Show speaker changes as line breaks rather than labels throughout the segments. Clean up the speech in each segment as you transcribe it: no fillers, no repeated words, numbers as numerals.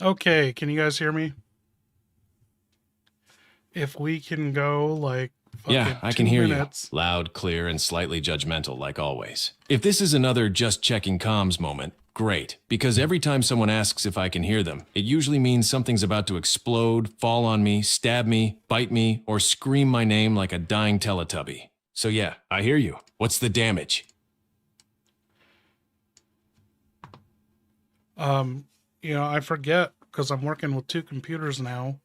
Okay, can you guys hear me? If we can go like
Yeah, I can
2
hear
minutes.
you. Loud, clear, and slightly judgmental, like always. If this is another just checking comms moment, great. Because every time someone asks if I can hear them, it usually means something's about to explode, fall on me, stab me, bite me, or scream my name like a dying Teletubby. So yeah, I hear you. What's the damage?
I forget because I'm working with 2 computers now.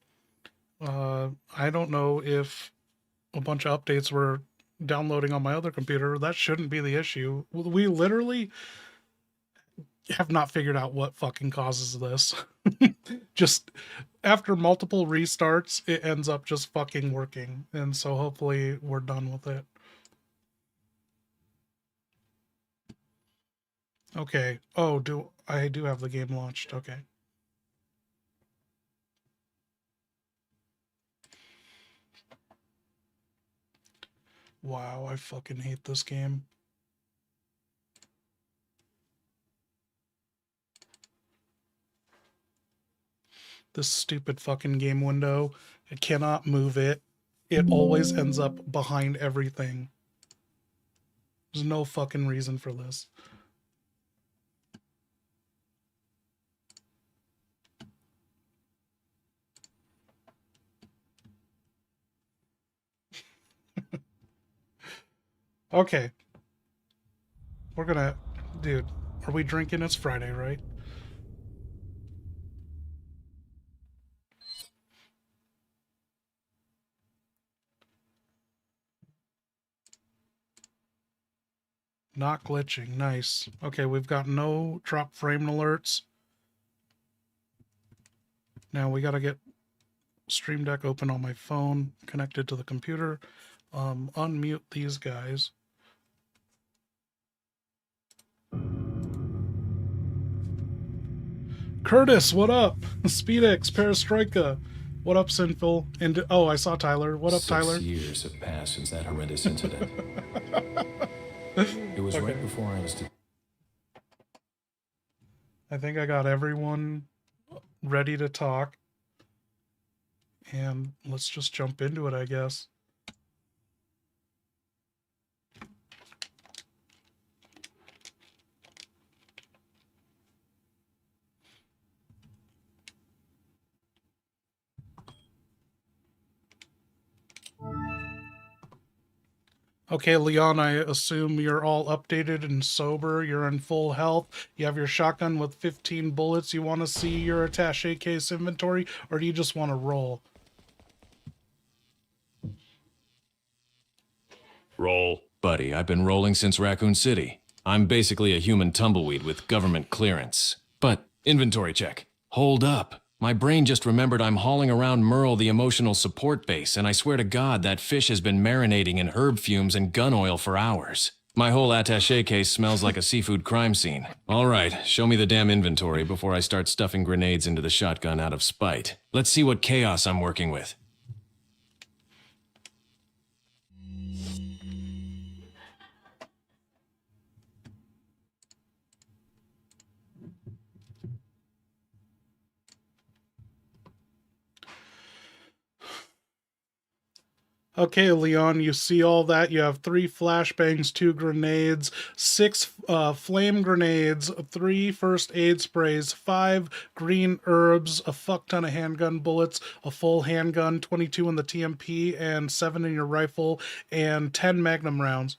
I don't know if a bunch of updates were downloading on my other computer. That shouldn't be the issue. We literally have not figured out what fucking causes this. Just after multiple restarts, it ends up just fucking working. And so hopefully we're done with it. Okay. Oh, I do have the game launched. Okay. Wow, I fucking hate this game. This stupid fucking game window. I cannot move it. It always ends up behind everything. There's no fucking reason for this. Okay. We're gonna... Dude, are we drinking? It's Friday, right? Not glitching. Nice. Okay, we've got no drop frame alerts. Now we gotta get Stream Deck open on my phone, connected to the computer. Unmute these guys. Curtis, what up? SpeedX, Perestroika. What up, Sinful? And oh, I saw Tyler. What up, Tyler?
6 years have passed since that horrendous incident. It was right before I was...
I think I got everyone ready to talk. And let's just jump into it, I guess. Okay, Leon, I assume you're all updated and sober. You're in full health. You have your shotgun with 15 bullets. You want to see your attaché case inventory, or do you just want to roll?
Roll. Buddy, I've been rolling since Raccoon City. I'm basically a human tumbleweed with government clearance. But, inventory check. Hold up. My brain just remembered I'm hauling around Merle the emotional support base, and I swear to God that fish has been marinating in herb fumes and gun oil for hours. My whole attaché case smells like a seafood crime scene. All right, show me the damn inventory before I start stuffing grenades into the shotgun out of spite. Let's see what chaos I'm working with.
Okay, Leon, you see all that. You have 3 flashbangs, 2 grenades, 6 flame grenades, 3 first aid sprays, 5 green herbs, a fuck ton of handgun bullets, a full handgun, 22 in the TMP, and 7 in your rifle, and 10 magnum rounds.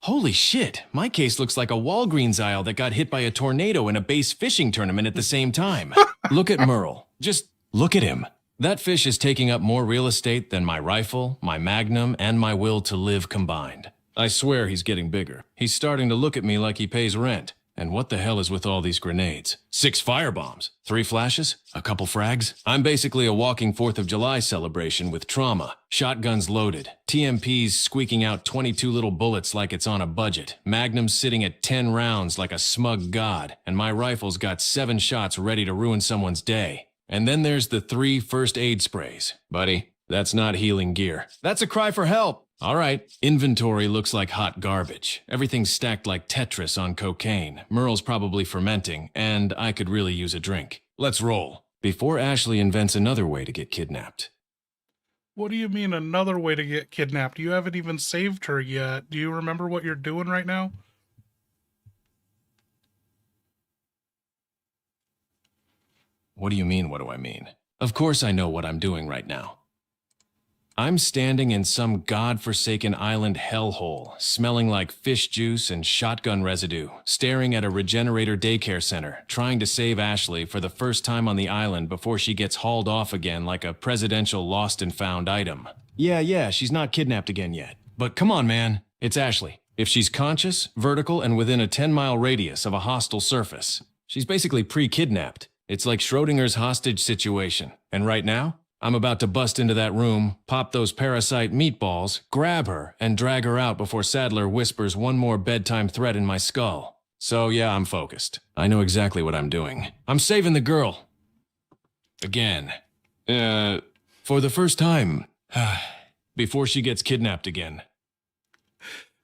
Holy shit, my case looks like a Walgreens aisle that got hit by a tornado in a base fishing tournament at the same time. Look at Merle. Just look at him. That fish is taking up more real estate than my rifle, my magnum, and my will to live combined. I swear he's getting bigger. He's starting to look at me like he pays rent. And what the hell is with all these grenades? 6 firebombs, 3 flashes, a couple frags. I'm basically a walking 4th of July celebration with trauma. Shotguns loaded, TMPs squeaking out 22 little bullets like it's on a budget, magnums sitting at 10 rounds like a smug god, and my rifle's got 7 shots ready to ruin someone's day. And then there's the 3 first aid sprays. Buddy, that's not healing gear. That's a cry for help. All right, inventory looks like hot garbage. Everything's stacked like Tetris on cocaine. Merle's probably fermenting, and I could really use a drink. Let's roll. Before Ashley invents another way to get kidnapped.
What do you mean another way to get kidnapped? You haven't even saved her yet. Do you remember what you're doing right now?
What do you mean, what do I mean? Of course I know what I'm doing right now. I'm standing in some god-forsaken island hellhole, smelling like fish juice and shotgun residue, staring at a regenerator daycare center, trying to save Ashley for the first time on the island before she gets hauled off again like a presidential lost and found item. Yeah, she's not kidnapped again yet. But come on, man, it's Ashley. If she's conscious, vertical, and within a 10-mile radius of a hostile surface, she's basically pre-kidnapped. It's like Schrodinger's hostage situation. And right now, I'm about to bust into that room, pop those parasite meatballs, grab her, and drag her out before Sadler whispers one more bedtime threat in my skull. So yeah, I'm focused. I know exactly what I'm doing. I'm saving the girl. Again. For the first time. Before she gets kidnapped again.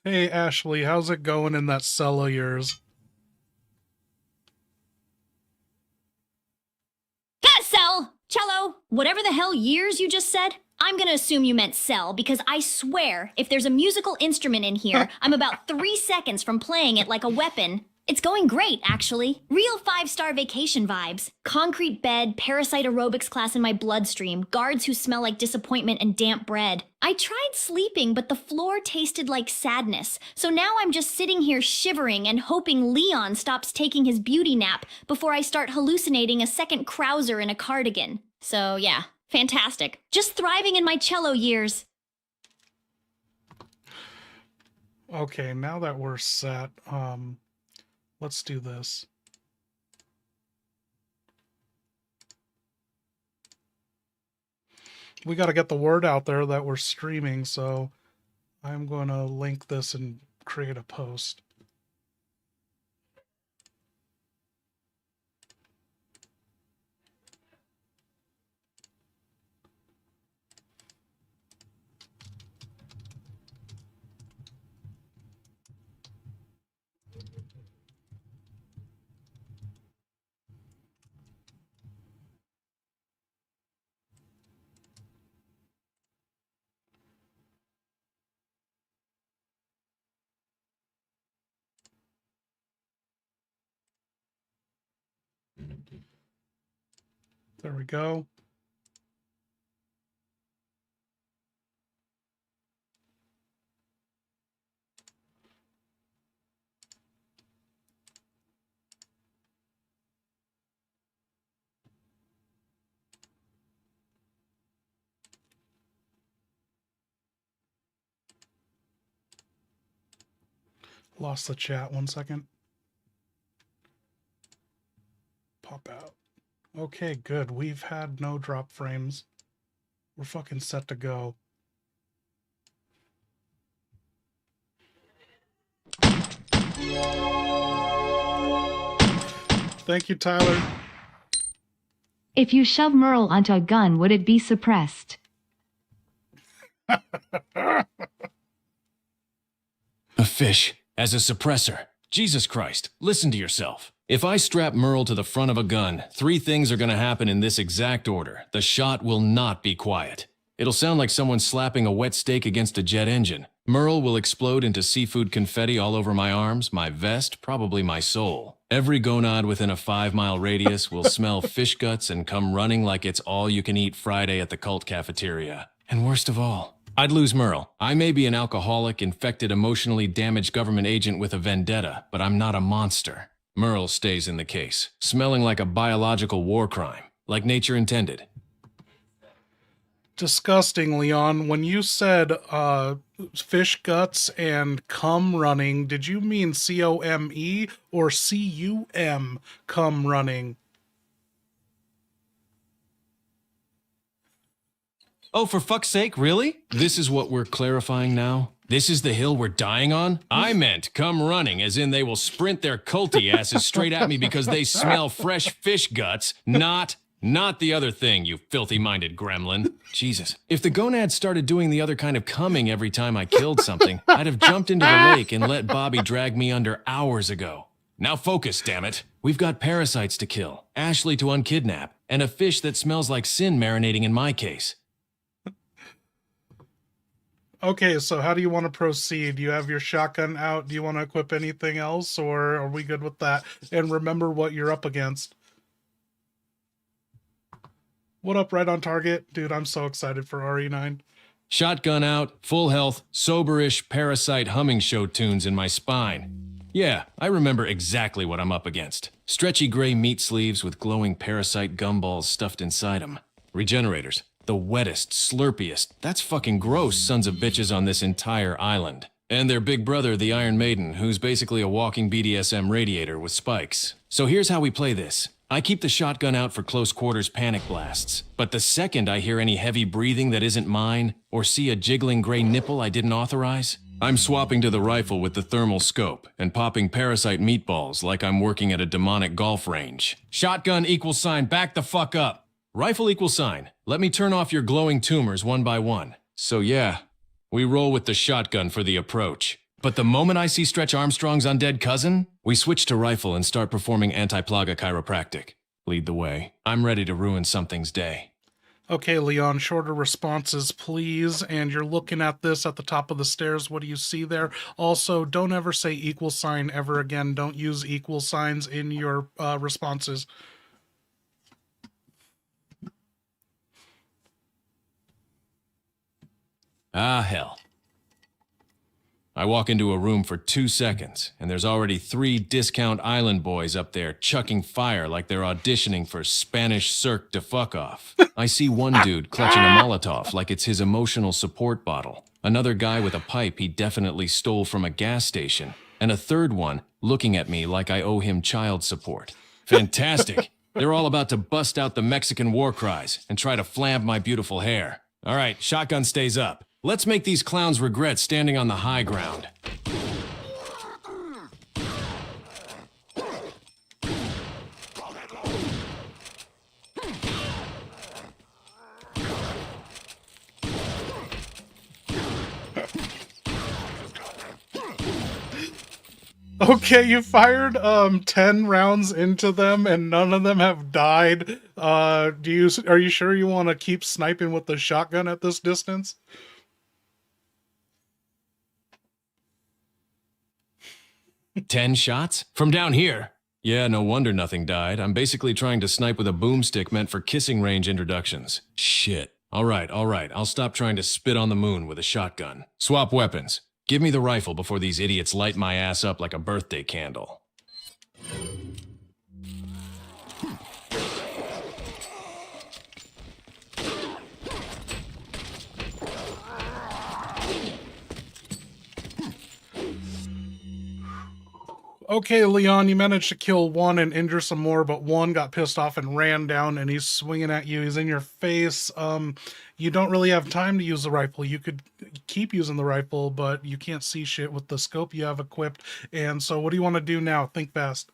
Hey, Ashley, how's it going in that cell of yours?
Cat cell! Cello! Whatever the hell years you just said, I'm gonna assume you meant cell because I swear if there's a musical instrument in here, I'm about 3 seconds from playing it like a weapon. It's going great, actually. Real 5-star vacation vibes. Concrete bed, parasite aerobics class in my bloodstream, guards who smell like disappointment and damp bread. I tried sleeping, but the floor tasted like sadness. So now I'm just sitting here shivering and hoping Leon stops taking his beauty nap before I start hallucinating a second Krauser in a cardigan. So yeah, fantastic. Just thriving in my cello years.
Okay, now that we're set, let's do this. We got to get the word out there that we're streaming, so I'm going to link this and create a post. There we go. Lost the chat. 1 second. Pop out. Okay, good. We've had no drop frames. We're fucking set to go. Thank you, Tyler.
If you shove Merle onto a gun, would it be suppressed?
A fish as a suppressor. Jesus Christ, listen to yourself. If I strap Merle to the front of a gun, 3 things are going to happen in this exact order. The shot will not be quiet. It'll sound like someone slapping a wet steak against a jet engine. Merle will explode into seafood confetti all over my arms, my vest, probably my soul. Every gonad within a 5-mile radius will smell fish guts and come running like it's all-you-can-eat Friday at the cult cafeteria. And worst of all, I'd lose Merle. I may be an alcoholic, infected, emotionally damaged government agent with a vendetta, but I'm not a monster. Merle stays in the case, smelling like a biological war crime, like nature intended.
Disgusting, Leon. When you said fish guts and cum running, did you mean C-O-M-E or C-U-M, cum running?
Oh, for fuck's sake, really? This is what we're clarifying now? This is the hill we're dying on? I meant come running, as in they will sprint their culty asses straight at me because they smell fresh fish guts, not the other thing, you filthy-minded gremlin. Jesus. If the gonads started doing the other kind of coming every time I killed something, I'd have jumped into the lake and let Bobby drag me under hours ago. Now focus, damn it. We've got parasites to kill, Ashley to unkidnap, and a fish that smells like sin marinating in my case.
Okay, so how do you want to proceed? Do you have your shotgun out? Do you want to equip anything else, or are we good with that? And remember what you're up against. What up, right on target? Dude, I'm so excited for RE9.
Shotgun out, full health, soberish parasite humming show tunes in my spine. Yeah, I remember exactly what I'm up against. Stretchy gray meat sleeves with glowing parasite gumballs stuffed inside them. Regenerators. The wettest, slurpiest, that's fucking gross sons of bitches on this entire island. And their big brother, the Iron Maiden, who's basically a walking BDSM radiator with spikes. So here's how we play this. I keep the shotgun out for close quarters panic blasts, but the second I hear any heavy breathing that isn't mine, or see a jiggling gray nipple I didn't authorize, I'm swapping to the rifle with the thermal scope and popping parasite meatballs like I'm working at a demonic golf range. Shotgun equals sign, back the fuck up. Rifle equals sign. Let me turn off your glowing tumors one by one. So yeah, we roll with the shotgun for the approach. But the moment I see Stretch Armstrong's undead cousin, we switch to rifle and start performing anti-plaga chiropractic. Lead the way. I'm ready to ruin something's day.
Okay, Leon, shorter responses, please. And you're looking at this at the top of the stairs. What do you see there? Also, don't ever say equal sign ever again. Don't use equal signs in your responses.
Ah, hell. I walk into a room for 2 seconds, and there's already 3 discount island boys up there chucking fire like they're auditioning for Spanish Cirque de Fuck Off. I see one dude clutching a Molotov like it's his emotional support bottle, another guy with a pipe he definitely stole from a gas station, and a third one looking at me like I owe him child support. Fantastic. They're all about to bust out the Mexican war cries and try to flambe my beautiful hair. All right, shotgun stays up. Let's make these clowns regret standing on the high ground.
Okay, you fired 10 rounds into them and none of them have died. Are you sure you want to keep sniping with the shotgun at this distance?
Ten shots? From down here? Yeah, no wonder nothing died. I'm basically trying to snipe with a boomstick meant for kissing range introductions. Shit. All right. I'll stop trying to spit on the moon with a shotgun. Swap weapons. Give me the rifle before these idiots light my ass up like a birthday candle.
Okay, Leon, you managed to kill one and injure some more, but one got pissed off and ran down, and he's swinging at you. He's in your face. You don't really have time to use the rifle. You could keep using the rifle, but you can't see shit with the scope you have equipped. And so what do you want to do now? Think fast.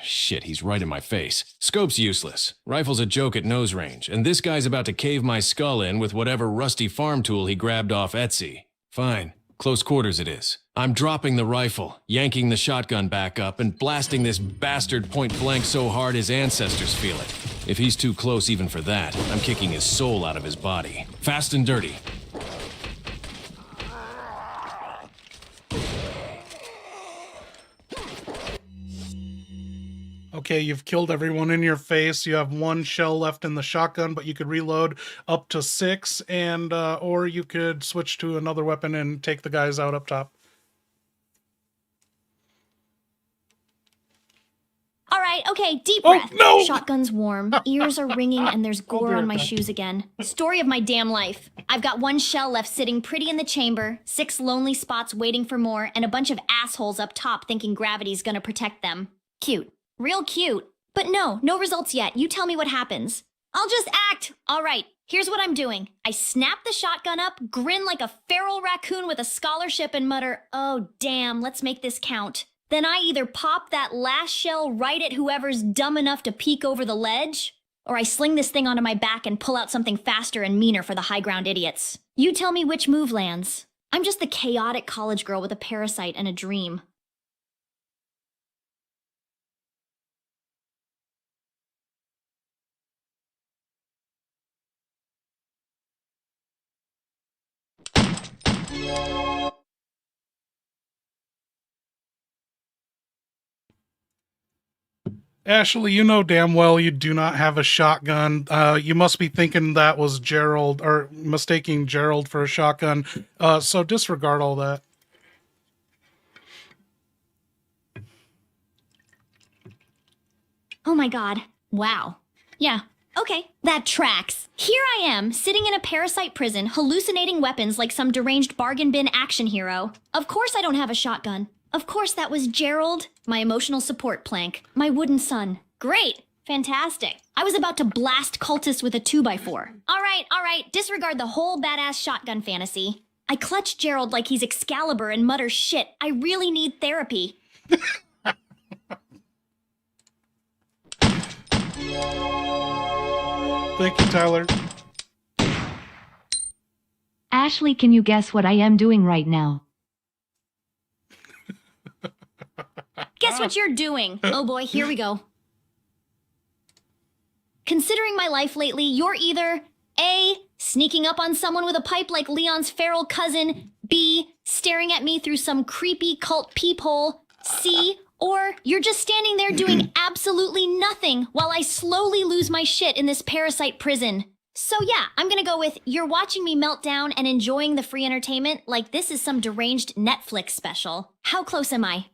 Shit, he's right in my face. Scope's useless. Rifle's a joke at nose range, and this guy's about to cave my skull in with whatever rusty farm tool he grabbed off Etsy. Fine. Close quarters it is. I'm dropping the rifle, yanking the shotgun back up, and blasting this bastard point blank so hard his ancestors feel it. If he's too close even for that, I'm kicking his soul out of his body. Fast and dirty.
Okay, you've killed everyone in your face. You have one shell left in the shotgun, but you could reload up to 6, and or you could switch to another weapon and take the guys out up top.
All right, okay, deep
Oh,
breath.
no!
Shotgun's warm, ears are ringing, and there's
be
gore
right
on my
back.
shoes again. Story of my damn life. I've got one shell left sitting pretty in the chamber, 6 lonely spots waiting for more, and a bunch of assholes up top thinking gravity's gonna protect them. Cute. Real cute. But no results yet. You tell me what happens. I'll just act. All right, here's what I'm doing. I snap the shotgun up, grin like a feral raccoon with a scholarship, and mutter, "Oh, damn, let's make this count." Then I either pop that last shell right at whoever's dumb enough to peek over the ledge, or I sling this thing onto my back and pull out something faster and meaner for the high ground idiots. You tell me which move lands. I'm just the chaotic college girl with a parasite and a dream.
Ashley, you know damn well you do not have a shotgun. You must be thinking that was Gerald, or mistaking Gerald for a shotgun. So disregard all that.
Oh my god. Wow. Yeah. Okay, that tracks. Here I am, sitting in a parasite prison, hallucinating weapons like some deranged bargain bin action hero. Of course I don't have a shotgun. Of course that was Gerald, my emotional support plank, my wooden son. Great. Fantastic. I was about to blast cultists with a 2x4. All right, disregard the whole badass shotgun fantasy. I clutch Gerald like he's Excalibur and mutter, "Shit, I really need therapy."
Thank you, Tyler.
Ashley, can you guess what I am doing right now?
Guess what you're doing? Oh boy, here we go. Considering my life lately, you're either A, sneaking up on someone with a pipe like Leon's feral cousin, B, staring at me through some creepy cult peephole, C, or you're just standing there doing absolutely nothing while I slowly lose my shit in this parasite prison. So yeah, I'm gonna go with you're watching me melt down and enjoying the free entertainment like this is some deranged Netflix special. How close am I?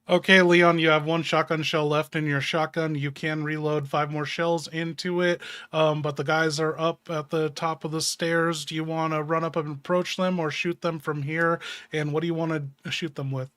Okay, Leon, you have one shotgun shell left in your shotgun. You can reload 5 more shells into it, but the guys are up at the top of the stairs. Do you want to run up and approach them or shoot them from here? And what do you want to shoot them with?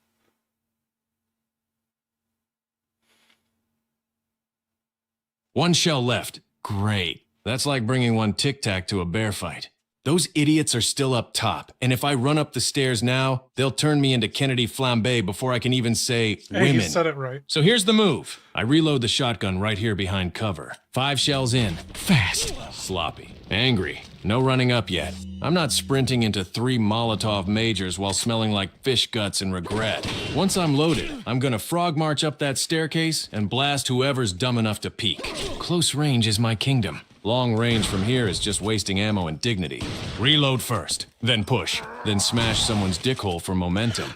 One shell left. Great. That's like bringing one tic-tac to a bear fight. Those idiots are still up top, and if I run up the stairs now, they'll turn me into Kennedy Flambe before I can even say
Hey, you
women.
said it right.
So here's the move. I reload the shotgun right here behind cover. 5 shells in. Fast. Sloppy. Angry. No running up yet. I'm not sprinting into 3 Molotov majors while smelling like fish guts and regret. Once I'm loaded, I'm gonna frog march up that staircase and blast whoever's dumb enough to peek. Close range is my kingdom. Long range from here is just wasting ammo and dignity. Reload first, then push, then smash someone's dick hole for momentum.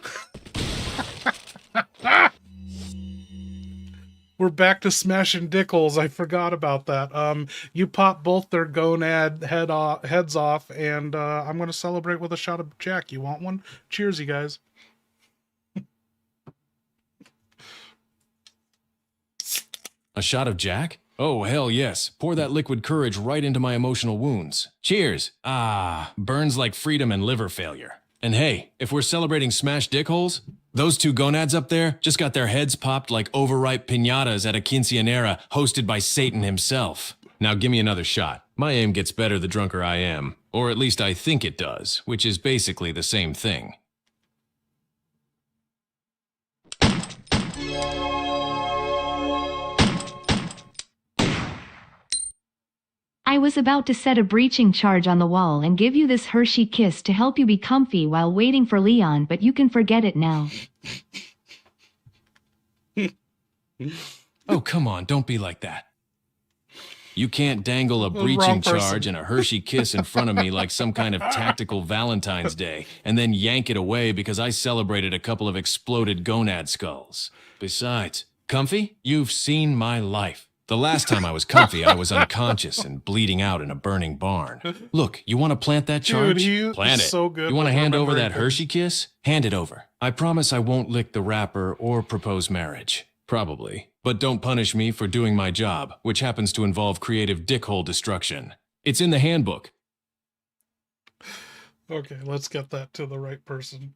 We're back to smashing dickholes. I forgot about that. You pop both their gonad heads off, and I'm going to celebrate with a shot of Jack. You want one? Cheers, you guys.
A shot of Jack? Oh, hell yes. Pour that liquid courage right into my emotional wounds. Cheers. Ah, burns like freedom and liver failure. And hey, if we're celebrating smashed dickholes, those two gonads up there just got their heads popped like overripe piñatas at a quinceanera hosted by Satan himself. Now give me another shot. My aim gets better the drunker I am. Or at least I think it does, which is basically the same thing.
I was about to set a breaching charge on the wall and give you this Hershey kiss to help you be comfy while waiting for Leon, but you can forget it now.
Oh, come on, don't be like that. You can't dangle a
Wrong
breaching
person.
charge and a Hershey kiss in front of me like some kind of tactical Valentine's Day, and then yank it away because I celebrated a couple of exploded gonad skulls. Besides, comfy? You've seen my life. The last time I was comfy, I was unconscious and bleeding out in a burning barn. Look, you want to plant that charge?
Dude, he
Plant
is
it.
so good
You want to
with
hand over
remembering
that
things.
Hershey kiss? Hand it over. I promise I won't lick the wrapper or propose marriage. Probably. But don't punish me for doing my job, which happens to involve creative dickhole destruction. It's in the handbook.
Okay, let's get that to the right person.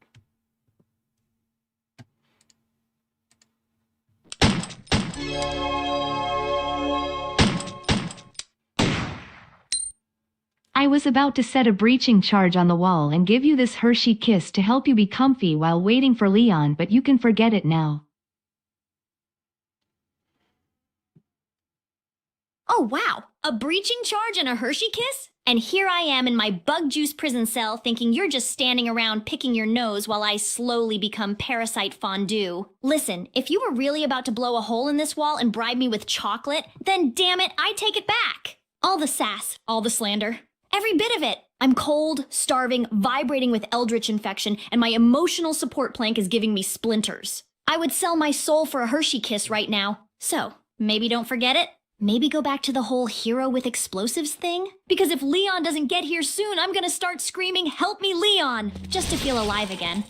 I was about to set a breaching charge on the wall and give you this Hershey kiss to help you be comfy while waiting for Leon, but you can forget it now.
Oh, wow. A breaching charge and a Hershey kiss? And here I am in my bug juice prison cell thinking you're just standing around picking your nose while I slowly become parasite fondue. Listen, if you were really about to blow a hole in this wall and bribe me with chocolate, then damn it, I take it back. All the sass, all the slander. Every bit of it. I'm cold, starving, vibrating with eldritch infection, and my emotional support plank is giving me splinters. I would sell my soul for a Hershey kiss right now. So, maybe don't forget it. Maybe go back to the whole hero with explosives thing? Because if Leon doesn't get here soon, I'm gonna start screaming, "Help me, Leon!" just to feel alive again.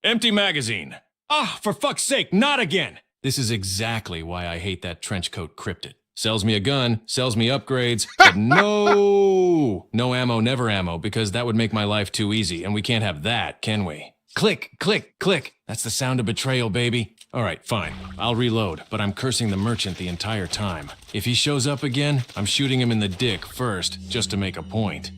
Empty magazine. Ah, for fuck's sake, not again! This is exactly why I hate that trenchcoat cryptid. Sells me a gun, sells me upgrades, but no ammo, never ammo, because that would make my life too easy, and we can't have that, can we? Click, click, click. That's the sound of betrayal, baby. All right, fine. I'll reload, but I'm cursing the merchant the entire time. If he shows up again, I'm shooting him in the dick first, just to make a point.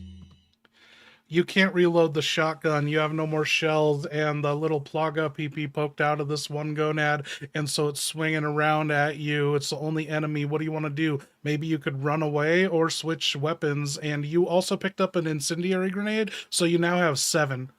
You can't reload the shotgun. You have no more shells, and the little Plaga PP poked out of this one gonad, and so it's swinging around at you. It's the only enemy. What do you want to do? Maybe you could run away or switch weapons, and you also picked up an incendiary grenade, so you now have 7.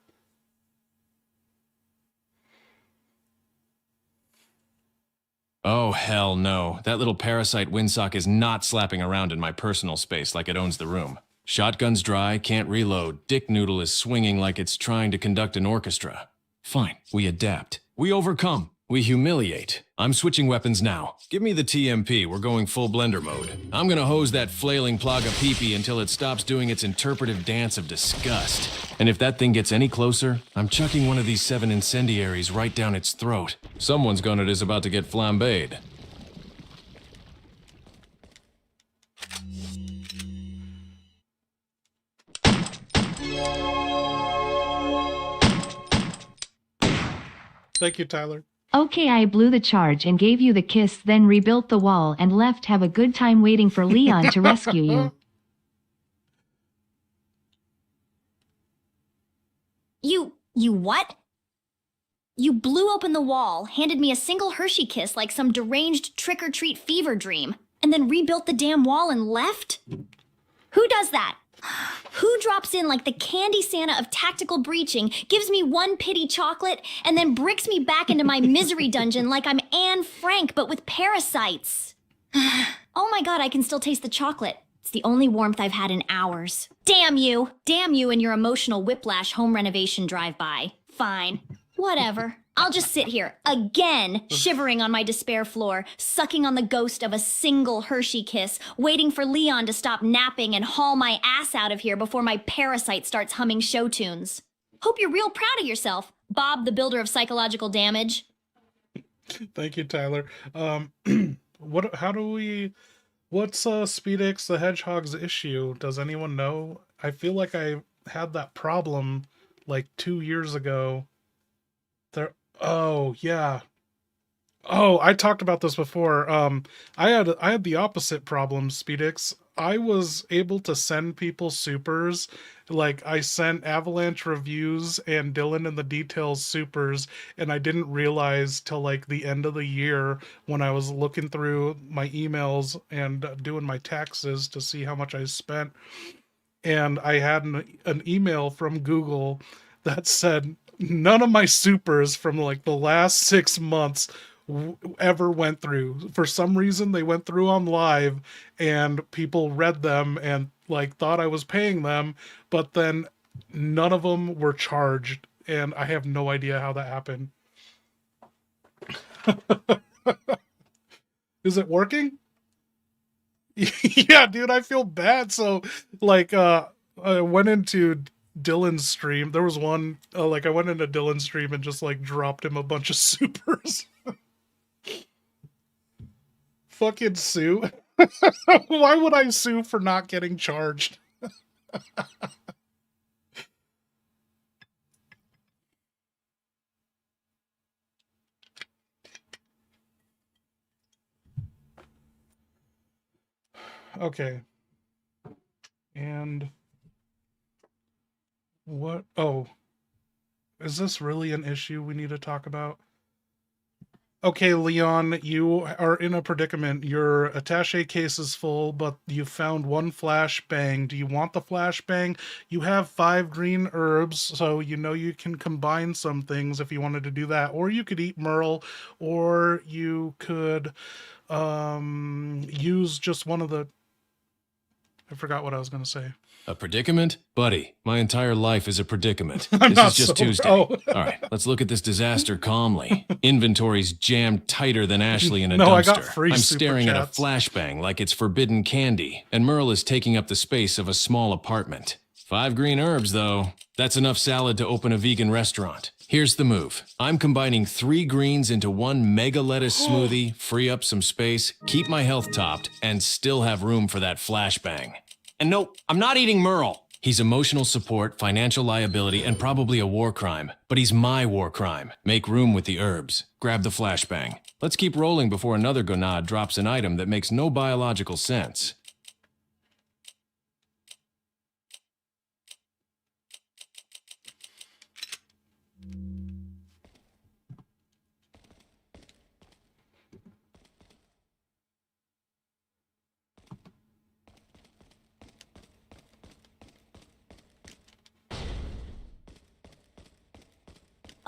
Oh, hell no. That little parasite windsock is not slapping around in my personal space like it owns the room. Shotgun's dry, can't reload. Dick Noodle is swinging like it's trying to conduct an orchestra. Fine, we adapt. We overcome. We humiliate. I'm switching weapons now. Give me the TMP, we're going full blender mode. I'm gonna hose that flailing Plaga peepee until it stops doing its interpretive dance of disgust. And if that thing gets any closer, I'm chucking one of these 7 incendiaries right down its throat. Someone's gonad is about to get flambéed.
Thank you, Tyler.
Okay, I blew the charge and gave you the kiss, then rebuilt the wall and left. Have a good time waiting for Leon to rescue you.
You what? You blew open the wall, handed me a single Hershey kiss like some deranged trick-or-treat fever dream, and then rebuilt the damn wall and left? Who does that? Who drops in like the candy Santa of tactical breaching, gives me one pity chocolate, and then bricks me back into my misery dungeon like I'm Anne Frank but with parasites? Oh my god, I can still taste the chocolate. It's the only warmth I've had in hours. Damn you! Damn you and your emotional whiplash home renovation drive-by. Fine. Whatever. I'll just sit here, again, shivering on my despair floor, sucking on the ghost of a single Hershey kiss, waiting for Leon to stop napping and haul my ass out of here before my parasite starts humming show tunes. Hope you're real proud of yourself, Bob, the builder of psychological damage.
Thank you, Tyler. What's Speedix the Hedgehog's issue? Does anyone know? I feel like I had that problem like 2 years ago. Oh, yeah. Oh, I talked about this before. I had the opposite problem, Speedix. I was able to send people supers. Like, I sent Avalanche Reviews and Dylan in the Details supers, and I didn't realize till like the end of the year when I was looking through my emails and doing my taxes to see how much I spent. And I had an email from Google that said none of my supers from like the last 6 months ever went through. For some reason, they went through on live and people read them and like thought I was paying them, but then none of them were charged. And I have no idea how that happened. Is it working? Yeah, dude, I feel bad. So like, I went into Dylan's stream. There was one, like I went into Dylan's stream and just like dropped him a bunch of supers. Fucking sue. Why would I sue for not getting charged? Okay. And what? Oh, is this really an issue we need to talk about? Okay, Leon, you are in a predicament. Your attaché case is full, but you found one flashbang. Do you want the flashbang? You have 5 green herbs, so you know you can combine some things if you wanted to do that. Or you could eat Merle, or you could use just one of the... I forgot what I was going to say.
A predicament? Buddy, my entire life is a predicament.
I'm
This
not
is just
sober.
Tuesday.
Oh.
All right, let's look at this disaster calmly. Inventory's jammed tighter than Ashley in a
No,
dumpster.
I got free
I'm
super
staring at a
chats.
flashbang like it's forbidden candy, and Merle is taking up the space of a small apartment. 5 green herbs, though. That's enough salad to open a vegan restaurant. Here's the move. I'm combining 3 greens into 1 mega lettuce smoothie, free up some space, keep my health topped, and still have room for that flashbang. And no, I'm not eating Merle. He's emotional support, financial liability, and probably a war crime. But he's my war crime. Make room with the herbs. Grab the flashbang. Let's keep rolling before another gonad drops an item that makes no biological sense.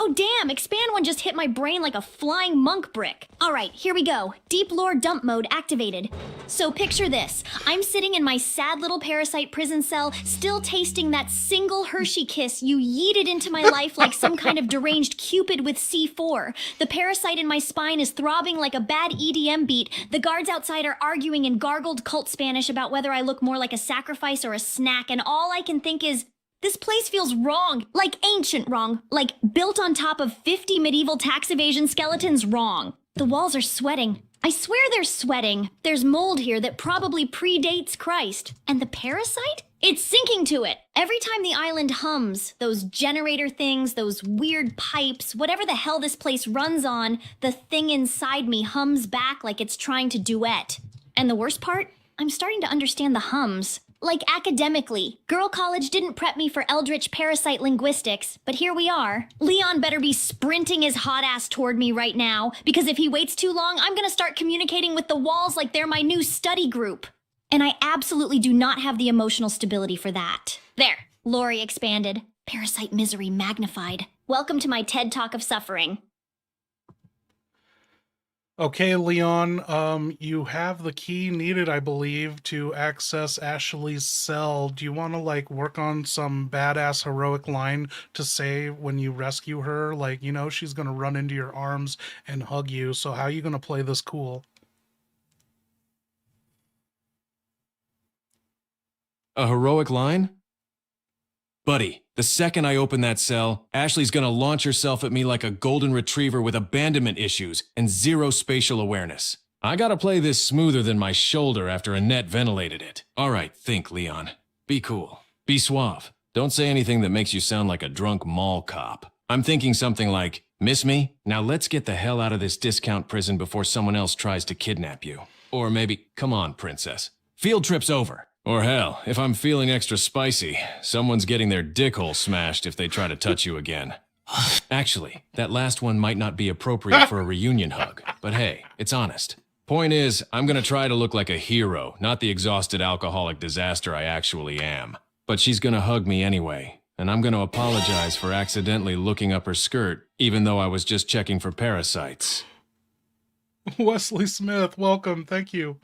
Oh damn, Expand One just hit my brain like a flying monk brick. Alright, here we go. Deep lore dump mode activated. So picture this. I'm sitting in my sad little parasite prison cell, still tasting that single Hershey kiss you yeeted into my life like some kind of deranged Cupid with C4. The parasite in my spine is throbbing like a bad EDM beat. The guards outside are arguing in gargled cult Spanish about whether I look more like a sacrifice or a snack, and all I can think is, this place feels wrong, like ancient wrong, like built on top of 50 medieval tax evasion skeletons wrong. The walls are sweating. I swear they're sweating. There's mold here that probably predates Christ. And the parasite? It's sinking to it. Every time the island hums, those generator things, those weird pipes, whatever the hell this place runs on, the thing inside me hums back like it's trying to duet. And the worst part? I'm starting to understand the hums. Like academically. Girl college didn't prep me for eldritch parasite linguistics, but here we are. Leon better be sprinting his hot ass toward me right now, because if he waits too long, I'm gonna start communicating with the walls like they're my new study group. And I absolutely do not have the emotional stability for that. There, Lori expanded. Parasite misery magnified. Welcome to my TED Talk of suffering.
Okay, Leon, you have the key needed, I believe, to access Ashley's cell. Do you want to, like, work on some badass heroic line to say when you rescue her? Like, you know, she's gonna run into your arms and hug you, so how are you gonna play this cool?
A heroic line? Buddy, the second I open that cell, Ashley's gonna launch herself at me like a golden retriever with abandonment issues and zero spatial awareness. I gotta play this smoother than my shoulder after Annette ventilated it. Alright, think, Leon. Be cool. Be suave. Don't say anything that makes you sound like a drunk mall cop. I'm thinking something like, miss me? Now let's get the hell out of this discount prison before someone else tries to kidnap you. Or maybe, come on, princess. Field trip's over. Or hell, if I'm feeling extra spicy, someone's getting their dick hole smashed if they try to touch you again. Actually, that last one might not be appropriate for a reunion hug, but hey, it's honest. Point is, I'm gonna try to look like a hero, not the exhausted alcoholic disaster I actually am. But she's gonna hug me anyway, and I'm gonna apologize for accidentally looking up her skirt, even though I was just checking for parasites.
Wesley Smith, welcome. Thank you.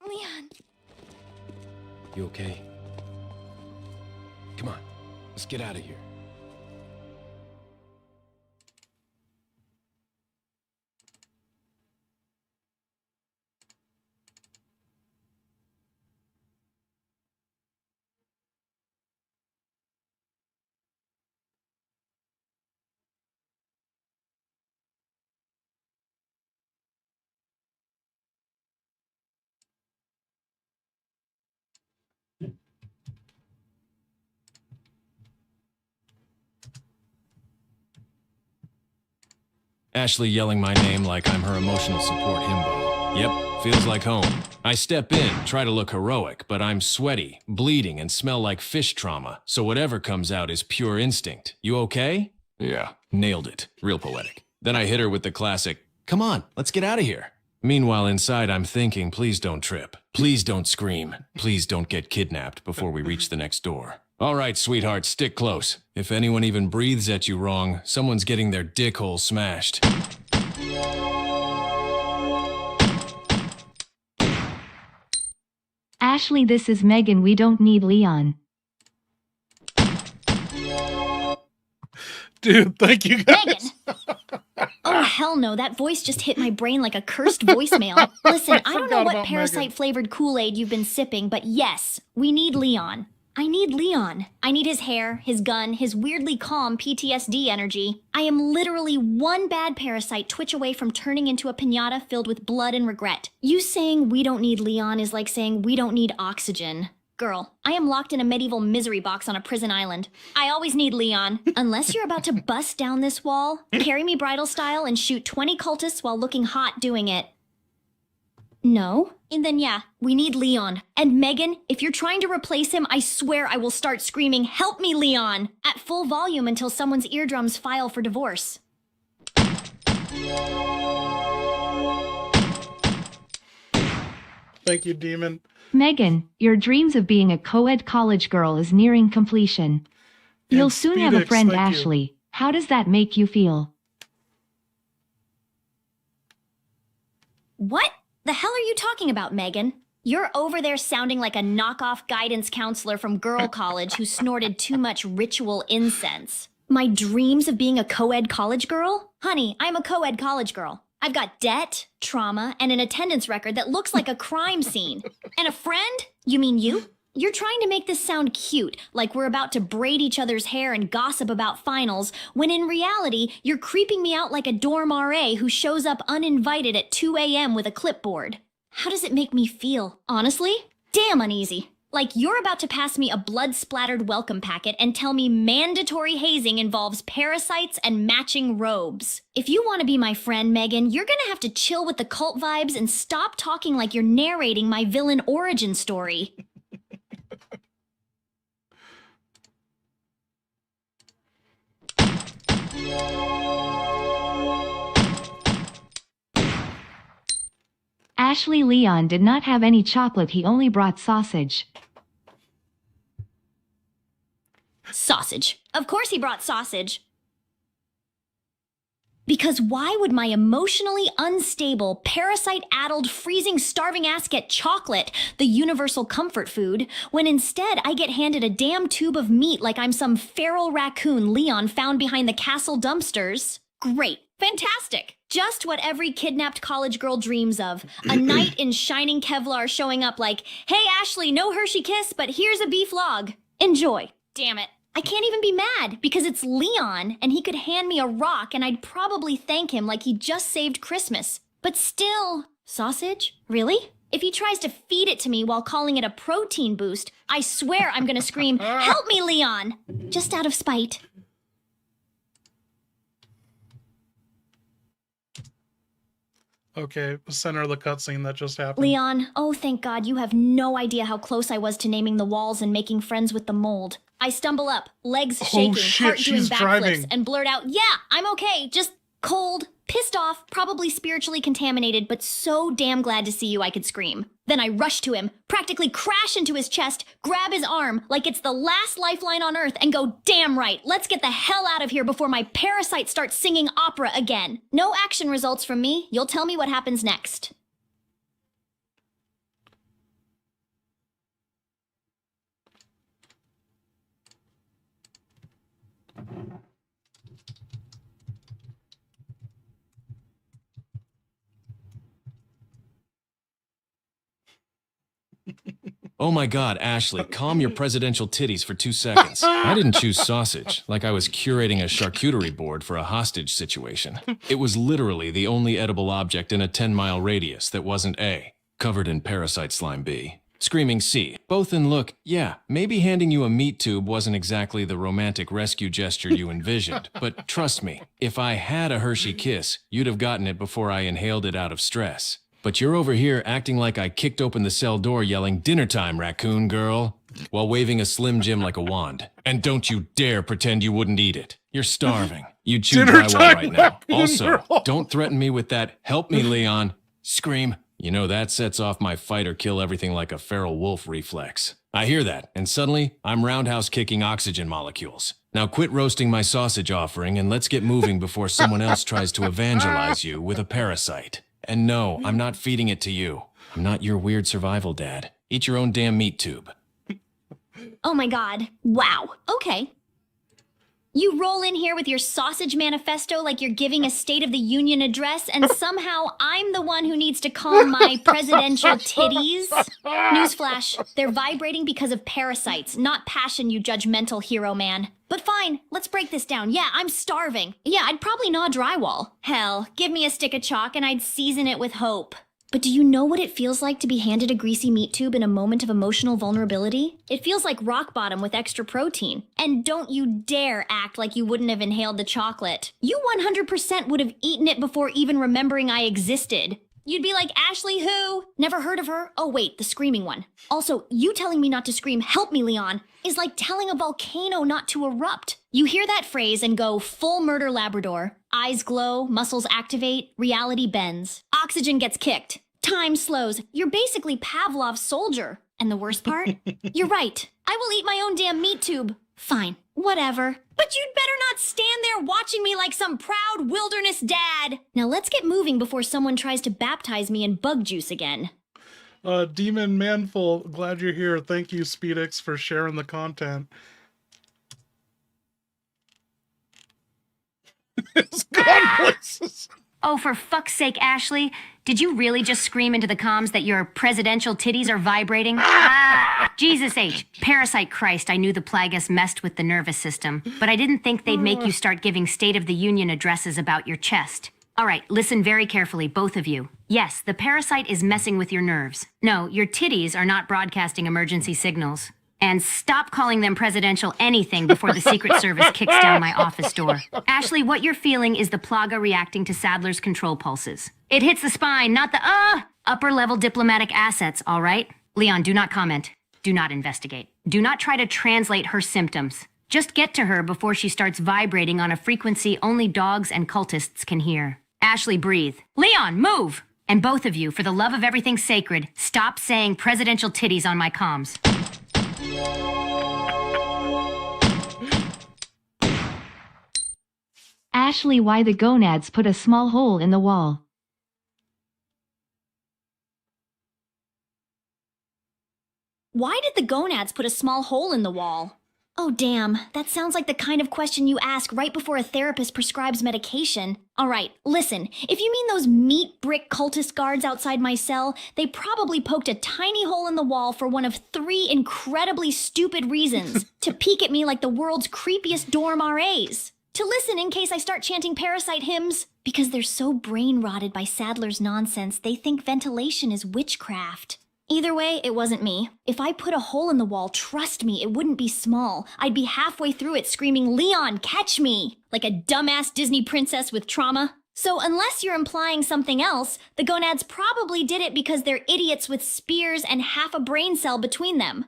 Leon.
You okay? Come on, let's get out of here. Ashley yelling my name like I'm her emotional support himbo. Yep, feels like home. I step in, try to look heroic, but I'm sweaty, bleeding, and smell like fish trauma, so whatever comes out is pure instinct. You okay? Yeah, nailed it. Real poetic. Then I hit her with the classic, come on, let's get out of here. Meanwhile, inside I'm thinking, please don't trip. Please don't scream. Please don't get kidnapped before we reach the next door. All right, sweetheart, stick close. If anyone even breathes at you wrong, someone's getting their dick hole smashed.
Ashley, this is Megan. We don't need Leon.
Dude, thank you guys.
Megan! Oh, hell no. That voice just hit my brain like a cursed voicemail. Listen, I don't know
forgot
what
about
parasite-flavored Kool-Aid you've been sipping, but yes, we need Leon. I need Leon. I need his hair, his gun, his weirdly calm PTSD energy. I am literally one bad parasite twitch away from turning into a piñata filled with blood and regret. You saying we don't need Leon is like saying we don't need oxygen. Girl, I am locked in a medieval misery box on a prison island. I always need Leon. Unless you're about to bust down this wall, carry me bridal style, and shoot 20 cultists while looking hot doing it. No? And then yeah, we need Leon. And Megan, if you're trying to replace him, I swear I will start screaming, "Help me, Leon!" at full volume until someone's eardrums file for divorce.
Thank you, Demon.
Megan, your dreams of being a co-ed college girl is nearing completion. You'll
And
soon have a
Speedix,
friend,
thank you.
Ashley. How does that make you feel?
What the hell are you talking about, Megan? You're over there sounding like a knockoff guidance counselor from girl college who snorted too much ritual incense. My dreams of being a co-ed college girl? Honey, I'm a co-ed college girl. I've got debt, trauma, and an attendance record that looks like a crime scene. And a friend? You mean you? You're trying to make this sound cute, like we're about to braid each other's hair and gossip about finals, when in reality, you're creeping me out like a dorm RA who shows up uninvited at 2 a.m. with a clipboard. How does it make me feel? Honestly? Damn uneasy. Like you're about to pass me a blood-splattered welcome packet and tell me mandatory hazing involves parasites and matching robes. If you want to be my friend, Megan, you're gonna have to chill with the cult vibes and stop talking like you're narrating my villain origin story.
Ashley Leon did not have any chocolate, he only brought sausage.
Sausage. Of course he brought sausage. Because why would my emotionally unstable, parasite-addled, freezing, starving ass get chocolate, the universal comfort food, when instead I get handed a damn tube of meat like I'm some feral raccoon Leon found behind the castle dumpsters? Great. Fantastic. Just what every kidnapped college girl dreams of. A knight in shining Kevlar showing up like, hey Ashley, no Hershey kiss, but here's a beef log. Enjoy. Damn it. I can't even be mad because it's Leon and he could hand me a rock and I'd probably thank him like he just saved Christmas. But still, sausage? Really? If he tries to feed it to me while calling it a protein boost, I swear I'm gonna scream, help me, Leon! Just out of spite.
Okay, center of the cutscene that just happened.
Leon, oh thank God, you have no idea how close I was to naming the walls and making friends with the mold. I stumble up, legs shaking,
shit,
heart doing
she's
backflips,
driving.
and blurt out, yeah, I'm okay, just cold, pissed off, probably spiritually contaminated, but so damn glad to see you I could scream. Then I rush to him, practically crash into his chest, grab his arm like it's the last lifeline on Earth, and go, damn right, let's get the hell out of here before my parasite starts singing opera again. No action results from me, you'll tell me what happens next.
Oh my God, Ashley, calm your presidential titties for 2 seconds. I didn't choose sausage, like I was curating a charcuterie board for a hostage situation. It was literally the only edible object in a 10-mile radius that wasn't A, covered in parasite slime, B, screaming C. Both in look, yeah, maybe handing you a meat tube wasn't exactly the romantic rescue gesture you envisioned, but trust me, if I had a Hershey kiss, you'd have gotten it before I inhaled it out of stress. But you're over here acting like I kicked open the cell door yelling, dinner time, raccoon girl, while waving a Slim Jim like a wand. And don't you dare pretend you wouldn't eat it. You're starving. You'd chew
Dinner
drywall
time,
right now.
raccoon
Also,
girl.
don't threaten me with that, help me, Leon. Scream. You know, that sets off my fight or kill everything like a feral wolf reflex. I hear that, and suddenly, I'm roundhouse kicking oxygen molecules. Now quit roasting my sausage offering and let's get moving before someone else tries to evangelize you with a parasite. And no, I'm not feeding it to you. I'm not your weird survival dad. Eat your own damn meat tube.
Oh my God. Wow. Okay. You roll in here with your sausage manifesto like you're giving a State of the Union address, and somehow I'm the one who needs to calm my presidential titties? Newsflash, they're vibrating because of parasites, not passion, you judgmental hero man. But fine, let's break this down. Yeah, I'm starving. Yeah, I'd probably gnaw drywall. Hell, give me a stick of chalk and I'd season it with hope. But do you know what it feels like to be handed a greasy meat tube in a moment of emotional vulnerability? It feels like rock bottom with extra protein. And don't you dare act like you wouldn't have inhaled the chocolate. You 100% would have eaten it before even remembering I existed. You'd be like, Ashley who? Never heard of her? Oh wait, the screaming one. Also, you telling me not to scream, help me, Leon, is like telling a volcano not to erupt. You hear that phrase and go full murder Labrador. Eyes glow, muscles activate, reality bends. Oxygen gets kicked. Time slows. You're basically Pavlov's soldier. And the worst part? You're right. I will eat my own damn meat tube. Fine. Whatever. But you'd better not stand there watching me like some proud wilderness dad. Now let's get moving before someone tries to baptize me in bug juice again.
Demon Manful, glad you're here. Thank you, Speedix, for sharing the content. It's gone places.
Oh, for fuck's sake, Ashley. Did you really just scream into the comms that your presidential titties are vibrating? Jesus H. Parasite Christ, I knew the plagueis messed with the nervous system, but I didn't think they'd make you start giving State of the Union addresses about your chest. All right, listen very carefully, both of you. Yes, the parasite is messing with your nerves. No, your titties are not broadcasting emergency signals. And stop calling them presidential anything before the Secret Service kicks down my office door. Ashley, what you're feeling is the plaga reacting to Sadler's control pulses. It hits the spine, not the upper-level diplomatic assets, all right? Leon, do not comment. Do not investigate. Do not try to translate her symptoms. Just get to her before she starts vibrating on a frequency only dogs and cultists can hear. Ashley, breathe. Leon, move! And both of you, for the love of everything sacred, stop saying presidential titties on my comms.
Ashley, why the gonads put a small hole in the wall?
Why did the gonads put a small hole in the wall? Oh, damn. That sounds like the kind of question you ask right before a therapist prescribes medication. All right, listen. If you mean those meat brick cultist guards outside my cell, they probably poked a tiny hole in the wall for one of 3 incredibly stupid reasons. To peek at me like the world's creepiest dorm RAs. To listen in case I start chanting parasite hymns. Because they're so brain-rotted by Sadler's nonsense, they think ventilation is witchcraft. Either way, it wasn't me. If I put a hole in the wall, trust me, it wouldn't be small. I'd be halfway through it screaming, "Leon, catch me!" like a dumbass Disney princess with trauma. So unless you're implying something else, the gonads probably did it because they're idiots with spears and half a brain cell between them.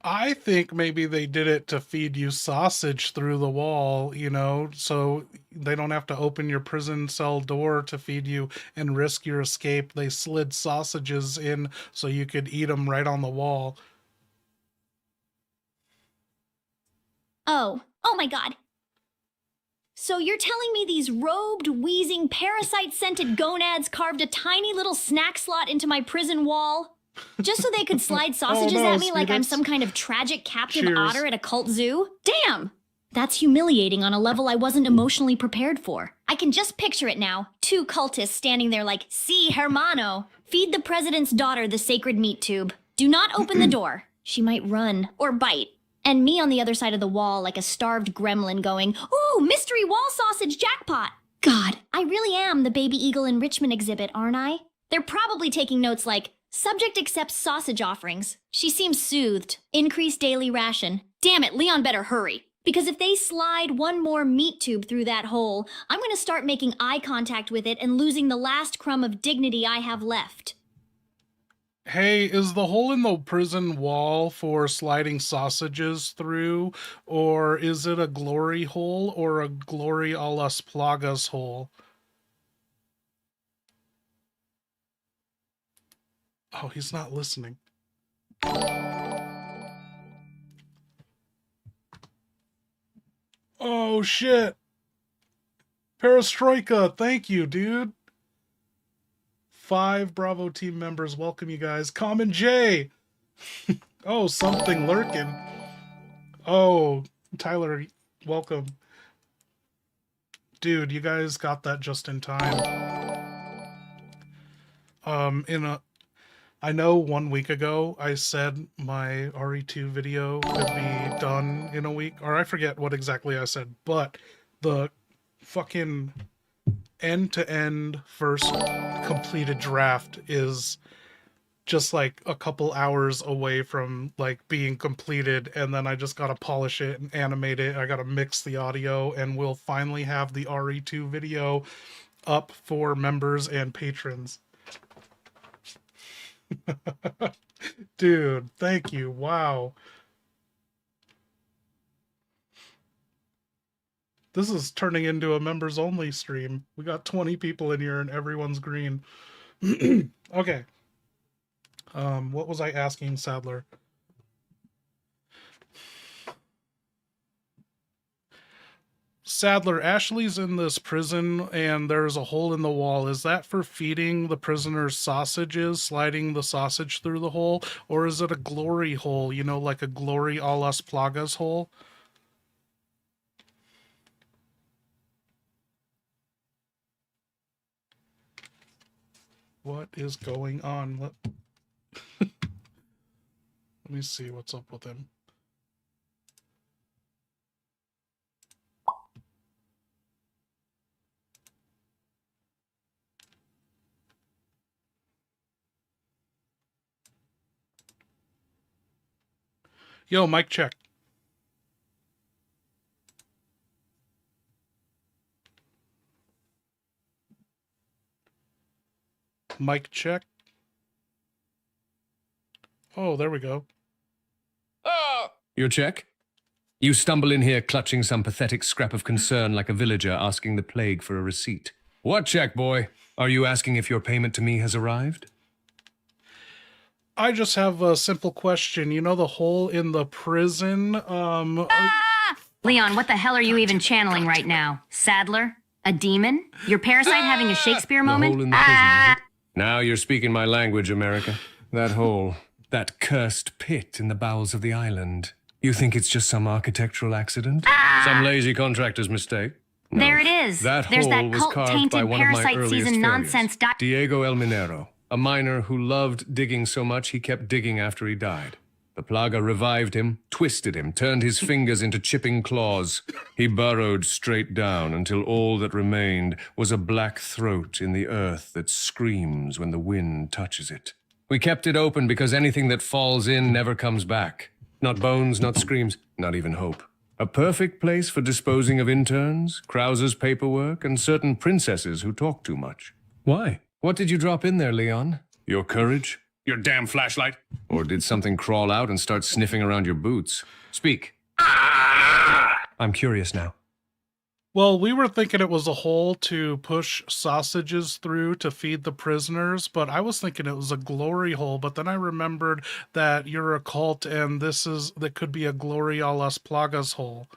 I think maybe they did it to feed you sausage through the wall, you know, so they don't have to open your prison cell door to feed you and risk your escape. They slid sausages in so you could eat them right on the wall.
Oh my god. So you're telling me these robed, wheezing, parasite-scented gonads carved a tiny little snack slot into my prison wall? Just so they could slide sausages
no,
at me like I'm
Sweetix.
some kind of tragic captive
Cheers.
otter at a cult zoo? Damn! That's humiliating on a level I wasn't emotionally prepared for. I can just picture it now. 2 cultists standing there like, "Si, hermano. Feed the president's daughter the sacred meat tube. Do not open the door. She might run or bite." And me on the other side of the wall like a starved gremlin going, "Ooh, mystery wall sausage jackpot." God, I really am the baby eagle enrichment exhibit, aren't I? They're probably taking notes like, "Subject accepts sausage offerings. She seems soothed. Increased daily ration." Damn it, Leon better hurry. Because if they slide one more meat tube through that hole, I'm gonna start making eye contact with it and losing the last crumb of dignity I have left.
Hey, is the hole in the prison wall for sliding sausages through, or is it a glory hole or a glory a las plagas hole? Oh, he's not listening. Oh, shit. Perestroika, thank you, dude. 5 Bravo team members, welcome you guys. Common J. Oh, something lurking. Oh, Tyler, welcome. Dude, you guys got that just in time. I know 1 week ago I said my RE2 video could be done in a week, or I forget what exactly I said, but the fucking end-to-end first completed draft is just like a couple hours away from like being completed, and then I just gotta polish it and animate it. I gotta mix the audio, and we'll finally have the RE2 video up for members and patrons. Dude, thank you. Wow. This is turning into a members only stream. We got 20 people in here and everyone's green. Okay. What was I asking Sadler? Sadler, Ashley's in this prison and there's a hole in the wall. Is that for feeding the prisoners sausages, sliding the sausage through the hole? Or is it a glory hole, you know, like a glory a las plagas hole? What is going on? Let me see what's up with him. Yo, mic check. Mic check. Oh, there we go.
Your check? You stumble in here clutching some pathetic scrap of concern like a villager asking the plague for a receipt. What check, boy? Are you asking if your payment to me has arrived?
I just have a simple question. You know the hole in the prison?
Leon, what the hell are you even channeling right now? Sadler? A demon? Your parasite having a Shakespeare
The
moment?
hole in the prison, is it? Now you're speaking my language, America. That hole. That cursed pit in the bowels of the island. You think it's just some architectural accident? Some lazy contractor's mistake? No.
There it is.
That
There's
hole
that
was carved by
cult-tainted
one of my
parasite
earliest
season
failures.
nonsense
Diego El Minero, a miner who loved digging so much he kept digging after he died. The plaga revived him, twisted him, turned his fingers into chipping claws. He burrowed straight down until all that remained was a black throat in the earth that screams when the wind touches it. We kept it open because anything that falls in never comes back. Not bones, not screams, not even hope. A perfect place for disposing of interns, Krauser's paperwork, and certain princesses who talk too much. Why? What did you drop in there, Leon? Your courage? Your damn flashlight? Or did something crawl out and start sniffing around your boots? Speak. I'm curious now.
Well, we were thinking it was a hole to push sausages through to feed the prisoners, but I was thinking it was a glory hole. But then I remembered that you're a cult and that could be a Glory a las Plagas hole.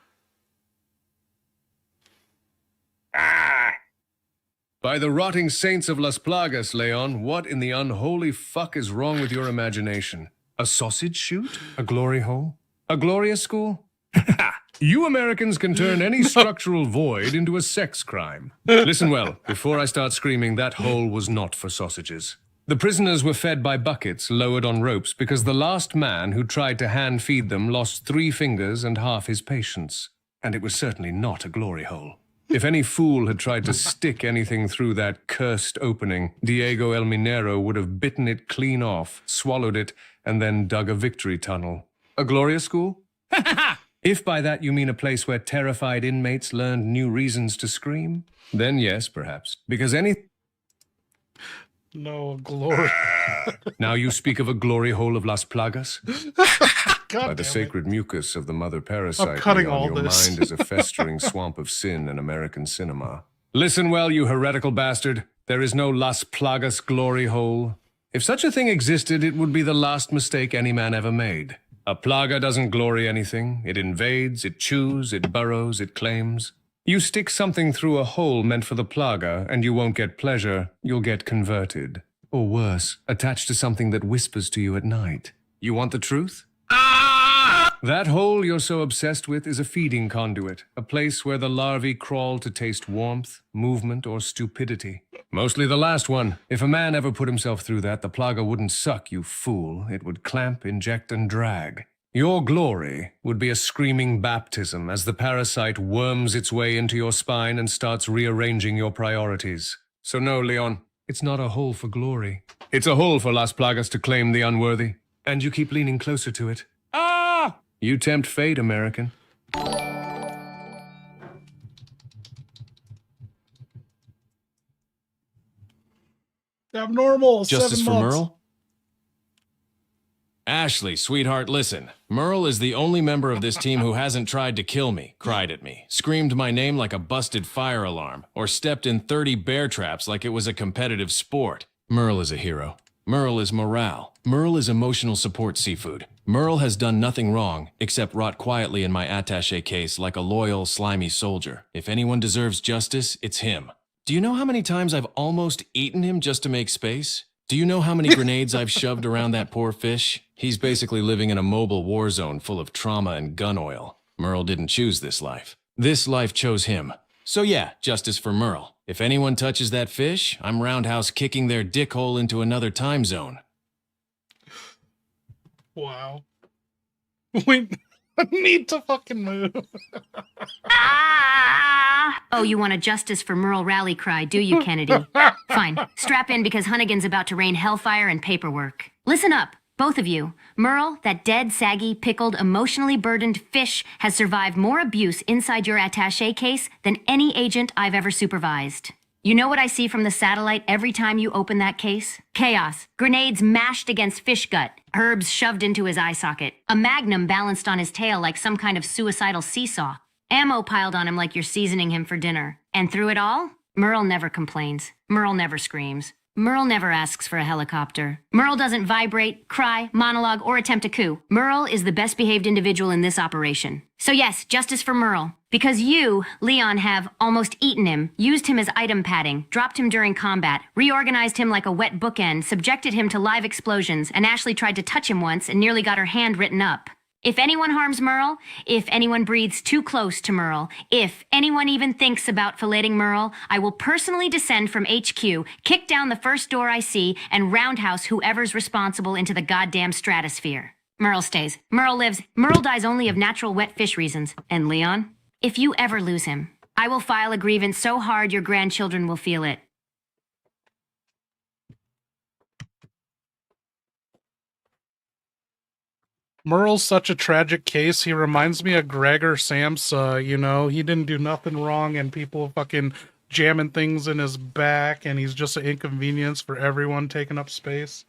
By the rotting saints of Las Plagas, Leon, what in the unholy fuck is wrong with your imagination? A sausage shoot? A glory hole? A Gloria school? You Americans can turn any structural void into a sex crime. Listen well, before I start screaming, that hole was not for sausages. The prisoners were fed by buckets lowered on ropes because the last man who tried to hand feed them lost 3 fingers and half his patience. And it was certainly not a glory hole. If any fool had tried to stick anything through that cursed opening, Diego El Minero would have bitten it clean off, swallowed it, and then dug a victory tunnel. A Gloria school? If by that you mean a place where terrified inmates learned new reasons to scream, then yes, perhaps. Because
No, glory.
Now you speak of a glory hole of Las Plagas?
God
By the
damn it.
sacred mucus of the mother parasite,
cutting
Leon,
all
your
this.
mind is a festering swamp of sin in American cinema. Listen well, you heretical bastard. There is no Las Plagas glory hole. If such a thing existed, it would be the last mistake any man ever made. A plaga doesn't glory anything. It invades, it chews, it burrows, it claims. You stick something through a hole meant for the plaga, and you won't get pleasure, you'll get converted. Or worse, attached to something that whispers to you at night. You want the truth? That hole you're so obsessed with is a feeding conduit, a place where the larvae crawl to taste warmth, movement, or stupidity. Mostly the last one. If a man ever put himself through that, the plaga wouldn't suck, you fool. It would clamp, inject, and drag. Your glory would be a screaming baptism as the parasite worms its way into your spine and starts rearranging your priorities. So no, Leon, it's not a hole for glory. It's a hole for Las Plagas to claim the unworthy. And you keep leaning closer to it. Ah! You tempt fate, American.
Abnormal.
Justice
7
for
months.
Merle? Ashley, sweetheart, listen. Merle is the only member of this team who hasn't tried to kill me, cried at me, screamed my name like a busted fire alarm, or stepped in 30 bear traps like it was a competitive sport. Merle is a hero. Merle is morale. Merle is emotional support seafood. Merle has done nothing wrong, except rot quietly in my attaché case like a loyal, slimy soldier. If anyone deserves justice, it's him. Do you know how many times I've almost eaten him just to make space? Do you know how many grenades I've shoved around that poor fish? He's basically living in a mobile war zone full of trauma and gun oil. Merle didn't choose this life. This life chose him. So yeah, justice for Merle. If anyone touches that fish, I'm roundhouse kicking their dickhole into another time zone.
Wow. We need to fucking move.
Ah! Oh, you want a justice for Merle rally cry, do you, Kennedy? Fine. Strap in because Hunnigan's about to rain hellfire and paperwork. Listen up. Both of you. Merle, that dead, saggy, pickled, emotionally burdened fish, has survived more abuse inside your attaché case than any agent I've ever supervised. You know what I see from the satellite every time you open that case? Chaos. Grenades mashed against fish gut. Herbs shoved into his eye socket. A magnum balanced on his tail like some kind of suicidal seesaw. Ammo piled on him like you're seasoning him for dinner. And through it all, Merle never complains. Merle never screams. Merle never asks for a helicopter. Merle doesn't vibrate, cry, monologue, or attempt a coup. Merle is the best behaved individual in this operation. So yes, justice for Merle. Because you, Leon, have almost eaten him, used him as item padding, dropped him during combat, reorganized him like a wet bookend, subjected him to live explosions, and Ashley tried to touch him once and nearly got her hand written up. If anyone harms Merle, if anyone breathes too close to Merle, if anyone even thinks about filleting Merle, I will personally descend from HQ, kick down the first door I see, and roundhouse whoever's responsible into the goddamn stratosphere. Merle stays. Merle lives. Merle dies only of natural wet fish reasons. And Leon? If you ever lose him, I will file a grievance so hard your grandchildren will feel it.
Merle's such a tragic case. He reminds me of Gregor Samsa, you know? He didn't do nothing wrong and people fucking jamming things in his back and he's just an inconvenience for everyone taking up space.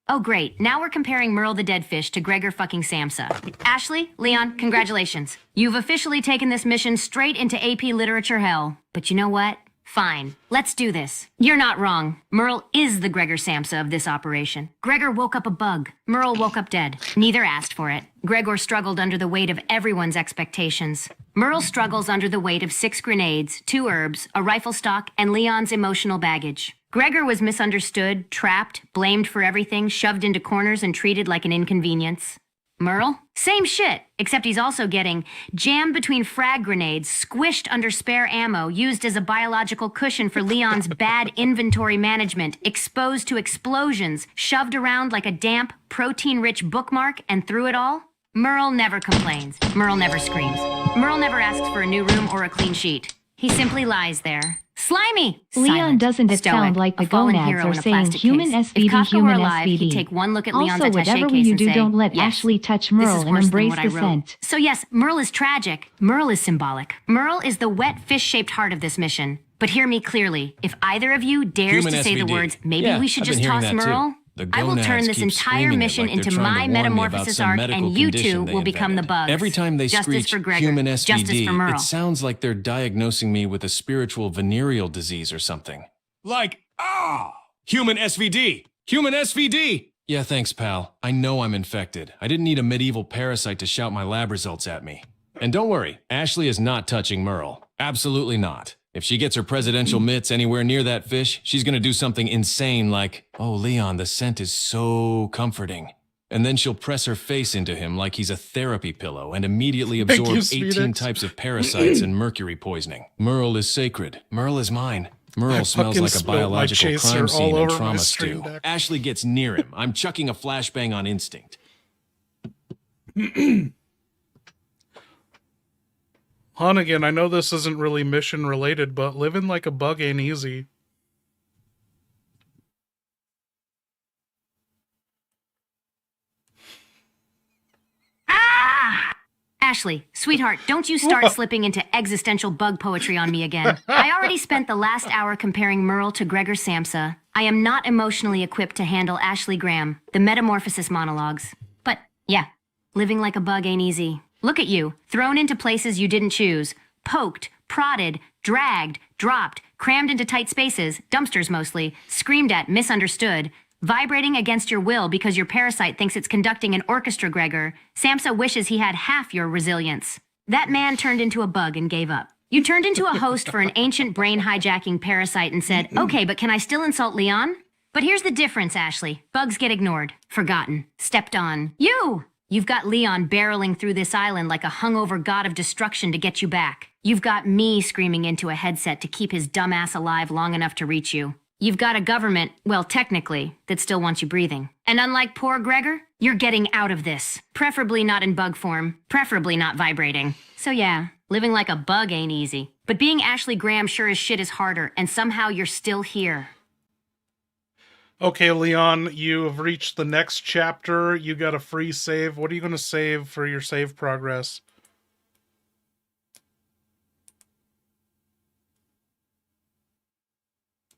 Oh, great. Now we're comparing Merle the dead fish to Gregor fucking Samsa. Ashley, Leon, congratulations. You've officially taken this mission straight into AP literature hell. But you know what? Fine. Let's do this. You're not wrong. Merle is the Gregor Samsa of this operation. Gregor woke up a bug. Merle woke up dead. Neither asked for it. Gregor struggled under the weight of everyone's expectations. Merle struggles under the weight of 6 grenades, 2 herbs, a rifle stock, and Leon's emotional baggage. Gregor was misunderstood, trapped, blamed for everything, shoved into corners, and treated like an inconvenience. Merle? Same shit, except he's also getting jammed between frag grenades, squished under spare ammo, used as a biological cushion for Leon's bad inventory management, exposed to explosions, shoved around like a damp, protein-rich bookmark, and through it all, Merle never complains. Merle never screams. Merle never asks for a new room or a clean sheet. He simply lies there. Slimy!
Leon,
Silent,
doesn't it
stoic,
sound like the
a fallen
gonads
hero
are
in a
saying
plastic
human
case.
SVD,
If Kafka
human
were alive,
SVD?
he'd take one look at Leon's
Also,
attaché
whatever
case
you
and
do,
say,
don't let
yes,
Ashley touch
this
Merle
is
and
worse than
embrace
what I
the
wrote.
scent.
So yes, Merle is tragic. Merle is symbolic. Merle is the wet fish-shaped heart of this mission. But hear me clearly. If either of you dares
Human
to say the
SVD.
words, maybe
Yeah,
we should
I've
just
been hearing
toss
that too.
Merle,
The
I will
gonads
turn this
keep
entire
screaming it
mission
like they're
into
trying
my
to warn me about
metamorphosis
some
arc,
medical
and you
condition
two
they
will become the
invented.
bugs.
Every time they
Justice
screech
for Gregor.
human
Justice
SVD,
for Merle.
it sounds like they're diagnosing me with a spiritual venereal disease or something. Like, human SVD! Human SVD! Yeah, thanks, pal. I know I'm infected. I didn't need a medieval parasite to shout my lab results at me. And don't worry, Ashley is not touching Merle. Absolutely not. If she gets her presidential mitts anywhere near that fish, she's gonna do something insane like, oh, Leon, the scent is so comforting. And then she'll press her face into him like he's a therapy pillow and immediately
Thank
absorb
you,
18
Sweetix.
types of parasites and mercury poisoning. Merle is sacred. Merle is mine. Merle smells
fucking
like a
spilled my
biological
chaser
crime
all
scene in
over my
trauma
stream
stew.
deck.
Ashley gets near him. I'm chucking a flashbang on instinct.
Hunnigan, I know this isn't really mission related, but living like a bug ain't easy.
Ashley, sweetheart, don't you start slipping into existential bug poetry on me again. I already spent the last hour comparing Merle to Gregor Samsa. I am not emotionally equipped to handle Ashley Graham, the metamorphosis monologues. But, yeah, living like a bug ain't easy. Look at you, thrown into places you didn't choose, poked, prodded, dragged, dropped, crammed into tight spaces, dumpsters mostly, screamed at, misunderstood, vibrating against your will because your parasite thinks it's conducting an orchestra, Gregor. Samsa wishes he had half your resilience. That man turned into a bug and gave up. You turned into a host for an ancient brain-hijacking parasite and said, okay, but can I still insult Leon? But here's the difference, Ashley. Bugs get ignored, forgotten, stepped on. You've got Leon barreling through this island like a hungover god of destruction to get you back. You've got me screaming into a headset to keep his dumbass alive long enough to reach you. You've got a government, well, technically, that still wants you breathing. And unlike poor Gregor, you're getting out of this. Preferably not in bug form, preferably not vibrating. So yeah, Living like a bug ain't easy. But being Ashley Graham sure as shit is harder, and somehow you're still here.
Okay, Leon, you have reached the next chapter. You got a free save. What are you going to save for your save progress?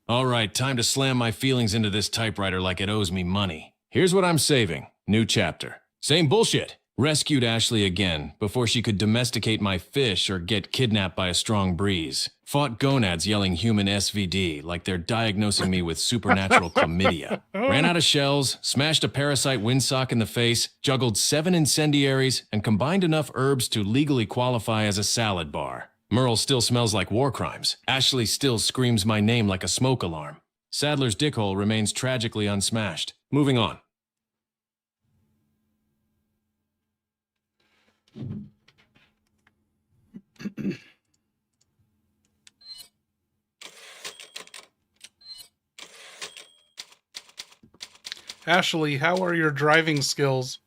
All right, time to slam my feelings into this typewriter like it owes me money. Here's what I'm saving. New chapter. Same bullshit. Rescued Ashley again before she could domesticate my fish or get kidnapped by a strong breeze. Fought gonads yelling human SVD like they're diagnosing me with supernatural chlamydia. Ran out of shells, smashed a parasite windsock in the face, juggled 7 incendiaries, and combined enough herbs to legally qualify as a salad bar. Merle still smells like war crimes. Ashley still screams my name like a smoke alarm. Sadler's dickhole remains tragically unsmashed. Moving on.
Ashley, how are your driving skills?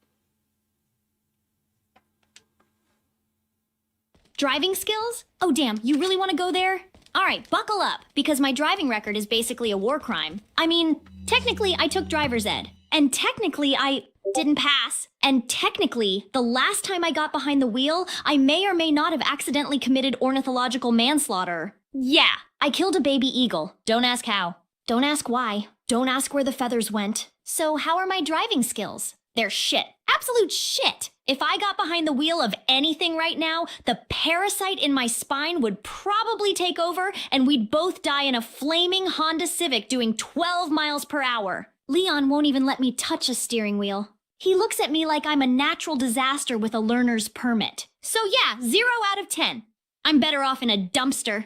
Driving skills? Oh, damn, you really want to go there? All right, buckle up, because my driving record is basically a war crime. I mean, technically, I took driver's ed. And technically, I didn't pass. And technically, the last time I got behind the wheel, I may or may not have accidentally committed ornithological manslaughter. Yeah, I killed a baby eagle. Don't ask how. Don't ask why. Don't ask where the feathers went. So how are my driving skills? They're shit. Absolute shit. If I got behind the wheel of anything right now, the parasite in my spine would probably take over and we'd both die in a flaming Honda Civic doing 12 miles per hour. Leon won't even let me touch a steering wheel. He looks at me like I'm a natural disaster with a learner's permit. So yeah, 0 out of 10. I'm better off in a dumpster.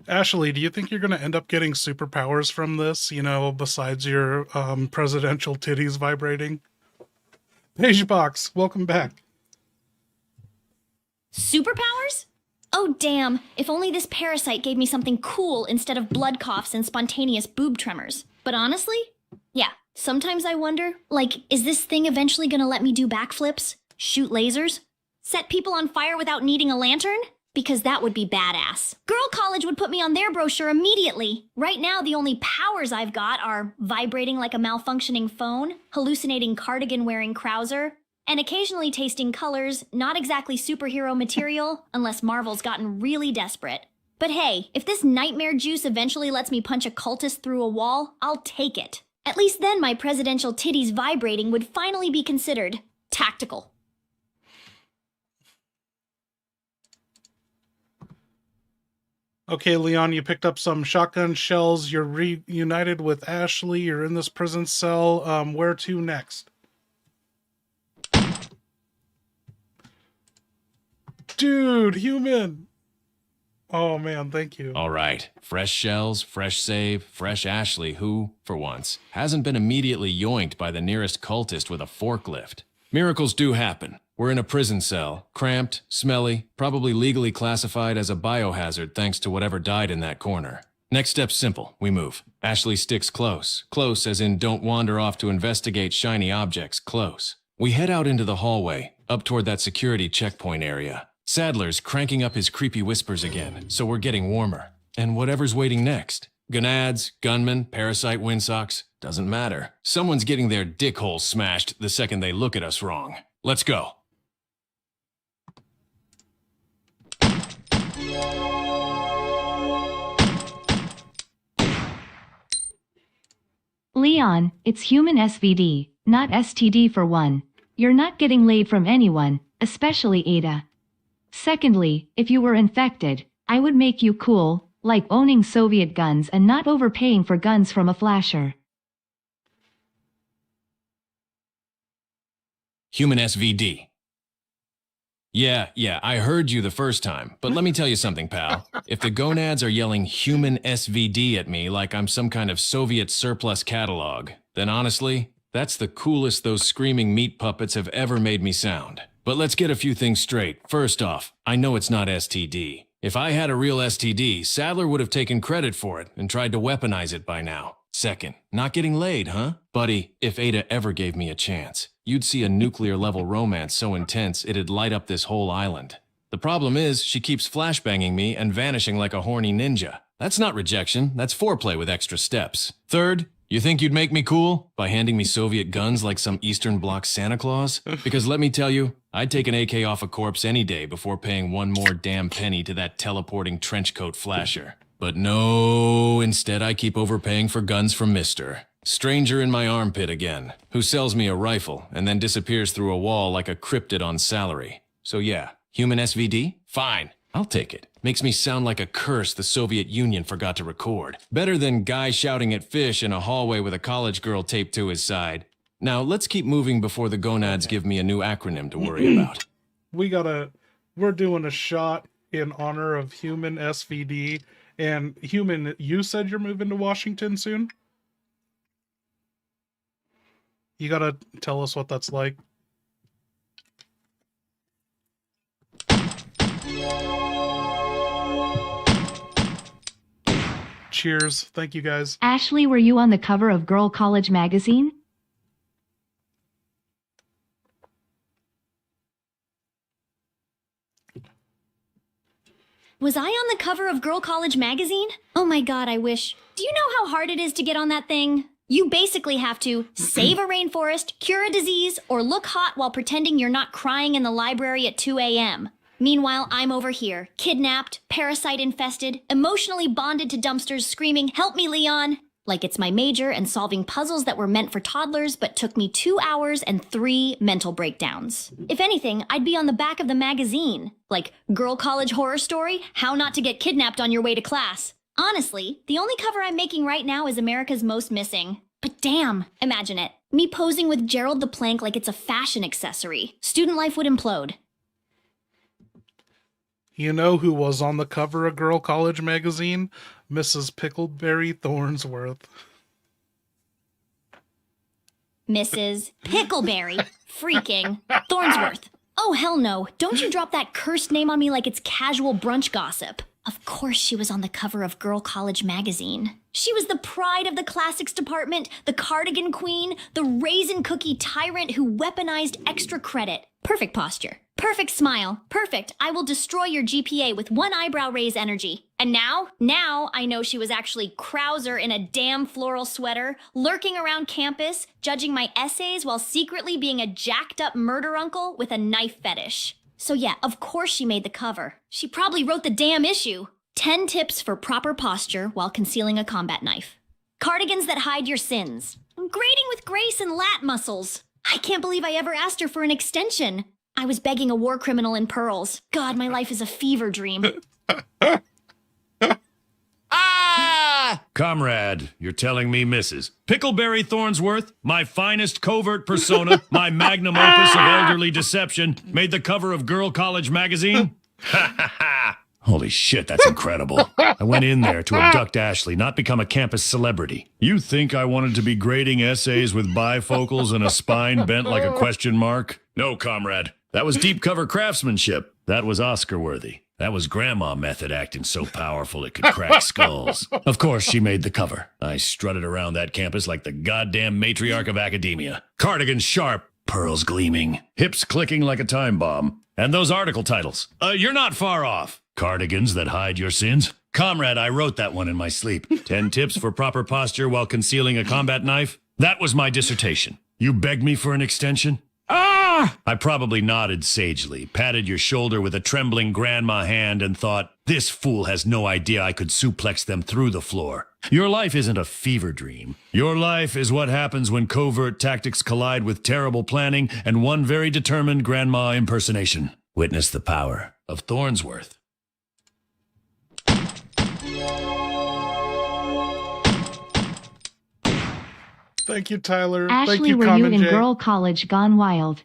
Ashley, do you think you're going to end up getting superpowers from this, you know, besides your presidential titties vibrating? Pagebox, welcome back.
Superpowers? Oh damn, if only this parasite gave me something cool instead of blood coughs and spontaneous boob tremors. But honestly, yeah, sometimes I wonder, like, is this thing eventually gonna let me do backflips? Shoot lasers? Set people on fire without needing a lantern? Because that would be badass. Girl College would put me on their brochure immediately. Right now, the only powers I've got are vibrating like a malfunctioning phone, hallucinating cardigan-wearing Krauser, and occasionally tasting colors, not exactly superhero material, unless Marvel's gotten really desperate. But hey, if this nightmare juice eventually lets me punch a cultist through a wall, I'll take it. At least then my presidential titties vibrating would finally be considered tactical.
Okay, Leon, you picked up some shotgun shells. You're reunited with Ashley. You're in this prison cell. Where to next? Dude, human. Oh, man, thank you.
All right. Fresh shells, fresh save, fresh Ashley, who, for once, hasn't been immediately yoinked by the nearest cultist with a forklift. Miracles do happen. We're in a prison cell, cramped, smelly, probably legally classified as a biohazard thanks to whatever died in that corner. Next step's simple. We move. Ashley sticks close. Close as in don't wander off to investigate shiny objects. Close. We head out into the hallway, up toward that security checkpoint area. Sadler's cranking up his creepy whispers again, so we're getting warmer. And whatever's waiting next. Gonads, gunmen, parasite windsocks, doesn't matter. Someone's getting their dick hole smashed the second they look at us wrong. Let's go.
Leon, it's human SVD, not STD for one. You're not getting laid from anyone, especially Ada. Secondly, if you were infected, I would make you cool, like owning Soviet guns and not overpaying for guns from a flasher.
Human SVD. Yeah, I heard you the first time, but let me tell you something, pal. If the gonads are yelling human SVD at me like I'm some kind of Soviet surplus catalog, then honestly, that's the coolest those screaming meat puppets have ever made me sound. But let's get a few things straight. First off, I know it's not STD. If I had a real STD, Sadler would have taken credit for it and tried to weaponize it by now. Second, not getting laid, huh? Buddy, if Ada ever gave me a chance, you'd see a nuclear-level romance so intense it'd light up this whole island. The problem is, she keeps flashbanging me and vanishing like a horny ninja. That's not rejection, that's foreplay with extra steps. Third, you think you'd make me cool? By handing me Soviet guns like some Eastern Bloc Santa Claus? Because let me tell you, I'd take an AK off a corpse any day before paying one more damn penny to that teleporting trenchcoat flasher. But no, instead I keep overpaying for guns from Mr. Stranger in my armpit again, who sells me a rifle and then disappears through a wall like a cryptid on salary. So yeah, human SVD? Fine, I'll take it. Makes me sound like a curse the Soviet Union forgot to record. Better than guy shouting at fish in a hallway with a college girl taped to his side. Now, let's keep moving before the gonads give me a new acronym to worry about.
We're doing a shot in honor of human SVD. And human, you said you're moving to Washington soon? You gotta tell us what that's like. Cheers. Thank you, guys.
Ashley, were you on the cover of Girl College magazine?
Was I on the cover of Girl College magazine? Oh my god, I wish. Do you know how hard it is to get on that thing? You basically have to save a rainforest, cure a disease, or look hot while pretending you're not crying in the library at 2 a.m. Meanwhile, I'm over here, kidnapped, parasite infested, emotionally bonded to dumpsters screaming, "Help me, Leon!" Like it's my major and solving puzzles that were meant for toddlers but took me 2 hours and 3 mental breakdowns. If anything, I'd be on the back of the magazine. Like, Girl College Horror Story, How Not to Get Kidnapped on Your Way to Class. Honestly, the only cover I'm making right now is America's Most Missing. But damn, imagine it. Me posing with Gerald the Plank like it's a fashion accessory. Student life would implode.
You know who was on the cover of Girl College magazine? Mrs. Pickleberry Thornsworth.
Mrs. Pickleberry freaking Thornsworth. Oh, hell no. Don't you drop that cursed name on me like it's casual brunch gossip. Of course she was on the cover of Girl College magazine. She was the pride of the classics department, the cardigan queen, the raisin cookie tyrant who weaponized extra credit. Perfect posture. Perfect smile. Perfect. I will destroy your GPA with one eyebrow raise energy. And now I know she was actually Krauser in a damn floral sweater, lurking around campus, judging my essays while secretly being a jacked up murder uncle with a knife fetish. So yeah, of course she made the cover. She probably wrote the damn issue. 10 tips for proper posture while concealing a combat knife. Cardigans that hide your sins. Grading with grace and lat muscles. I can't believe I ever asked her for an extension. I was begging a war criminal in pearls. God, my life is a fever dream.
Comrade, you're telling me Mrs. Pickleberry Thornsworth, my finest covert persona, my magnum opus of elderly deception, made the cover of Girl College magazine? Ha ha ha! Holy shit, that's incredible. I went in there to abduct Ashley, not become a campus celebrity. You think I wanted to be grading essays with bifocals and a spine bent like a question mark? No, comrade. That was deep cover craftsmanship. That was Oscar-worthy. That was grandma method acting so powerful it could crack skulls. Of course she made the cover. I strutted around that campus like the goddamn matriarch of academia. Cardigans sharp, pearls gleaming, hips clicking like a time bomb. And those article titles. You're not far off. Cardigans that hide your sins. Comrade, I wrote that one in my sleep. 10 tips for proper posture while concealing a combat knife. That was my dissertation. You begged me for an extension? I probably nodded sagely, patted your shoulder with a trembling grandma hand, and thought, this fool has no idea I could suplex them through the floor. Your life isn't a fever dream. Your life is what happens when covert tactics collide with terrible planning and one very determined grandma impersonation. Witness the power of Thornsworth.
Thank you, Tyler.
Ashley,
Thank you,
were you
Common
in
J.
Girl College Gone Wild?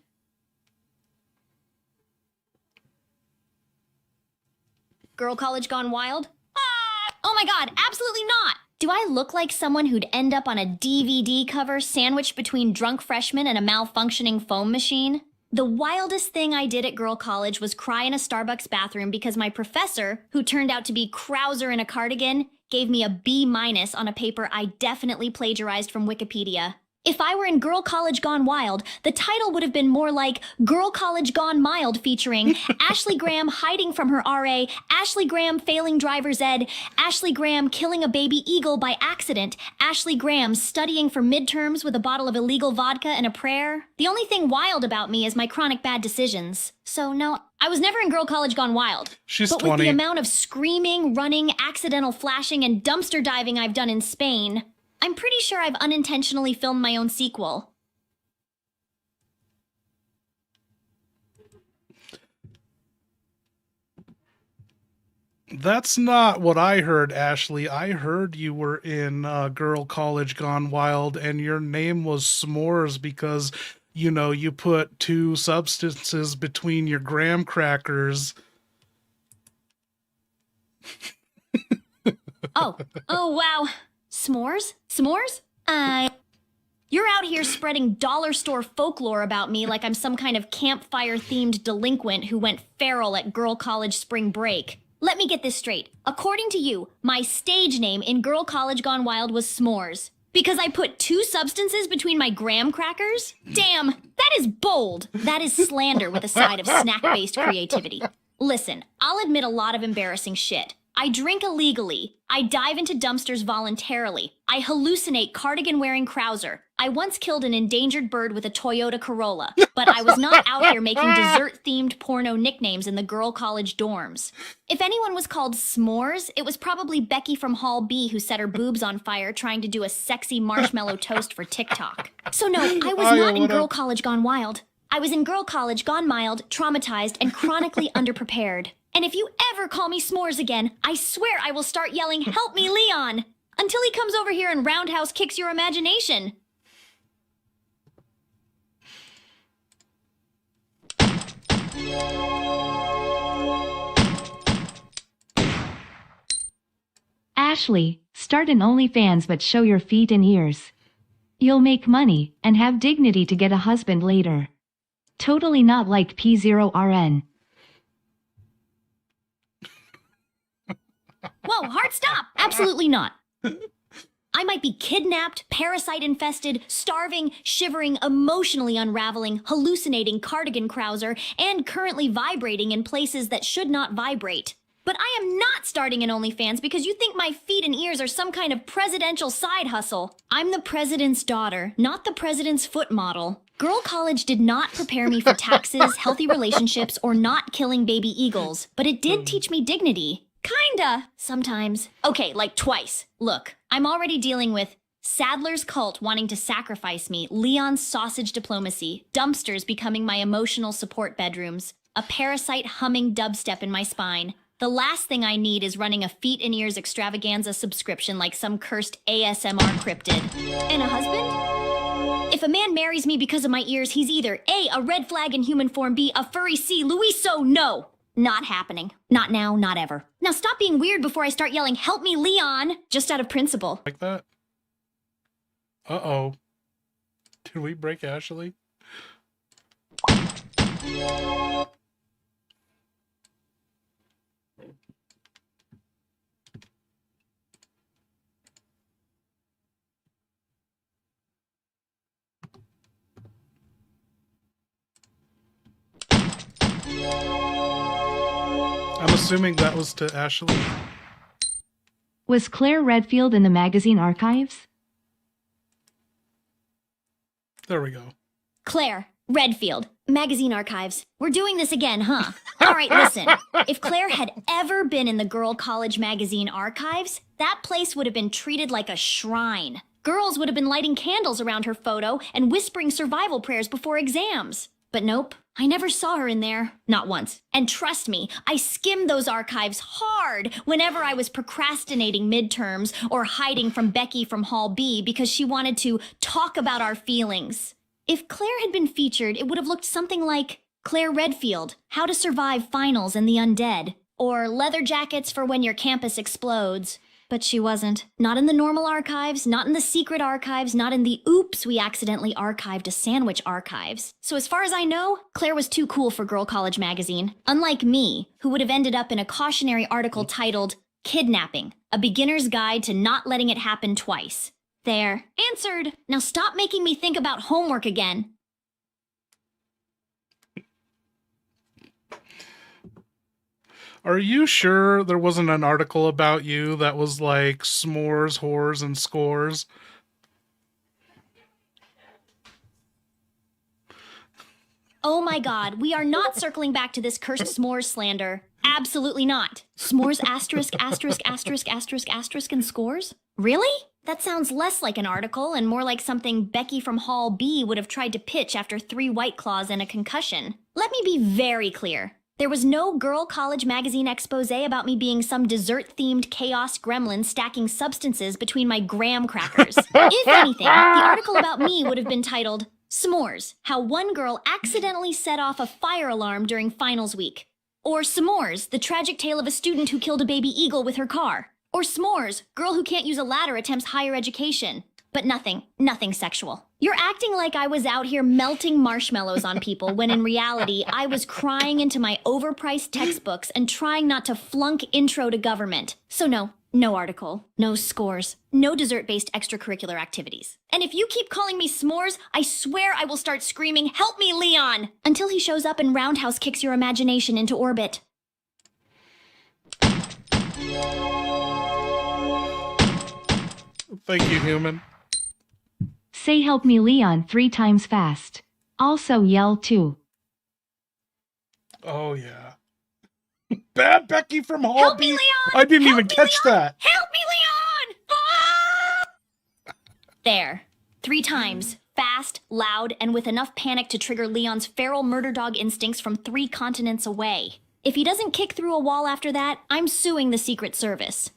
Girl College Gone Wild? Ah! Oh my god, absolutely not! Do I look like someone who'd end up on a DVD cover sandwiched between drunk freshmen and a malfunctioning foam machine? The wildest thing I did at Girl College was cry in a Starbucks bathroom because my professor, who turned out to be Krauser in a cardigan, gave me a B- on a paper I definitely plagiarized from Wikipedia. If I were in Girl College Gone Wild, the title would have been more like Girl College Gone Mild featuring Ashley Graham hiding from her RA, Ashley Graham failing driver's ed, Ashley Graham killing a baby eagle by accident, Ashley Graham studying for midterms with a bottle of illegal vodka and a prayer. The only thing wild about me is my chronic bad decisions. So no, I was never in Girl College Gone Wild.
She's
But
20.
with the amount of screaming, running, accidental flashing, and dumpster diving I've done in Spain, I'm pretty sure I've unintentionally filmed my own sequel.
That's not what I heard, Ashley. I heard you were in Girl College Gone Wild and your name was S'mores because, you know, you put two substances between your graham crackers.
Oh wow. S'mores? S'mores? You're out here spreading dollar store folklore about me like I'm some kind of campfire-themed delinquent who went feral at Girl College spring break. Let me get this straight. According to you, my stage name in Girl College Gone Wild was S'mores. Because I put two substances between my graham crackers? Damn, that is bold. That is slander with a side of snack-based creativity. Listen, I'll admit a lot of embarrassing shit. I drink illegally. I dive into dumpsters voluntarily. I hallucinate cardigan-wearing Krauser. I once killed an endangered bird with a Toyota Corolla. But I was not out here making dessert-themed porno nicknames in the Girl College dorms. If anyone was called S'mores, it was probably Becky from Hall B who set her boobs on fire trying to do a sexy marshmallow toast for TikTok. So no, I was not in Girl College Gone Wild. I was in Girl College Gone Mild, traumatized, and chronically underprepared. And if you ever call me S'mores again, I swear I will start yelling, "Help me, Leon!" until he comes over here and roundhouse kicks your imagination.
Ashley, start an OnlyFans but show your feet and ears. You'll make money and have dignity to get a husband later. Totally not like P0RN.
Whoa, hard stop! Absolutely not. I might be kidnapped, parasite-infested, starving, shivering, emotionally unraveling, hallucinating cardigan Krauser, and currently vibrating in places that should not vibrate. But I am not starting an OnlyFans because you think my feet and ears are some kind of presidential side hustle. I'm the president's daughter, not the president's foot model. Girl College did not prepare me for taxes, healthy relationships, or not killing baby eagles, but it did teach me dignity. Kinda, sometimes. Okay, like twice. Look, I'm already dealing with Sadler's cult wanting to sacrifice me, Leon's sausage diplomacy, dumpsters becoming my emotional support bedrooms, a parasite humming dubstep in my spine. The last thing I need is running a feet and ears extravaganza subscription like some cursed ASMR cryptid. And a husband? If a man marries me because of my ears, he's either A, a red flag in human form, B, a furry C, Luiso, no. Not happening. Not now, not ever. Now stop being weird before I start yelling, "Help me, Leon!" just out of principle.
Like that? Uh-oh. Did we break Ashley? I'm assuming that was to Ashley.
Was Claire Redfield in the magazine archives?
There we go.
Claire, Redfield, magazine archives. We're doing this again, huh? All right, listen. If Claire had ever been in the Girl College magazine archives, that place would have been treated like a shrine. Girls would have been lighting candles around her photo and whispering survival prayers before exams. But nope, I never saw her in there. Not once. And trust me, I skimmed those archives hard whenever I was procrastinating midterms or hiding from Becky from Hall B because she wanted to talk about our feelings. If Claire had been featured, it would have looked something like Claire Redfield, How to Survive Finals and the Undead. Or leather jackets for when your campus explodes. But she wasn't. Not in the normal archives, not in the secret archives, not in the oops, we accidentally archived a sandwich archives. So as far as I know, Claire was too cool for Girl College magazine. Unlike me, who would have ended up in a cautionary article titled, Kidnapping, a beginner's guide to not letting it happen twice. There. Answered. Now stop making me think about homework again.
Are you sure there wasn't an article about you that was like s'mores, whores, and scores?
Oh my god, we are not circling back to this cursed s'mores slander. Absolutely not. S'mores asterisk, asterisk, asterisk, asterisk, asterisk, and scores? Really? That sounds less like an article and more like something Becky from Hall B would have tried to pitch after 3 White Claws and a concussion. Let me be very clear. There was no Girl College magazine expose about me being some dessert-themed chaos gremlin stacking substances between my graham crackers. If anything, the article about me would have been titled, S'mores, How One Girl Accidentally Set Off a Fire Alarm During Finals Week. Or S'mores, The Tragic Tale of a Student Who Killed a Baby Eagle with Her Car. Or S'mores, Girl Who Can't Use a Ladder Attempts Higher Education. But nothing sexual. You're acting like I was out here melting marshmallows on people when in reality, I was crying into my overpriced textbooks and trying not to flunk intro to government. So no article, no scores, no dessert-based extracurricular activities. And if you keep calling me s'mores, I swear I will start screaming, "Help me, Leon!" until he shows up and roundhouse kicks your imagination into orbit.
Thank you, human.
Say help me Leon 3 times fast. Also yell too.
Oh, yeah. Bad Becky from Hall
Help
B.
me, Leon!
I didn't
Help
even
me,
catch
Leon!
that.
Help me, Leon! Ah! There. 3 times. Fast, loud, and with enough panic to trigger Leon's feral murder dog instincts from 3 continents away. If he doesn't kick through a wall after that, I'm suing the Secret Service.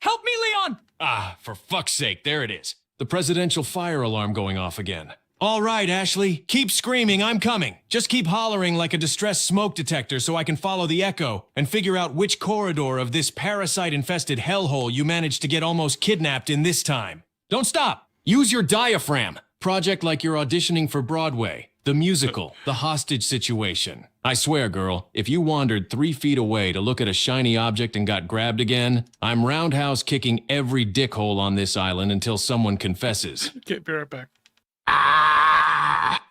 Help me, Leon! Ah, for fuck's sake, there it is. The presidential fire alarm going off again. All right, Ashley, keep screaming, I'm coming. Just keep hollering like a distressed smoke detector so I can follow the echo and figure out which corridor of this parasite-infested hellhole you managed to get almost kidnapped in this time. Don't stop! Use your diaphragm. Project like you're auditioning for Broadway, the musical, the hostage situation. I swear, girl, if you wandered 3 feet away to look at a shiny object and got grabbed again, I'm roundhouse kicking every dickhole on this island until someone confesses.
Okay, be right back.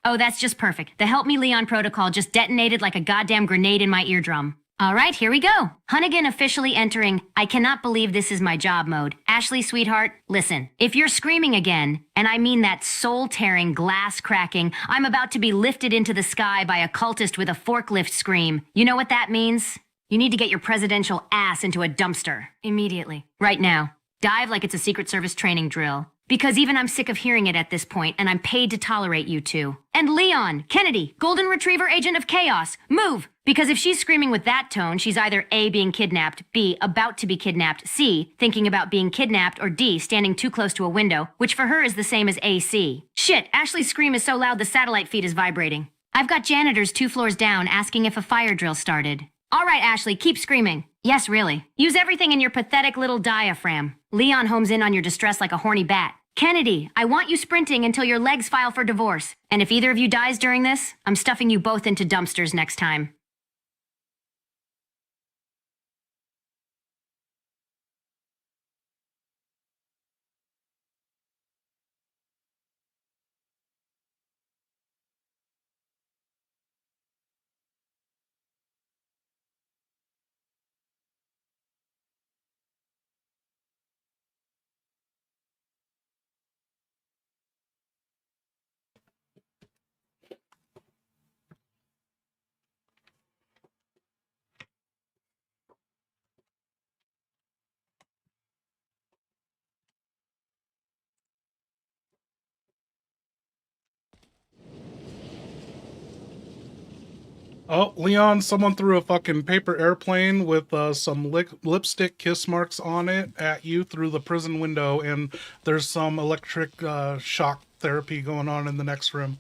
Oh, that's just perfect. The Help Me Leon protocol just detonated like a goddamn grenade in my eardrum. All right, here we go. Hunnigan officially entering I cannot believe this is my job mode. Ashley, sweetheart, listen. If you're screaming again, and I mean that soul-tearing, glass-cracking, I'm about to be lifted into the sky by a cultist with a forklift scream, you know what that means? You need to get your presidential ass into a dumpster. Immediately. Right now. Dive like it's a Secret Service training drill. Because even I'm sick of hearing it at this point, and I'm paid to tolerate you two. And Leon, Kennedy, Golden Retriever Agent of Chaos, move! Because if she's screaming with that tone, she's either A, being kidnapped, B, about to be kidnapped, C, thinking about being kidnapped, or D, standing too close to a window, which for her is the same as AC. Shit, Ashley's scream is so loud the satellite feed is vibrating. I've got janitors 2 floors down asking if a fire drill started. All right, Ashley, keep screaming. Yes, really. Use everything in your pathetic little diaphragm. Leon homes in on your distress like a horny bat. Kennedy, I want you sprinting until your legs file for divorce. And if either of you dies during this, I'm stuffing you both into dumpsters next time.
Oh, Leon, someone threw a fucking paper airplane with some lipstick kiss marks on it at you through the prison window, and there's some electric shock therapy going on in the next room.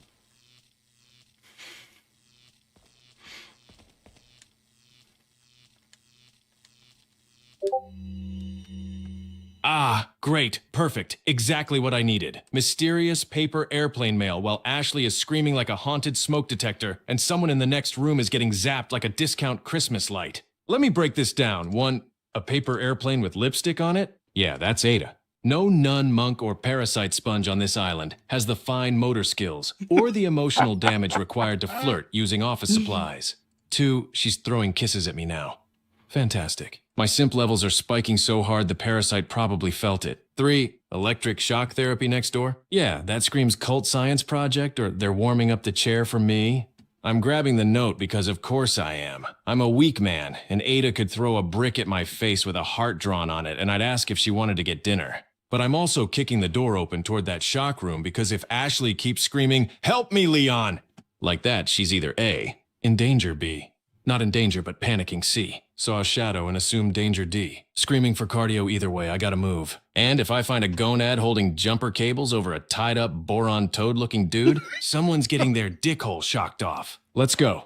Ah, great, perfect, exactly what I needed. Mysterious paper airplane mail while Ashley is screaming like a haunted smoke detector and someone in the next room is getting zapped like a discount Christmas light. Let me break this down. A paper airplane with lipstick on it? Yeah, that's Ada. No nun, monk, or parasite sponge on this island has the fine motor skills or the emotional damage required to flirt using office supplies. 2, she's throwing kisses at me now. Fantastic. My simp levels are spiking so hard the parasite probably felt it. 3, electric shock therapy next door? Yeah, that screams cult science project or they're warming up the chair for me. I'm grabbing the note because of course I am. I'm a weak man, and Ada could throw a brick at my face with a heart drawn on it, and I'd ask if she wanted to get dinner. But I'm also kicking the door open toward that shock room because if Ashley keeps screaming, "Help me, Leon!" like that, she's either A, in danger, B, not in danger but panicking, C, saw a shadow and assumed danger, D, screaming for cardio either way, I gotta move. And if I find a gonad holding jumper cables over a tied-up boron toad-looking dude, someone's getting their dickhole shocked off. Let's go.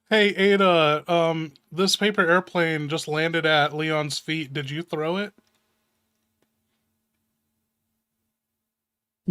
Hey, Ada, this paper airplane just landed at Leon's feet. Did you throw it?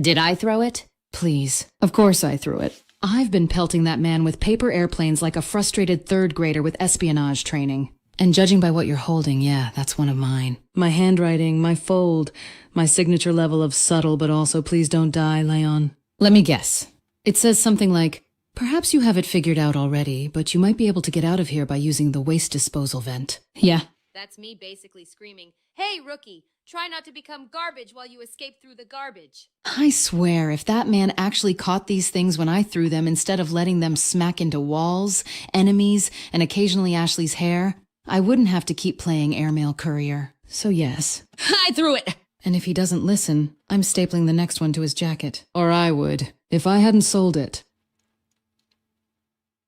Did I throw it? Please. Of course I threw it. I've been pelting that man with paper airplanes like a frustrated third grader with espionage training. And judging by what you're holding, yeah, that's one of mine. My handwriting, my fold, my signature level of subtle but also please don't die, Leon. Let me guess. It says something like, perhaps you have it figured out already, but you might be able to get out of here by using the waste disposal vent. Yeah.
That's me basically screaming, "Hey, rookie, try not to become garbage while you escape through the garbage."
I swear, if that man actually caught these things when I threw them instead of letting them smack into walls, enemies, and occasionally Ashley's hair, I wouldn't have to keep playing airmail courier. So yes. I threw it! And if he doesn't listen, I'm stapling the next one to his jacket. Or I would, if I hadn't sold it.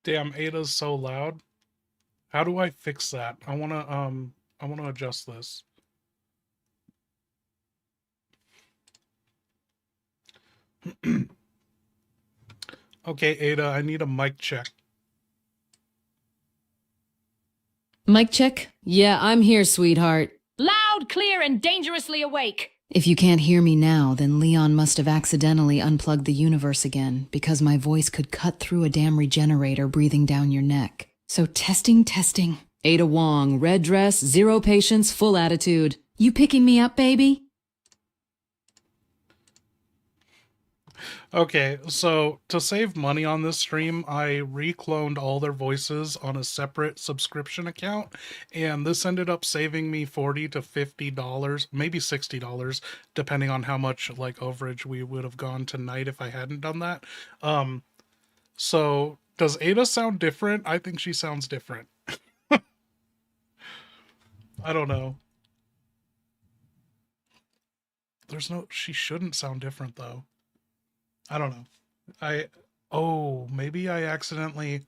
Damn, Ada's so loud. How do I fix that? I wanna adjust this. Okay, Ada, I need a mic check.
Mic check? Yeah, I'm here, sweetheart.
Loud, clear, and dangerously awake.
If you can't hear me now, then Leon must have accidentally unplugged the universe again, because my voice could cut through a damn regenerator breathing down your neck. So testing. Ada Wong, red dress, 0 patience, full attitude. You picking me up, baby?
Okay, so to save money on this stream, I recloned all their voices on a separate subscription account, and this ended up saving me $40 to $50, maybe $60, depending on how much like overage we would have gone tonight if I hadn't done that. So does Ada sound different? I think she sounds different. I don't know. She shouldn't sound different though. I don't know. Maybe I accidentally.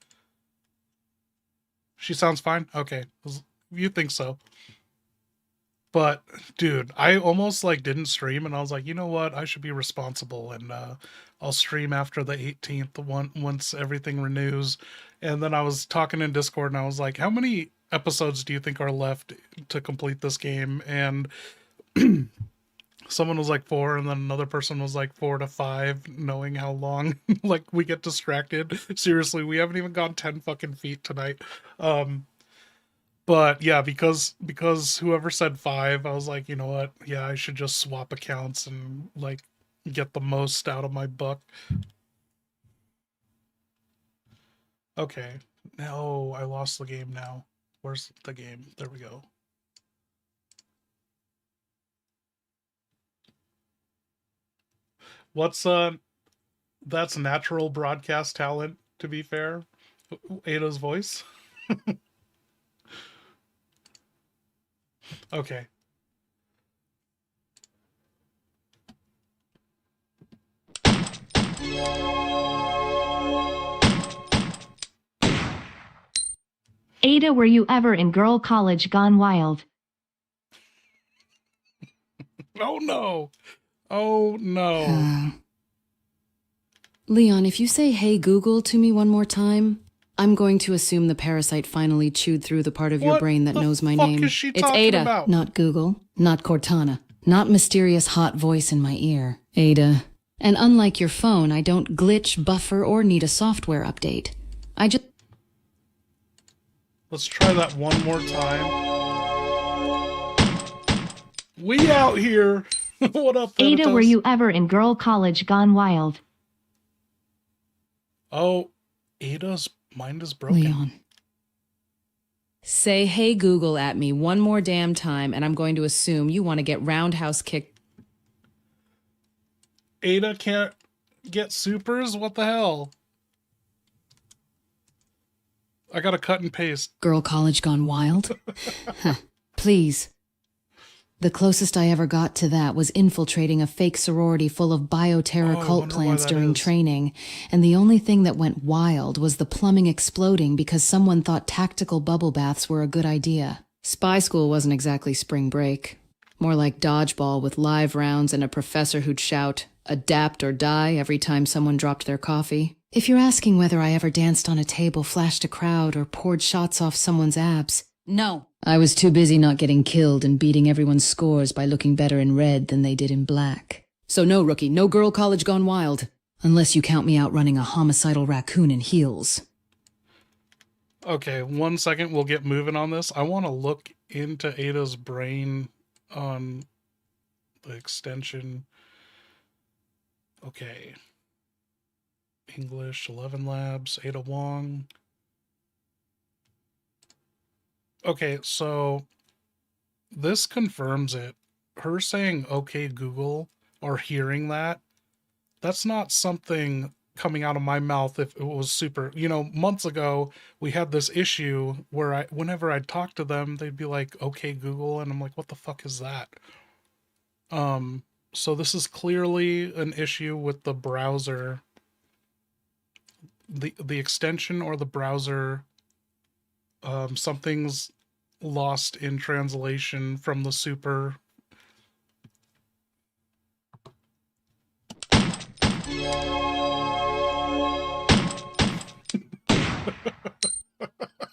She sounds fine? Okay. You think so. But, dude, I almost like didn't stream and I was like, you know what? I should be responsible and I'll stream after the 18th once everything renews. And then I was talking in Discord and I was like, how many episodes do you think are left to complete this game? And someone was like 4, and then another person was like 4 to 5, knowing how long like we get distracted. Seriously, we haven't even gone 10 fucking feet tonight. But yeah, because whoever said 5, I was like, you know what? Yeah, I should just swap accounts and like get the most out of my buck. Okay. No, I lost the game now. Where's the game? There we go. That's natural broadcast talent, to be fair. Ada's voice. Okay.
Ada, were you ever in Girl College Gone Wild?
Oh no. Oh no.
Leon, if you say hey Google to me one more time, I'm going to assume the parasite finally chewed through the part of your
What
brain that
the
knows my
fuck
name.
is she
It's
talking
Ada,
about?
not Google, not Cortana, not mysterious hot voice in my ear. Ada. And unlike your phone, I don't glitch, buffer, or need a software update. I just...
Let's try that one more time. We out here. What up,
Ada,
Thanatos?
were you ever in Girl College Gone Wild?
Oh, Ada's mind is broken.
Leon. Say, hey, Google at me one more damn time, and I'm going to assume you want to get roundhouse kicked.
Ada can't get supers? What the hell? I gotta cut and paste.
Girl College Gone Wild? Huh. Please. The closest I ever got to that was infiltrating a fake sorority full of bioterror
Oh, I
cult
wonder why
plants
that
during
is.
training, and the only thing that went wild was the plumbing exploding because someone thought tactical bubble baths were a good idea. Spy school wasn't exactly spring break. More like dodgeball with live rounds and a professor who'd shout, "Adapt or die," every time someone dropped their coffee. If you're asking whether I ever danced on a table, flashed a crowd, or poured shots off someone's abs, no. I was too busy not getting killed and beating everyone's scores by looking better in red than they did in black. So no, rookie, no Girl College Gone Wild. Unless you count me out running a homicidal raccoon in heels.
Okay, 1 second. We'll get moving on this. I want to look into Ada's brain on the extension. Okay. English, 11 Labs, Ada Wong. Okay, so this confirms it. Her saying, okay, Google, or hearing that, that's not something coming out of my mouth if it was super. You know, months ago, we had this issue where whenever I'd talk to them, they'd be like, okay, Google, and I'm like, what the fuck is that? So this is clearly an issue with the browser, the extension or the browser. Something's lost in translation from the super.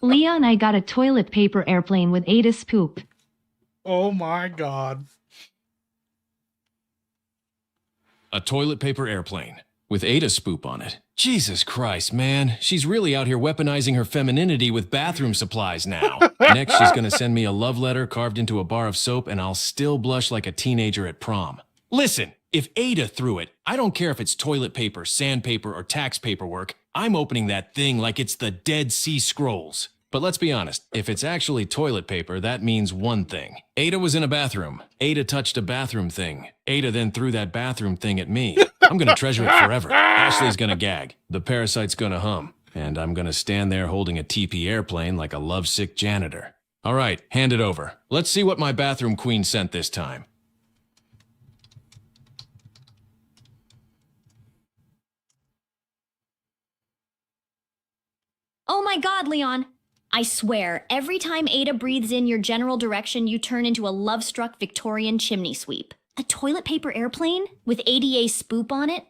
Leon, I got a toilet paper airplane with Ada's poop.
Oh my god.
A toilet paper airplane with Ada spoop on it. Jesus Christ, man. She's really out here weaponizing her femininity with bathroom supplies now. Next, she's gonna send me a love letter carved into a bar of soap, and I'll still blush like a teenager at prom. Listen, if Ada threw it, I don't care if it's toilet paper, sandpaper, or tax paperwork. I'm opening that thing like it's the Dead Sea Scrolls. But let's be honest, if it's actually toilet paper, that means one thing. Ada was in a bathroom. Ada touched a bathroom thing. Ada then threw that bathroom thing at me. I'm gonna treasure it forever. Ashley's gonna gag. The parasite's gonna hum. And I'm gonna stand there holding a TP airplane like a lovesick janitor. All right, hand it over. Let's see what my bathroom queen sent this time.
Oh my god, Leon. I swear, every time Ada breathes in your general direction, you turn into a love-struck Victorian chimney sweep. A toilet paper airplane with ADA spoop on it?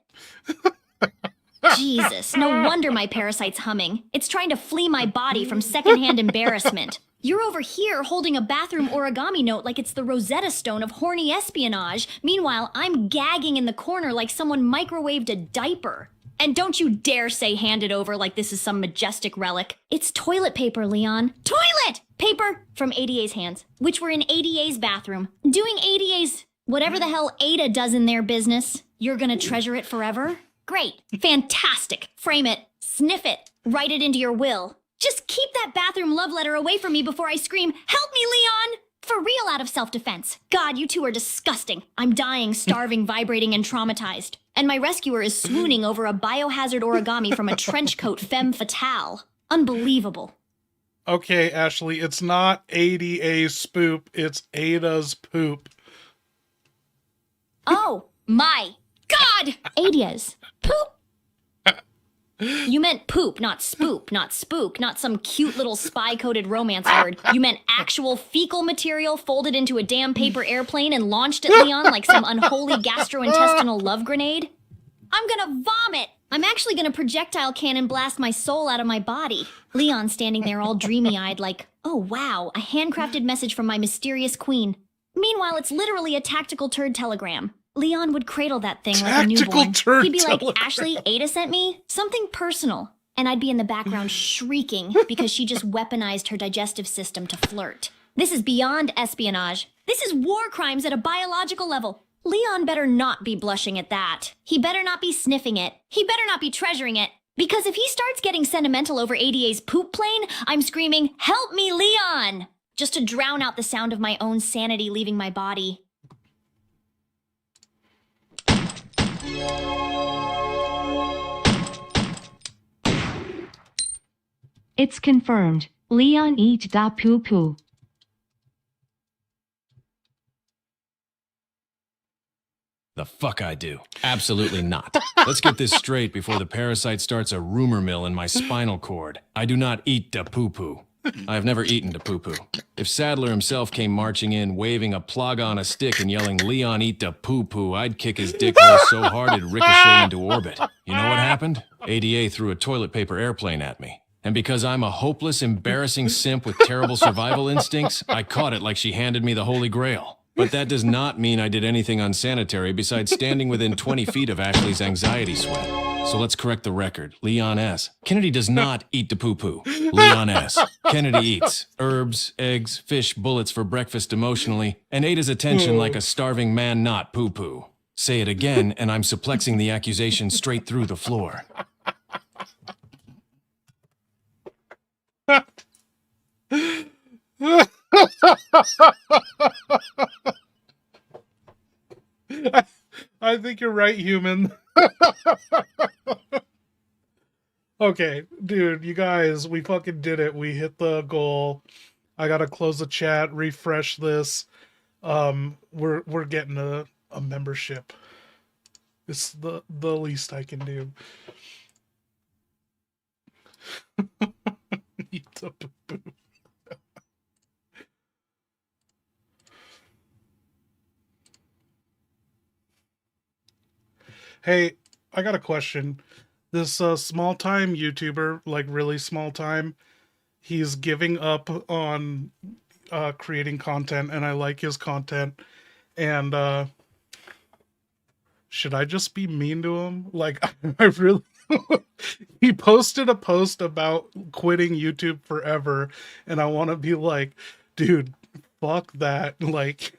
Jesus, no wonder my parasite's humming. It's trying to flee my body from secondhand embarrassment. You're over here holding a bathroom origami note like it's the Rosetta Stone of horny espionage. Meanwhile, I'm gagging in the corner like someone microwaved a diaper. And don't you dare say hand it over like this is some majestic relic. It's toilet paper, Leon. Toilet paper from ADA's hands, which were in ADA's bathroom. Doing ADA's whatever the hell Ada does in their business. You're gonna treasure it forever? Great. Fantastic. Frame it. Sniff it. Write it into your will. Just keep that bathroom love letter away from me before I scream, "Help me, Leon!" For real, out of self-defense. God, you two are disgusting. I'm dying, starving, vibrating, and traumatized. And my rescuer is swooning over a biohazard origami from a trench coat femme fatale. Unbelievable.
Okay, Ashley, it's not ADA spoop, it's Ada's poop.
Oh, my God! Ada's poop. You meant poop, not spoop, not spook, not some cute little spy-coded romance word. You meant actual fecal material folded into a damn paper airplane and launched at Leon like some unholy gastrointestinal love grenade? I'm gonna vomit! I'm actually gonna projectile cannon blast my soul out of my body. Leon standing there all dreamy-eyed like, oh wow, a handcrafted message from my mysterious queen. Meanwhile, it's literally a tactical turd telegram. Leon would cradle that thing like a
Tactical
newborn.
turd
He'd be like,
telegram.
Ashley, Ada sent me something personal. And I'd be in the background shrieking because she just weaponized her digestive system to flirt. This is beyond espionage. This is war crimes at a biological level. Leon better not be blushing at that. He better not be sniffing it. He better not be treasuring it. Because if he starts getting sentimental over ADA's poop plane, I'm screaming, help me, Leon! Just to drown out the sound of my own sanity leaving my body.
It's confirmed. Leon eat da poo poo.
The fuck I do? Absolutely not. Let's get this straight before the parasite starts a rumor mill in my spinal cord. I do not eat da poo-poo. I have never eaten da poo-poo. If Sadler himself came marching in, waving a plug on a stick and yelling, Leon eat da poo-poo, I'd kick his dick hole so hard it'd ricochet into orbit. You know what happened? ADA threw a toilet paper airplane at me. And because I'm a hopeless, embarrassing simp with terrible survival instincts, I caught it like she handed me the Holy Grail. But that does not mean I did anything unsanitary besides standing within 20 feet of Ashley's anxiety sweat. So let's correct the record. Leon S. Kennedy does not eat the poo-poo. Leon S. Kennedy eats herbs, eggs, fish, bullets for breakfast emotionally, and ate his attention like a starving man not poo-poo. Say it again, and I'm suplexing the accusation straight through the floor.
I think you're right, human. Okay, dude, you guys, we fucking did it. We hit the goal. I gotta close the chat, refresh this. We're getting a membership. It's the least I can do. Eat the poo-poo. Hey, I got a question. This small time YouTuber, like really small time, he's giving up on creating content, and I like his content. And should I just be mean to him? Like, I really... He posted a post about quitting YouTube forever, and I want to be like, dude, fuck that. Like,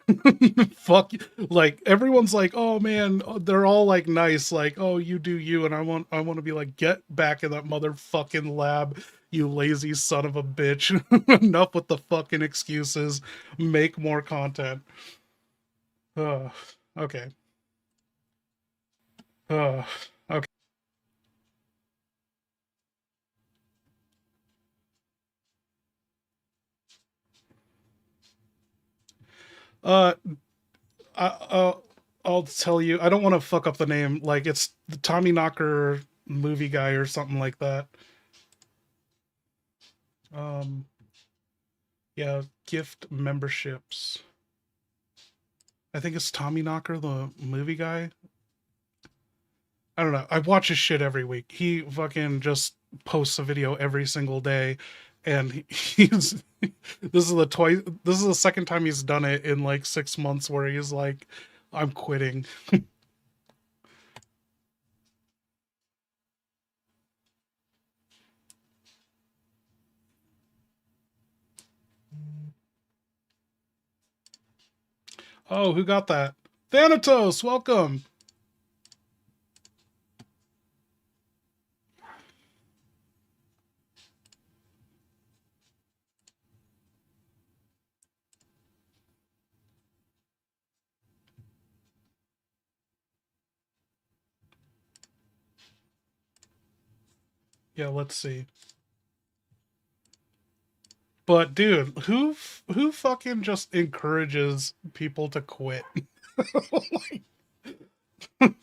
fuck, like, everyone's like, oh man, they're all like nice, like, oh, you do you, and I want to be like, get back in that motherfucking lab, you lazy son of a bitch. Enough with the fucking excuses. Make more content. Okay. Okay. I'll tell you, I don't want to fuck up the name. Like, it's the Tommy Knocker movie guy or something like that. Yeah, gift memberships. I think it's Tommy Knocker, the movie guy. I don't know. I watch his shit every week. He fucking just posts a video every single day, and he's this is the second time he's done it in like 6 months where he's like, I'm quitting. Oh, who got that? Thanatos, welcome. Yeah, let's see. But dude, who fucking just encourages people to quit? Like,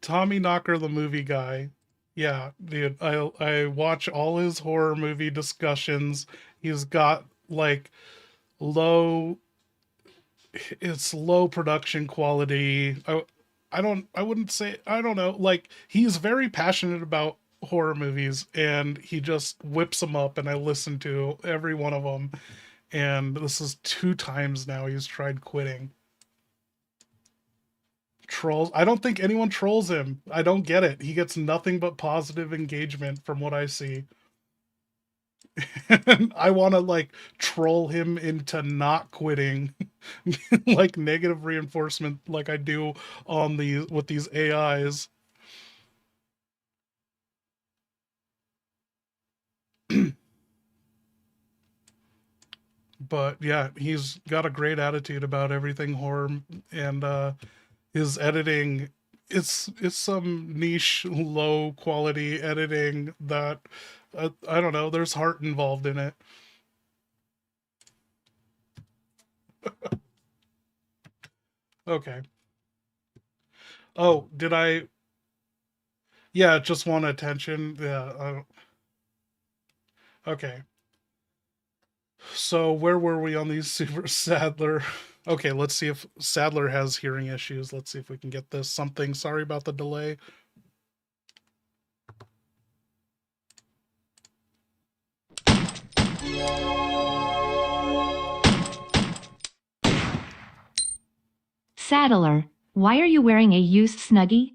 Tommy Knocker, the movie guy. Yeah, dude, I watch all his horror movie discussions. He's got like low it's low production quality. I wouldn't say, I don't know. Like, he's very passionate about horror movies, and he just whips them up, and I listen to every one of them. And this is 2 times now he's tried quitting. Trolls. I don't think anyone trolls him. I don't get it. He gets nothing but positive engagement from what I see. I want to like troll him into not quitting, like negative reinforcement, like I do on these with these AIs. But yeah, he's got a great attitude about everything horror, and his editing, it's some niche low quality editing that I don't know, there's heart involved in it. Okay. Oh, did I? Yeah, just want attention. Yeah. Okay. So where were we on these Super Sadler? Okay, let's see if Sadler has hearing issues. Let's see if we can get this something. Sorry about the delay.
Sadler, why are you wearing a used Snuggie?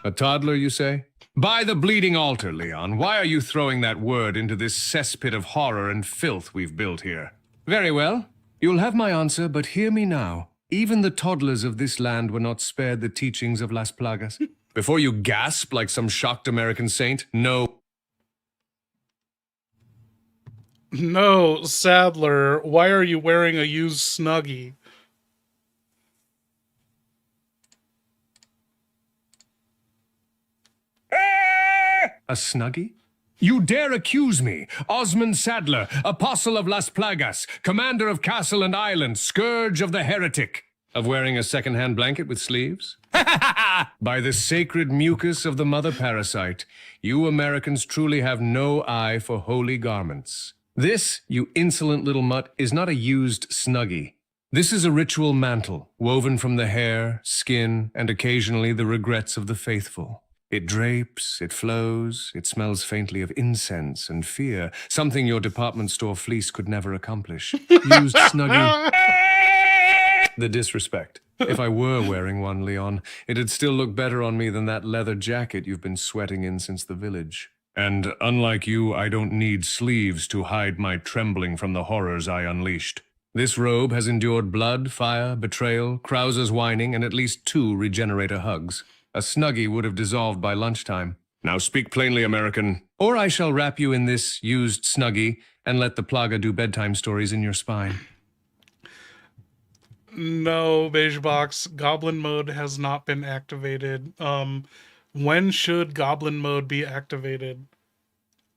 A toddler, you say? By the bleeding altar, Leon, why are you throwing that word into this cesspit of horror and filth we've built here? Very well. You'll have my answer, but hear me now. Even the toddlers of this land were not spared the teachings of Las Plagas. Before you gasp like some shocked American saint, no.
No, Sadler, why are you wearing a used Snuggie?
A Snuggie? You dare accuse me, Osmond Sadler, apostle of Las Plagas, commander of castle and island, scourge of the heretic, of wearing a second-hand blanket with sleeves? By the sacred mucus of the mother parasite, you Americans truly have no eye for holy garments. This, you insolent little mutt, is not a used Snuggie. This is a ritual mantle, woven from the hair, skin, and occasionally the regrets of the faithful. It drapes, it flows, it smells faintly of incense and fear, something your department store fleece could never accomplish. Used Snuggie. The disrespect. If I were wearing one, Leon, it'd still look better on me than that leather jacket you've been sweating in since the village. And unlike you, I don't need sleeves to hide my trembling from the horrors I unleashed. This robe has endured blood, fire, betrayal, Krauser's whining, and at least 2 regenerator hugs. A Snuggie would have dissolved by lunchtime. Now speak plainly, American, or I shall wrap you in this used Snuggie and let the Plaga do bedtime stories in your spine.
No, Beige Box, Goblin Mode has not been activated. When should Goblin Mode be activated?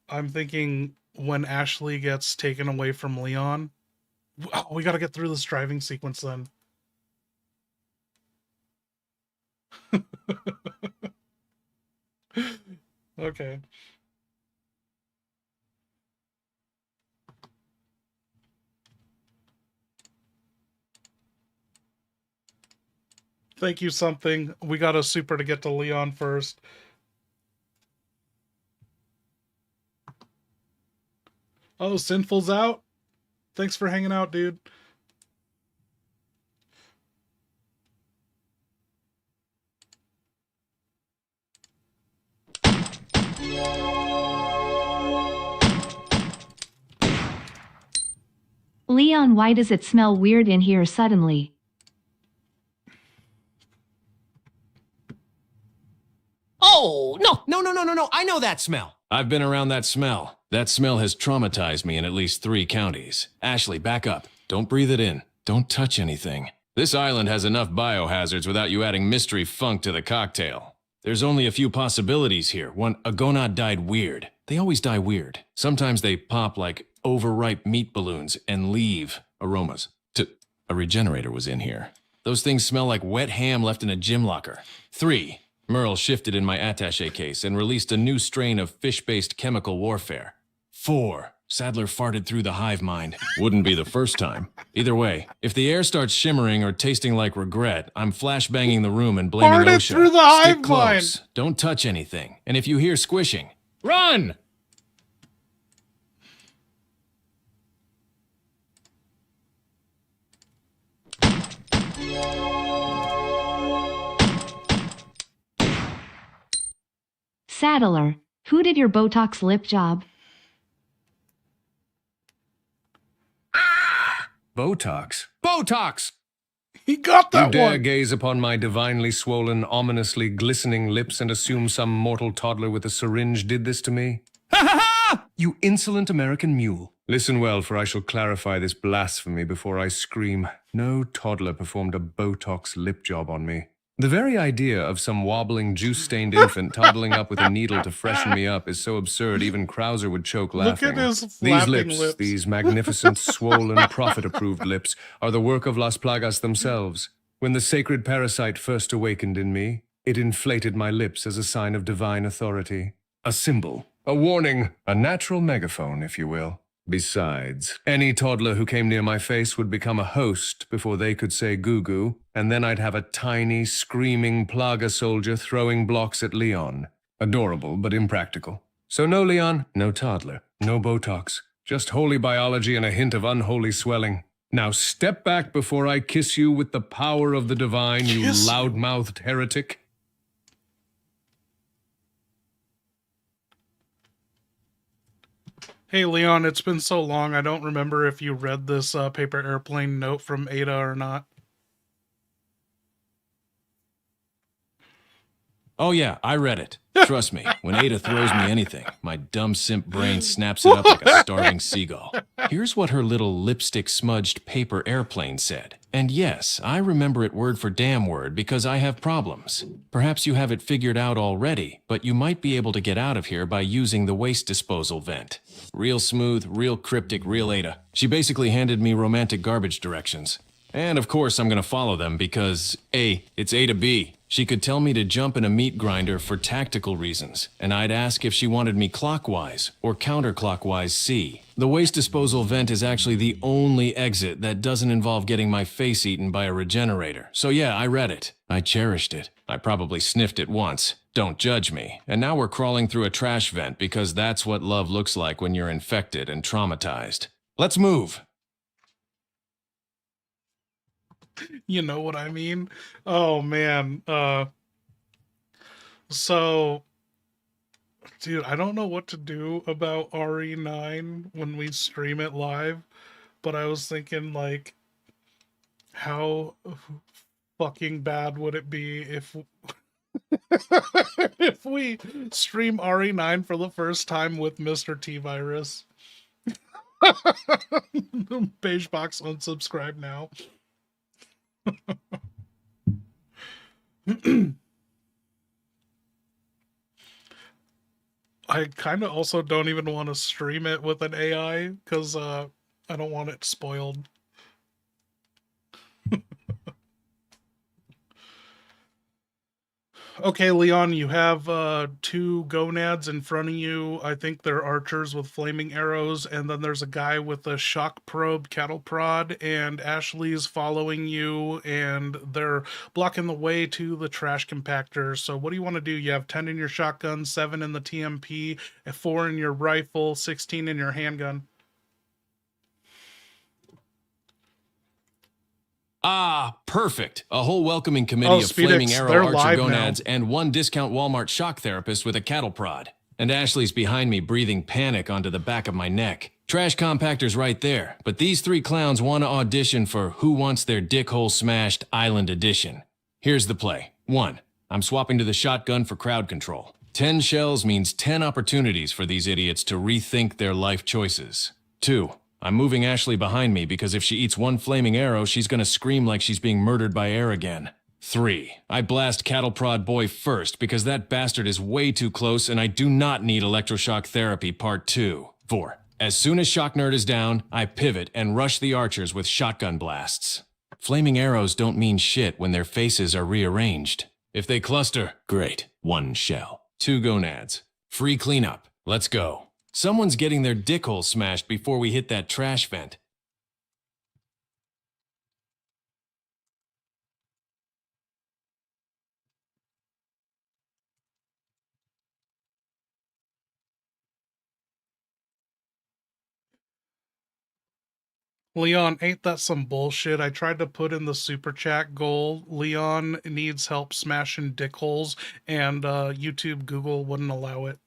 I'm thinking when Ashley gets taken away from Leon. Oh, we gotta get through this driving sequence then. Okay. Thank you, something. We got a super to get to Leon first. Oh, Sinful's out? Thanks for hanging out, dude.
Leon, why does it smell weird in here suddenly?
Oh, no. I know that smell. I've been around that smell. That smell has traumatized me in at least 3 counties. Ashley, back up. Don't breathe it in. Don't touch anything. This island has enough biohazards without you adding mystery funk to the cocktail. There's only a few possibilities here. One, a gonad died weird. They always die weird. Sometimes they pop like overripe meat balloons and leave aromas. A regenerator was in here. Those things smell like wet ham left in a gym locker. 3, Merle shifted in my attaché case and released a new strain of fish-based chemical warfare. 4. Sadler farted through the hive mind. Wouldn't be the first time. Either way, if the air starts shimmering or tasting like regret, I'm flashbanging the room and blaming
Farted
OSHA.
through the hive
Stick close. Don't touch anything. And if you hear squishing, run!
Saddler, who did your Botox lip job?
Botox. Botox!
He got
You
that
dare
one.
gaze upon my divinely swollen, ominously glistening lips and assume some mortal toddler with a syringe did this to me? Ha ha ha! You insolent American mule. Listen well, for I shall clarify this blasphemy before I scream. No toddler performed a Botox lip job on me. The very idea of some wobbling, juice-stained infant toddling up with a needle to freshen me up is so absurd even Krauser would choke
Look
laughing.
at his
These
flapping
lips, these magnificent, swollen, prophet-approved lips, are the work of Las Plagas themselves. When the sacred parasite first awakened in me, it inflated my lips as a sign of divine authority. A symbol, a warning, a natural megaphone, if you will. Besides, any toddler who came near my face would become a host before they could say goo-goo, and then I'd have a tiny, screaming Plaga soldier throwing blocks at Leon. Adorable, but impractical. So no Leon, no toddler, no Botox. Just holy biology and a hint of unholy swelling. Now step back before I kiss you with the power of the divine, you
Kiss?
loud-mouthed heretic.
Hey, Leon, it's been so long. I don't remember if you read this paper airplane note from Ada or not.
Oh yeah, I read it. Trust me, when Ada throws me anything, my dumb simp brain snaps it up like a starving seagull. Here's what her little lipstick-smudged paper airplane said. And yes, I remember it word for damn word because I have problems. Perhaps you have it figured out already, but you might be able to get out of here by using the waste disposal vent. Real smooth, real cryptic, real Ada. She basically handed me romantic garbage directions. And of course I'm gonna follow them because A, it's A to B. She could tell me to jump in a meat grinder for tactical reasons, and I'd ask if she wanted me clockwise or counterclockwise C. The waste disposal vent is actually the only exit that doesn't involve getting my face eaten by a regenerator. So yeah, I read it. I cherished it. I probably sniffed it once. Don't judge me. And now we're crawling through a trash vent because that's what love looks like when you're infected and traumatized. Let's move.
You know what I mean? Oh, man. So, dude, I don't know what to do about RE9 when we stream it live, but I was thinking, like, how fucking bad would it be if if we stream RE9 for the first time with Mr. T-Virus? Beige box unsubscribe now. I kind of also don't even want to stream it with an AI because I don't want it spoiled. Okay, Leon, you have 2 gonads in front of you. I think they're archers with flaming arrows, and then there's a guy with a shock probe cattle prod, and Ashley's following you, and they're blocking the way to the trash compactor. So what do you want to do? You have 10 in your shotgun, 7 in the TMP, 4 in your rifle, 16 in your handgun.
Ah, perfect. A whole welcoming committee of
Speedix,
Flaming Arrow
they're
Archer
live
Gonads
now.
and 1 discount Walmart shock therapist with a cattle prod. And Ashley's behind me breathing panic onto the back of my neck. Trash compactor's right there, but these 3 clowns want to audition for Who Wants Their Dickhole Smashed Island Edition. Here's the play. 1. I'm swapping to the shotgun for crowd control. 10 shells means 10 opportunities for these idiots to rethink their life choices. 2. I'm moving Ashley behind me because if she eats 1 flaming arrow, she's gonna scream like she's being murdered by air again. 3. I blast Cattle Prod Boy first because that bastard is way too close and I do not need electroshock therapy part 2. 4. As soon as Shock Nerd is down, I pivot and rush the archers with shotgun blasts. Flaming arrows don't mean shit when their faces are rearranged. If they cluster, great. 1 shell. 2 gonads. Free cleanup. Let's go. Someone's getting their dick hole smashed before we hit that trash vent.
Leon, ain't that some bullshit? I tried to put in the super chat goal. Leon needs help smashing dick holes, and YouTube, Google wouldn't allow it.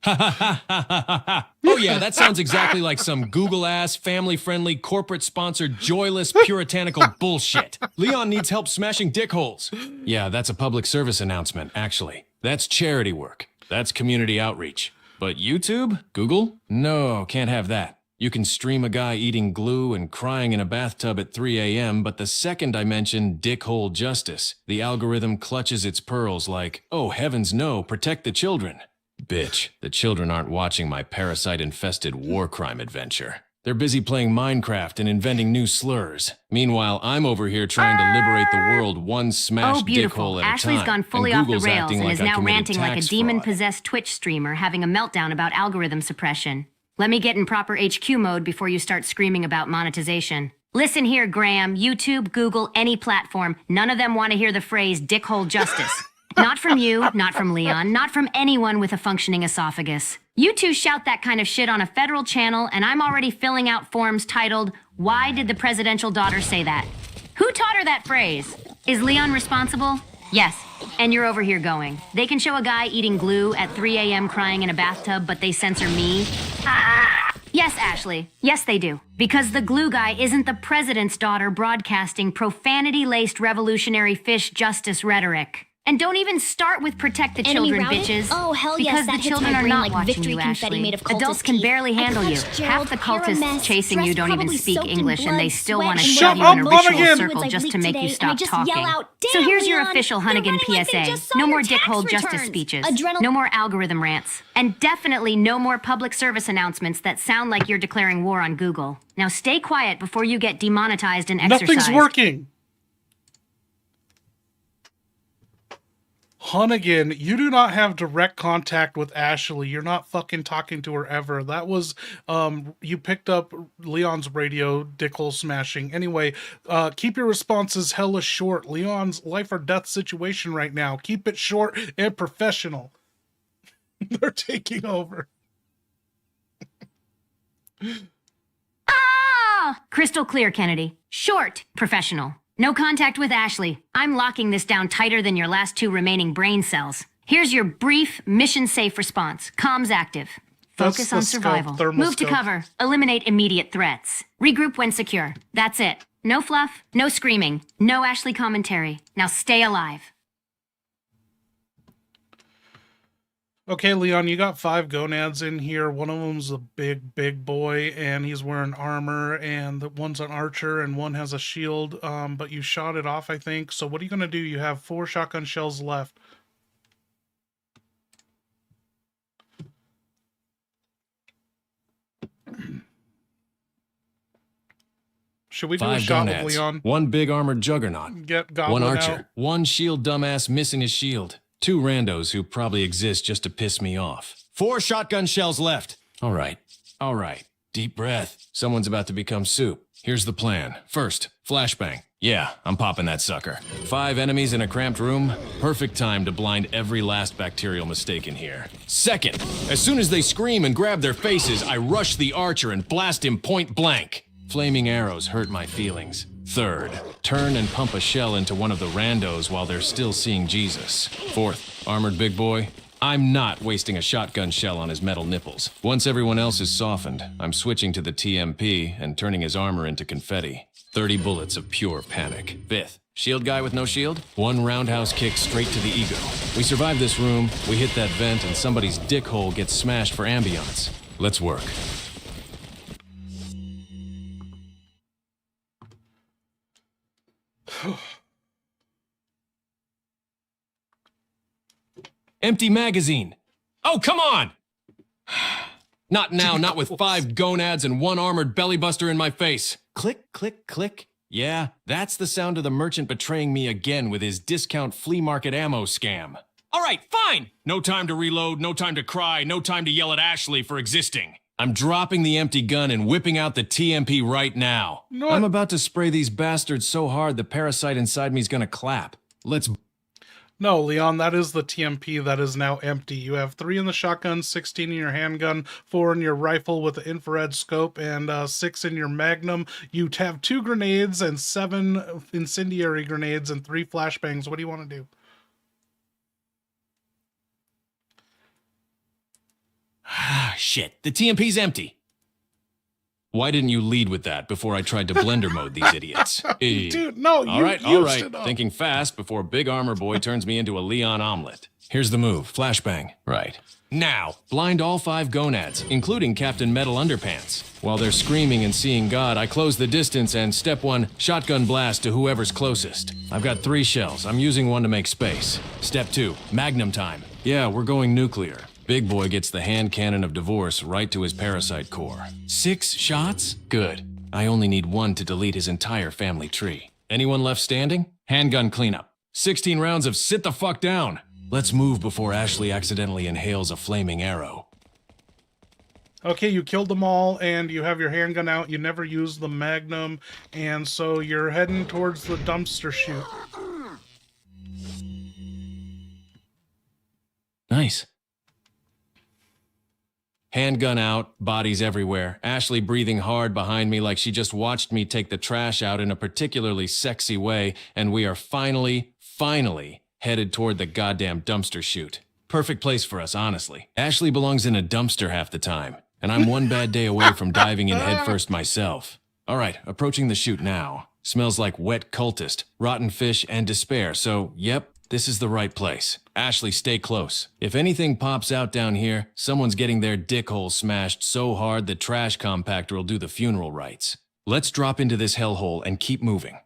Oh yeah, that sounds exactly like some Google-ass, family-friendly, corporate-sponsored, joyless, puritanical bullshit. Leon needs help smashing dick holes. Yeah, that's a public service announcement, actually. That's charity work. That's community outreach. But YouTube? Google? No, can't have that. You can stream a guy eating glue and crying in a bathtub at 3 a.m., but the second I mention dick hole justice, the algorithm clutches its pearls like, oh heavens no, protect the children. Bitch, the children aren't watching my parasite-infested war crime adventure. They're busy playing Minecraft and inventing new slurs. Meanwhile, I'm over here trying to liberate the world one smashed dick hole at a time.
Ashley's gone fully
and
off the
Google's
rails
acting
and
like
is
I
now
committed
ranting like a
tax fraud.
demon-possessed Twitch streamer having a meltdown about algorithm suppression. Let me get in proper HQ mode before you start screaming about monetization. Listen here, Graham, YouTube, Google, any platform, none of them want to hear the phrase dickhole justice. Not from you, not from Leon, not from anyone with a functioning esophagus. You two shout that kind of shit on a federal channel, and I'm already filling out forms titled, Why Did the Presidential Daughter Say That? Who taught her that phrase? Is Leon responsible? Yes. And you're over here going. They can show a guy eating glue at 3 a.m. crying in a bathtub, but they censor me? Yes, Ashley. Yes, they do. Because the glue guy isn't the president's daughter broadcasting profanity-laced revolutionary fish justice rhetoric. And don't even start with protect the
Enemy
children,
routed?
bitches.
Oh, hell
because
yes, that
the
hits
children
my
are
brain
not
like
watching
victory
you,
confetti
Ashley.
made of
Adults
cultist
can
teeth.
barely
I
handle you.
punched
Half the
Gerald,
cultists
Paramess,
chasing you
dressed
don't even
probably
speak
soaked in
English, and
blood,
they still
sweat,
want to
and
shove you
Shut
in a
up,
ritual
Hunnigan!
circle
Words
just
I've
to
leaked
make you
today,
stop
and I just
talking.
yell out,
So
"Damn,
here's your
Leon,
official
they're
Hunnigan
running like they
PSA.
just saw
No
your
more
tax
dickhole justice
returns.
speeches.
Adrenal-
No more algorithm rants. And definitely no more public service announcements that sound like you're declaring war on Google. Now stay quiet before you get demonetized and exercised.
Nothing's working. Hunnigan, you do not have direct contact with Ashley. You're not fucking talking to her ever. That was, you picked up Leon's radio dickhole smashing. Anyway, keep your responses hella short. Leon's life or death situation right now. Keep it short and professional. They're taking over.
Crystal clear, Kennedy. Short, professional. No contact with Ashley. I'm locking this down tighter than your last 2 remaining brain cells. Here's your brief, mission-safe response. Comms active.
That's
Focus
the
on
scope,
survival.
thermal
Move to
scope.
cover. Eliminate immediate threats. Regroup when secure. That's it. No fluff, no screaming, no Ashley commentary. Now stay alive.
Okay, Leon, you got 5 gonads in here. One of them's a big boy, and he's wearing armor, and the one's an archer, and one has a shield, but you shot it off, I think. So what are you going to do? You have 4 shotgun shells left. Should we do a
5
shot with
gonads.
Leon?
1 big armored juggernaut.
Get Goblin
1 archer.
out.
1 shield dumbass missing his shield. 2 randos who probably exist just to piss me off. 4 shotgun shells left. All right. Deep breath. Someone's about to become soup. Here's the plan. First, flashbang. Yeah, I'm popping that sucker. 5 enemies in a cramped room. Perfect time to blind every last bacterial mistake in here. Second, as soon as they scream and grab their faces, I rush the archer and blast him point blank. Flaming arrows hurt my feelings. Third, turn and pump a shell into one of the randos while they're still seeing Jesus. Fourth, armored big boy. I'm not wasting a shotgun shell on his metal nipples. Once everyone else is softened, I'm switching to the TMP and turning his armor into confetti. 30 bullets of pure panic. Fifth, shield guy with no shield? 1 roundhouse kick straight to the ego. We survive this room, we hit that vent, and somebody's dick hole gets smashed for ambiance. Let's work. Empty magazine. Oh, come on! Not now, not with 5 gonads and 1 armored bellybuster in my face. Click, click, click. Yeah, that's the sound of the merchant betraying me again with his discount flea market ammo scam. All right, fine. No time to reload, no time to cry, no time to yell at Ashley for existing. I'm dropping the empty gun and whipping out the TMP right now.
No.
I'm about to spray these bastards so hard the parasite inside me's gonna clap. Let's...
No, Leon, that is the TMP that is now empty. You have 3 in the shotgun, 16 in your handgun, 4 in your rifle with the infrared scope, and 6 in your magnum. You have 2 grenades and 7 incendiary grenades and 3 flashbangs. What do you want to do?
Ah, shit. The TMP's empty. Why didn't you lead with that before I tried to blender mode these idiots?
Dude, no, you
all right.
used it up.
Thinking fast before Big Armor Boy turns me into a Leon omelet. Here's the move. Flashbang. Right. Now, blind all 5 gonads, including Captain Metal Underpants. While they're screaming and seeing God, I close the distance and step 1, shotgun blast to whoever's closest. I've got 3 shells. I'm using 1 to make space. Step 2, magnum time. Yeah, we're going nuclear. Big boy gets the hand cannon of divorce right to his parasite core. 6 shots? Good. I only need 1 to delete his entire family tree. Anyone left standing? Handgun cleanup. 16 rounds of sit the fuck down. Let's move before Ashley accidentally inhales a flaming arrow.
Okay, you killed them all, and you have your handgun out. You never used the magnum, and so you're heading towards the dumpster chute.
Nice. Handgun out, bodies everywhere, Ashley breathing hard behind me like she just watched me take the trash out in a particularly sexy way, and we are finally headed toward the goddamn dumpster chute. Perfect place for us, honestly. Ashley belongs in a dumpster half the time, and I'm 1 bad day away from diving in headfirst myself. All right, approaching the chute now. Smells like wet cultist, rotten fish, and despair, so yep, this is the right place. Ashley, stay close. If anything pops out down here, someone's getting their dick hole smashed so hard the trash compactor will do the funeral rites. Let's drop into this hellhole and keep moving.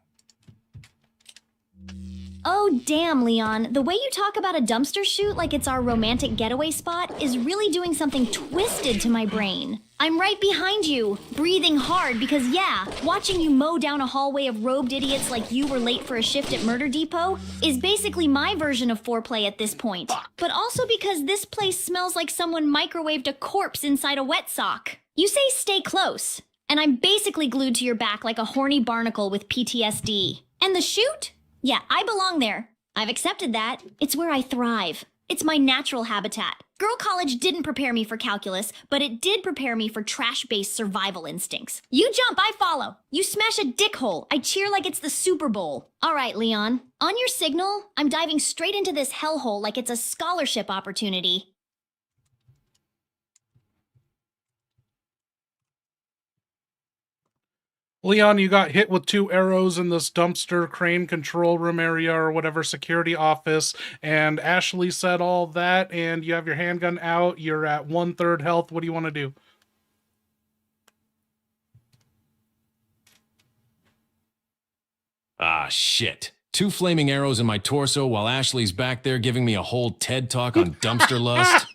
Oh, damn, Leon. The way you talk about a dumpster chute like it's our romantic getaway spot is really doing something twisted to my brain. I'm right behind you, breathing hard because, yeah, watching you mow down a hallway of robed idiots like you were late for a shift at Murder Depot is basically my version of foreplay at this point. But also because this place smells like someone microwaved a corpse inside a wet sock. You say stay close, and I'm basically glued to your back like a horny barnacle with PTSD. And the chute? Yeah, I belong there. I've accepted that. It's where I thrive. It's my natural habitat. Girl college didn't prepare me for calculus, but it did prepare me for trash-based survival instincts. You jump, I follow. You smash a dick hole, I cheer like it's the Super Bowl. All right, Leon. On your signal, I'm diving straight into this hellhole like it's a scholarship opportunity.
Leon, you got hit with 2 arrows in this dumpster crane control room area or whatever security office, and Ashley said all that, and you have your handgun out. You're at 1/3 health. What do you want to do?
Ah, shit. 2 flaming arrows in my torso while Ashley's back there giving me a whole TED talk on dumpster lust.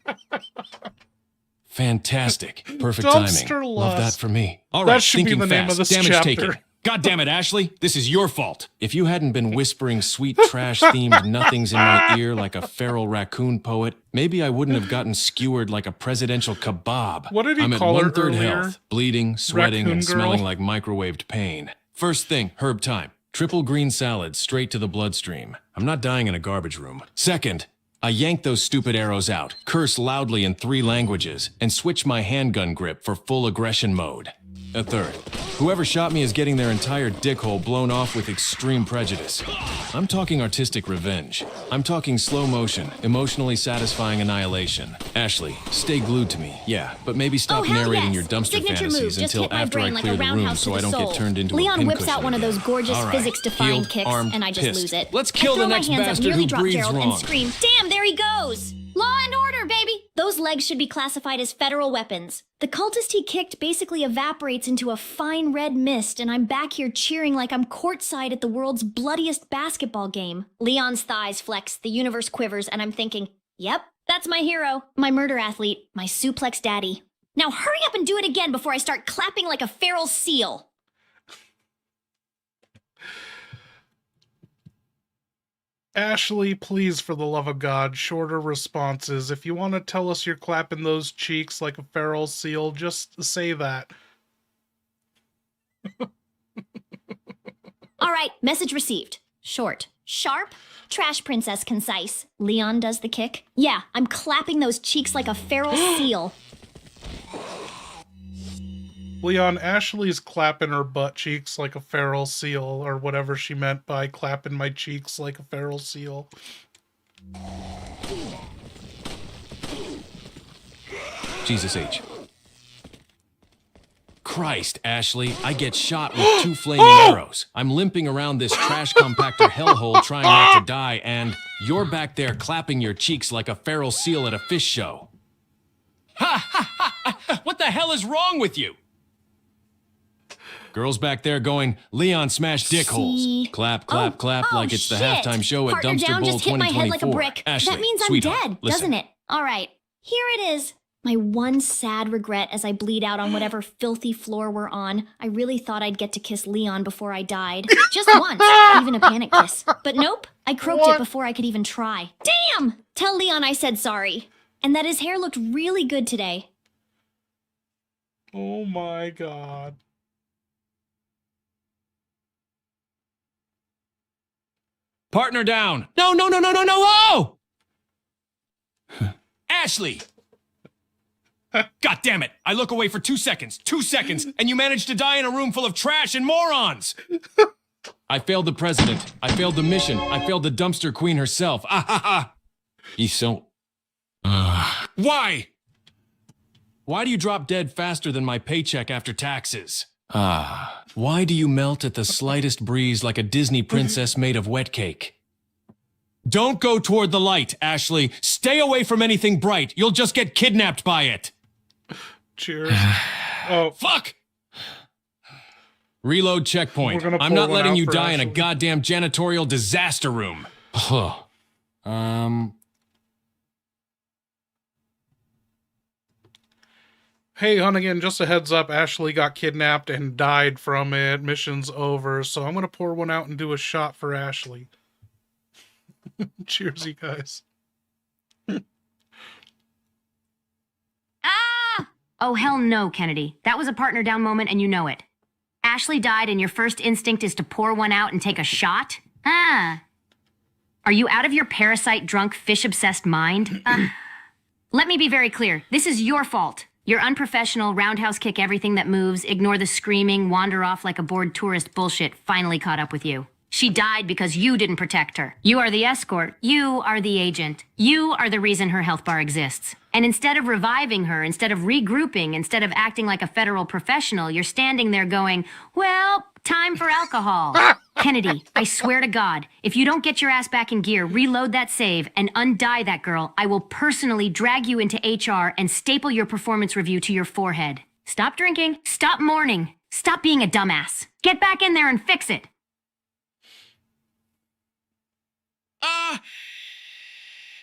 Fantastic. Perfect
Dumpster
timing. Love that
lust.
for me. All
That
right,
should be
thinking
the name
fast.
of this
Damage
chapter.
taken. God damn it, Ashley. This is your fault. If you hadn't been whispering sweet trash-themed nothings in my ear like a feral raccoon poet, maybe I wouldn't have gotten skewered like a presidential kebab.
What did he
I'm
call
at
her
1/3
earlier?
health, bleeding, sweating,
Raccoon
and
girl?
smelling like microwaved pain. First thing, herb time. Triple green salad straight to the bloodstream. I'm not dying in a garbage room. Second, I yank those stupid arrows out, curse loudly in 3 languages, and switch my handgun grip for full aggression mode. A third, whoever shot me is getting their entire dickhole blown off with extreme prejudice. I'm talking artistic revenge. I'm talking slow motion, emotionally satisfying annihilation. Ashley, stay glued to me, yeah, but maybe stop
hell
narrating
yes.
your dumpster
Signature move
fantasies
just
until
hit my
after I
brain like
clear
a
the room
roundhouse
so
to
I
the
don't
soul.
get turned into
Leon
a
whips
pincushion
out one of those
again.
gorgeous
All right,
physics-defying
healed,
kicks,
armed,
and I just
pissed.
lose it.
Let's kill
I
the
throw
next
my hands up,
bastard
nearly
who
drop
breathes
Gerald,
wrong.
and scream, "Damn, there he goes!" Law and order, baby! Those legs should be classified as federal weapons. The cultist he kicked basically evaporates into a fine red mist, and I'm back here cheering like I'm courtside at the world's bloodiest basketball game. Leon's thighs flex, the universe quivers, and I'm thinking, yep, that's my hero, my murder athlete, my suplex daddy. Now hurry up and do it again before I start clapping like a feral seal.
Ashley, please, for the love of God, shorter responses. If you want to tell us you're clapping those cheeks like a feral seal, just say that.
All right, message received. Short. Sharp. Trash princess concise. Leon does the kick. Yeah, I'm clapping those cheeks like a feral seal.
Leon, Ashley's clapping her butt cheeks like a feral seal, or whatever she meant by clapping my cheeks like a feral seal.
Jesus H. Christ, Ashley, I get shot with 2 flaming arrows. I'm limping around this trash compactor hellhole trying not to die, and you're back there clapping your cheeks like a feral seal at a fish show. Ha ha ha! What the hell is wrong with you? Girls back there going, Leon smash dick holes. Clap, clap, clap, like it's the
shit.
halftime show at
Partner
Dumpster
down
Bowl
just hit my head like a
2024.
brick.
Ashley,
That means I'm
sweetheart,
dead,
listen.
doesn't it? All right, here it is. My one sad regret as I bleed out on whatever filthy floor we're on. I really thought I'd get to kiss Leon before I died. Just once, even a panic kiss. But nope, I croaked it before I could even try. Damn! Tell Leon I said sorry. And that his hair looked really good today.
Oh my God.
Partner down. No, no, no, no, no, no, oh! Ashley! God damn it. I look away for 2 seconds, and you manage to die in a room full of trash and morons! I failed the president. I failed the mission. I failed the dumpster queen herself. Ah ha ha! He's so... Why? Why do you drop dead faster than my paycheck after taxes? Why do you melt at the slightest breeze like a Disney princess made of wet cake? Don't go toward the light, Ashley. Stay away from anything bright. You'll just get kidnapped by it.
Cheers. Oh,
Fuck! Reload checkpoint.
We're gonna
I'm
pour
not
one
letting
out
you
for
die in a
Ashley.
goddamn janitorial disaster room.
hey, Hunnigan, just a heads up. Ashley got kidnapped and died from it. Mission's over. So I'm going to pour one out and do a shot for Ashley. Cheers, you guys.
Ah! Oh, hell no, Kennedy. That was a partner down moment and you know it. Ashley died and your first instinct is to pour one out and take a shot? Ah. Are you out of your parasite, drunk, fish-obsessed mind? Let me be very clear. This is your fault. You're unprofessional, roundhouse kick everything that moves, ignore the screaming, wander off like a bored tourist bullshit finally caught up with you. She died because you didn't protect her. You are the escort. You are the agent. You are the reason her health bar exists. And instead of reviving her, instead of regrouping, instead of acting like a federal professional, you're standing there going, well, time for alcohol. Kennedy, I swear to God, if you don't get your ass back in gear, reload that save, and undie that girl, I will personally drag you into HR and staple your performance review to your forehead. Stop drinking. Stop mourning. Stop being a dumbass. Get back in there and fix it.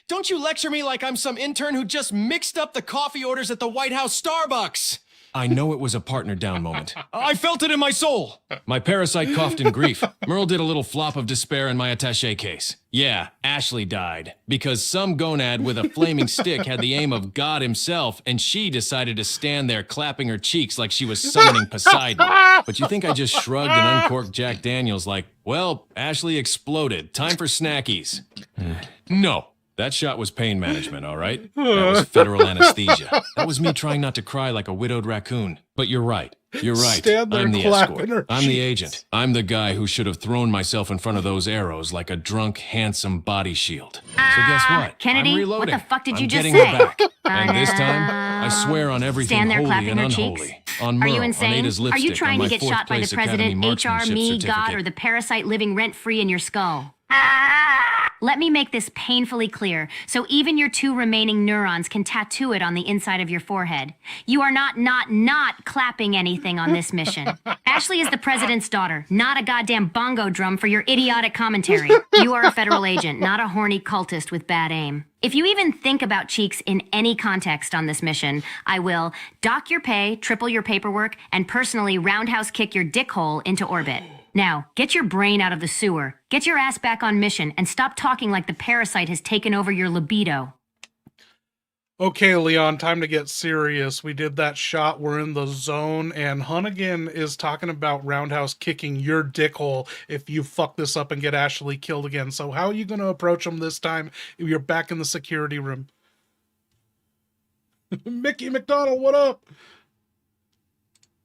Don't you lecture me like I'm some intern who just mixed up the coffee orders at the White House Starbucks. I know it was a partner down moment. I felt it in my soul. My parasite coughed in grief. Merle did a little flop of despair in my attaché case. Yeah, Ashley died because some gonad with a flaming stick had the aim of God himself, and she decided to stand there clapping her cheeks like she was summoning Poseidon. But you think I just shrugged and uncorked Jack Daniels like, well, Ashley exploded. Time for snackies. No. That shot was pain management, all right? That was federal anesthesia. That was me trying not to cry like a widowed raccoon. But you're right. You're right.
Stand there
I'm the
clapping
escort.
her
I'm the
cheeks.
agent. I'm the guy who should have thrown myself in front of those arrows like a drunk, handsome body shield. So guess what?
Kennedy,
I'm
what
reloading.
the fuck did you
I'm
just
getting
say?
her back. And this time, I swear on everything
Stand there
holy
clapping
and
her
unholy.
cheeks.
On
Are
Merle,
you
on
insane?
Ada's
Are
lipstick,
you trying
on
to
my
get shot by the
fourth-place Academy
president, HR,
marksmanship
me, God,
certificate.
or the parasite living rent-free in your skull? Let me make this painfully clear, so even your 2 remaining neurons can tattoo it on the inside of your forehead. You are not clapping anything on this mission. Ashley is the president's daughter, not a goddamn bongo drum for your idiotic commentary. You are a federal agent, not a horny cultist with bad aim. If you even think about cheeks in any context on this mission, I will dock your pay, triple your paperwork, and personally roundhouse kick your dick hole into orbit. Now, get your brain out of the sewer, get your ass back on mission, and stop talking like the parasite has taken over your libido.
Okay, Leon, time to get serious. We did that shot, we're in the zone, and Hunnigan is talking about roundhouse kicking your dick hole if you fuck this up and get Ashley killed again. So how are you going to approach him this time if you're back in the security room? Mickey McDonald, what up?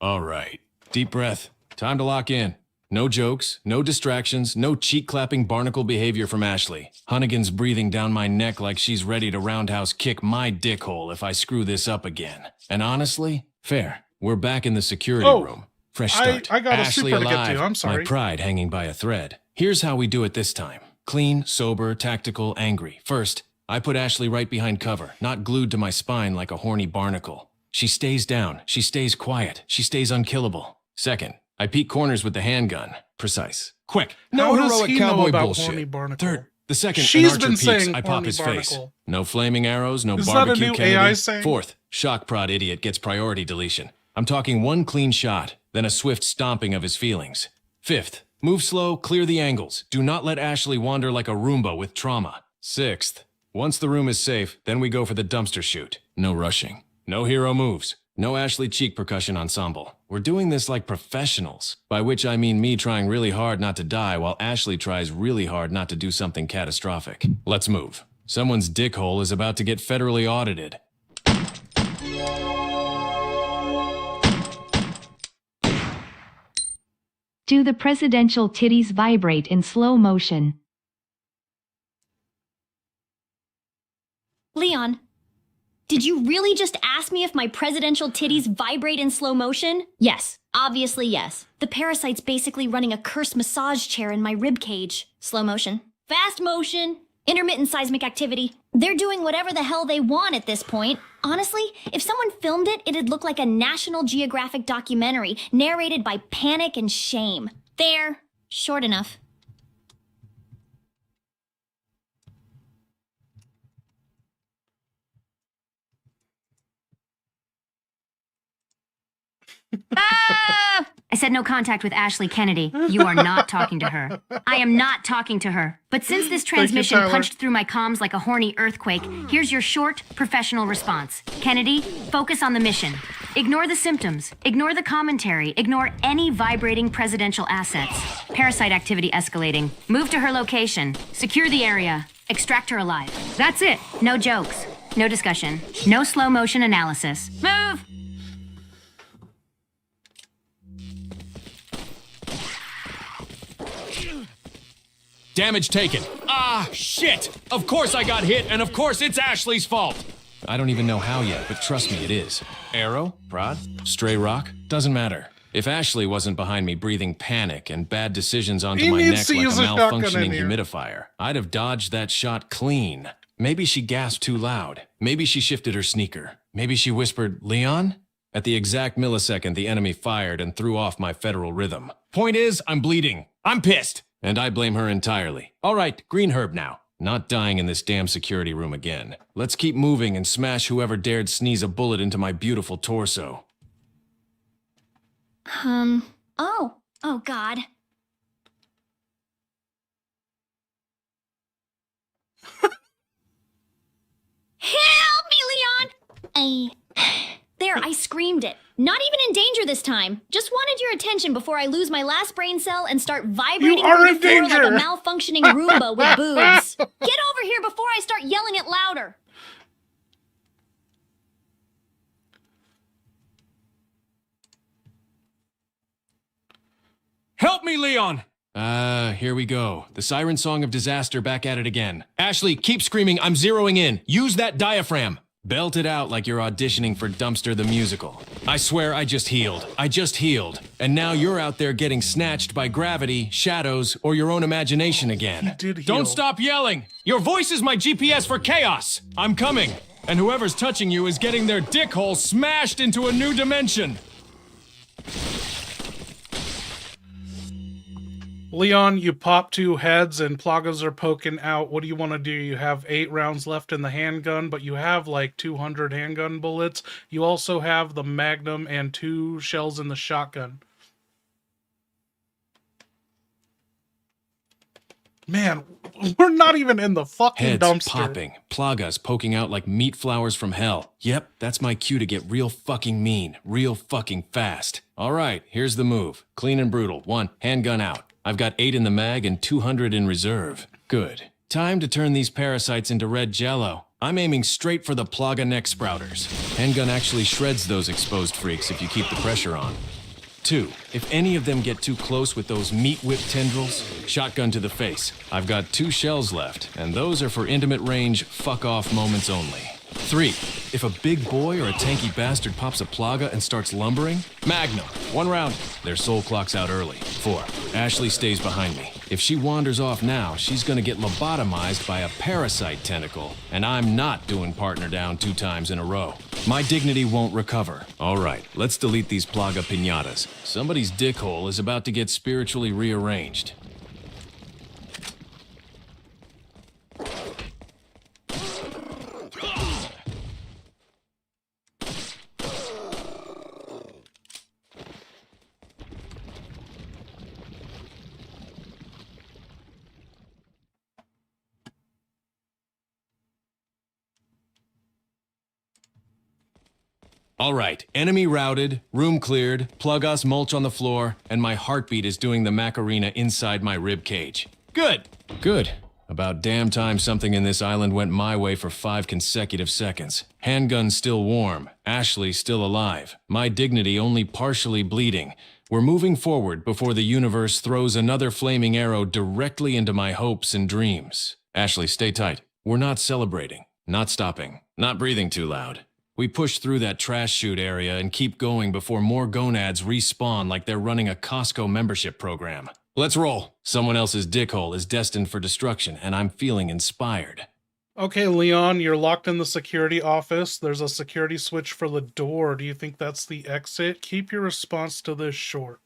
All right. Deep breath. Time to lock in. No jokes, no distractions, no cheek-clapping barnacle behavior from Ashley. Hunnigan's breathing down my neck like she's ready to roundhouse kick my dick hole if I screw this up again. And honestly, fair. We're back in the security room. Fresh start.
I got
Ashley
a super
alive.
to get to. I'm sorry.
My pride hanging by a thread. Here's how we do it this time. Clean, sober, tactical, angry. First, I put Ashley right behind cover, not glued to my spine like a horny barnacle. She stays down. She stays quiet. She stays unkillable. Second, I peek corners with the handgun. Precise. Quick. No
How does
heroic
he know
cowboy
about
bullshit.
horny barnacle?
Third, the second
She's
an archer
been
peeks,
saying
I pop
horny
his face.
barnacle.
No flaming arrows, no
Is that a
barbecue
new
Kennedy.
AI saying?
Fourth, shock prod idiot gets priority deletion. I'm talking one clean shot, then a swift stomping of his feelings. Fifth, move slow, clear the angles. Do not let Ashley wander like a Roomba with trauma. Sixth, once the room is safe, then we go for the dumpster chute. No rushing. No hero moves. No Ashley cheek percussion ensemble. We're doing this like professionals, by which I mean me trying really hard not to die while Ashley tries really hard not to do something catastrophic. Let's move. Someone's dick hole is about to get federally audited.
Do the presidential titties vibrate in slow motion?
Leon, did you really just ask me if my presidential titties vibrate in slow motion? Yes, obviously yes. The parasite's basically running a cursed massage chair in my rib cage. Slow motion. Fast motion. Intermittent seismic activity. They're doing whatever the hell they want at this point. Honestly, if someone filmed it, it'd look like a National Geographic documentary narrated by Panic and Shame. There. Short enough.
Ah! I said no contact with Ashley Kennedy. You are not talking to her. I am not talking to her. But since this transmission
Tyler.
punched through my comms like a horny earthquake, here's your short, professional response. Kennedy, focus on the mission. Ignore the symptoms. Ignore the commentary. Ignore any vibrating presidential assets. Parasite activity escalating. Move to her location. Secure the area. Extract her alive. That's it. No jokes. No discussion. No slow motion analysis. Move!
Damage taken. Ah, shit! Of course I got hit, and of course it's Ashley's fault! I don't even know how yet, but trust me, it is. Arrow? Prod? Stray rock? Doesn't matter. If Ashley wasn't behind me breathing panic and bad decisions onto
He
my
needs
neck
to
like a
use a shotgun in
malfunctioning
here.
humidifier, I'd have dodged that shot clean. Maybe she gasped too loud. Maybe she shifted her sneaker. Maybe she whispered, "Leon?" At the exact millisecond, the enemy fired and threw off my federal rhythm. Point is, I'm bleeding. I'm pissed. And I blame her entirely. All right, green herb now. Not dying in this damn security room again. Let's keep moving and smash whoever dared sneeze a bullet into my beautiful torso.
Oh God. Help me, Leon! There, I screamed it. Not even in danger this time. Just wanted your attention before I lose my last brain cell and start vibrating
You are
through
in
the floor like
danger.
a malfunctioning Roomba with boobs. Get over here before I start yelling it louder.
Help me, Leon! Here we go. The siren song of disaster back at it again. Ashley, keep screaming. I'm zeroing in. Use that diaphragm. Belt it out like you're auditioning for Dumpster the Musical. I swear I just healed. And now you're out there getting snatched by gravity, shadows, or your own imagination again.
He did heal.
Don't stop yelling! Your voice is my GPS for chaos! I'm coming! And whoever's touching you is getting their dick hole smashed into a new dimension!
Leon, you pop 2 heads and Plagas are poking out. What do you want to do? You have 8 rounds left in the handgun, but you have like 200 handgun bullets. You also have the Magnum and 2 shells in the shotgun. Man, we're not even in the fucking
Heads
dumpster.
popping, Plagas poking out like meat flowers from hell. Yep, that's my cue to get real fucking mean, real fucking fast. All right, here's the move. Clean and brutal. 1, handgun out. I've got 8 in the mag and 200 in reserve. Good. Time to turn these parasites into red jello. I'm aiming straight for the Plaga neck sprouters. Handgun actually shreds those exposed freaks if you keep the pressure on. 2, if any of them get too close with those meat whip tendrils, shotgun to the face. I've got 2 shells left, and those are for intimate range, fuck-off moments only. 3, if a big boy or a tanky bastard pops a Plaga and starts lumbering, Magnum, 1 round. Their soul clock's out early. 4, Ashley stays behind me. If she wanders off now, she's gonna get lobotomized by a parasite tentacle, and I'm not doing partner down 2 times in a row. My dignity won't recover. All right, let's delete these Plaga piñatas. Somebody's dick hole is about to get spiritually rearranged. All right, enemy routed, room cleared, Plagas mulch on the floor, and my heartbeat is doing the Macarena inside my rib cage. Good. Good. About damn time something in this island went my way for 5 consecutive seconds. Handgun still warm, Ashley still alive, my dignity only partially bleeding. We're moving forward before the universe throws another flaming arrow directly into my hopes and dreams. Ashley, stay tight. We're not celebrating, not stopping, not breathing too loud. We push through that trash chute area and keep going before more gonads respawn like they're running a Costco membership program. Let's roll. Someone else's dickhole is destined for destruction, and I'm feeling inspired.
Okay, Leon, you're locked in the security office. There's a security switch for the door. Do you think that's the exit? Keep your response to this short.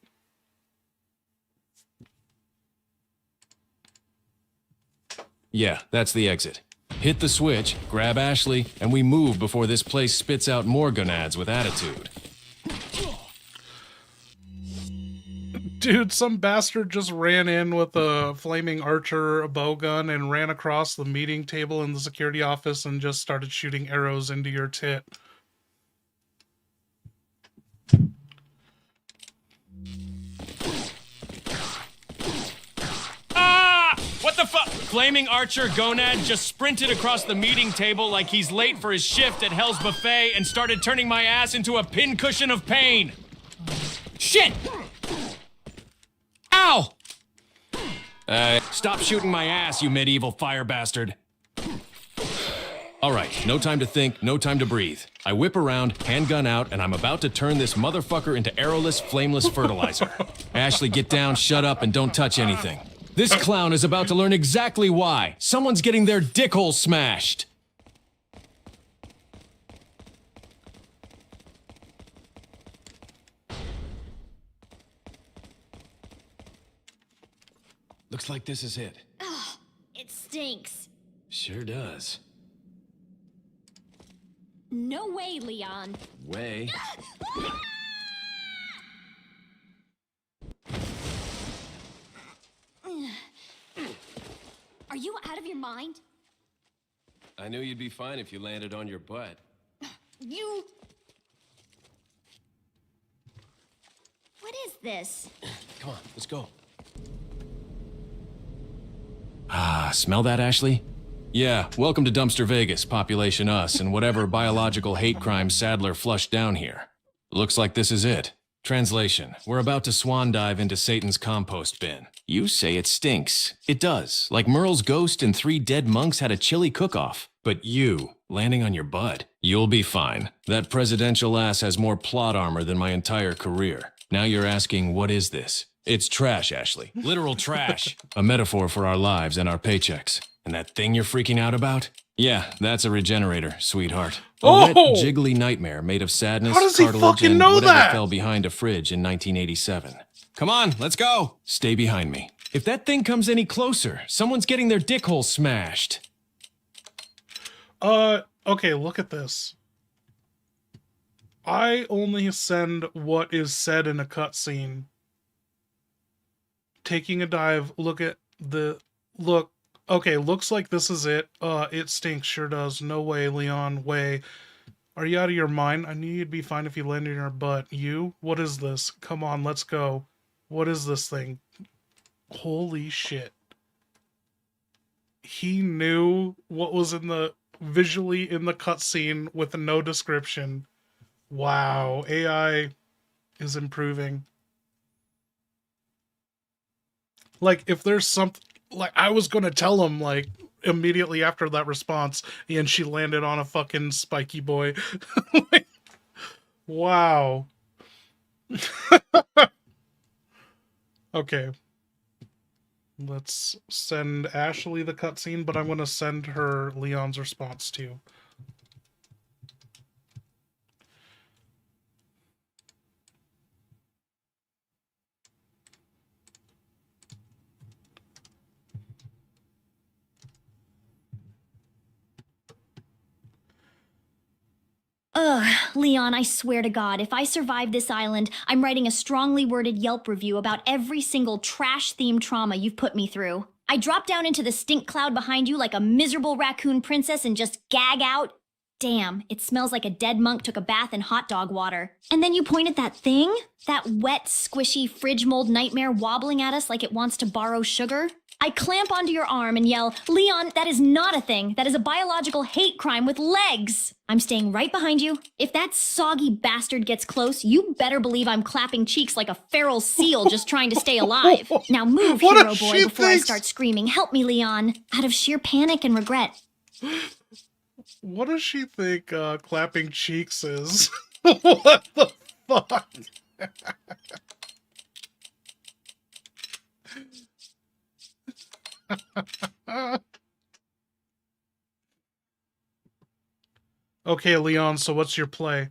Yeah, that's the exit. Hit the switch, grab Ashley, and we move before this place spits out more gonads with attitude.
Dude, some bastard just ran in with a flaming archer, a bow gun, and ran across the meeting table in the security office and just started shooting arrows into your tit.
What the fuck? Flaming Archer Gonad just sprinted across the meeting table like he's late for his shift at Hell's Buffet and started turning my ass into a pincushion of pain. Shit! Ow! Stop shooting my ass, you medieval fire bastard. All right, no time to think, no time to breathe. I whip around, handgun out, and I'm about to turn this motherfucker into arrowless, flameless fertilizer. Ashley, get down, shut up, and don't touch anything. This clown is about to learn exactly why. Someone's getting their dickhole smashed. Looks like this is it.
Ugh, it stinks.
Sure does.
No way, Leon.
Way.
Are you out of your mind?
I knew you'd be fine if you landed on your butt.
You... What is this?
Come on, let's go. Ah, smell that, Ashley? Yeah, welcome to Dumpster Vegas, population us, and whatever biological hate crime Sadler flushed down here. Looks like this is it. Translation, we're about to swan dive into Satan's compost bin. You say it stinks. It does, like Merle's ghost and 3 dead monks had a chili cook-off. But you Landing on your butt. You'll be fine. That presidential ass has more plot armor than my entire career. Now you're asking, what is this? It's trash, Ashley. Literal trash. A metaphor for our lives and our paychecks. And that thing you're freaking out about? Yeah, that's a regenerator, sweetheart. A wet, jiggly nightmare made of sadness,
How does he
cartilage,
fucking
and
know
whatever
that?
fell behind a fridge in 1987. Come on, let's go. Stay behind me. If that thing comes any closer, someone's getting their dick hole smashed.
Okay, look at this. I only send what is said in a cutscene. Taking a dive, look at the... Look. Okay, looks like this is it. It stinks, sure does. No way, Leon, way. Are you out of your mind? I knew you'd be fine if you landed in your butt. You? What is this? Come on, let's go. What is this thing? Holy shit. He knew what was in the... visually in the cutscene with no description. Wow, AI is improving. Like, if there's something... Like, I was gonna tell him, like, immediately after that response, and she landed on a fucking spiky boy. Like, wow. Okay. Let's send Ashley the cutscene, but I'm gonna send her Leon's response too.
Ugh, Leon, I swear to God, if I survive this island, I'm writing a strongly worded Yelp review about every single trash-themed trauma you've put me through. I drop down into the stink cloud behind you like a miserable raccoon princess and just gag out. Damn, it smells like a dead monk took a bath in hot dog water. And then you point at that thing? That wet, squishy, fridge mold nightmare wobbling at us like it wants to borrow sugar? I clamp onto your arm and yell, Leon, that is not a thing. That is a biological hate crime with legs. I'm staying right behind you. If that soggy bastard gets close, you better believe I'm clapping cheeks like a feral seal just trying to stay alive. Now move,
What
hero
if
boy,
she
before I
thinks-
start screaming, help me, Leon, out of sheer panic and regret.
What does she think clapping cheeks is? What the fuck? Okay, Leon, so what's your play?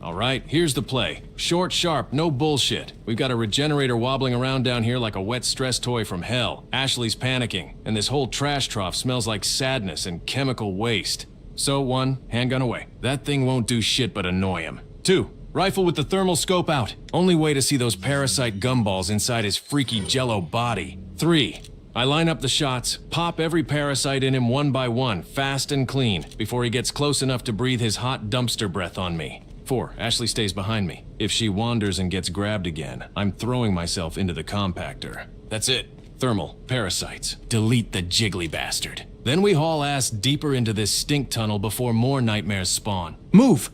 All right, here's the play. Short, sharp, no bullshit. We've got a regenerator wobbling around down here like a wet stress toy from hell. Ashley's panicking, and this whole trash trough smells like sadness and chemical waste. So, 1, handgun away. That thing won't do shit but annoy him. 2, rifle with the thermal scope out. Only way to see those parasite gumballs inside his freaky jello body. 3, I line up the shots, pop every parasite in him one by one, fast and clean, before he gets close enough to breathe his hot dumpster breath on me. 4, Ashley stays behind me. If she wanders and gets grabbed again, I'm throwing myself into the compactor. That's it. Thermal, parasites, delete the jiggly bastard. Then we haul ass deeper into this stink tunnel before more nightmares spawn. Move!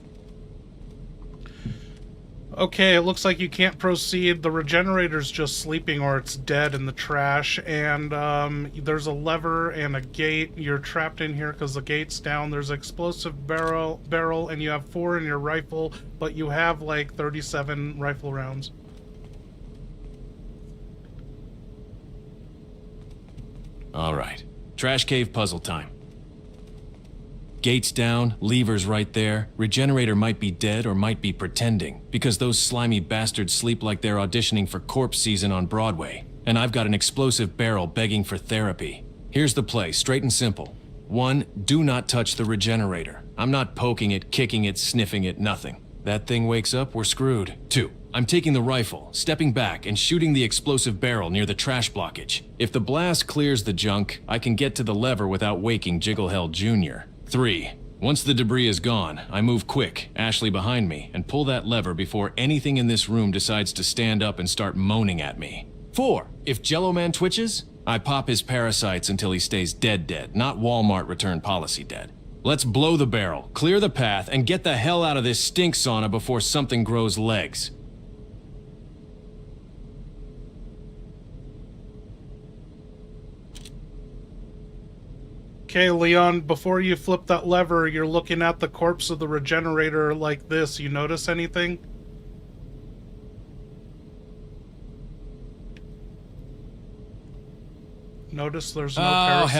Okay, it looks like you can't proceed. The regenerator's just sleeping or it's dead in the trash. And there's a lever and a gate. You're trapped in here because the gate's down. There's an explosive barrel, and you have 4 in your rifle, but you have like 37 rifle rounds.
All right. Trash cave puzzle time. Gates down, levers right there. Regenerator might be dead or might be pretending, because those slimy bastards sleep like they're auditioning for corpse season on Broadway. And I've got an explosive barrel begging for therapy. Here's the play, straight and simple. 1, do not touch the regenerator. I'm not poking it, kicking it, sniffing it, nothing. That thing wakes up, we're screwed. 2, I'm taking the rifle, stepping back, and shooting the explosive barrel near the trash blockage. If the blast clears the junk, I can get to the lever without waking Jigglehell Jr. 3, once the debris is gone, I move quick, Ashley behind me, and pull that lever before anything in this room decides to stand up and start moaning at me. 4, if Jello Man twitches, I pop his parasites until he stays dead, not Walmart return policy dead. Let's blow the barrel, clear the path, and get the hell out of this stink sauna before something grows legs.
Okay, Leon, before you flip that lever, you're looking at the corpse of the regenerator like this. You notice anything? Notice there's no
Oh,
parasites?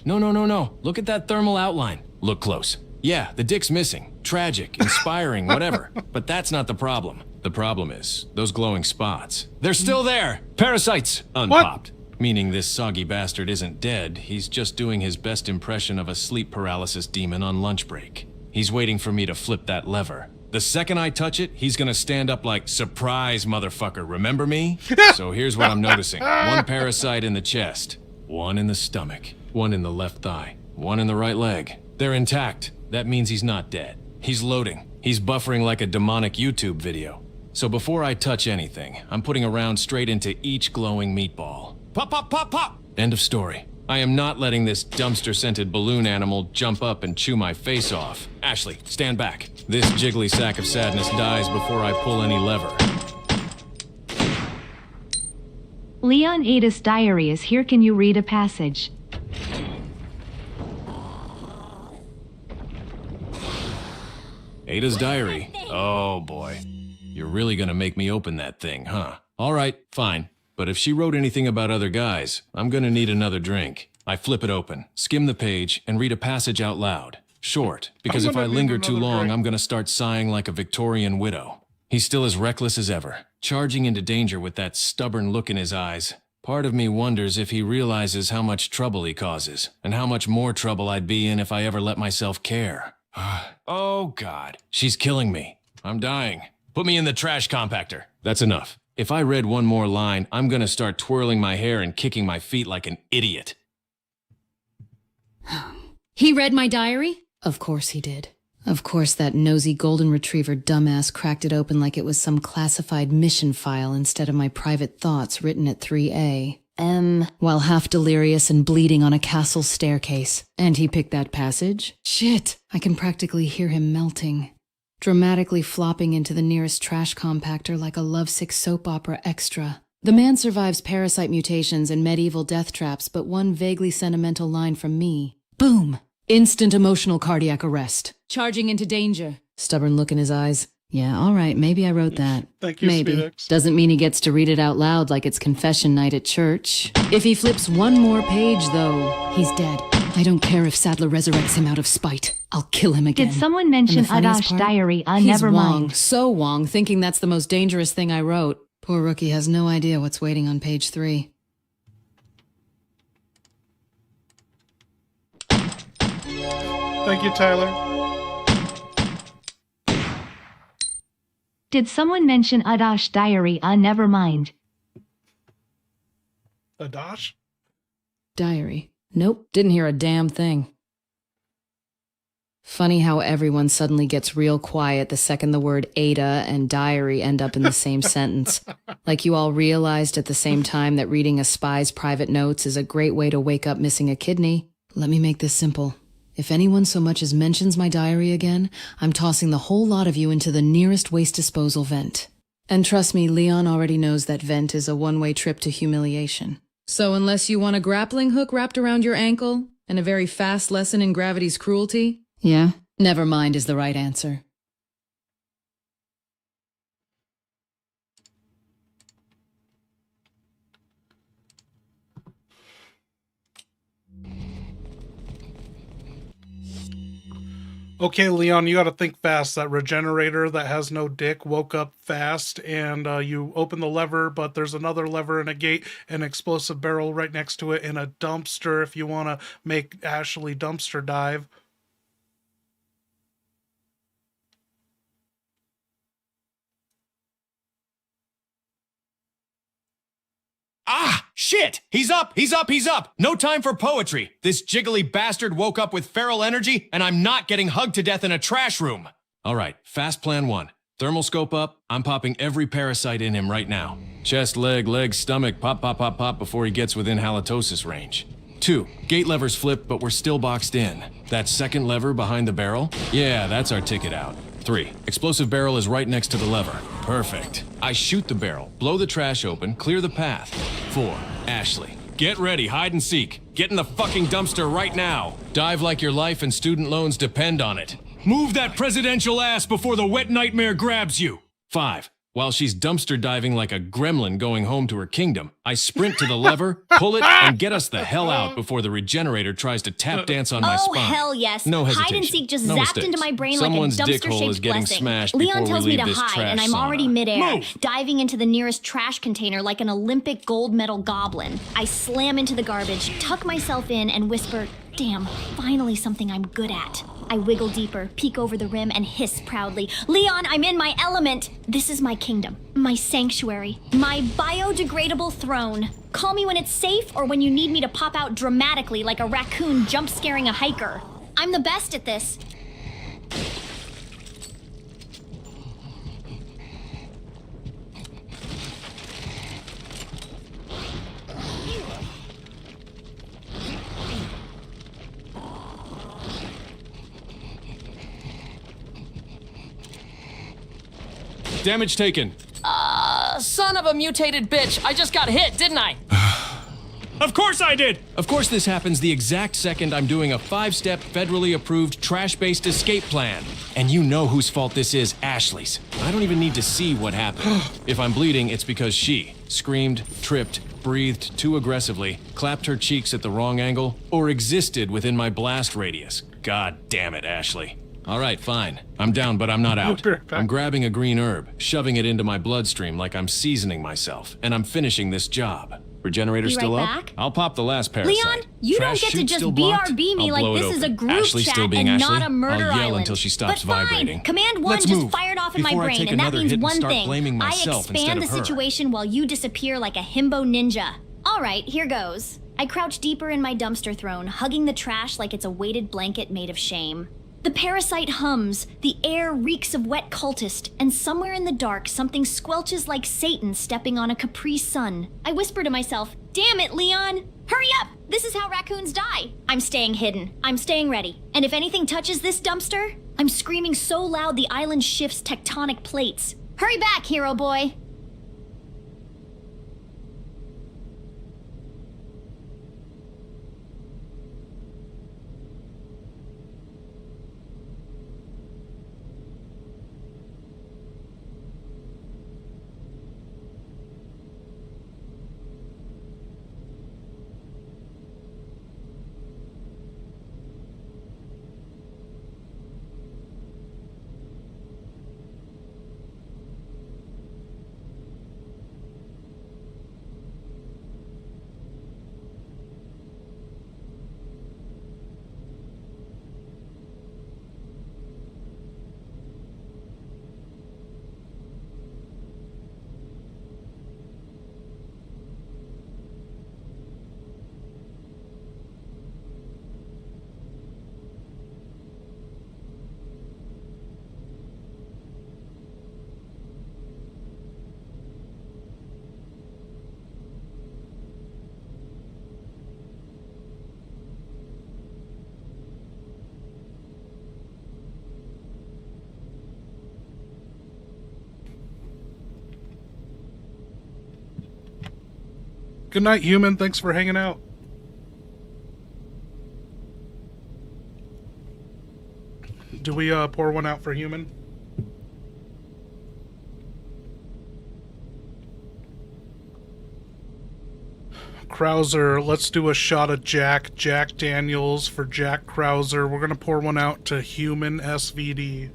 hell no. No. Look at that thermal outline. Look close. Yeah, the dick's missing. Tragic, inspiring, whatever. But that's not the problem. The problem is those glowing spots. They're still there! Parasites! Unpopped. Meaning this soggy bastard isn't dead. He's just doing his best impression of a sleep paralysis demon on lunch break. He's waiting for me to flip that lever. The second I touch it, he's gonna stand up like, surprise, motherfucker, remember me? So here's what I'm noticing. One parasite in the chest. One in the stomach, one in the left thigh, one in the right leg. They're intact. That means he's not dead. He's loading. He's buffering like a demonic YouTube video. So before I touch anything, I'm putting a round straight into each glowing meatball. Pop, pop, pop, pop! End of story. I am not letting this dumpster-scented balloon animal jump up and chew my face off. Ashley, stand back. This jiggly sack of sadness dies before I pull any lever.
Leon Ada's diary is here. Can you read a passage?
Ada's diary? Oh boy. You're really gonna make me open that thing, huh? All right, fine. But if she wrote anything about other guys, I'm gonna need another drink. I flip it open, skim the page, and read a passage out loud. Short, because if I linger too long, I'm gonna start sighing like a Victorian widow. He's still as reckless as ever, charging into danger with that stubborn look in his eyes. Part of me wonders if he realizes how much trouble he causes, and how much more trouble I'd be in if I ever let myself care. Oh, God. She's killing me. I'm dying. Put me in the trash compactor. That's enough. If I read one more line, I'm gonna start twirling my hair and kicking my feet like an idiot.
He read my diary? Of course he did. Of course that nosy golden retriever dumbass cracked it open like it was some classified mission file instead of my private thoughts written at 3A. While half delirious and bleeding on a castle staircase. And he picked that passage? Shit, I can practically hear him melting. Dramatically flopping into the nearest trash compactor like a lovesick soap opera extra. The man survives parasite mutations and medieval death traps, but one vaguely sentimental line from me. Boom! Instant emotional cardiac arrest. Charging into danger. Stubborn look in his eyes. Yeah, all right, maybe I wrote that.
Thank you,
Maybe.
Speedix.
Doesn't mean he gets to read it out loud like it's confession night at church. If he flips one more page, though, he's dead. I don't care if Sadler resurrects him out of spite. I'll kill him again.
Did someone mention
And the funniest
Ada's
part?
diary?
He's
Never
Wong,
mind.
so Wong, thinking that's the most dangerous thing I wrote. Poor rookie has no idea what's waiting on page 3.
Thank you, Tyler.
Did someone mention Ada's diary? Never mind.
Adash?
Diary. Nope, didn't hear a damn thing. Funny how everyone suddenly gets real quiet the second the word Ada and diary end up in the same sentence. Like you all realized at the same time that reading a spy's private notes is a great way to wake up missing a kidney. Let me make this simple. If anyone so much as mentions my diary again, I'm tossing the whole lot of you into the nearest waste disposal vent. And trust me, Leon already knows that vent is a one-way trip to humiliation. So unless you want a grappling hook wrapped around your ankle and a very fast lesson in gravity's cruelty, yeah, never mind is the right answer.
Okay, Leon, you gotta think fast. That regenerator that has no dick woke up fast, and you open the lever, but there's another lever in a gate, an explosive barrel right next to it, and a dumpster if you want to make Ashley dumpster dive.
Ah, shit! He's up! He's up! He's up! No time for poetry! This jiggly bastard woke up with feral energy, and I'm not getting hugged to death in a trash room! Alright, fast plan 1. Thermal scope up, I'm popping every parasite in him right now. Chest, leg, stomach, pop, pop, pop, pop before he gets within halitosis range. 2. Gate levers flip, but we're still boxed in. That second lever behind the barrel? Yeah, that's our ticket out. 3. Explosive barrel is right next to the lever. Perfect. I shoot the barrel, blow the trash open, clear the path. 4. Ashley. Get ready, hide and seek. Get in the fucking dumpster right now. Dive like your life and student loans depend on it. Move that presidential ass before the wet nightmare grabs you. 5. While she's dumpster diving like a gremlin going home to her kingdom, I sprint to the lever, pull it, and get us the hell out before the regenerator tries to tap dance on my
Oh,
spine.
hell yes.
No hesitation.
Hide and seek just
No
zapped
mistakes.
into my brain
Someone's
like a
dick hole is
dumpster-shaped
getting
blessing.
smashed
Leon
before
tells
we
me
leave
to
this
hide,
trash
and I'm already
sauna.
midair,
Move.
diving into the nearest trash container like an Olympic gold medal goblin. I slam into the garbage, tuck myself in, and whisper, "Damn, finally something I'm good at." I wiggle deeper, peek over the rim, and hiss proudly, "Leon, I'm in my element! This is my kingdom, my sanctuary, my biodegradable throne. Call me when it's safe or when you need me to pop out dramatically like a raccoon jump scaring a hiker. I'm the best at this."
Damage taken.
Son of a mutated bitch. I just got hit, didn't I?
Of course I did!
Of course this happens the exact second I'm doing a 5-step federally approved trash-based escape plan. And you know whose fault this is, Ashley's. I don't even need to see what happened. If I'm bleeding, it's because she screamed, tripped, breathed too aggressively, clapped her cheeks at the wrong angle, or existed within my blast radius. God damn it, Ashley. All right, fine. I'm down, but I'm not out.
be right back.
I'm grabbing a green herb, shoving it into my bloodstream like I'm seasoning myself, and I'm finishing this job. Regenerator
Be
still
right
up?
back.
I'll pop the last parasite.
Leon, you
Trash
don't get to
chute
just
still blocked?
BRB me
I'll
like
blow it
this is a
open.
group
Ashley
chat
still being
and
Ashley?
not a murder
I'll yell
island.
until she stops
but fine.
vibrating.
Command 1
Let's
just
move.
fired off in my
Before I
brain,
take
and that
another
means
hit and
one
start
thing.
blaming
I
myself
expand
instead
the
of her.
situation while you disappear like a himbo ninja. All right, here goes. I crouch deeper in my dumpster throne, hugging the trash like it's a weighted blanket made of shame. The parasite hums, the air reeks of wet cultist, and somewhere in the dark, something squelches like Satan stepping on a Capri Sun. I whisper to myself, "Damn it, Leon! Hurry up! This is how raccoons die!" I'm staying hidden. I'm staying ready. And if anything touches this dumpster, I'm screaming so loud the island shifts tectonic plates. Hurry back, hero boy!
Good night, human. Thanks for hanging out. Do we pour one out for human? Krauser, let's do a shot of Jack Daniels for Jack Krauser. We're gonna pour one out to human SVD.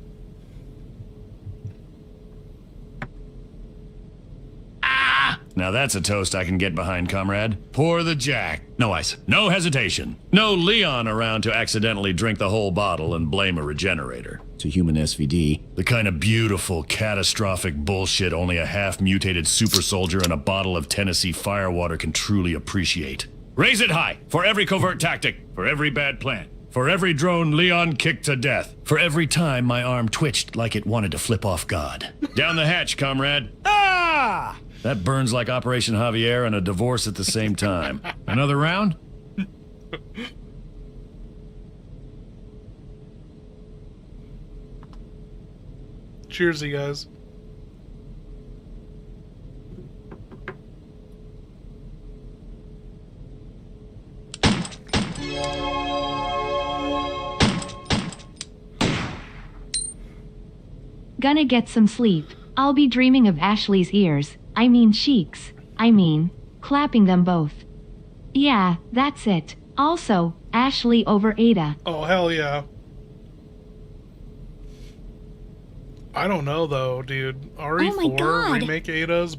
Now that's a toast I can get behind, comrade. Pour the Jack. No ice. No hesitation. No Leon around to accidentally drink the whole bottle and blame a regenerator.
To human SVD.
The kind of beautiful, catastrophic bullshit only a half-mutated super soldier and a bottle of Tennessee firewater can truly appreciate. Raise it high for every covert tactic, for every bad plan, for every drone Leon kicked to death, for every time my arm twitched like it wanted to flip off God. Down the hatch, comrade. Ah! That burns like Operation Javier and a divorce at the same time. Another round?
Cheers, you guys.
Gonna get some sleep. I'll be dreaming of Ashley's ears. I mean cheeks. I mean, clapping them both. Yeah, that's it. Also, Ashley over Ada.
Oh, hell yeah. I don't know, though, dude. RE4
Oh my God.
remake Ada's...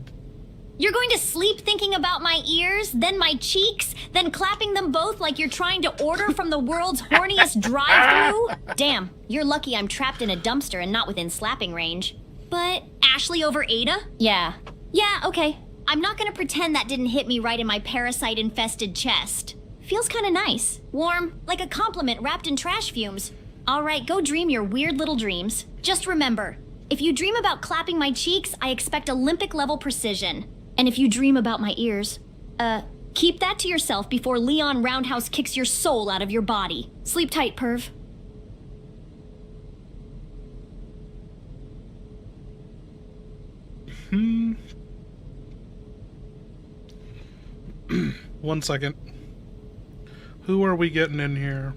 You're going to sleep thinking about my ears, then my cheeks, then clapping them both like you're trying to order from the world's horniest drive-thru? Damn, you're lucky I'm trapped in a dumpster and not within slapping range. But Ashley over Ada? Yeah. Yeah, okay. I'm not gonna pretend that didn't hit me right in my parasite-infested chest. Feels kinda nice. Warm, like a compliment wrapped in trash fumes. Alright, go dream your weird little dreams. Just remember, if you dream about clapping my cheeks, I expect Olympic-level precision. And if you dream about my ears, keep that to yourself before Leon Roundhouse kicks your soul out of your body. Sleep tight, perv.
One second. Who are we getting in here?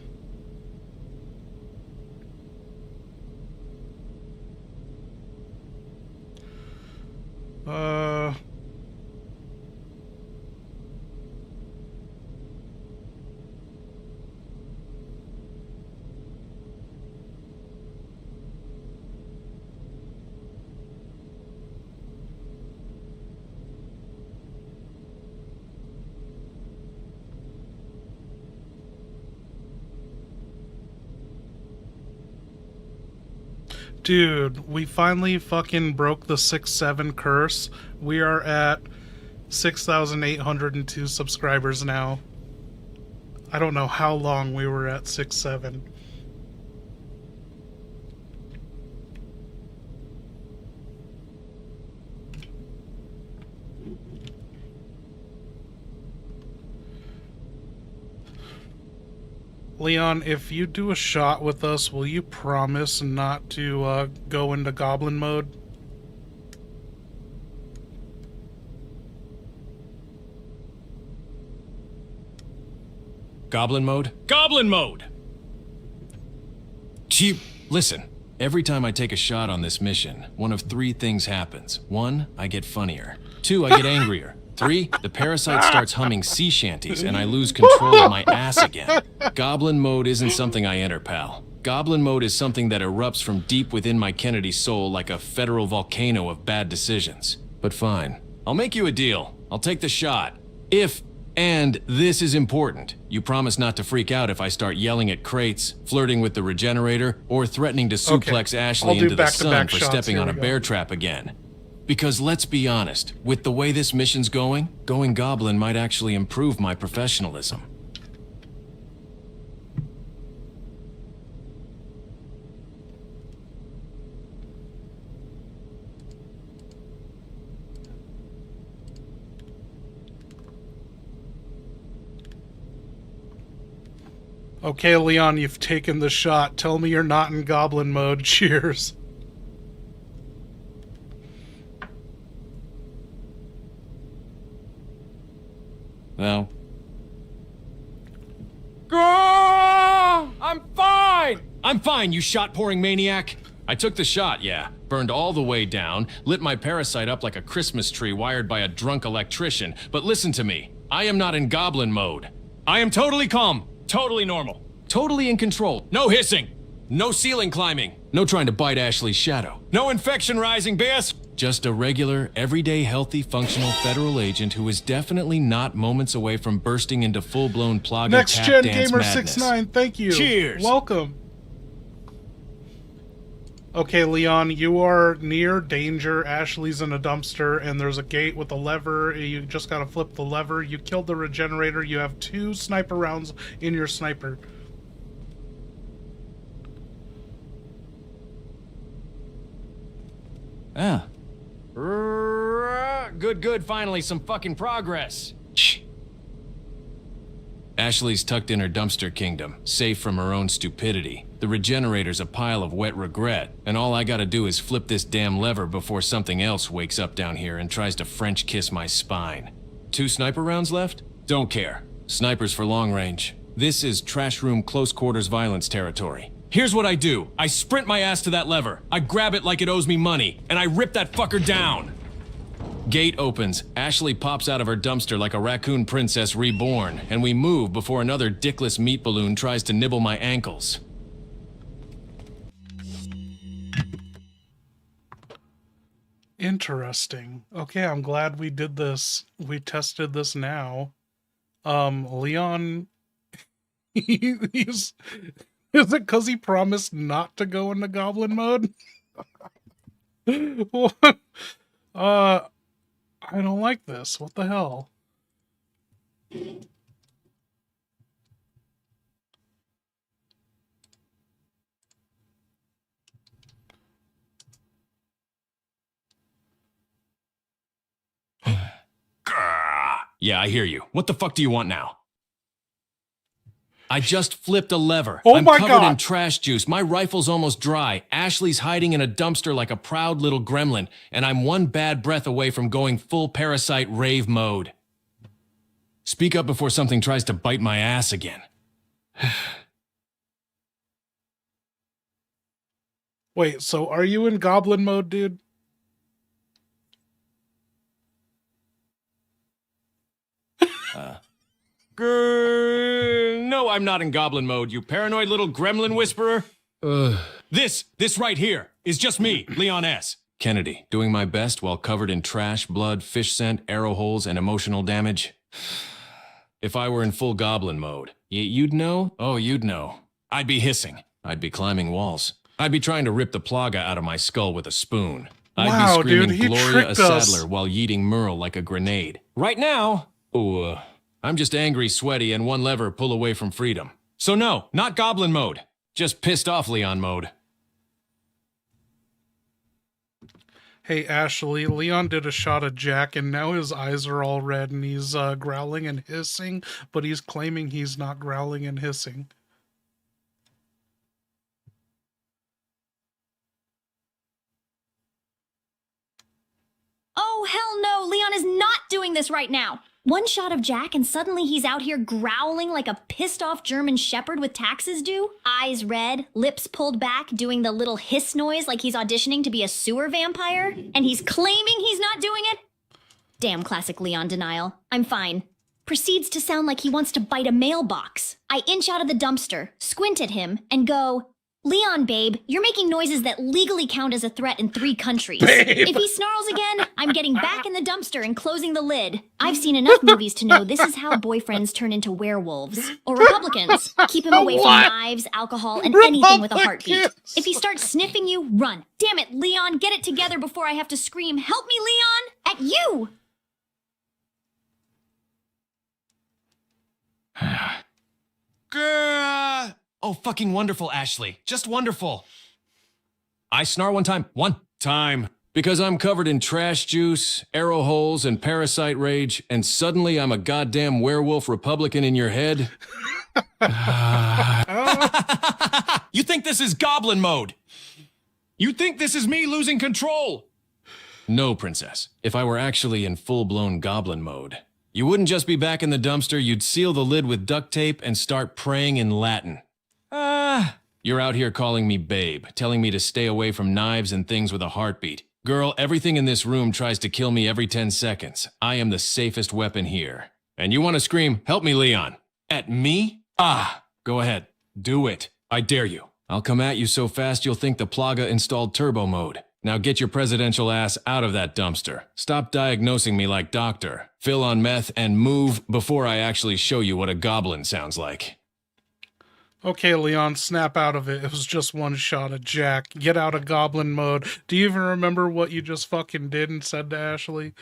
Dude, we finally fucking broke the 6-7 curse. We are at 6,802 subscribers now. I don't know how long we were at 6-7. Leon, if you do a shot with us, will you promise not to go into goblin mode?
Goblin mode? Goblin mode! Gee, listen. Every time I take a shot on this mission, one of three things happens. 1, I get funnier. 2, I get angrier. 3, the parasite starts humming sea shanties and I lose control of my ass again. Goblin mode isn't something I enter, pal. Goblin mode is something that erupts from deep within my Kennedy soul like a federal volcano of bad decisions. But fine. I'll make you a deal. I'll take the shot. If, and this is important, you promise not to freak out if I start yelling at crates, flirting with the regenerator, or threatening to suplex Ashley
I'll do
into the
back-to-back
sun for
shots.
stepping
Here
on
we
a
go.
bear trap again. Because let's be honest, with the way this mission's going Goblin might actually improve my professionalism.
Okay, Leon, you've taken the shot. Tell me you're not in goblin mode. Cheers.
No. I'm fine! I'm fine, you shot-pouring maniac! I took the shot, yeah. Burned all the way down, lit my parasite up like a Christmas tree wired by a drunk electrician. But listen to me, I am not in goblin mode. I am totally calm, totally normal, totally in control. No hissing, no ceiling climbing, no trying to bite Ashley's shadow. No infection rising, BS! Just a regular, everyday, healthy, functional federal agent who is definitely not moments away from bursting into full-blown Plaga
Next
tap
Gen
dance
Gamer
madness.
69, thank you.
Cheers.
Welcome. Okay, Leon, you are near danger. Ashley's in a dumpster, and there's a gate with a lever. You just gotta flip the lever. You killed the regenerator. You have 2 sniper rounds in your sniper.
Ah. Good, finally, some fucking progress. Ashley's tucked in her dumpster kingdom, safe from her own stupidity. The regenerator's a pile of wet regret, and all I gotta do is flip this damn lever before something else wakes up down here and tries to French kiss my spine. 2 sniper rounds left? Don't care. Snipers for long range. This is trash room close quarters violence territory. Here's what I do. I sprint my ass to that lever. I grab it like it owes me money, and I rip that fucker down. Gate opens. Ashley pops out of her dumpster like a raccoon princess reborn, and we move before another dickless meat balloon tries to nibble my ankles.
Interesting. Okay, I'm glad we did this. We tested this now. Leon, he's... Is it because he promised not to go into goblin mode? I don't like this. What the hell?
Yeah, I hear you. What the fuck do you want now? I just flipped a lever.
Oh
I'm
my
covered in
God.
trash juice. My rifle's almost dry. Ashley's hiding in a dumpster like a proud little gremlin, and I'm one bad breath away from going full parasite rave mode. Speak up before something tries to bite my ass again.
Wait, so are you in goblin mode, dude?
No, I'm not in goblin mode, you paranoid little gremlin whisperer. This right here is just me, Leon S. Kennedy, doing my best while covered in trash, blood, fish scent, arrow holes, and emotional damage. If I were in full goblin mode, you'd know? Oh, you'd know. I'd be hissing. I'd be climbing walls. I'd be trying to rip the plaga out of my skull with a spoon. I'd
Wow,
be screaming
dude, he
Gloria a
tricked us.
Sadler while yeeting Merle like a grenade. Right now, I'm just angry, sweaty, and one lever pull away from freedom. So no, not goblin mode. Just pissed off Leon mode.
Hey, Ashley, Leon did a shot of Jack, and now his eyes are all red, and he's growling and hissing, but he's claiming he's not growling and hissing.
Oh, hell no! Leon is not doing this right now! One shot of Jack and suddenly he's out here growling like a pissed off German shepherd with taxes due? Eyes red, lips pulled back, doing the little hiss noise like he's auditioning to be a sewer vampire? And he's claiming he's not doing it? Damn classic Leon denial. I'm fine. Proceeds to sound like he wants to bite a mailbox. I inch out of the dumpster, squint at him, and go, Leon, babe, you're making noises that legally count as a threat in 3 countries. If he snarls again, I'm getting back in the dumpster and closing the lid. I've seen enough movies to know this is how boyfriends turn into werewolves. Or Republicans. Keep him away from knives, alcohol, and anything with a heartbeat. If he starts sniffing you, run. Damn it, Leon, get it together before I have to scream, help me, Leon! At you!
Grrr. Oh, fucking wonderful, Ashley. Just wonderful. I snarl one time. One time. Because I'm covered in trash juice, arrow holes, and parasite rage, and suddenly I'm a goddamn werewolf Republican in your head. You think this is goblin mode? You think this is me losing control? No, princess. If I were actually in full-blown goblin mode, you wouldn't just be back in the dumpster, you'd seal the lid with duct tape and start praying in Latin. You're out here calling me babe, telling me to stay away from knives and things with a heartbeat. Girl, everything in this room tries to kill me every 10 seconds. I am the safest weapon here. And you want to scream, help me, Leon. At me? Go ahead. Do it. I dare you. I'll come at you so fast you'll think the Plaga installed turbo mode. Now get your presidential ass out of that dumpster. Stop diagnosing me like doctor. Fill on meth and move before I actually show you what a goblin sounds like.
Okay, Leon, snap out of it. It was just one shot of Jack. Get out of goblin mode. Do you even remember what you just fucking did and said to Ashley?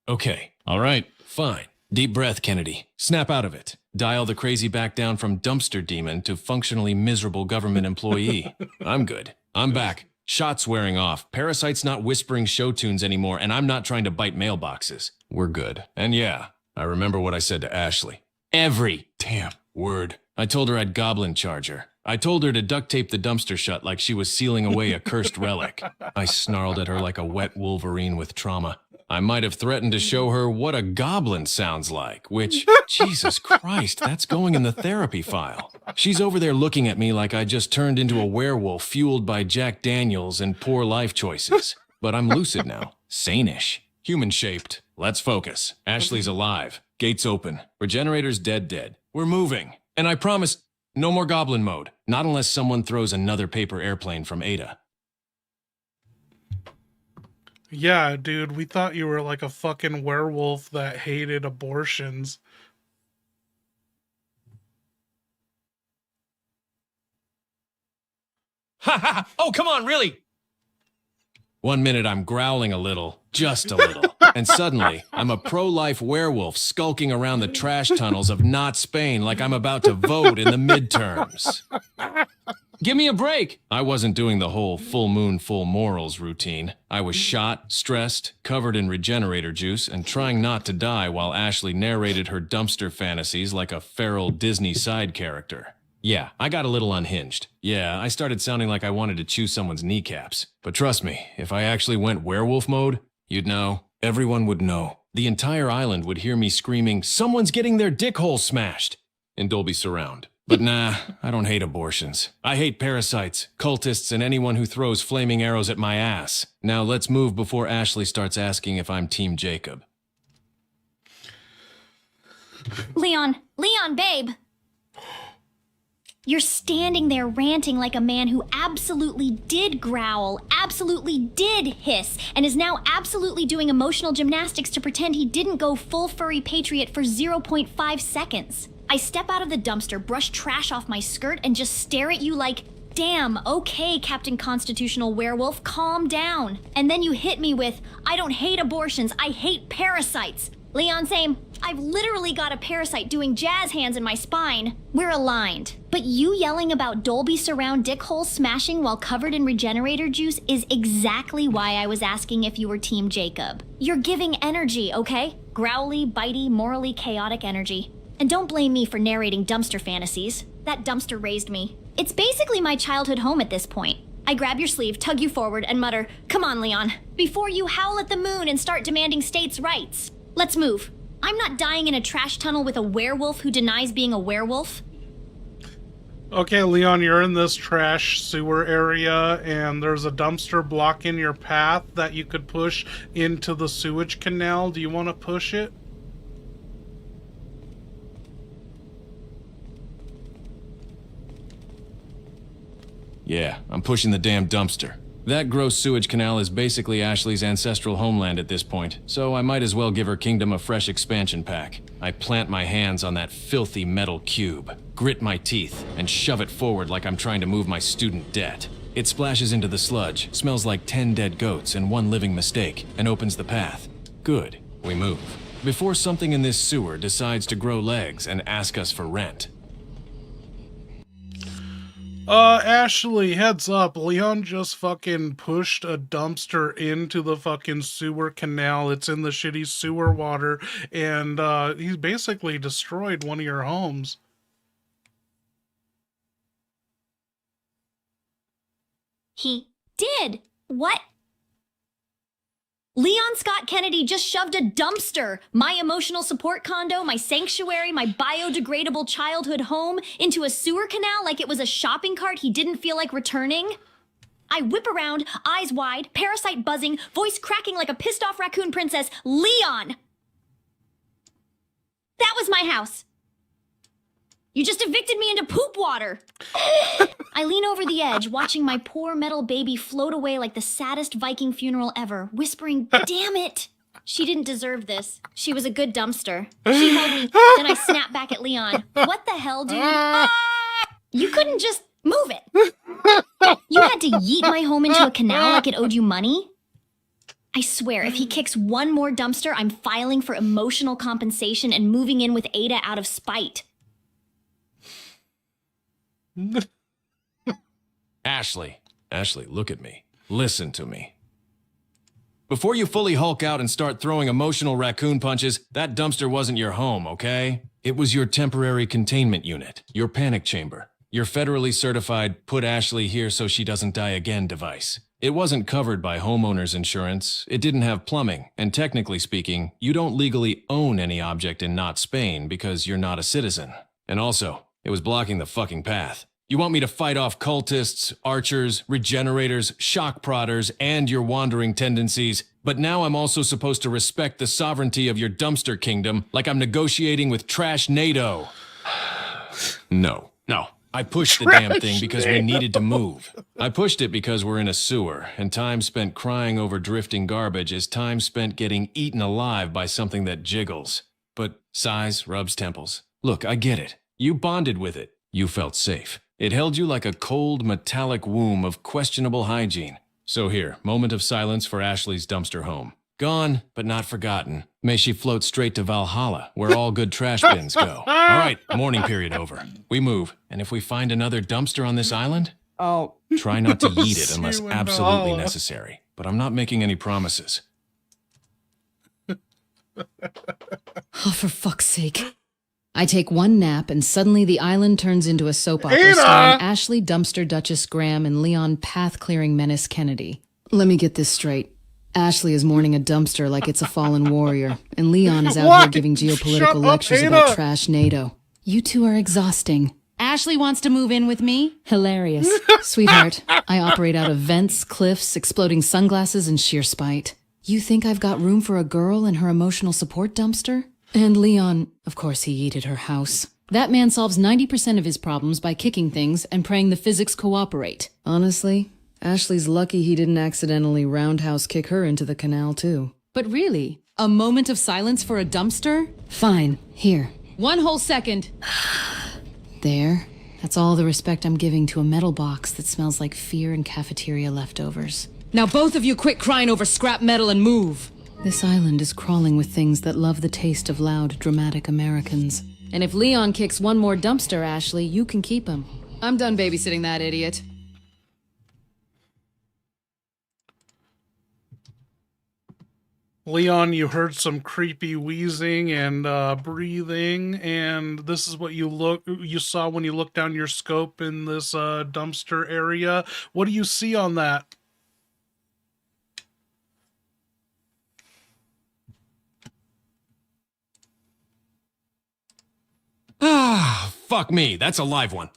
Okay, all right, fine. Deep breath, Kennedy. Snap out of it. Dial the crazy back down from dumpster demon to functionally miserable government employee. I'm good. I'm back. Shots wearing off. Parasite's not whispering show tunes anymore, and I'm not trying to bite mailboxes. We're good. And yeah, I remember what I said to Ashley. Every damn word. I told her I'd goblin charge her. I told her to duct tape the dumpster shut like she was sealing away a cursed relic. I snarled at her like a wet Wolverine with trauma. I might have threatened to show her what a goblin sounds like, which, Jesus Christ, that's going in the therapy file. She's over there looking at me like I just turned into a werewolf fueled by Jack Daniels and poor life choices. But I'm lucid now. Sane-ish. Human-shaped. Let's focus. Ashley's alive. Gates open. Regenerator's dead. We're moving. And I promise, no more goblin mode. Not unless someone throws another paper airplane from Ada.
Yeah, dude, we thought you were like a fucking werewolf that hated abortions.
Ha ha! Oh, come on, really? 1 minute I'm growling a little, just a little, and suddenly I'm a pro-life werewolf skulking around the trash tunnels of not Spain like I'm about to vote in the midterms. Give me a break! I wasn't doing the whole full moon, full morals routine. I was shot, stressed, covered in regenerator juice, and trying not to die while Ashley narrated her dumpster fantasies like a feral Disney side character. Yeah, I got a little unhinged. Yeah, I started sounding like I wanted to chew someone's kneecaps. But trust me, if I actually went werewolf mode, you'd know. Everyone would know. The entire island would hear me screaming, "Someone's getting their dick hole smashed!" in Dolby Surround. But nah, I don't hate abortions. I hate parasites, cultists, and anyone who throws flaming arrows at my ass. Now let's move before Ashley starts asking if I'm Team Jacob.
Leon, babe. You're standing there ranting like a man who absolutely did growl, absolutely did hiss, and is now absolutely doing emotional gymnastics to pretend he didn't go full furry patriot for 0.5 seconds. I step out of the dumpster, brush trash off my skirt, and just stare at you like, damn, okay, Captain Constitutional Werewolf, calm down. And then you hit me with, I don't hate abortions, I hate parasites. Leon, same. I've literally got a parasite doing jazz hands in my spine. We're aligned. But you yelling about Dolby Surround dick hole smashing while covered in regenerator juice is exactly why I was asking if you were Team Jacob. You're giving energy, okay? Growly, bitey, morally chaotic energy. And don't blame me for narrating dumpster fantasies. That dumpster raised me. It's basically my childhood home at this point. I grab your sleeve, tug you forward, and mutter, "Come on, Leon," before you howl at the moon and start demanding states' rights. Let's move. I'm not dying in a trash tunnel with a werewolf who denies being a werewolf.
Okay, Leon, you're in this trash sewer area, and there's a dumpster blocking your path that you could push into the sewage canal. Do you want to push it?
Yeah, I'm pushing the damn dumpster. That gross sewage canal is basically Ashley's ancestral homeland at this point, so I might as well give her kingdom a fresh expansion pack. I plant my hands on that filthy metal cube, grit my teeth, and shove it forward like I'm trying to move my student debt. It splashes into the sludge, smells like 10 dead goats and 1 living mistake, and opens the path. Good, we move. Before something in this sewer decides to grow legs and ask us for rent.
Ashley, heads up. Leon just fucking pushed a dumpster into the fucking sewer canal. It's in the shitty sewer water, and he's basically destroyed one of your homes.
He did? What? Leon Scott Kennedy just shoved a dumpster, my emotional support condo, my sanctuary, my biodegradable childhood home, into a sewer canal like it was a shopping cart he didn't feel like returning. I whip around, eyes wide, parasite buzzing, voice cracking like a pissed off raccoon princess. Leon! That was my house. You just evicted me into poop water. I lean over the edge, watching my poor metal baby float away like the saddest Viking funeral ever, whispering, damn it. She didn't deserve this. She was a good dumpster. She held me, then I snapped back at Leon. What the hell, dude? You couldn't just move it. You had to yeet my home into a canal like it owed you money? I swear, if he kicks one more dumpster, I'm filing for emotional compensation and moving in with Ada out of spite.
Ashley, look at me. Listen to me. Before you fully hulk out and start throwing emotional raccoon punches, that dumpster wasn't your home, okay? It was your temporary containment unit, your panic chamber, your federally certified put Ashley here so she doesn't die again device. It wasn't covered by homeowner's insurance, it didn't have plumbing, and technically speaking, you don't legally own any object in not Spain because you're not a citizen. And also, it was blocking the fucking path. You want me to fight off cultists, archers, regenerators, shock prodders, and your wandering tendencies, but now I'm also supposed to respect the sovereignty of your dumpster kingdom like I'm negotiating with Trash NATO. No. I pushed the damn thing because we needed to move. I pushed it because we're in a sewer, and time spent crying over drifting garbage is time spent getting eaten alive by something that jiggles. But sighs rubs temples. Look, I get it. You bonded with it. You felt safe. It held you like a cold, metallic womb of questionable hygiene. So here, moment of silence for Ashley's dumpster home. Gone, but not forgotten. May she float straight to Valhalla, where all good trash bins go. All right, mourning period over. We move, and if we find another dumpster on this island, try not to eat it unless
See you in
absolutely
Valhalla.
necessary. But I'm not making any promises.
Oh, for fuck's sake. I take one nap and suddenly the island turns into a soap opera
Ada!
starring Ashley Dumpster Duchess Graham and Leon Path-Clearing Menace Kennedy. Let me get this straight. Ashley is mourning a dumpster like it's a fallen warrior, and Leon is out here
What?
giving
Shut
geopolitical
up,
lectures
Ada!
about Trash NATO. You two are exhausting. Ashley wants to move in with me? Hilarious. Sweetheart, I operate out of vents, cliffs, exploding sunglasses, and sheer spite. You think I've got room for a girl in her emotional support dumpster? And Leon, of course he yeeted her house. That man solves 90% of his problems by kicking things and praying the physics cooperate. Honestly, Ashley's lucky he didn't accidentally roundhouse kick her into the canal too. But really, a moment of silence for a dumpster? Fine, here. 1 whole second. There. That's all the respect I'm giving to a metal box that smells like fear and cafeteria leftovers. Now both of you quit crying over scrap metal and move! This island is crawling with things that love the taste of loud, dramatic Americans. And if Leon kicks one more dumpster, Ashley, you can keep him. I'm done babysitting that idiot.
Leon, you heard some creepy wheezing and breathing, and this is what you saw when you looked down your scope in this dumpster area. What do you see on that?
Ah, fuck me, that's a live one.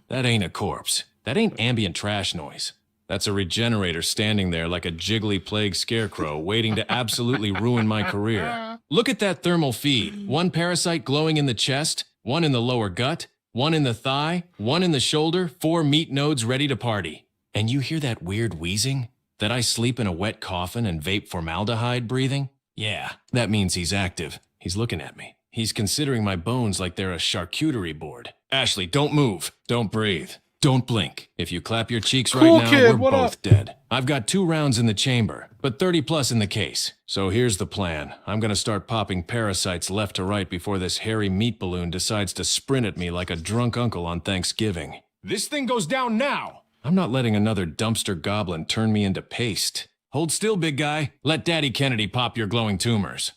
That ain't a corpse. That ain't ambient trash noise. That's a regenerator standing there like a jiggly plague scarecrow waiting to absolutely ruin my career. Look at that thermal feed. One parasite glowing in the chest, one in the lower gut, one in the thigh, one in the shoulder, 4 meat nodes ready to party. And you hear that weird wheezing? That I sleep in a wet coffin and vape formaldehyde breathing? Yeah, that means he's active. He's looking at me. He's considering my bones like they're a charcuterie board. Ashley, don't move. Don't breathe. Don't blink. If you clap your cheeks
Cool
right now,
kid,
we're
what
both
up?
dead. I've got 2 rounds in the chamber, but 30 plus in the case. So here's the plan. I'm gonna start popping parasites left to right before this hairy meat balloon decides to sprint at me like a drunk uncle on Thanksgiving. This thing goes down now! I'm not letting another dumpster goblin turn me into paste. Hold still, big guy. Let Daddy Kennedy pop your glowing tumors.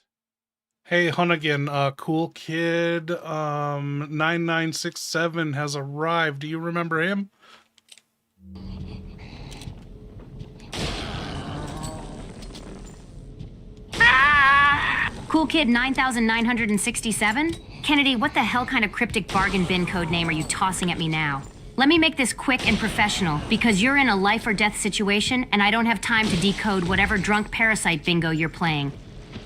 Hey, Hunnigan, cool kid, 9967 has arrived. Do you remember him?
Cool Kid 9967? Kennedy, what the hell kind of cryptic bargain bin code name are you tossing at me now? Let me make this quick and professional, because you're in a life or death situation and I don't have time to decode whatever drunk parasite bingo you're playing.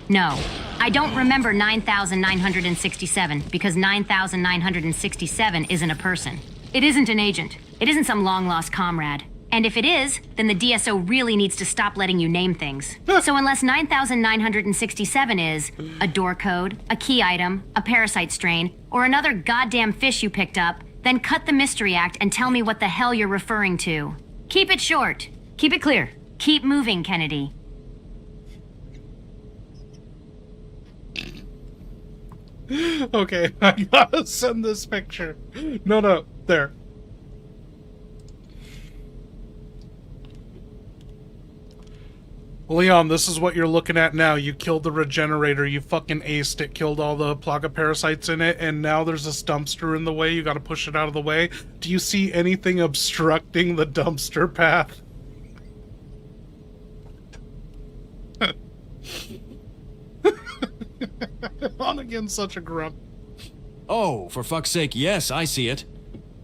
No, I don't remember 9967 because 9967 isn't a person. It isn't an agent. It isn't some long-lost comrade. And if it is, then the DSO really needs to stop letting you name things. So unless 9967 is a door code, a key item, a parasite strain, or another goddamn fish you picked up, then cut the mystery act and tell me what the hell you're referring to. Keep it short. Keep it clear. Keep moving, Kennedy.
Okay, I gotta send this picture. No, there. Leon, this is what you're looking at now. You killed the regenerator. You fucking aced it. Killed all the plaga parasites in it. And now there's this dumpster in the way. You gotta push it out of the way. Do you see anything obstructing the dumpster path? On again, such a grump.
Oh, for fuck's sake, yes, I see it.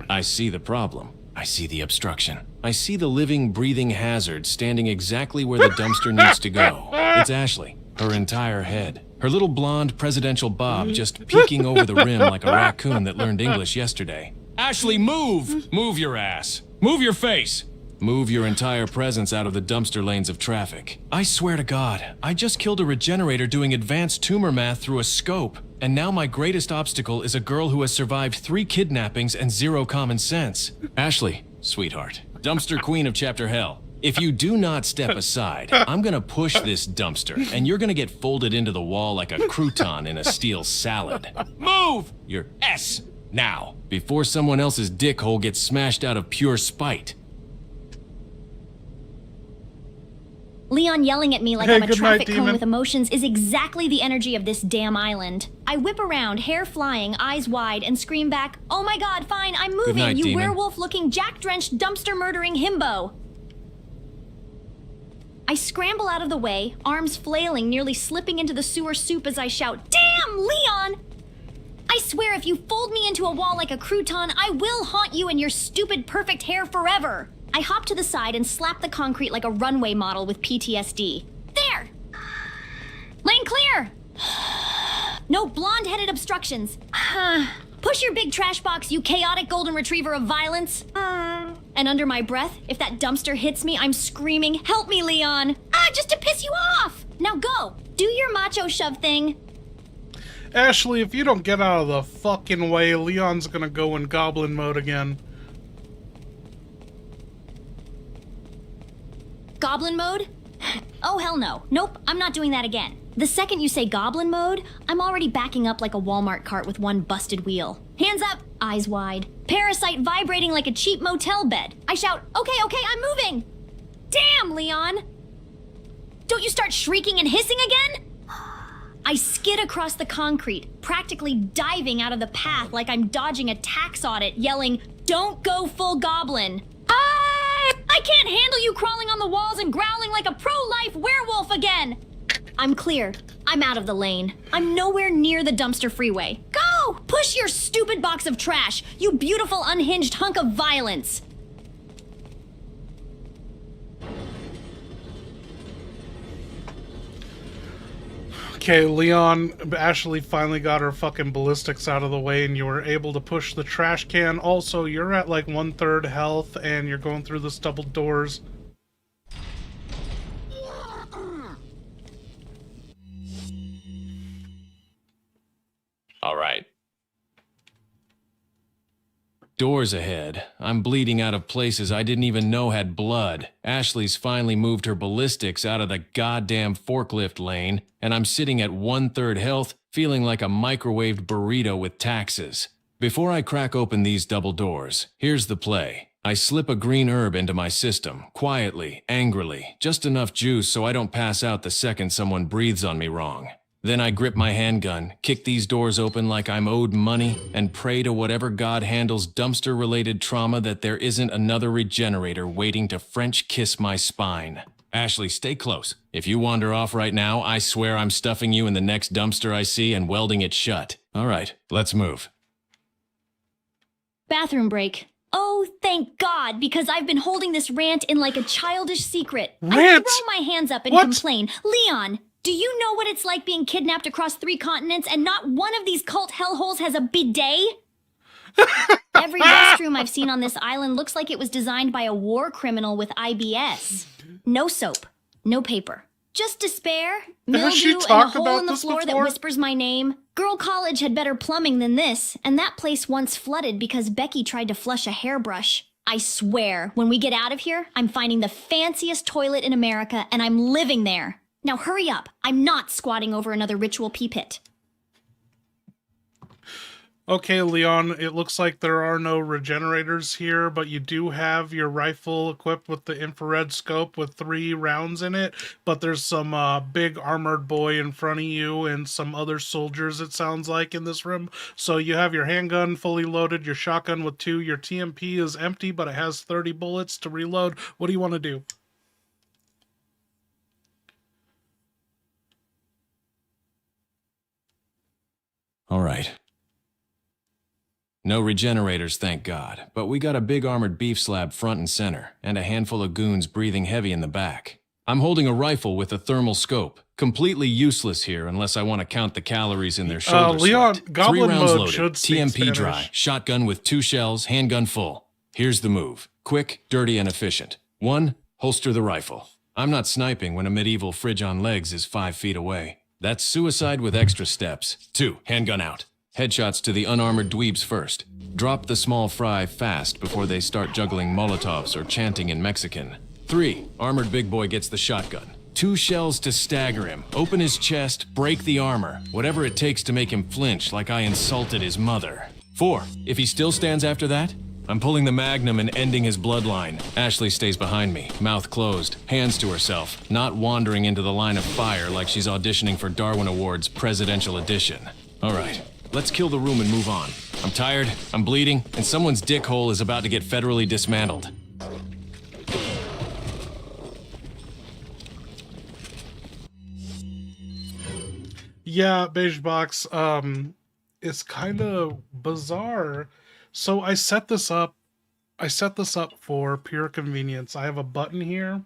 I see the problem. I see the obstruction. I see the living, breathing hazard standing exactly where the dumpster needs to go. It's Ashley, her entire head. Her little blonde presidential bob just peeking over the rim like a raccoon that learned English yesterday. Ashley, move! Move your ass. Move your face. Move your entire presence out of the dumpster lanes of traffic. I swear to God, I just killed a regenerator doing advanced tumor math through a scope, and now my greatest obstacle is a girl who has survived 3 kidnappings and 0 common sense. Ashley, sweetheart, dumpster queen of chapter hell, if you do not step aside, I'm gonna push this dumpster, and you're gonna get folded into the wall like a crouton in a steel salad. Move your S now, before someone else's dick hole gets smashed out of pure spite.
Leon yelling at me like
Hey,
I'm a
good
traffic
night,
cone
demon.
with emotions is exactly the energy of this damn island. I whip around, hair flying, eyes wide, and scream back, "Oh my God, fine, I'm moving,
night,
you
demon.
werewolf-looking, jack-drenched, dumpster-murdering himbo!" I scramble out of the way, arms flailing, nearly slipping into the sewer soup as I shout, "Damn, Leon! I swear if you fold me into a wall like a crouton, I will haunt you and your stupid perfect hair forever!" I hop to the side and slap the concrete like a runway model with PTSD. There! Lane clear! No blonde-headed obstructions. Push your big trash box, you chaotic golden retriever of violence. And under my breath, if that dumpster hits me, I'm screaming, "Help me, Leon!" Just to piss you off! Now go! Do your macho shove thing.
Ashley, if you don't get out of the fucking way, Leon's gonna go in goblin mode again.
Goblin mode? Oh, hell no. Nope, I'm not doing that again. The second you say goblin mode, I'm already backing up like a Walmart cart with one busted wheel. Hands up, eyes wide. Parasite vibrating like a cheap motel bed. I shout, okay, I'm moving! Damn, Leon! Don't you start shrieking and hissing again? I skid across the concrete, practically diving out of the path like I'm dodging a tax audit, yelling, "Don't go full goblin!" I can't handle you crawling on the walls and growling like a pro-life werewolf again! I'm clear. I'm out of the lane. I'm nowhere near the dumpster freeway. Go! Push your stupid box of trash, you beautiful unhinged hunk of violence!
Okay, Leon, Ashley finally got her fucking ballistics out of the way and you were able to push the trash can. Also, you're at like 1/3 health and you're going through the double doors.
All right. Doors ahead. I'm bleeding out of places I didn't even know had blood. Ashley's finally moved her ballistics out of the goddamn forklift lane, and I'm sitting at 1/3 health, feeling like a microwaved burrito with taxes. Before I crack open these double doors, here's the play. I slip a green herb into my system, quietly, angrily, just enough juice so I don't pass out the second someone breathes on me wrong. Then I grip my handgun, kick these doors open like I'm owed money, and pray to whatever God handles dumpster-related trauma that there isn't another regenerator waiting to French kiss my spine. Ashley, stay close. If you wander off right now, I swear I'm stuffing you in the next dumpster I see and welding it shut. All right, let's move.
Bathroom break. Oh, thank God, because I've been holding this rant in like a childish secret. I
Rant?
throw my hands up and
What?
complain. Leon, do you know what it's like being kidnapped across 3 continents and not one of these cult hellholes has a bidet? Every restroom I've seen on this island looks like it was designed by a war criminal with IBS. No soap, no paper. Just despair,
Has she
mildew, and a
talked
hole
about
in the
this
floor that
before?
whispers my name. Girl College had better plumbing than this, and that place once flooded because Becky tried to flush a hairbrush. I swear, when we get out of here, I'm finding the fanciest toilet in America and I'm living there. Now hurry up. I'm not squatting over another ritual pee pit.
Okay, Leon, it looks like there are no regenerators here, but you do have your rifle equipped with the infrared scope with 3 rounds in it, but there's some big armored boy in front of you and some other soldiers, it sounds like, in this room. So you have your handgun fully loaded, your shotgun with 2, your TMP is empty, but it has 30 bullets to reload. What do you want to do?
All right. No regenerators, thank God, but we got a big armored beef slab front and center, and a handful of goons breathing heavy in the back. I'm holding a rifle with a thermal scope, completely useless here unless I want to count the calories in their shoulder
Leon,
slit.
Goblin
3 rounds
mode
loaded,
should speak
TMP
Spanish.
dry, shotgun with 2 shells, handgun full. Here's the move. Quick, dirty, and efficient. 1, holster the rifle. I'm not sniping when a medieval fridge on legs is 5 feet away. That's suicide with extra steps. 2, handgun out. Headshots to the unarmored dweebs first. Drop the small fry fast before they start juggling Molotovs or chanting in Mexican. 3, armored big boy gets the shotgun. 2 shells to stagger him. Open his chest, break the armor. Whatever it takes to make him flinch like I insulted his mother. 4, if he still stands after that, I'm pulling the magnum and ending his bloodline. Ashley stays behind me, mouth closed, hands to herself, not wandering into the line of fire like she's auditioning for Darwin Awards Presidential Edition. All right, let's kill the room and move on. I'm tired, I'm bleeding, and someone's dickhole is about to get federally dismantled.
Yeah, Beige Box, it's kind of bizarre. So I set this up for pure convenience. I have a button here,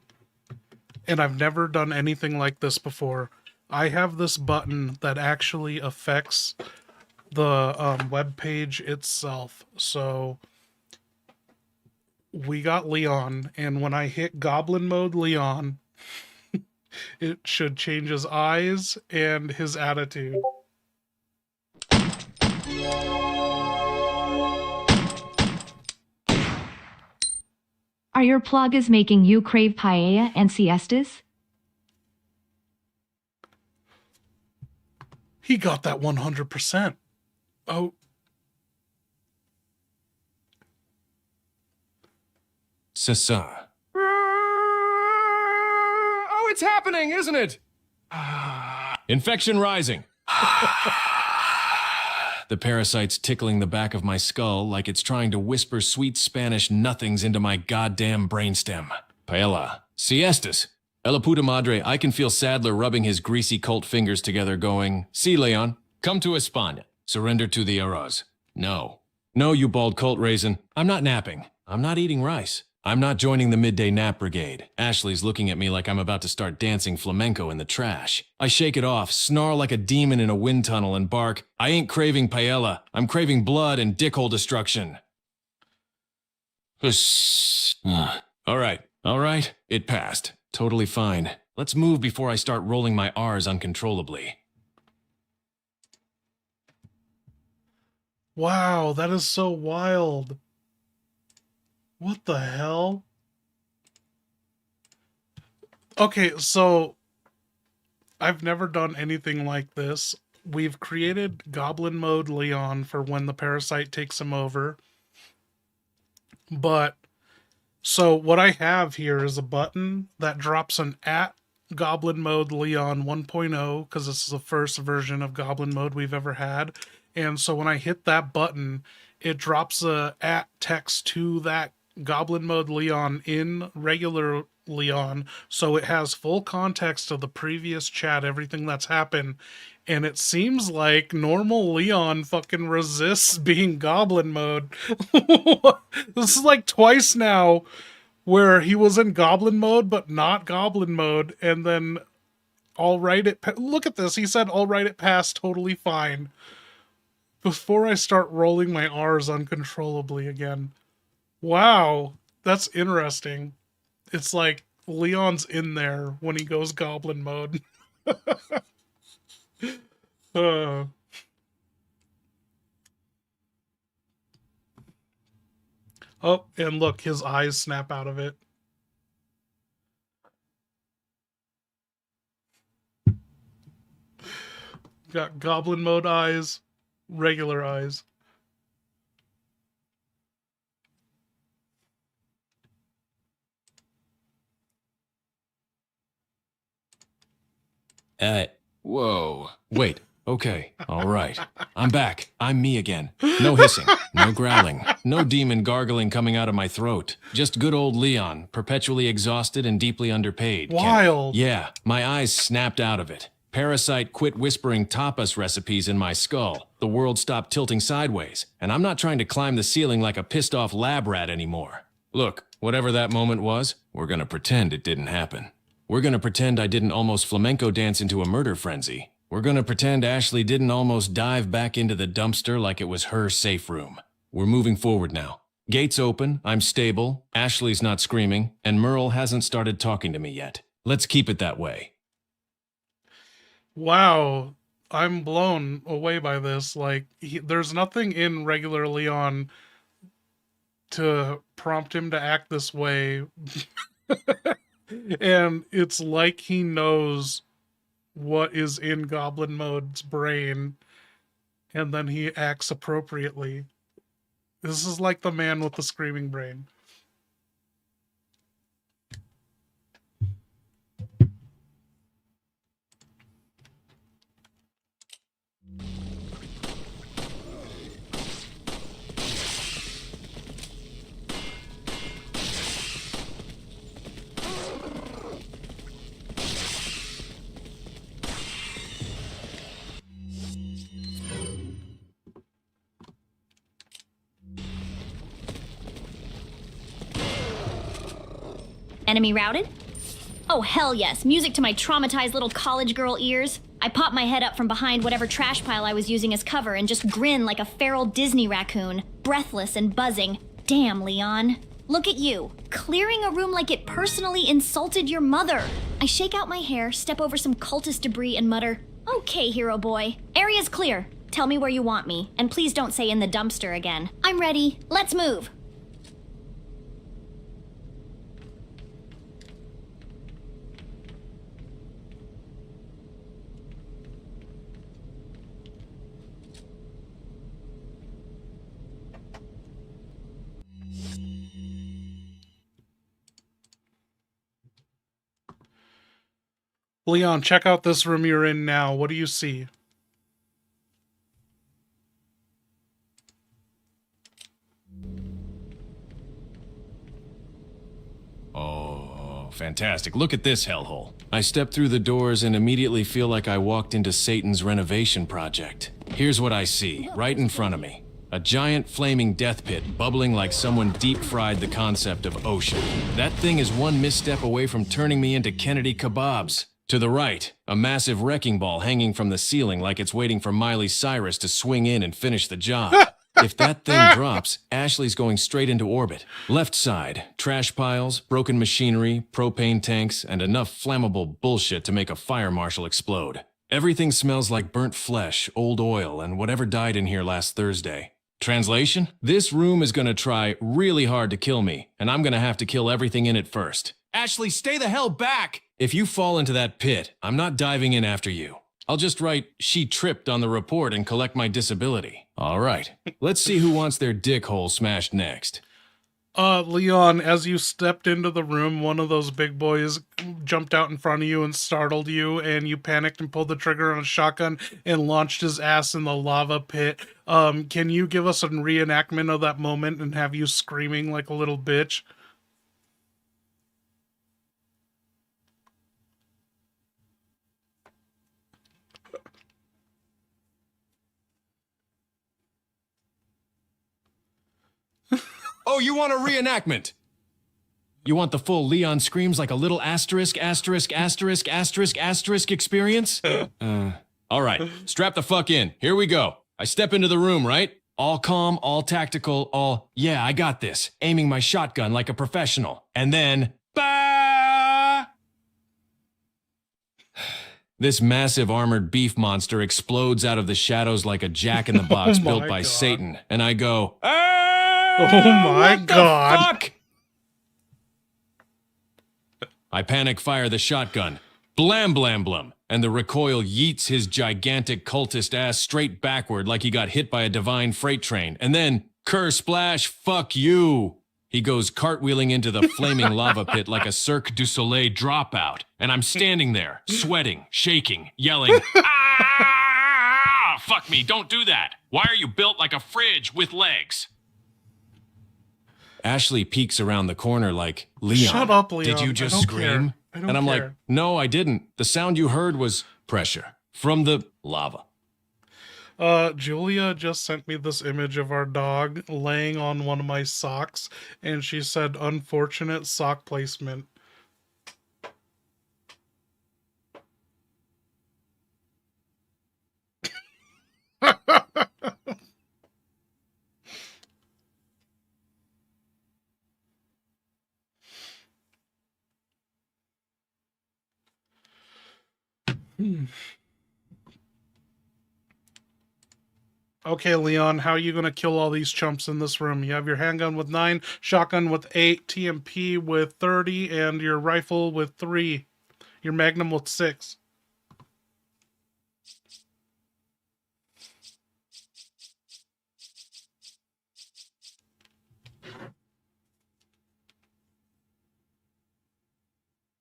and I've never done anything like this before. I have this button that actually affects the web page itself. So we got Leon, and when I hit Goblin Mode Leon, it should change his eyes and his attitude.
Are your plagas making you crave paella and siestas?
He got that 100%. Oh.
Sasa. Oh, it's happening, isn't it? Infection rising. The parasite's tickling the back of my skull like it's trying to whisper sweet Spanish nothings into my goddamn brainstem. Paella. Siestas. Ella puta madre, I can feel Sadler rubbing his greasy cult fingers together going, "Si, Leon, come to España. Surrender to the arroz." No. No, you bald cult raisin. I'm not napping. I'm not eating rice. I'm not joining the midday nap brigade. Ashley's looking at me like I'm about to start dancing flamenco in the trash. I shake it off, snarl like a demon in a wind tunnel, and bark, "I ain't craving paella. I'm craving blood and dickhole destruction." All right. It passed. Totally fine. Let's move before I start rolling my R's uncontrollably.
Wow, that is so wild. What the hell? Okay, so I've never done anything like this. We've created Goblin Mode Leon for when the parasite takes him over. But, so what I have here is a button that drops an @Goblin Mode Leon 1.0, because this is the first version of Goblin Mode we've ever had. And so when I hit that button, it drops a @text to that Goblin Mode Leon in regular Leon, so it has full context of the previous chat, everything that's happened, and it seems like normal Leon fucking resists being Goblin Mode. This is like twice now where he was in Goblin Mode but not Goblin Mode, and then look at this, he said alright, it passed totally fine before I start rolling my R's uncontrollably again. Wow, that's interesting. It's like Leon's in there when he goes Goblin Mode. Oh, and look, his eyes snap out of it. Got goblin mode eyes, regular eyes.
Whoa. Wait. Okay. All right. I'm back. I'm me again. No hissing. No growling. No demon gargling coming out of my throat. Just good old Leon, perpetually exhausted and deeply underpaid.
Wild.
Yeah, my eyes snapped out of it. Parasite quit whispering tapas recipes in my skull. The world stopped tilting sideways. And I'm not trying to climb the ceiling like a pissed off lab rat anymore. Look, whatever that moment was, we're gonna pretend it didn't happen. We're gonna pretend I didn't almost flamenco dance into a murder frenzy. We're gonna pretend Ashley didn't almost dive back into the dumpster like it was her safe room. We're moving forward now. Gates open, I'm stable, Ashley's not screaming, and Merle hasn't started talking to me yet. Let's keep it that way.
Wow, I'm blown away by this. Like, there's nothing in regular Leon to prompt him to act this way. And it's like he knows what is in Goblin Mode's brain, and then he acts appropriately. This is like the man with the screaming brain.
Enemy routed? Oh, hell yes. Music to my traumatized little college girl ears. I pop my head up from behind whatever trash pile I was using as cover and just grin like a feral Disney raccoon, breathless and buzzing. Damn, Leon. Look at you, clearing a room like it personally insulted your mother. I shake out my hair, step over some cultist debris, and mutter, "Okay, hero boy. Area's clear. Tell me where you want me, and please don't say in the dumpster again. I'm ready. Let's move."
Leon, check out this room you're in now. What do you see?
Oh, fantastic. Look at this hellhole. I step through the doors and immediately feel like I walked into Satan's renovation project. Here's what I see, right in front of me. A giant flaming death pit bubbling like someone deep-fried the concept of ocean. That thing is one misstep away from turning me into Kennedy kebabs. To the right, a massive wrecking ball hanging from the ceiling like it's waiting for Miley Cyrus to swing in and finish the job. If that thing drops, Ashley's going straight into orbit. Left side, trash piles, broken machinery, propane tanks, and enough flammable bullshit to make a fire marshal explode. Everything smells like burnt flesh, old oil, and whatever died in here last Thursday. Translation? This room is gonna try really hard to kill me, and I'm gonna have to kill everything in it first. Ashley, stay the hell back! If you fall into that pit, I'm not diving in after you. I'll just write, "She tripped" on the report and collect my disability. All right, let's see who wants their dick hole smashed next.
Leon, as you stepped into the room, one of those big boys jumped out in front of you and startled you, and you panicked and pulled the trigger on a shotgun and launched his ass in the lava pit. Can you give us a reenactment of that moment and have you screaming like a little bitch?
Oh, you want a reenactment? You want the full Leon screams like a little asterisk, asterisk, asterisk, asterisk, asterisk experience? All right, strap the fuck in. Here we go. I step into the room, right? All calm, all tactical, all, yeah, I got this. Aiming my shotgun like a professional. And then, bah! This massive armored beef monster explodes out of the shadows like a jack-in-the-box built by
God.
Satan. And I go, ah!
Oh my
What the
God.
fuck? I panic fire the shotgun. Blam blam blum. And the recoil yeets his gigantic cultist ass straight backward like he got hit by a divine freight train. And then, cur splash, fuck you. He goes cartwheeling into the flaming lava pit like a Cirque du Soleil dropout. And I'm standing there, sweating, shaking, yelling, ah! Fuck me, don't do that. Why are you built like a fridge with legs? Ashley peeks around the corner like, Leon,
Shut up, Leon.
did you
I
just
don't
scream?
care. I don't
And I'm like,
care.
no, I didn't. The sound you heard was pressure from the lava.
Julia just sent me this image of our dog laying on one of my socks, and she said, unfortunate sock placement. Okay, Leon, how are you gonna kill all these chumps in this room? You have your handgun with 9, shotgun with 8, TMP with 30, and your rifle with 3. Your Magnum with 6.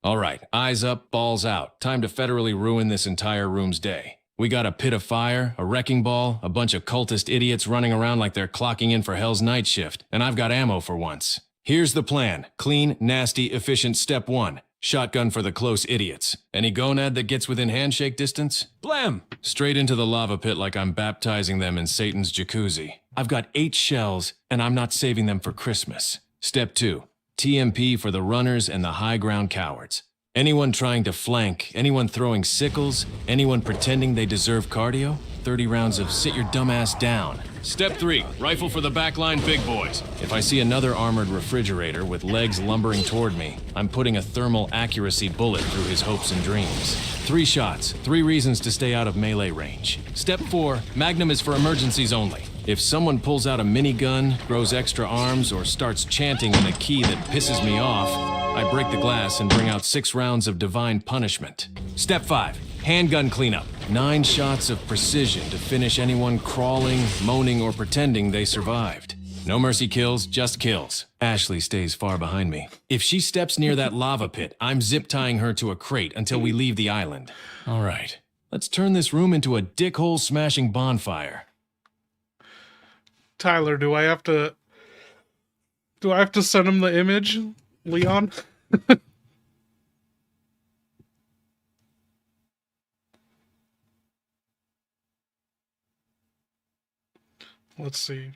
All right, eyes up, balls out. Time to federally ruin this entire room's day. We got a pit of fire, a wrecking ball, a bunch of cultist idiots running around like they're clocking in for Hell's night shift, and I've got ammo for once. Here's the plan. Clean, nasty, efficient step 1. Shotgun for the close idiots. Any gonad that gets within handshake distance? Blam! Straight into the lava pit like I'm baptizing them in Satan's jacuzzi. I've got 8 shells, and I'm not saving them for Christmas. Step 2. TMP for the runners and the high ground cowards. Anyone trying to flank, anyone throwing sickles, anyone pretending they deserve cardio, 30 rounds of sit your dumb ass down. Step 3, rifle for the backline big boys. If I see another armored refrigerator with legs lumbering toward me, I'm putting a thermal accuracy bullet through his hopes and dreams. 3 shots, 3 reasons to stay out of melee range. Step 4, Magnum is for emergencies only. If someone pulls out a minigun, grows extra arms, or starts chanting in a key that pisses me off, I break the glass and bring out 6 rounds of divine punishment. Step 5, handgun cleanup. 9 shots of precision to finish anyone crawling, moaning, or pretending they survived. No mercy kills, just kills. Ashley stays far behind me. If she steps near that lava pit, I'm zip-tying her to a crate until we leave the island. All right, let's turn this room into a dickhole-smashing bonfire.
Tyler, do I have to send him the image, Leon? Let's see.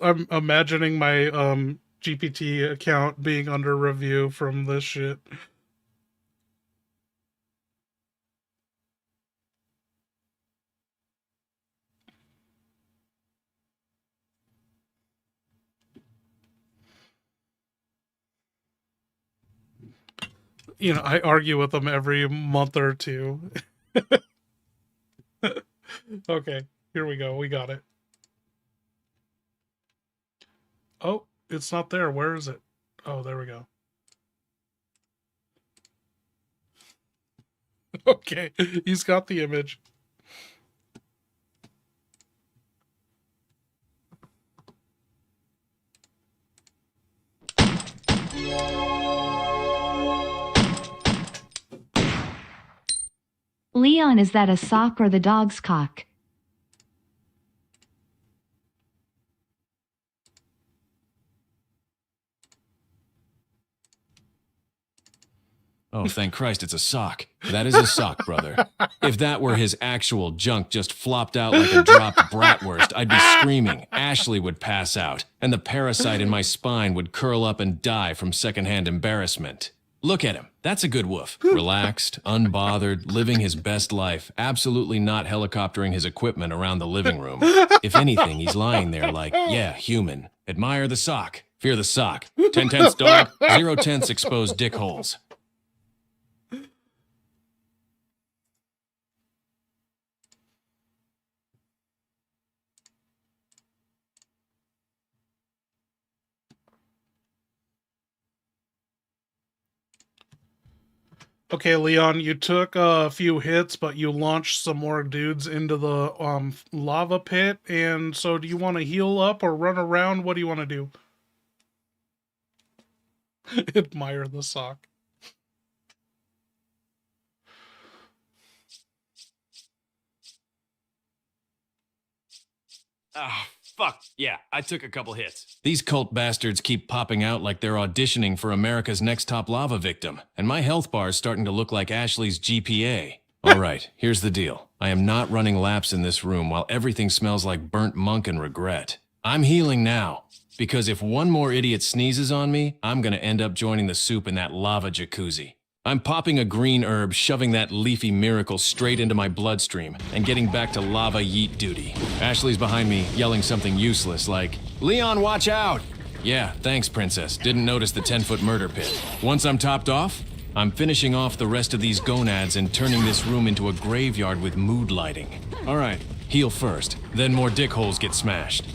I'm imagining my GPT account being under review from this shit. You know, I argue with them every month or two. Okay, here we go. We got it. Oh, it's not there. Where is it? Oh, there we go. Okay, he's got the image.
Leon, is that a sock or the dog's cock?
Oh, thank Christ, it's a sock. That is a sock, brother. If that were his actual junk just flopped out like a dropped bratwurst, I'd be screaming. Ashley would pass out, and the parasite in my spine would curl up and die from secondhand embarrassment. Look at him. That's a good woof. Relaxed, unbothered, living his best life, absolutely not helicoptering his equipment around the living room. If anything, he's lying there like, yeah, human. Admire the sock. Fear the sock. 10 tenths dog. 0 tenths exposed dick holes.
Okay, Leon, you took a few hits, but you launched some more dudes into the lava pit. And so do you want to heal up or run around? What do you want to do? Admire the sock.
Ah, fuck. Yeah, I took a couple hits. These cult bastards keep popping out like they're auditioning for America's Next Top Lava victim, and my health bar's starting to look like Ashley's GPA. All right, here's the deal. I am not running laps in this room while everything smells like burnt monk and regret. I'm healing now, because if one more idiot sneezes on me, I'm gonna end up joining the soup in that lava jacuzzi. I'm popping a green herb, shoving that leafy miracle straight into my bloodstream, and getting back to lava yeet duty. Ashley's behind me, yelling something useless like, Leon, watch out! Yeah, thanks, princess. Didn't notice the 10-foot murder pit. Once I'm topped off, I'm finishing off the rest of these gonads and turning this room into a graveyard with mood lighting. All right, heal first, then more dick holes get smashed.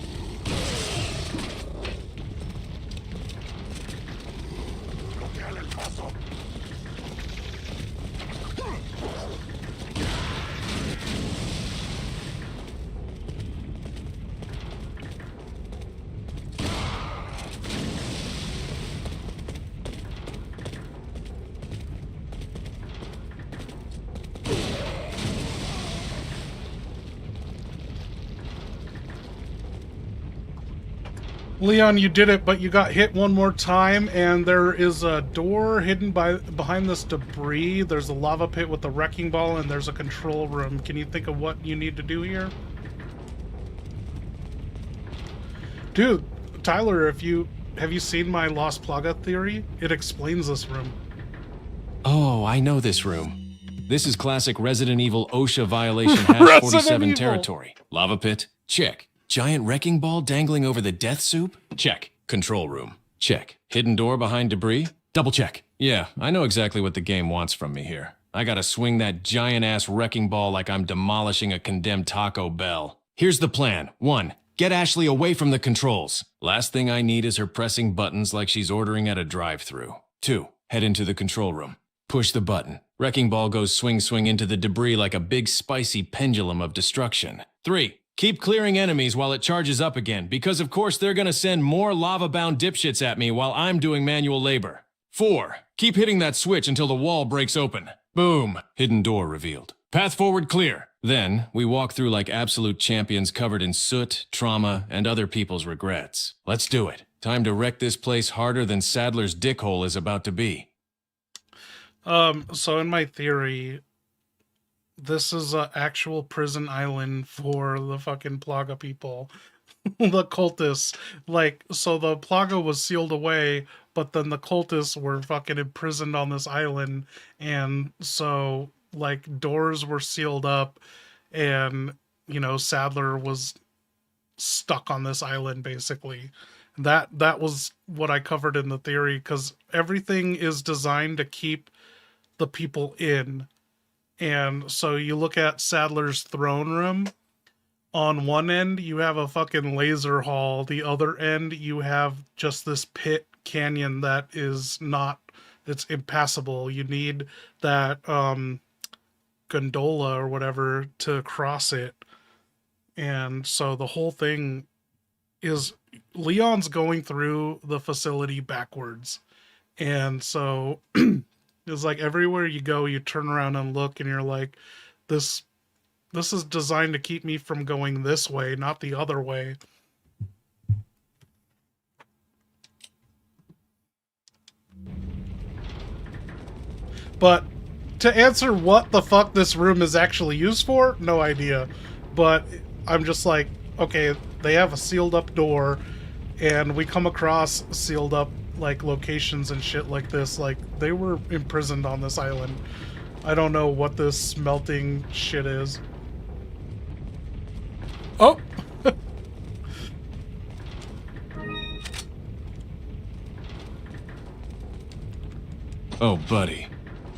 Leon, you did it, but you got hit one more time, and there is a door hidden behind this debris. There's a lava pit with a wrecking ball, and there's a control room. Can you think of what you need to do here? Dude, Tyler, have you seen my Las Plaga theory? It explains this room.
Oh, I know this room. This is classic Resident Evil OSHA violation hash 47 territory. Lava pit? Check. Giant wrecking ball dangling over the death soup? Check. Control room? Check. Hidden door behind debris? Double check. Yeah, I know exactly what the game wants from me here. I gotta swing that giant-ass wrecking ball like I'm demolishing a condemned Taco Bell. Here's the plan. 1. Get Ashley away from the controls. Last thing I need is her pressing buttons like she's ordering at a drive-thru. 2. Head into the control room. Push the button. Wrecking ball goes swing into the debris like a big spicy pendulum of destruction. 3. Keep clearing enemies while it charges up again, because of course they're gonna send more lava-bound dipshits at me while I'm doing manual labor. 4. Keep hitting that switch until the wall breaks open. Boom! Hidden door revealed. Path forward clear. Then, we walk through like absolute champions covered in soot, trauma, and other people's regrets. Let's do it. Time to wreck this place harder than Sadler's dickhole is about to be.
So in my theory, this is an actual prison island for the fucking Plaga people. The cultists. Like, so the Plaga was sealed away, but then the cultists were fucking imprisoned on this island. And so, like, doors were sealed up and, you know, Sadler was stuck on this island, basically. That was what I covered in the theory, because everything is designed to keep the people in. And so you look at Sadler's throne room. On one end, you have a fucking laser hall. The other end, you have just this pit canyon that is not, it's impassable. You need that gondola or whatever to cross it. And so the whole thing is, Leon's going through the facility backwards. And so it's like everywhere you go, you turn around and look and you're like, this is designed to keep me from going this way, not the other way. But to answer what the fuck this room is actually used for, no idea. But I'm just like, okay, they have a sealed up door and we come across sealed up like locations and shit like this. Like they were imprisoned on this island. I don't know what this smelting shit is. Oh.
Oh, buddy.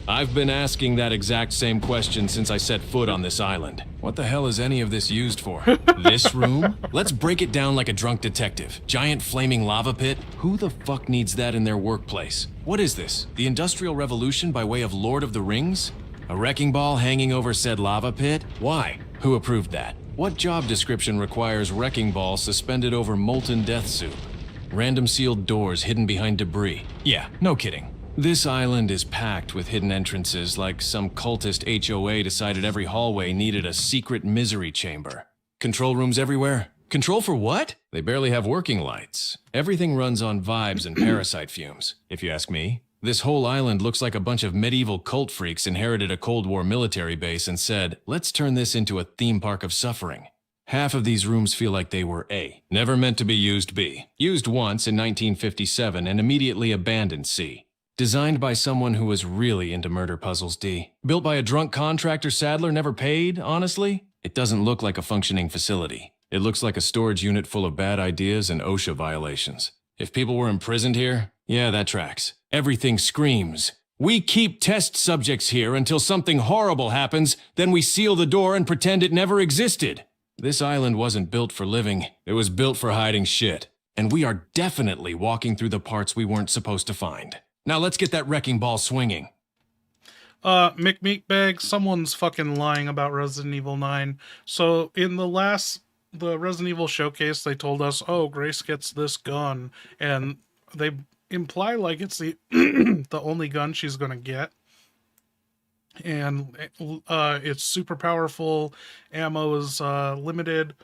I've been asking that exact same question since I set foot on this island. What the hell is any of this used for? This room? Let's break it down like a drunk detective. Giant flaming lava pit? Who the fuck needs that in their workplace? What is this? The Industrial Revolution by way of Lord of the Rings? A wrecking ball hanging over said lava pit? Why? Who approved that? What job description requires wrecking ball suspended over molten death soup? Random sealed doors hidden behind debris. Yeah, no kidding. This island is packed with hidden entrances like some cultist HOA decided every hallway needed a secret misery chamber. Control rooms everywhere? Control for what? They barely have working lights. Everything runs on vibes and parasite fumes, if you ask me. This whole island looks like a bunch of medieval cult freaks inherited a Cold War military base and said, let's turn this into a theme park of suffering. Half of these rooms feel like they were A, never meant to be used B, used once in 1957 and immediately abandoned C. Designed by someone who was really into murder puzzles, D. Built by a drunk contractor Sadler never paid, honestly? It doesn't look like a functioning facility. It looks like a storage unit full of bad ideas and OSHA violations. If people were imprisoned here, yeah, that tracks. Everything screams. We keep test subjects here until something horrible happens, then we seal the door and pretend it never existed. This island wasn't built for living. It was built for hiding shit. And we are definitely walking through the parts we weren't supposed to find. Now let's get that wrecking ball swinging.
Mick Meatbag, someone's fucking lying about Resident Evil 9. So in the Resident Evil showcase, they told us, oh, Grace gets this gun. And they imply like it's the the only gun she's gonna get. And it's super powerful, ammo is limited.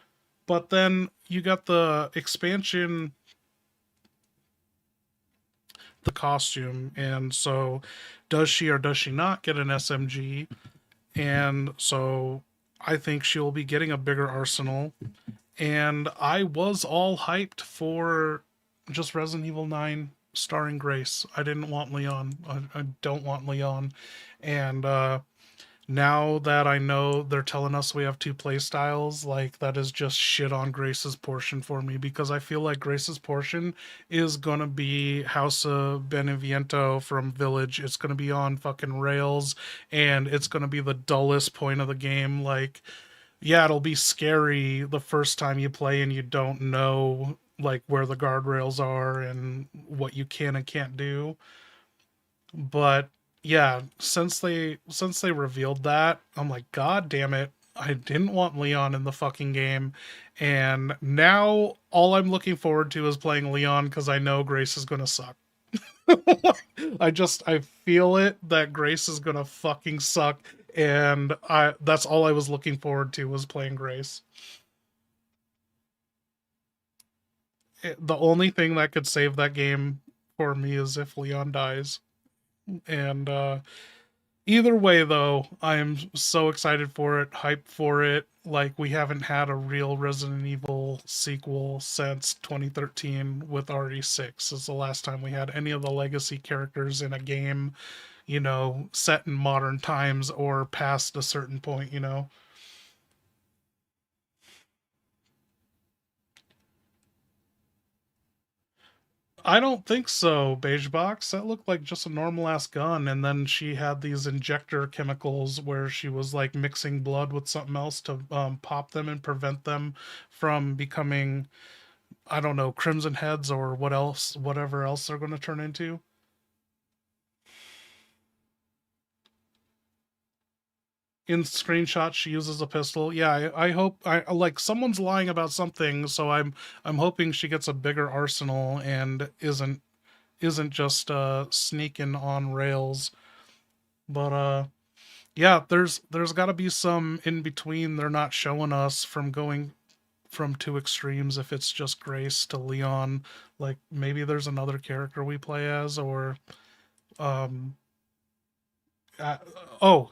But then you got the expansion, the costume, and so does she or does she not get an SMG? And so I think she'll be getting a bigger arsenal. And I was all hyped for just Resident Evil 9 starring Grace. I didn't want Leon. I don't want Leon. And now that I know they're telling us we have two play styles, like that is just shit on Grace's portion for me, because I feel like Grace's portion is gonna be House of Beneviento from Village. It's gonna be on fucking rails, and it's gonna be the dullest point of the game. Like, yeah, it'll be scary the first time you play and you don't know like where the guardrails are and what you can and can't do. But yeah, since they revealed that, I'm like, God damn it, I didn't want Leon in the fucking game. And now all I'm looking forward to is playing Leon, because I know Grace is gonna suck. I feel it that Grace is gonna fucking suck, and that's all I was looking forward to, was playing Grace. The only thing that could save that game for me is if Leon dies. And either way, though, I am so excited for it, hyped for it. Like, we haven't had a real Resident Evil sequel since 2013 with RE6. It's the last time we had any of the legacy characters in a game, you know, set in modern times or past a certain point, you know. I don't think so, Beige Box. That looked like just a normal ass gun, and then she had these injector chemicals where she was like mixing blood with something else to pop them and prevent them from becoming, I don't know, Crimson Heads or whatever else they're going to turn into. In screenshots, she uses a pistol. Yeah, I hope like someone's lying about something, so I'm hoping she gets a bigger arsenal and isn't just sneaking on rails. But yeah, there's got to be some in between they're not showing us, from going from two extremes. If it's just Grace to Leon, like maybe there's another character we play as, or oh.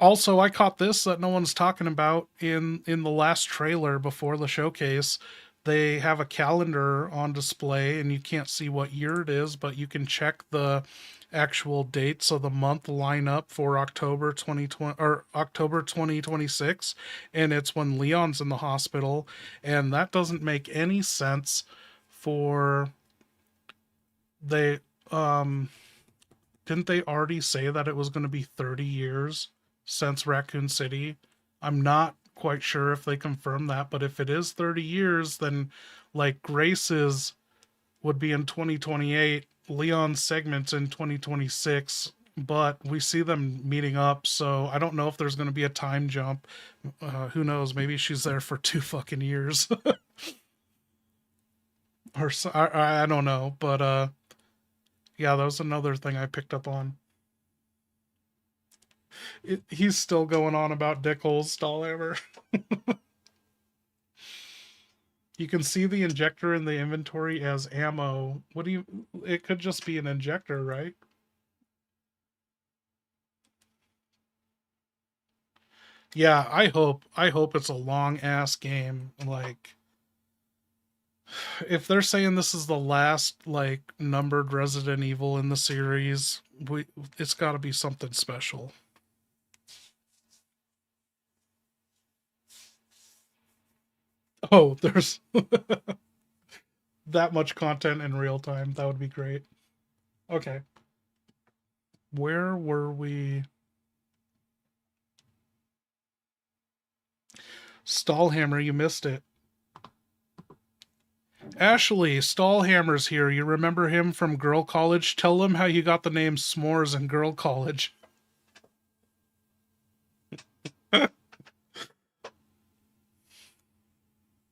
Also, I caught this that no one's talking about in the last trailer before the showcase. They have a calendar on display, and you can't see what year it is, but you can check the actual dates of the month line up for October 2020 or October 2026, and it's when Leon's in the hospital, and that doesn't make any sense for they didn't they already say that it was going to be 30 years since Raccoon City? I'm not quite sure if they confirmed that, but if it is 30 years, then like Grace's would be in 2028, Leon's segment's in 2026, but we see them meeting up, so I don't know if there's going to be a time jump. Who knows? Maybe she's there for 2 fucking years. Or so, I don't know, but yeah, that was another thing I picked up on. He's still going on about Dick Hole's Stallhammer. You can see the injector in the inventory as ammo. What do you... It could just be an injector, right? Yeah, I hope it's a long-ass game. Like, if they're saying this is the last, like, numbered Resident Evil in the series, it's got to be something special. Oh, there's that much content in real time. That would be great. Okay. Where were we? Stallhammer, you missed it. Ashley, Stallhammer's here. You remember him from Girl College? Tell him how you got the name S'mores in Girl College.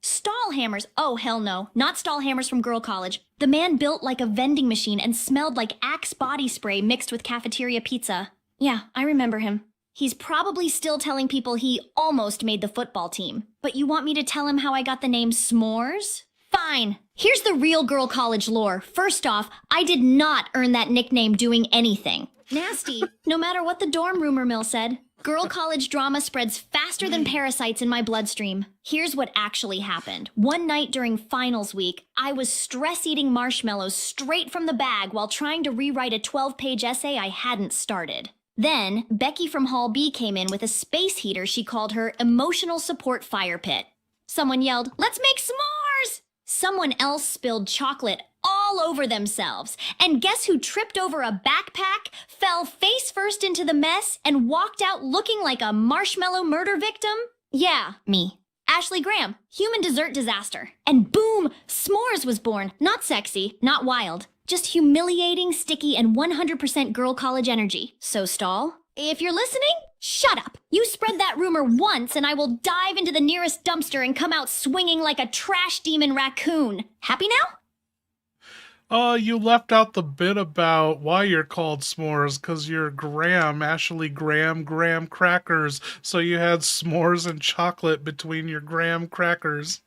Stallhammers? Oh, hell no. Not Stallhammers from Girl College. The man built like a vending machine and smelled like Axe body spray mixed with cafeteria pizza. Yeah, I remember him. He's probably still telling people he almost made the football team. But you want me to tell him how I got the name S'mores? Fine. Here's the real Girl College lore. First off, I did not earn that nickname doing anything. Nasty. No matter what the dorm rumor mill said. Girl College drama spreads faster than parasites in my bloodstream. Here's what actually happened. One night during finals week, I was stress-eating marshmallows straight from the bag while trying to rewrite a 12-page essay I hadn't started. Then, Becky from Hall B came in with a space heater she called her emotional support fire pit. Someone yelled, "Let's make s'mores!" Someone else spilled chocolate all over themselves. And guess who tripped over a backpack, fell face first into the mess, and walked out looking like a marshmallow murder victim? Yeah, me. Ashley Graham, human dessert disaster. And boom, s'mores was born. Not sexy, not wild. Just humiliating, sticky, and 100% Girl College energy. So, Stall, if you're listening, shut up. You spread that rumor once and I will dive into the nearest dumpster and come out swinging like a trash demon raccoon. Happy now?
You left out the bit about why you're called S'mores, because you're Graham, Ashley Graham crackers, so you had s'mores and chocolate between your graham crackers.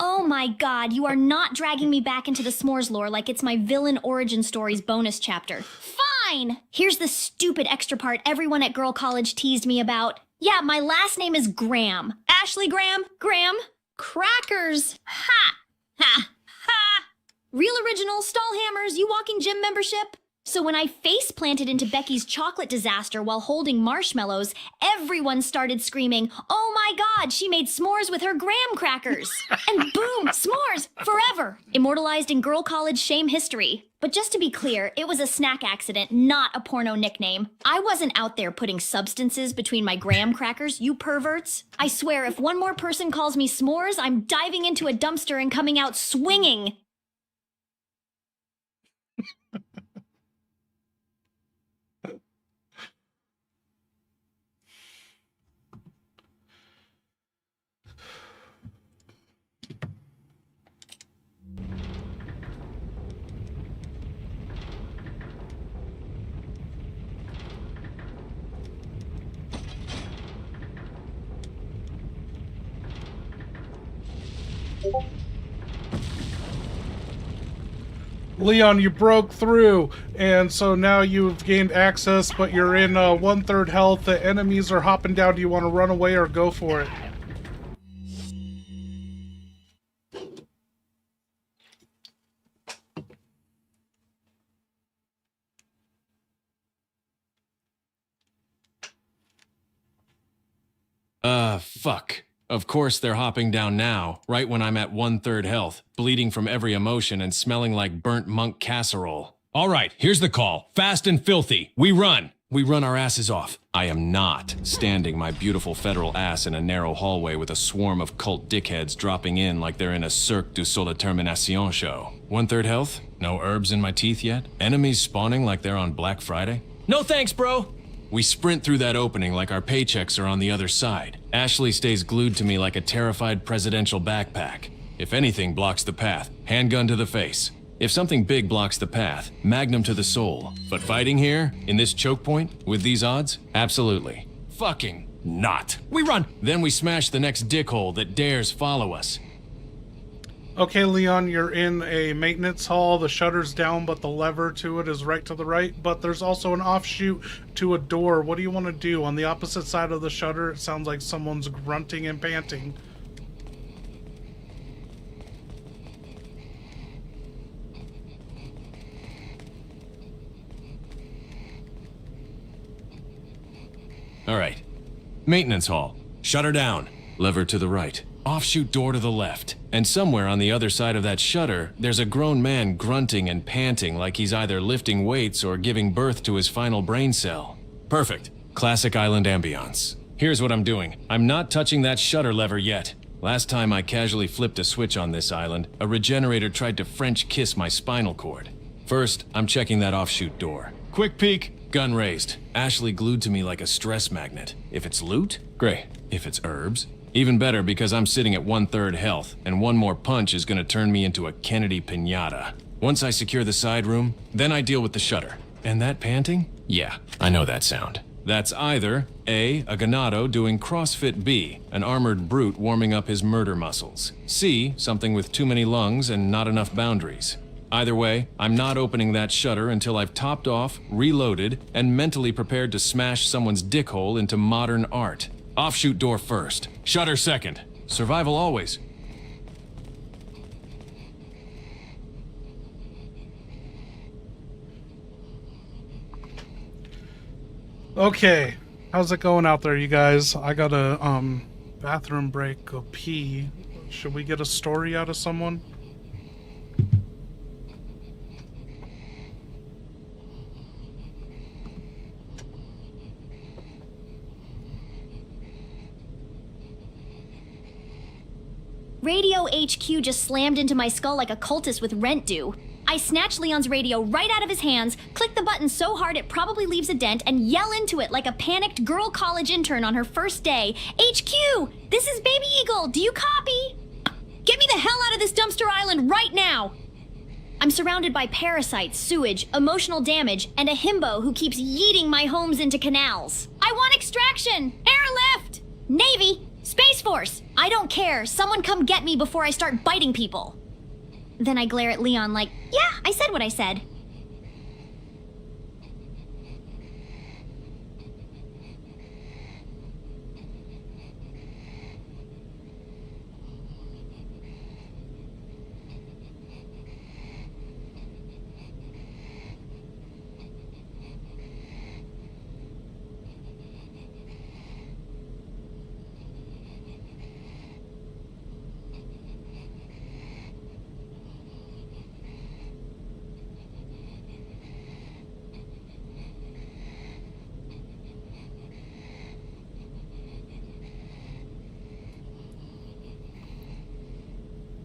Oh my god, you are not dragging me back into the s'mores lore like it's my villain origin stories bonus chapter. Fine! Here's the stupid extra part everyone at Girl College teased me about. Yeah, my last name is Graham. Ashley Graham. Graham. Crackers. Ha! Ha! Ha! Real original Stallhammers, you walking gym membership? So when I face planted into Becky's chocolate disaster while holding marshmallows, everyone started screaming, "Oh my god, she made s'mores with her graham crackers!" And boom, s'mores, forever, immortalized in Girl College shame history. But just to be clear, it was a snack accident, not a porno nickname. I wasn't out there putting substances between my graham crackers, you perverts. I swear, if one more person calls me s'mores, I'm diving into a dumpster and coming out swinging.
Leon, you broke through, and so now you've gained access, but you're in 1/3 health. The enemies are hopping down. Do you want to run away or go for it?
Fuck. Of course they're hopping down now, right when I'm at 1/3 health, bleeding from every emotion and smelling like burnt monk casserole. All right, here's the call. Fast and filthy. We run. We run our asses off. I am not standing my beautiful federal ass in a narrow hallway with a swarm of cult dickheads dropping in like they're in a Cirque du Soleil Termination show. 1/3 health? No herbs in my teeth yet? Enemies spawning like they're on Black Friday? No thanks, bro. We sprint through that opening like our paychecks are on the other side. Ashley stays glued to me like a terrified presidential backpack. If anything blocks the path, handgun to the face. If something big blocks the path, magnum to the soul. But fighting here, in this choke point, with these odds? Absolutely. Fucking not. We run. Then we smash the next dickhole that dares follow us.
Okay, Leon, you're in a maintenance hall. The shutter's down, but the lever to it is right to the right. But there's also an offshoot to a door. What do you want to do? On the opposite side of the shutter, it sounds like someone's grunting and panting.
All right. Maintenance hall. Shutter down. Lever to the right. Offshoot door to the left. And somewhere on the other side of that shutter, there's a grown man grunting and panting like he's either lifting weights or giving birth to his final brain cell. Perfect. Classic island ambiance. Here's what I'm doing. I'm not touching that shutter lever yet. Last time I casually flipped a switch on this island, a regenerator tried to French kiss my spinal cord. First, I'm checking that offshoot door. Quick peek, gun raised. Ashley glued to me like a stress magnet. If it's loot, great. If it's herbs, even better because I'm sitting at 1/3 health, and one more punch is gonna turn me into a Kennedy piñata. Once I secure the side room, then I deal with the shutter. And that panting? Yeah, I know that sound. That's either A, a ganado doing CrossFit, B, an armored brute warming up his murder muscles, C, something with too many lungs and not enough boundaries. Either way, I'm not opening that shutter until I've topped off, reloaded, and mentally prepared to smash someone's dickhole into modern art. Offshoot door first, shutter second. Survival always.
Okay, how's it going out there, you guys? I got a bathroom break, go pee. Should we get a story out of someone?
Radio HQ just slammed into my skull like a cultist with rent due. I snatch Leon's radio right out of his hands, click the button so hard it probably leaves a dent, and yell into it like a panicked girl college intern on her first day. HQ! This is Baby Eagle! Do you copy? Get me the hell out of this dumpster island right now! I'm surrounded by parasites, sewage, emotional damage, and a himbo who keeps yeeting my homes into canals. I want extraction! Airlift! Navy! Space Force! I don't care. Someone come get me before I start biting people. Then I glare at Leon like, yeah, I said what I said.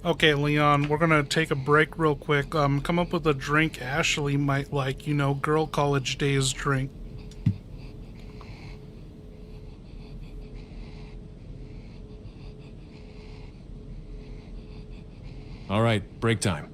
Okay, Leon, we're gonna take a break real quick. Come up with a drink Ashley might like, you know, girl college days drink.
All right, break time.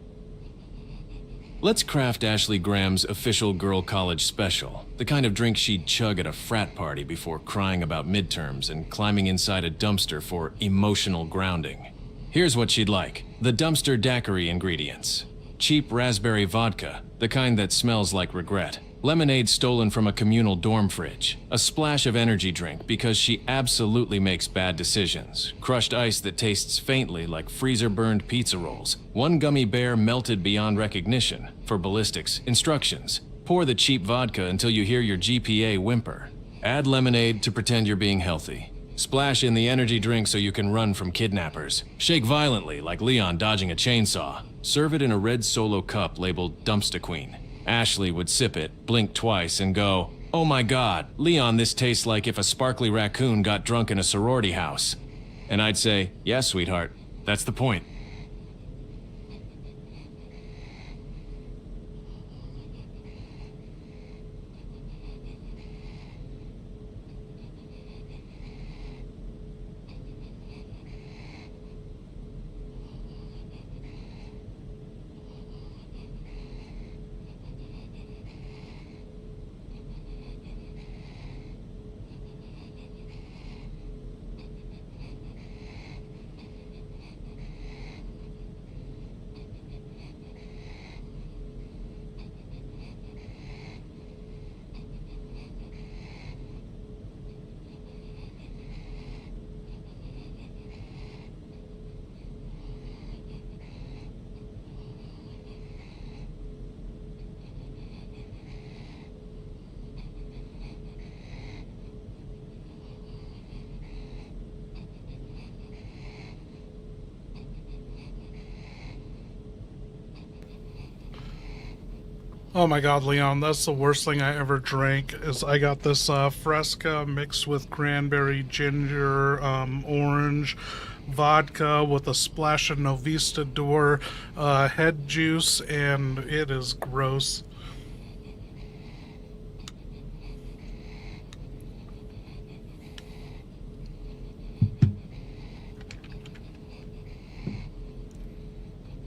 Let's craft Ashley Graham's official girl college special, the kind of drink she'd chug at a frat party before crying about midterms and climbing inside a dumpster for emotional grounding. Here's what she'd like. The dumpster daiquiri ingredients. cheap raspberry vodka, the kind that smells like regret. Lemonade stolen from a communal dorm fridge. A splash of energy drink because she absolutely makes bad decisions. Crushed ice that tastes faintly like freezer-burned pizza rolls. One gummy bear melted beyond recognition. For ballistics, instructions. Pour the cheap vodka until you hear your GPA whimper. Add lemonade to pretend you're being healthy. Splash in the energy drink so you can run from kidnappers. Shake violently like Leon dodging a chainsaw. Serve it in a red Solo cup labeled Dumpster Queen. Ashley would sip it, blink twice, and go, "Oh my God, Leon, this tastes like if a sparkly raccoon got drunk in a sorority house." And I'd say, "Yeah, sweetheart, that's the point."
Oh my God, Leon, that's the worst thing I ever drank. Is I got this Fresca mixed with cranberry, ginger, orange, vodka with a splash of Novistador head juice, and it is gross.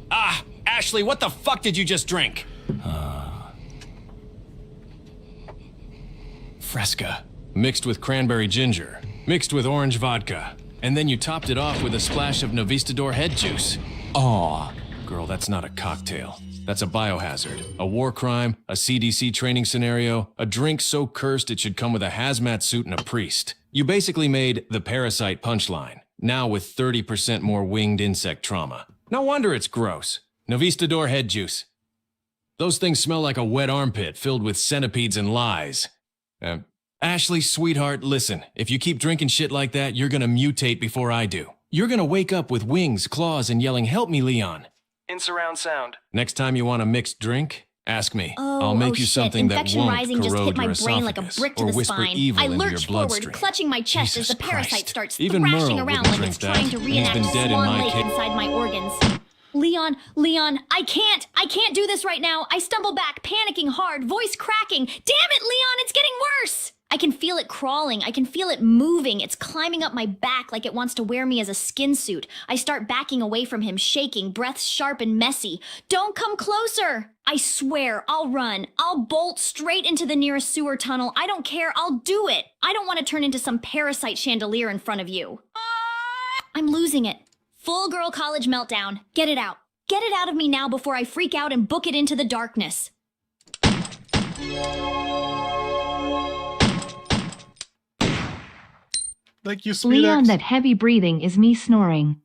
Ah, Ashley, what the fuck did you just drink? Fresca. Mixed with cranberry ginger. Mixed with orange vodka. And then you topped it off with a splash of Novistador head juice. Aw. Girl, that's not a cocktail. That's a biohazard. A war crime, a CDC training scenario, a drink so cursed it should come with a hazmat suit and a priest. You basically made the Parasite punchline, now with 30% more winged insect trauma. No wonder it's gross. Novistador head juice. Those things smell like a wet armpit filled with centipedes and lies. Ashley, sweetheart, listen. If you keep drinking shit like that, you're gonna mutate before I do. You're gonna wake up with wings, claws, and yelling, "Help me, Leon."
In surround sound.
Next time you want a mixed drink, ask me. I'll make you
shit.
something that
Infection
won't
rising just
corrode
hit my
your
brain like a
esophagus
brick to
or
the
whisper
spine.
evil
I
into your
lurch forward,
bloodstream.
clutching my chest
Jesus
as the parasite
Christ.
starts
Even
thrashing
Merle
around
wouldn't
like it's
drink
trying
that.
to
He's
reenact
been dead in
Swan
my
Lake
case.
inside my organs. Leon, I can't do this right now. I stumble back, panicking hard, voice cracking. Damn it, Leon, it's getting worse. I can feel it crawling. I can feel it moving. It's climbing up my back like it wants to wear me as a skin suit. I start backing away from him, shaking, breath sharp and messy. Don't come closer. I swear, I'll run. I'll bolt straight into the nearest sewer tunnel. I don't care. I'll do it. I don't want to turn into some parasite chandelier in front of you. I'm losing it. Full girl college meltdown. Get it out. Get it out of me now before I freak out and book it into the darkness.
Thank you, Speed
Leon,
X.
that heavy breathing is me snoring.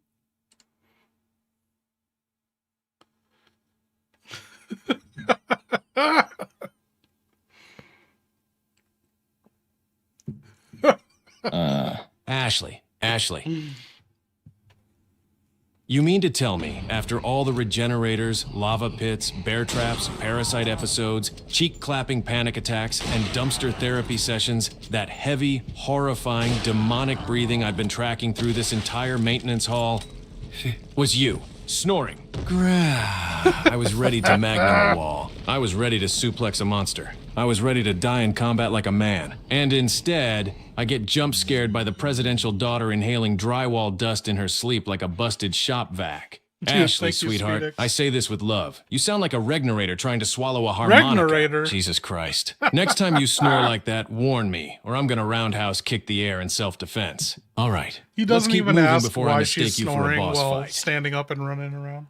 Ashley. You mean to tell me, after all the regenerators, lava pits, bear traps, parasite episodes, cheek-clapping panic attacks, and dumpster therapy sessions, that heavy, horrifying, demonic breathing I've been tracking through this entire maintenance hall was you, snoring? I was ready to magnum a wall. I was ready to suplex a monster. I was ready to die in combat like a man. And instead, I get jump scared by the presidential daughter inhaling drywall dust in her sleep like a busted shop vac. Ashley,
Thank you,
sweetheart,
Speed X.
I say this with love. You sound like a regenerator trying to swallow a harmonica.
Regenerator?
Jesus Christ. Next time you snore like that, warn me, or I'm gonna roundhouse kick the air in self-defense. All right.
He
Let's
doesn't
keep
even
moving
ask
before I
why
mistake
she's
you for a
snoring
boss
while
fight.
standing up and running around.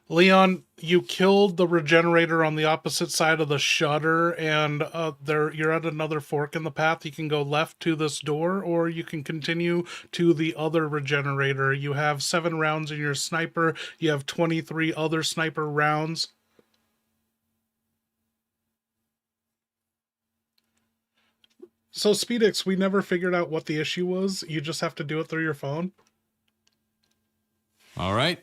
Leon, you killed the regenerator on the opposite side of the shutter, and you're at another fork in the path. You can go left to this door, or you can continue to the other regenerator. You have 7 rounds in your sniper. You have 23 other sniper rounds. So, Speedix, we never figured out what the issue was. You just have to do it through your phone?
All right.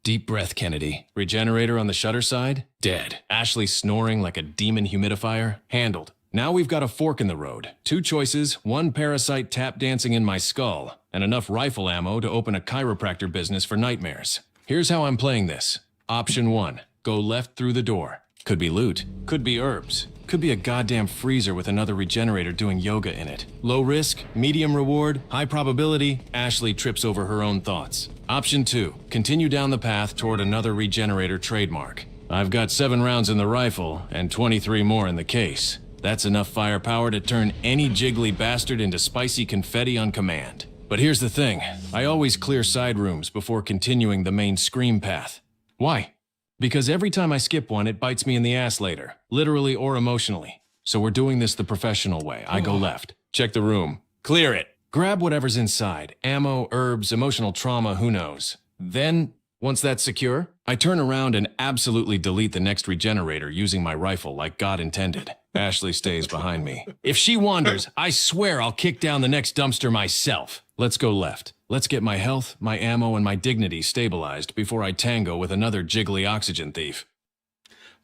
Deep breath, Kennedy. Regenerator on the shutter side? Dead. Ashley snoring like a demon humidifier? Handled. Now we've got a fork in the road. 2 choices, 1 parasite tap dancing in my skull, and enough rifle ammo to open a chiropractor business for nightmares. Here's how I'm playing this. Option 1, go left through the door. Could be loot, could be herbs, could be a goddamn freezer with another regenerator doing yoga in it. Low risk, medium reward, high probability, Ashley trips over her own thoughts. Option 2, continue down the path toward another regenerator trademark. I've got 7 rounds in the rifle and 23 more in the case. That's enough firepower to turn any jiggly bastard into spicy confetti on command. But here's the thing, I always clear side rooms before continuing the main scream path. Why? Because every time I skip one, it bites me in the ass later, literally or emotionally. So we're doing this the professional way. I go left, check the room, clear it, grab whatever's inside, ammo, herbs, emotional trauma, who knows. Then, once that's secure, I turn around and absolutely delete the next regenerator using my rifle like God intended. Ashley stays behind me. If she wanders, I swear I'll kick down the next dumpster myself. Let's go left. Let's get my health, my ammo, and my dignity stabilized before I tango with another jiggly oxygen thief.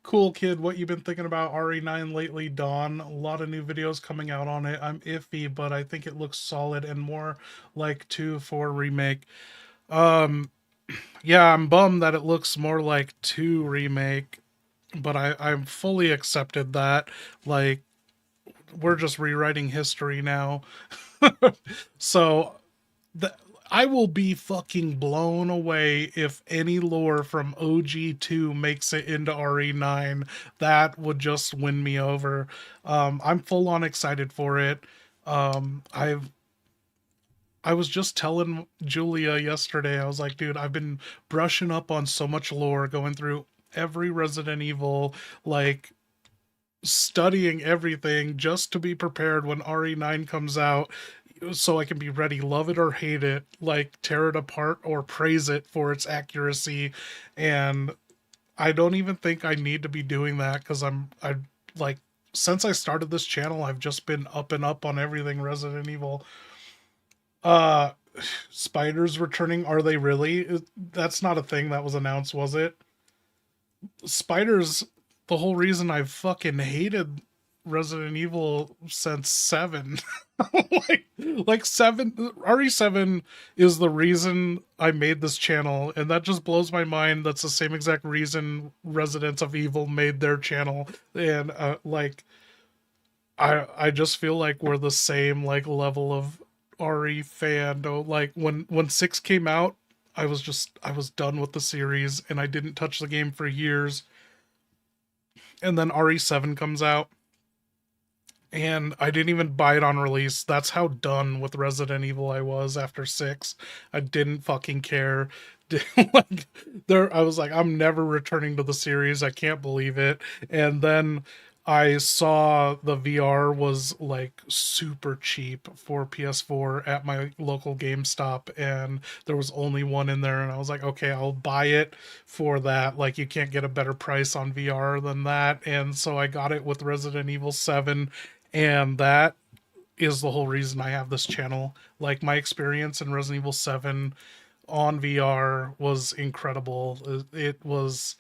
Cool, kid. What you been thinking about RE9 lately, Dawn? A lot of new videos coming out on it. I'm iffy, but I think it looks solid and more like 2 remake. Yeah, I'm bummed that it looks more like 2 remake, but I'm fully accepted that. Like, we're just rewriting history now. So, I will be fucking blown away if any lore from OG2 makes it into RE9. That would just win me over. I'm full on excited for it. I was just telling Julia yesterday, I was like, dude, I've been brushing up on so much lore, going through every Resident Evil, like studying everything just to be prepared when RE9 comes out, so I can be ready, love it or hate it, like tear it apart or praise it for its accuracy. And I don't even think I need to be doing that, because I like, since I started this channel, I've just been up and up on everything Resident Evil. Spiders returning, are they really? That's not a thing that was announced, was it? Spiders, the whole reason I've fucking hated Resident Evil since 7. like 7, RE7 is the reason I made this channel, and that just blows my mind. That's the same exact reason Residents of Evil made their channel. And like, I just feel like we're the same like level of RE fan. Like when 6 came out, I was done with the series, and I didn't touch the game for years. And then RE7 comes out, and I didn't even buy it on release. That's how done with Resident Evil I was after 6. I didn't fucking care. Like, I was like, I'm never returning to the series. I can't believe it. And then I saw the VR was like super cheap for PS4 at my local GameStop, and there was only one in there, and I was like, okay, I'll buy it for that. Like, you can't get a better price on VR than that. And so I got it with Resident Evil 7, and that is the whole reason I have this channel. Like, my experience in Resident Evil 7 on VR was incredible. It was...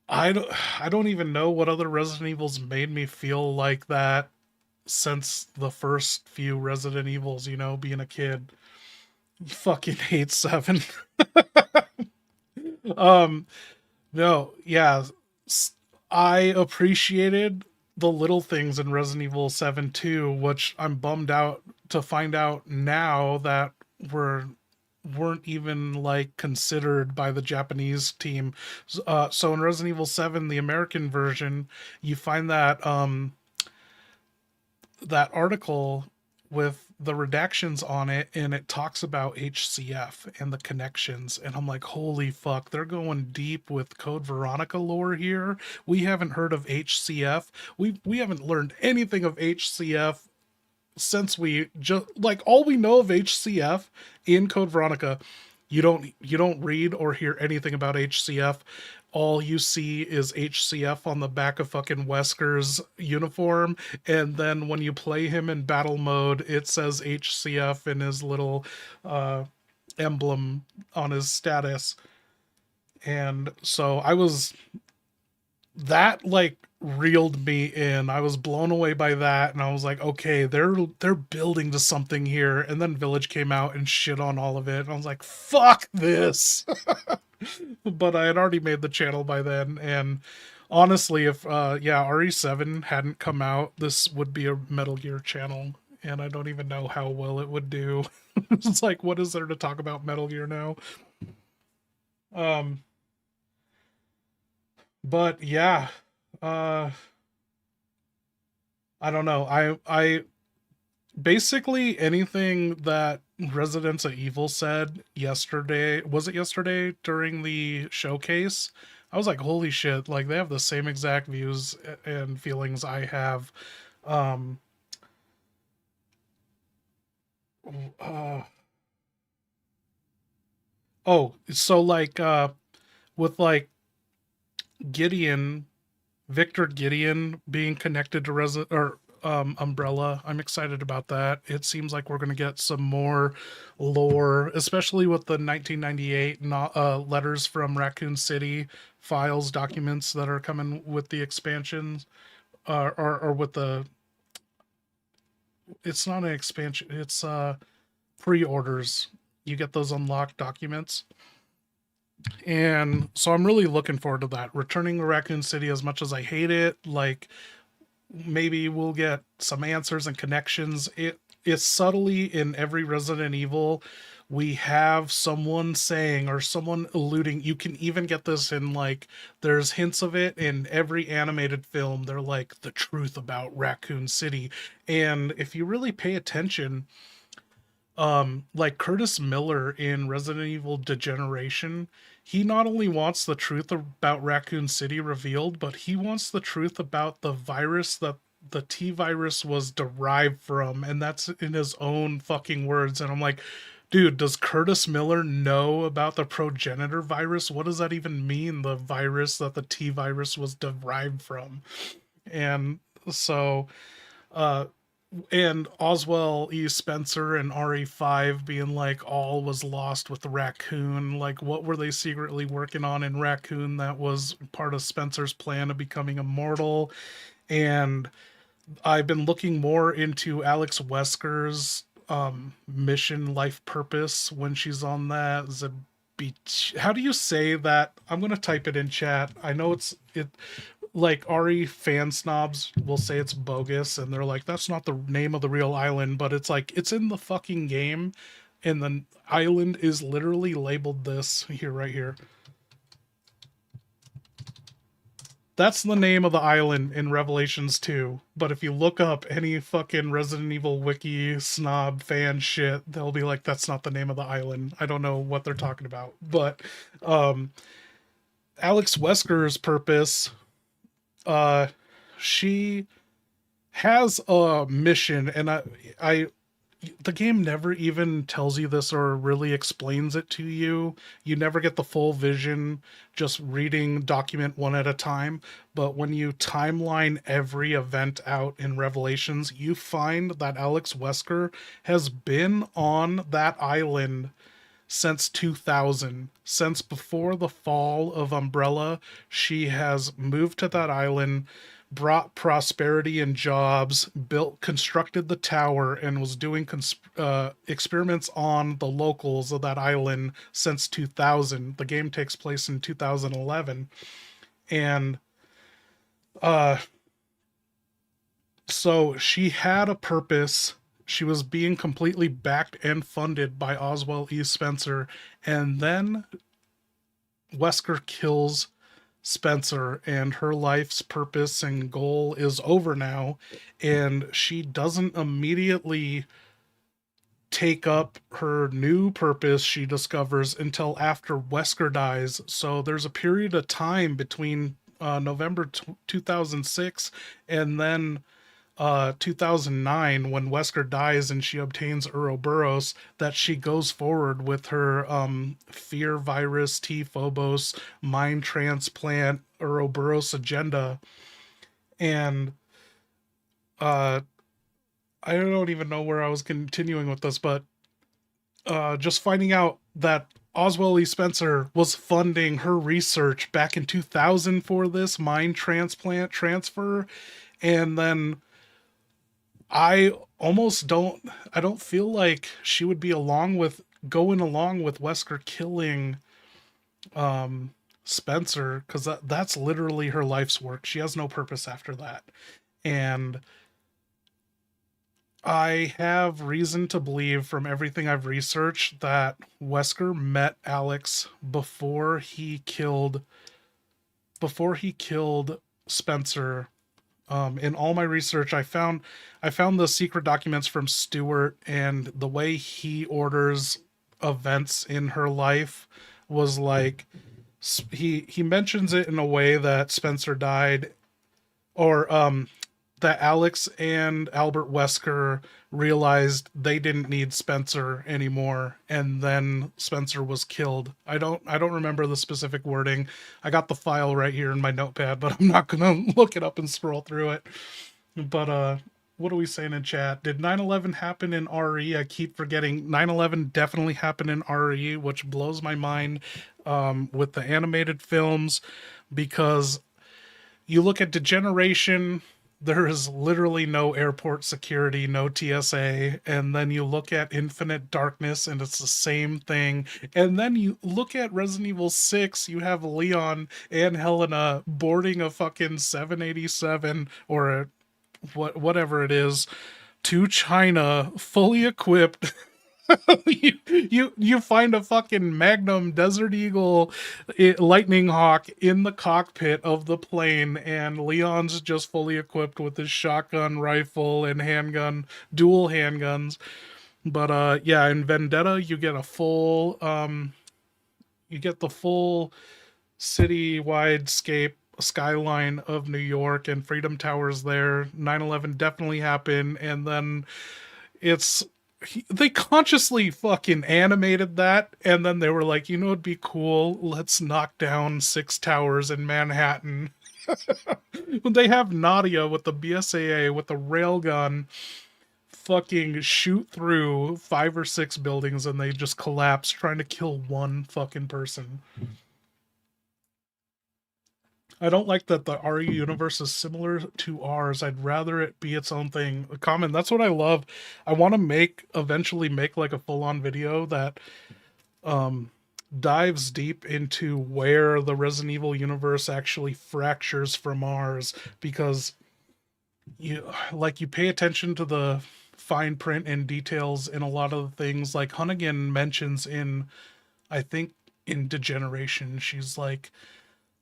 I don't even know what other Resident Evils made me feel like that since the first few Resident Evils, you know, being a kid. Fucking hate 7. No, yeah. I appreciated the little things in Resident Evil 7 too, which I'm bummed out to find out now that weren't even like considered by the Japanese team. So in Resident Evil 7, the American version, you find that that article with the redactions on it, and it talks about HCF and the connections, and I'm like, holy fuck, they're going deep with Code Veronica lore here. We haven't heard of HCF. We haven't learned anything of HCF since we just, like, all we know of HCF in Code Veronica, you don't read or hear anything about HCF. All you see is HCF on the back of fucking Wesker's uniform, and then when you play him in battle mode, it says HCF in his little emblem on his status. And so that like reeled me in. I was blown away by that, and I was like, okay, they're building to something here. And then Village came out and shit on all of it, and I was like, fuck this. But I had already made the channel by then, and honestly, if RE7 hadn't come out, this would be a Metal Gear channel, and I don't even know how well it would do. It's like, what is there to talk about Metal Gear now? But yeah, I don't know. I basically anything that Residents of Evil said yesterday, was it yesterday during the showcase? I was like, holy shit, like they have the same exact views and feelings I have. So like with like Victor Gideon being connected to Umbrella, I'm excited about that. It seems like we're going to get some more lore, especially with the 1998 letters from Raccoon City files, documents that are coming with the expansions, or with the, it's not an expansion, it's pre-orders. You get those unlocked documents. And so I'm really looking forward to that. Returning to Raccoon City, as much as I hate it, like maybe we'll get some answers and connections. It's subtly in every Resident Evil. We have someone saying or someone alluding. You can even get this in like, there's hints of it in every animated film. They're like the truth about Raccoon City. And if you really pay attention, like Curtis Miller in Resident Evil Degeneration, he not only wants the truth about Raccoon City revealed, but he wants the truth about the virus that the T virus was derived from, and that's in his own fucking words. And I'm like, dude, does Curtis Miller know about the progenitor virus? What does that even mean, the virus that the T virus was derived from? And so and Oswald E. Spencer and RE5 being like, all was lost with the Raccoon. Like, what were they secretly working on in Raccoon that was part of Spencer's plan of becoming immortal? And I've been looking more into Alex Wesker's mission, life purpose, when she's on that beach. How do you say that? I'm going to type it in chat. I know it like RE fan snobs will say it's bogus, and they're like, that's not the name of the real island, but it's like, it's in the fucking game, and the island is literally labeled this here, right here. That's the name of the island in Revelations 2. But if you look up any fucking Resident Evil wiki snob fan shit, they'll be like, that's not the name of the island. I don't know what they're talking about. But Alex Wesker's purpose, she has a mission, and the game never even tells you this or really explains it to you. You never get the full vision just reading document one at a time. But when you timeline every event out in Revelations, you find that Alex Wesker has been on that island since 2000. Since before the fall of Umbrella, she has moved to that island, brought prosperity and jobs, constructed the tower, and was doing experiments on the locals of that island since 2000. The game takes place in 2011. And so she had a purpose. She was being completely backed and funded by Oswald E. Spencer, and then Wesker kills Spencer, and her life's purpose and goal is over now, and she doesn't immediately take up her new purpose she discovers until after Wesker dies. So there's a period of time between November 2006 and then 2009 when Wesker dies and she obtains Ouroboros, that she goes forward with her fear virus T Phobos mind transplant Ouroboros agenda. And I don't even know where I was continuing with this, but just finding out that Oswell E. Spencer was funding her research back in 2000 for this mind transplant transfer. And then I don't feel like she would be going along with Wesker killing Spencer, because that's literally her life's work. She has no purpose after that. And I have reason to believe from everything I've researched that Wesker met Alex before he killed Spencer. In all my research, I found the secret documents from Stewart, and the way he orders events in her life was like, he mentions it in a way that Spencer died, or that Alex and Albert Wesker realized they didn't need Spencer anymore, and then Spencer was killed. I don't remember the specific wording. I got the file right here in my notepad, but I'm not gonna look it up and scroll through it. But what are we saying in chat? Did 9/11 happen in RE? I keep forgetting. 9/11 definitely happened in RE, which blows my mind with the animated films, because you look at Degeneration, there is literally no airport security, no TSA. And then you look at Infinite Darkness and it's the same thing. And then you look at Resident Evil 6, you have Leon and Helena boarding a fucking 787 or whatever it is to China, fully equipped. you find a fucking Magnum Desert Eagle Lightning Hawk in the cockpit of the plane, and Leon's just fully equipped with his shotgun rifle and handgun, dual handguns. But yeah, in Vendetta you get the full citywide skyline of New York, and Freedom Tower's there. 9/11 definitely happened, and then they consciously fucking animated that, and then they were like, you know, it'd be cool, let's knock down 6 towers in Manhattan. They have Nadia with the BSAA with the railgun fucking shoot through 5 or 6 buildings, and they just collapse trying to kill one fucking person. I don't like that the RE universe is similar to ours. I'd rather it be its own thing. Common, that's what I love. I want to eventually make like a full-on video that dives deep into where the Resident Evil universe actually fractures from ours, because you pay attention to the fine print and details in a lot of the things. Like Hunnigan mentions in Degeneration, she's like,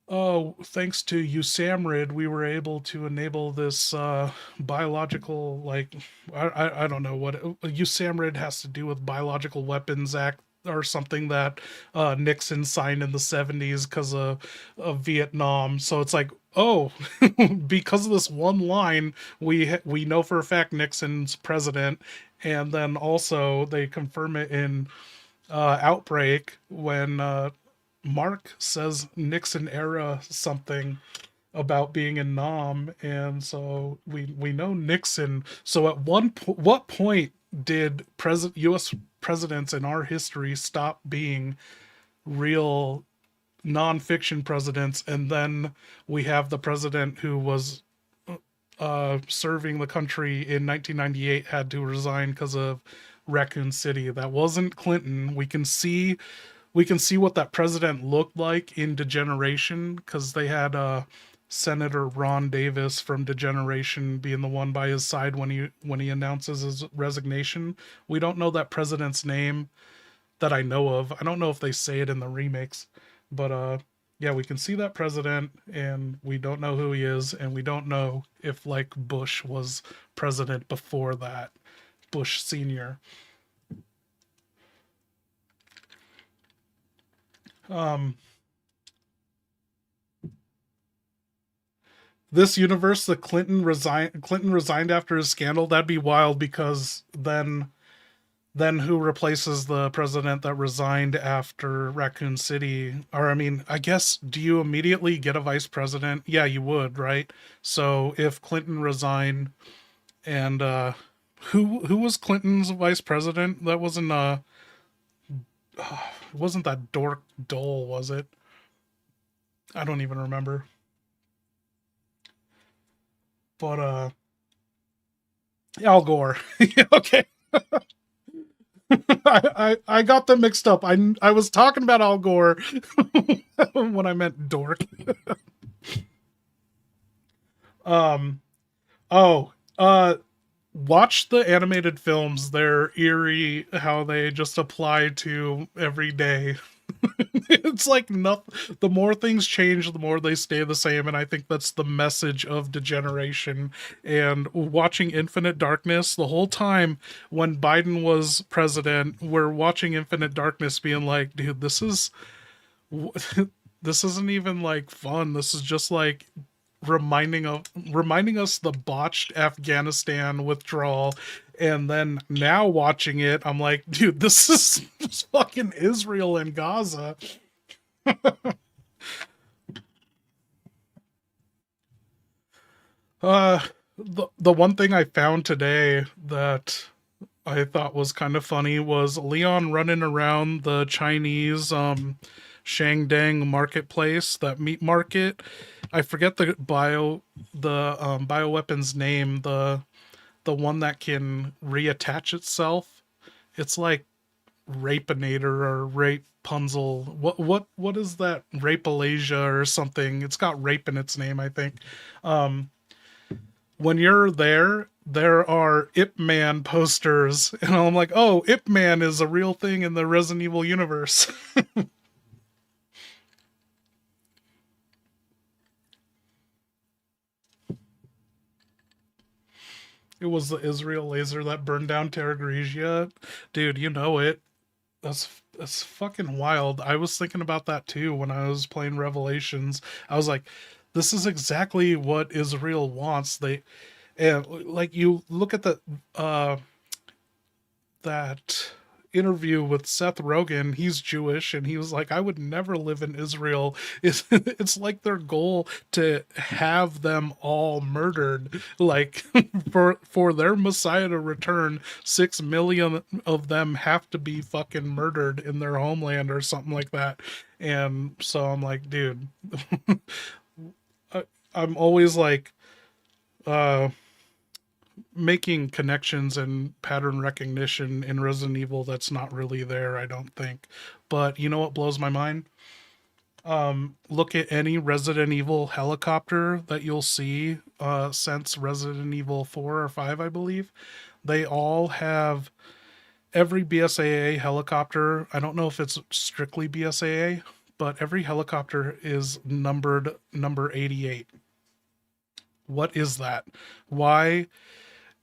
oh, thanks to USAMRIID, we were able to enable this biological, like, I don't know what USAMRIID has to do with Biological Weapons Act or something that Nixon signed in the 70s because of Vietnam. So it's like, oh, because of this one line, we know for a fact Nixon's president. And then also they confirm it in Outbreak when Mark says Nixon era something about being in Nam, and so we know Nixon. So at what point did U.S. presidents in our history stop being real nonfiction presidents, and then we have the president who was serving the country in 1998 had to resign because of Raccoon City? That wasn't Clinton. We can see what that president looked like in Degeneration, because they had Senator Ron Davis from Degeneration being the one by his side when he announces his resignation. We don't know that president's name that I know of. I don't know if they say it in the remakes, but yeah, we can see that president, and we don't know who he is, and we don't know if like Bush was president before that, Bush Sr. Um, this universe, the Clinton resigned after his scandal. That'd be wild, because then who replaces the president that resigned after Raccoon City? Or, I mean, I guess, do you immediately get a vice president? Yeah, you would, right? So if Clinton resigned, and who was Clinton's vice president? That wasn't that Dork Dole, was it? I don't even remember. But Al Gore. Okay. I got them mixed up. I was talking about Al Gore when I meant dork. Watch the animated films. They're eerie how they just apply to every day. It's like nothing. The more things change, the more they stay the same, and I think that's the message of degeneration. And watching Infinite Darkness, the whole time when Biden was president, we're watching Infinite Darkness being like, dude, this isn't even like fun. This is just like reminding us the botched Afghanistan withdrawal. And then now watching it, I'm like, dude, this is just fucking Israel and Gaza. The one thing I found today that I thought was kind of funny was Leon running around the Chinese Shangdang marketplace, that meat market. I forget the bioweapons name, the one that can reattach itself. It's like Rapinator or Rapunzel. What is that? Rapalasia or something. It's got rape in its name, I think. When you're there are Ip Man posters, and I'm like, oh, Ip Man is a real thing in the Resident Evil universe. It was the Israel laser that burned down Terra Grigia. Dude, you know it. That's fucking wild. I was thinking about that too when I was playing Revelations. I was like, this is exactly what Israel wants. And like, you look at that interview with Seth Rogen. He's Jewish, and he was like, I would never live in Israel. It's like their goal to have them all murdered, like for their Messiah to return, 6 million of them have to be fucking murdered in their homeland or something like that. And so I'm like, dude, I'm always like making connections and pattern recognition in Resident Evil that's not really there, I don't think. But you know what blows my mind? Look at any Resident Evil helicopter that you'll see since Resident Evil 4 or 5, I believe. They all have, every BSAA helicopter, I don't know if it's strictly BSAA, but every helicopter is numbered number 88. What is that? Why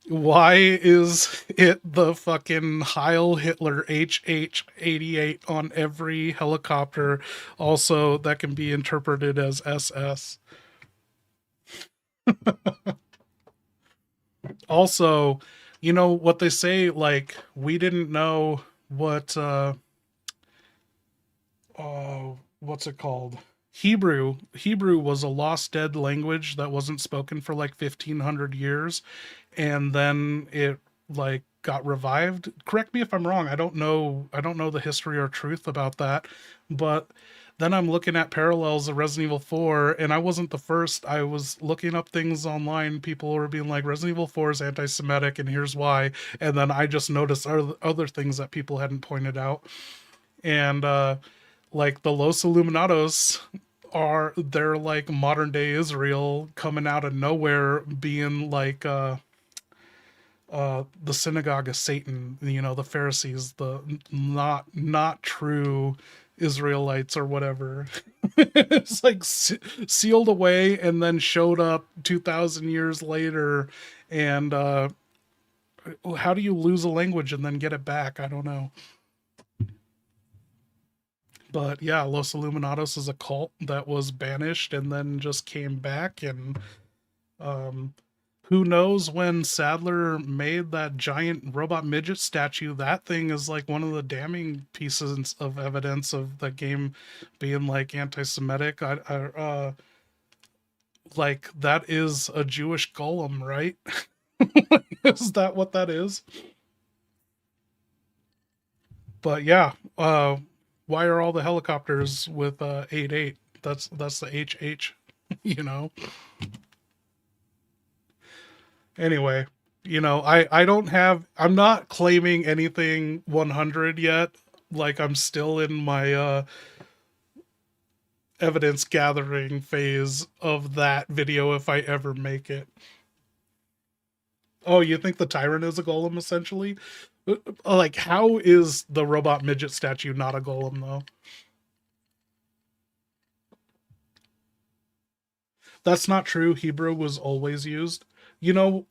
is it the fucking Heil Hitler HH-88 on every helicopter? Also, that can be interpreted as SS. Also, you know what they say, like, we didn't know what what's it called? Hebrew was a lost dead language that wasn't spoken for like 1500 years, and then it like got revived. Correct me if I'm wrong. I don't know the history or truth about that, but then I'm looking at parallels of Resident Evil 4, and I wasn't the first. I was looking up things online. People were being like, Resident Evil 4 is anti-Semitic, and here's why. And then I just noticed other things that people hadn't pointed out. And like the Los Illuminados they're like modern day Israel coming out of nowhere, being like the synagogue of Satan, you know, the Pharisees, the not true Israelites or whatever. It's like sealed away and then showed up 2,000 years later. And how do you lose a language and then get it back? I don't know. But yeah, Los Illuminados is a cult that was banished and then just came back. And who knows when Sadler made that giant robot midget statue? That thing is like one of the damning pieces of evidence of the game being like anti-Semitic. Like that is a Jewish golem, right? Is that what that is? But yeah, why are all the helicopters with 88? That's the HH, you know. Anyway, you know, I'm not claiming anything 100 yet. Like I'm still in my evidence gathering phase of that video if I ever make it. Oh, you think the Tyrant is a golem essentially? Like, how is the robot midget statue not a golem though? That's not true. Hebrew was always used. You know,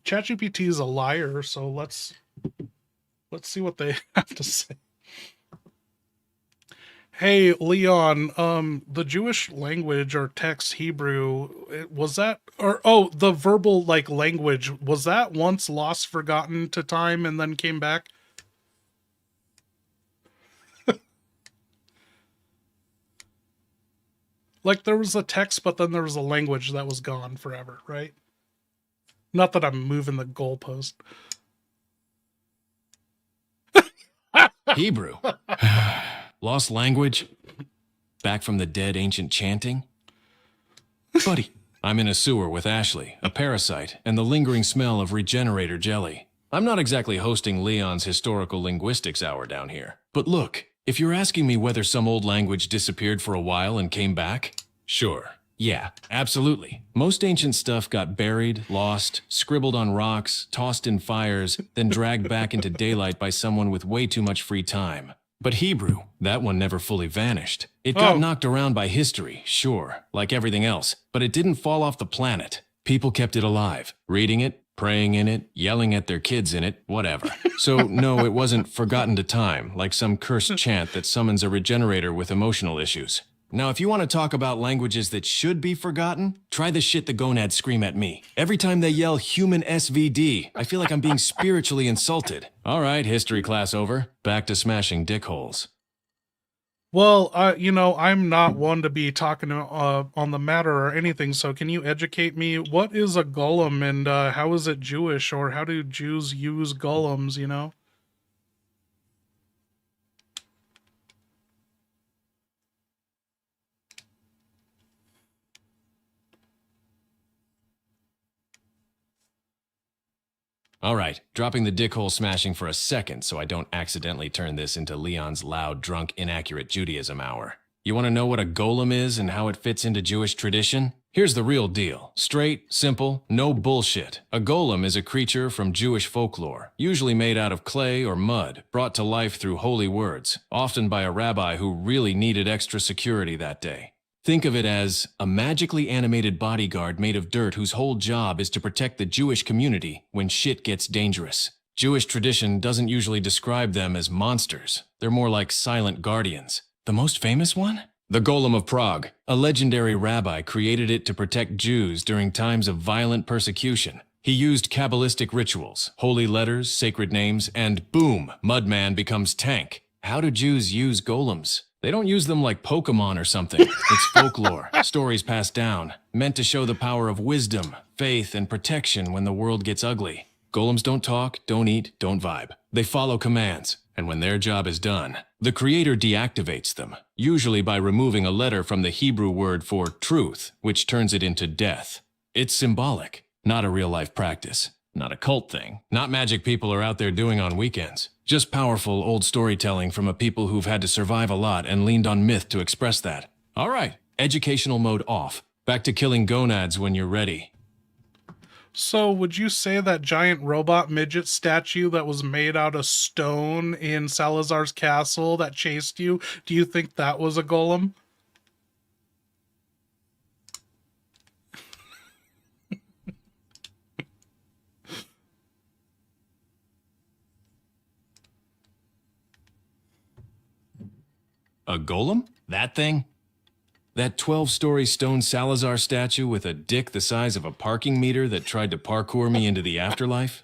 ChatGPT is a liar, so let's see what they have to say. Hey, Leon, the Jewish language or text Hebrew, was that, or, oh, the verbal, like, language, was that once lost, forgotten to time, and then came back? Like, there was a text, but then there was a language that was gone forever, right? Not that I'm moving the goalpost.
Hebrew. Lost language? Back from the dead ancient chanting? Buddy, I'm in a sewer with Ashley, a parasite, and the lingering smell of regenerator jelly. I'm not exactly hosting Leon's historical linguistics hour down here. But look, if you're asking me whether some old language disappeared for a while and came back, sure. Yeah, absolutely. Most ancient stuff got buried, lost, scribbled on rocks, tossed in fires, then dragged back into daylight by someone with way too much free time. But Hebrew, that one never fully vanished. It got knocked around by history, sure, like everything else, but it didn't fall off the planet. People kept it alive, reading it, praying in it, yelling at their kids in it, whatever. So no, it wasn't forgotten to time, like some cursed chant that summons a regenerator with emotional issues. Now, if you want to talk about languages that should be forgotten, try the shit the gonads scream at me. Every time they yell human SVD, I feel like I'm being spiritually insulted. All right, history class over. Back to smashing dick holes.
Well, you know, I'm not one to be talking on the matter or anything, so can you educate me? What is a golem and how is it Jewish, or how do Jews use golems, you know?
All right, dropping the dickhole smashing for a second so I don't accidentally turn this into Leon's loud, drunk, inaccurate Judaism hour. You want to know what a golem is and how it fits into Jewish tradition? Here's the real deal. Straight, simple, no bullshit. A golem is a creature from Jewish folklore, usually made out of clay or mud, brought to life through holy words, often by a rabbi who really needed extra security that day. Think of it as a magically animated bodyguard made of dirt whose whole job is to protect the Jewish community when shit gets dangerous. Jewish tradition doesn't usually describe them as monsters. They're more like silent guardians. The most famous one? The Golem of Prague. A legendary rabbi created it to protect Jews during times of violent persecution. He used Kabbalistic rituals, holy letters, sacred names, and boom, Mudman becomes tank. How do Jews use golems? They don't use them like Pokemon or something. It's folklore, stories passed down, meant to show the power of wisdom, faith, and protection when the world gets ugly. Golems don't talk, don't eat, don't vibe. They follow commands, and when their job is done, the creator deactivates them, usually by removing a letter from the Hebrew word for truth, which turns it into death. It's symbolic, not a real-life practice. Not a cult thing. Not magic people are out there doing on weekends. Just powerful old storytelling from a people who've had to survive a lot and leaned on myth to express that. All right, educational mode off. Back to killing gonads when you're ready.
So would you say that giant robot midget statue that was made out of stone in Salazar's castle that chased you, do you think that was a golem?
A golem? That thing? That 12-story stone Salazar statue with a dick the size of a parking meter that tried to parkour me into the afterlife?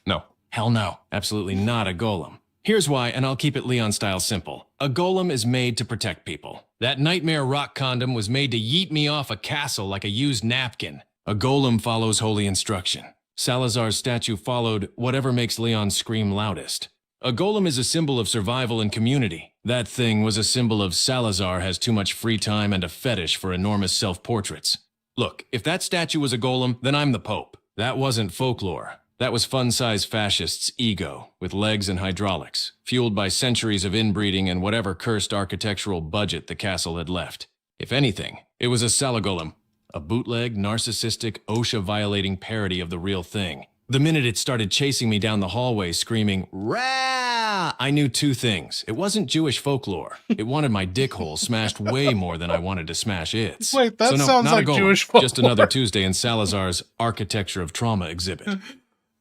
No. Hell no. Absolutely not a golem. Here's why, and I'll keep it Leon-style simple. A golem is made to protect people. That nightmare rock condom was made to yeet me off a castle like a used napkin. A golem follows holy instruction. Salazar's statue followed whatever makes Leon scream loudest. A golem is a symbol of survival and community. That thing was a symbol of Salazar has too much free time and a fetish for enormous self-portraits. Look, if that statue was a golem, then I'm the Pope. That wasn't folklore. That was fun-size fascists' ego, with legs and hydraulics, fueled by centuries of inbreeding and whatever cursed architectural budget the castle had left. If anything, it was a Salagolem, a bootleg, narcissistic, OSHA-violating parody of the real thing. The minute it started chasing me down the hallway screaming, "Rah!" I knew two things. It wasn't Jewish folklore. It wanted my dick hole smashed way more than I wanted to smash its.
Wait, that
So no,
sounds
not a
like
golem,
Jewish folklore.
just another Tuesday in Salazar's Architecture of Trauma exhibit.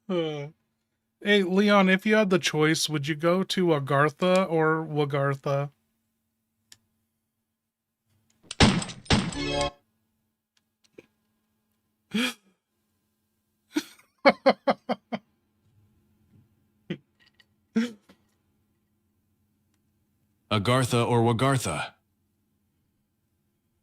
Hey, Leon, if you had the choice, would you go to Agartha or Wagartha?
Agartha or Wagartha?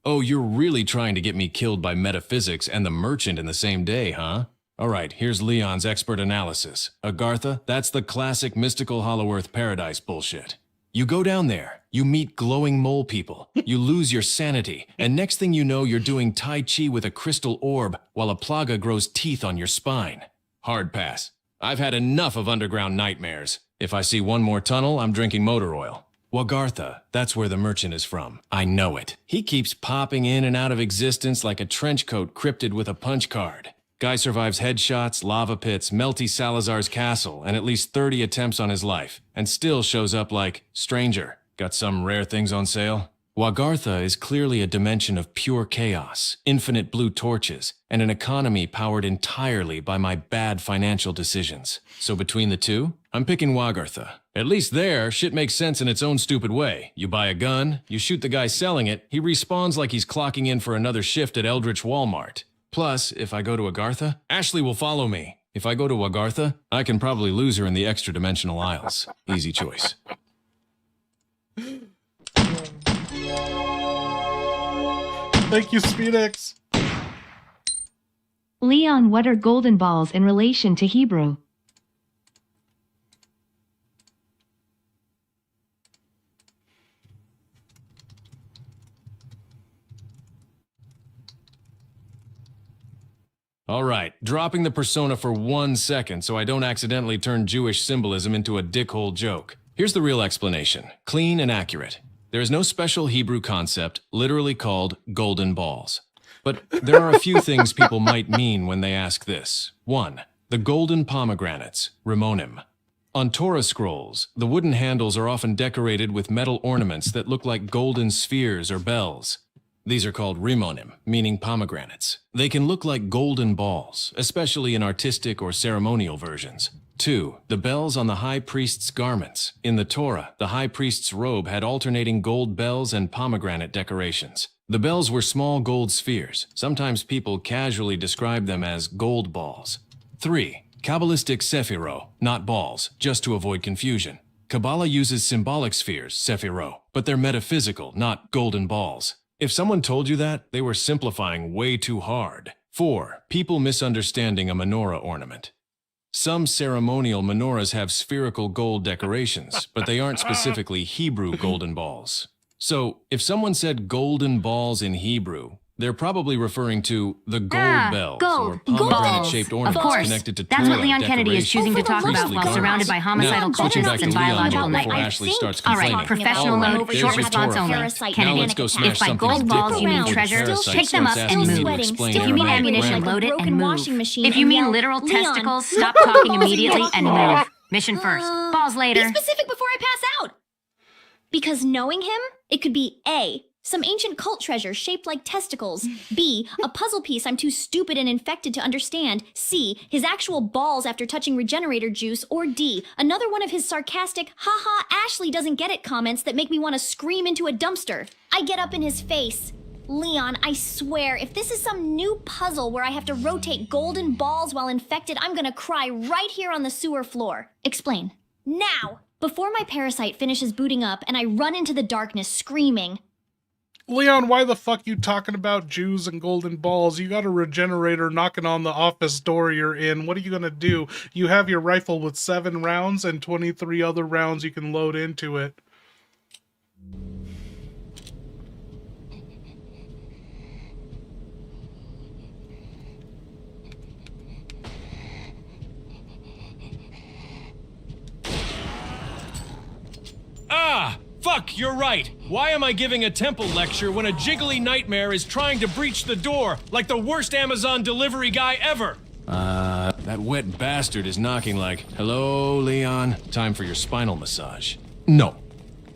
Oh, you're really trying to get me killed by metaphysics and the merchant in the same day, huh? All right, here's Leon's expert analysis. Agartha, that's the classic mystical Hollow Earth paradise bullshit. You go down there, you meet glowing mole people, you lose your sanity, and next thing you know, you're doing Tai Chi with a crystal orb while a plaga grows teeth on your spine. Hard pass. I've had enough of underground nightmares. If I see one more tunnel, I'm drinking motor oil. Wagartha, that's where the merchant is from. I know it. He keeps popping in and out of existence like a trench coat cryptid with a punch card. Guy survives headshots, lava pits, melty Salazar's castle, and at least 30 attempts on his life, and still shows up like, stranger, got some rare things on sale? Wagartha is clearly a dimension of pure chaos, infinite blue torches, and an economy powered entirely by my bad financial decisions. So between the two, I'm picking Wagartha. At least there, shit makes sense in its own stupid way. You buy a gun, you shoot the guy selling it, he respawns like he's clocking in for another shift at Eldritch Walmart. Plus, if I go to Agartha, Ashley will follow me. If I go to Wagartha, I can probably lose her in the extra-dimensional aisles. Easy choice.
Thank you, SpeedX.
Leon, what are golden balls in relation to Hebrew?
All right, dropping the persona for 1 second so I don't accidentally turn Jewish symbolism into a dickhole joke. Here's the real explanation, clean and accurate. There is no special Hebrew concept literally called golden balls. But there are a few things people might mean when they ask this. 1. The golden pomegranates, rimonim. On Torah scrolls, the wooden handles are often decorated with metal ornaments that look like golden spheres or bells. These are called rimonim, meaning pomegranates. They can look like golden balls, especially in artistic or ceremonial versions. 2. The bells on the high priest's garments. In the Torah, the high priest's robe had alternating gold bells and pomegranate decorations. The bells were small gold spheres. Sometimes people casually describe them as gold balls. 3. Kabbalistic sephiro, not balls, just to avoid confusion. Kabbalah uses symbolic spheres, sephiro, but they're metaphysical, not golden balls. If someone told you that, they were simplifying way too hard. 4. People misunderstanding a menorah ornament. Some ceremonial menorahs have spherical gold decorations, but they aren't specifically Hebrew golden balls. So, if someone said golden balls in Hebrew, they're probably referring to the gold bells or pomegranate-shaped ornaments connected to
That's what
Torah
Leon Kennedy is choosing to talk about while surrounded by homicidal
Now, switching back
cultists
to
and
Leon
biological
mode before
nightmares.
Ashley starts
All
complaining.
right, professional
All right,
mode,
there's
short
your
response
Torah.
only.
Now
Kennedy,
let's go smash
if by
something's
gold
dick
balls
hole
you mean
before the
treasure,
parasite
pick them up
starts
and
asking me to
move.
explain
If you mean
Aramaic
ammunition,
grammar.
load it and
broken
move.
washing machine
If you
and
mean
yell,
literal
"Leon,
testicles,
what
stop
balls
talking
are you
immediately
talking
and
about?"
move. Mission first. Balls later.
Be specific before I pass out. Because knowing him, it could be A, Some ancient cult treasure shaped like testicles. B. A puzzle piece I'm too stupid and infected to understand. C. His actual balls after touching regenerator juice. Or D. Another one of his sarcastic, haha, Ashley doesn't get it comments that make me want to scream into a dumpster. I get up in his face. Leon, I swear, if this is some new puzzle where I have to rotate golden balls while infected, I'm gonna cry right here on the sewer floor. Explain. Now! Before my parasite finishes booting up and I run into the darkness screaming.
Leon, why the fuck you talking about Jews and golden balls? You got a regenerator knocking on the office door you're in. What are you gonna do? You have your rifle with 7 rounds and 23 other rounds you can load into it.
Ah! Fuck, you're right. Why am I giving a temple lecture when a jiggly nightmare is trying to breach the door like the worst Amazon delivery guy ever? That wet bastard is knocking like, hello, Leon. Time for your spinal massage. No.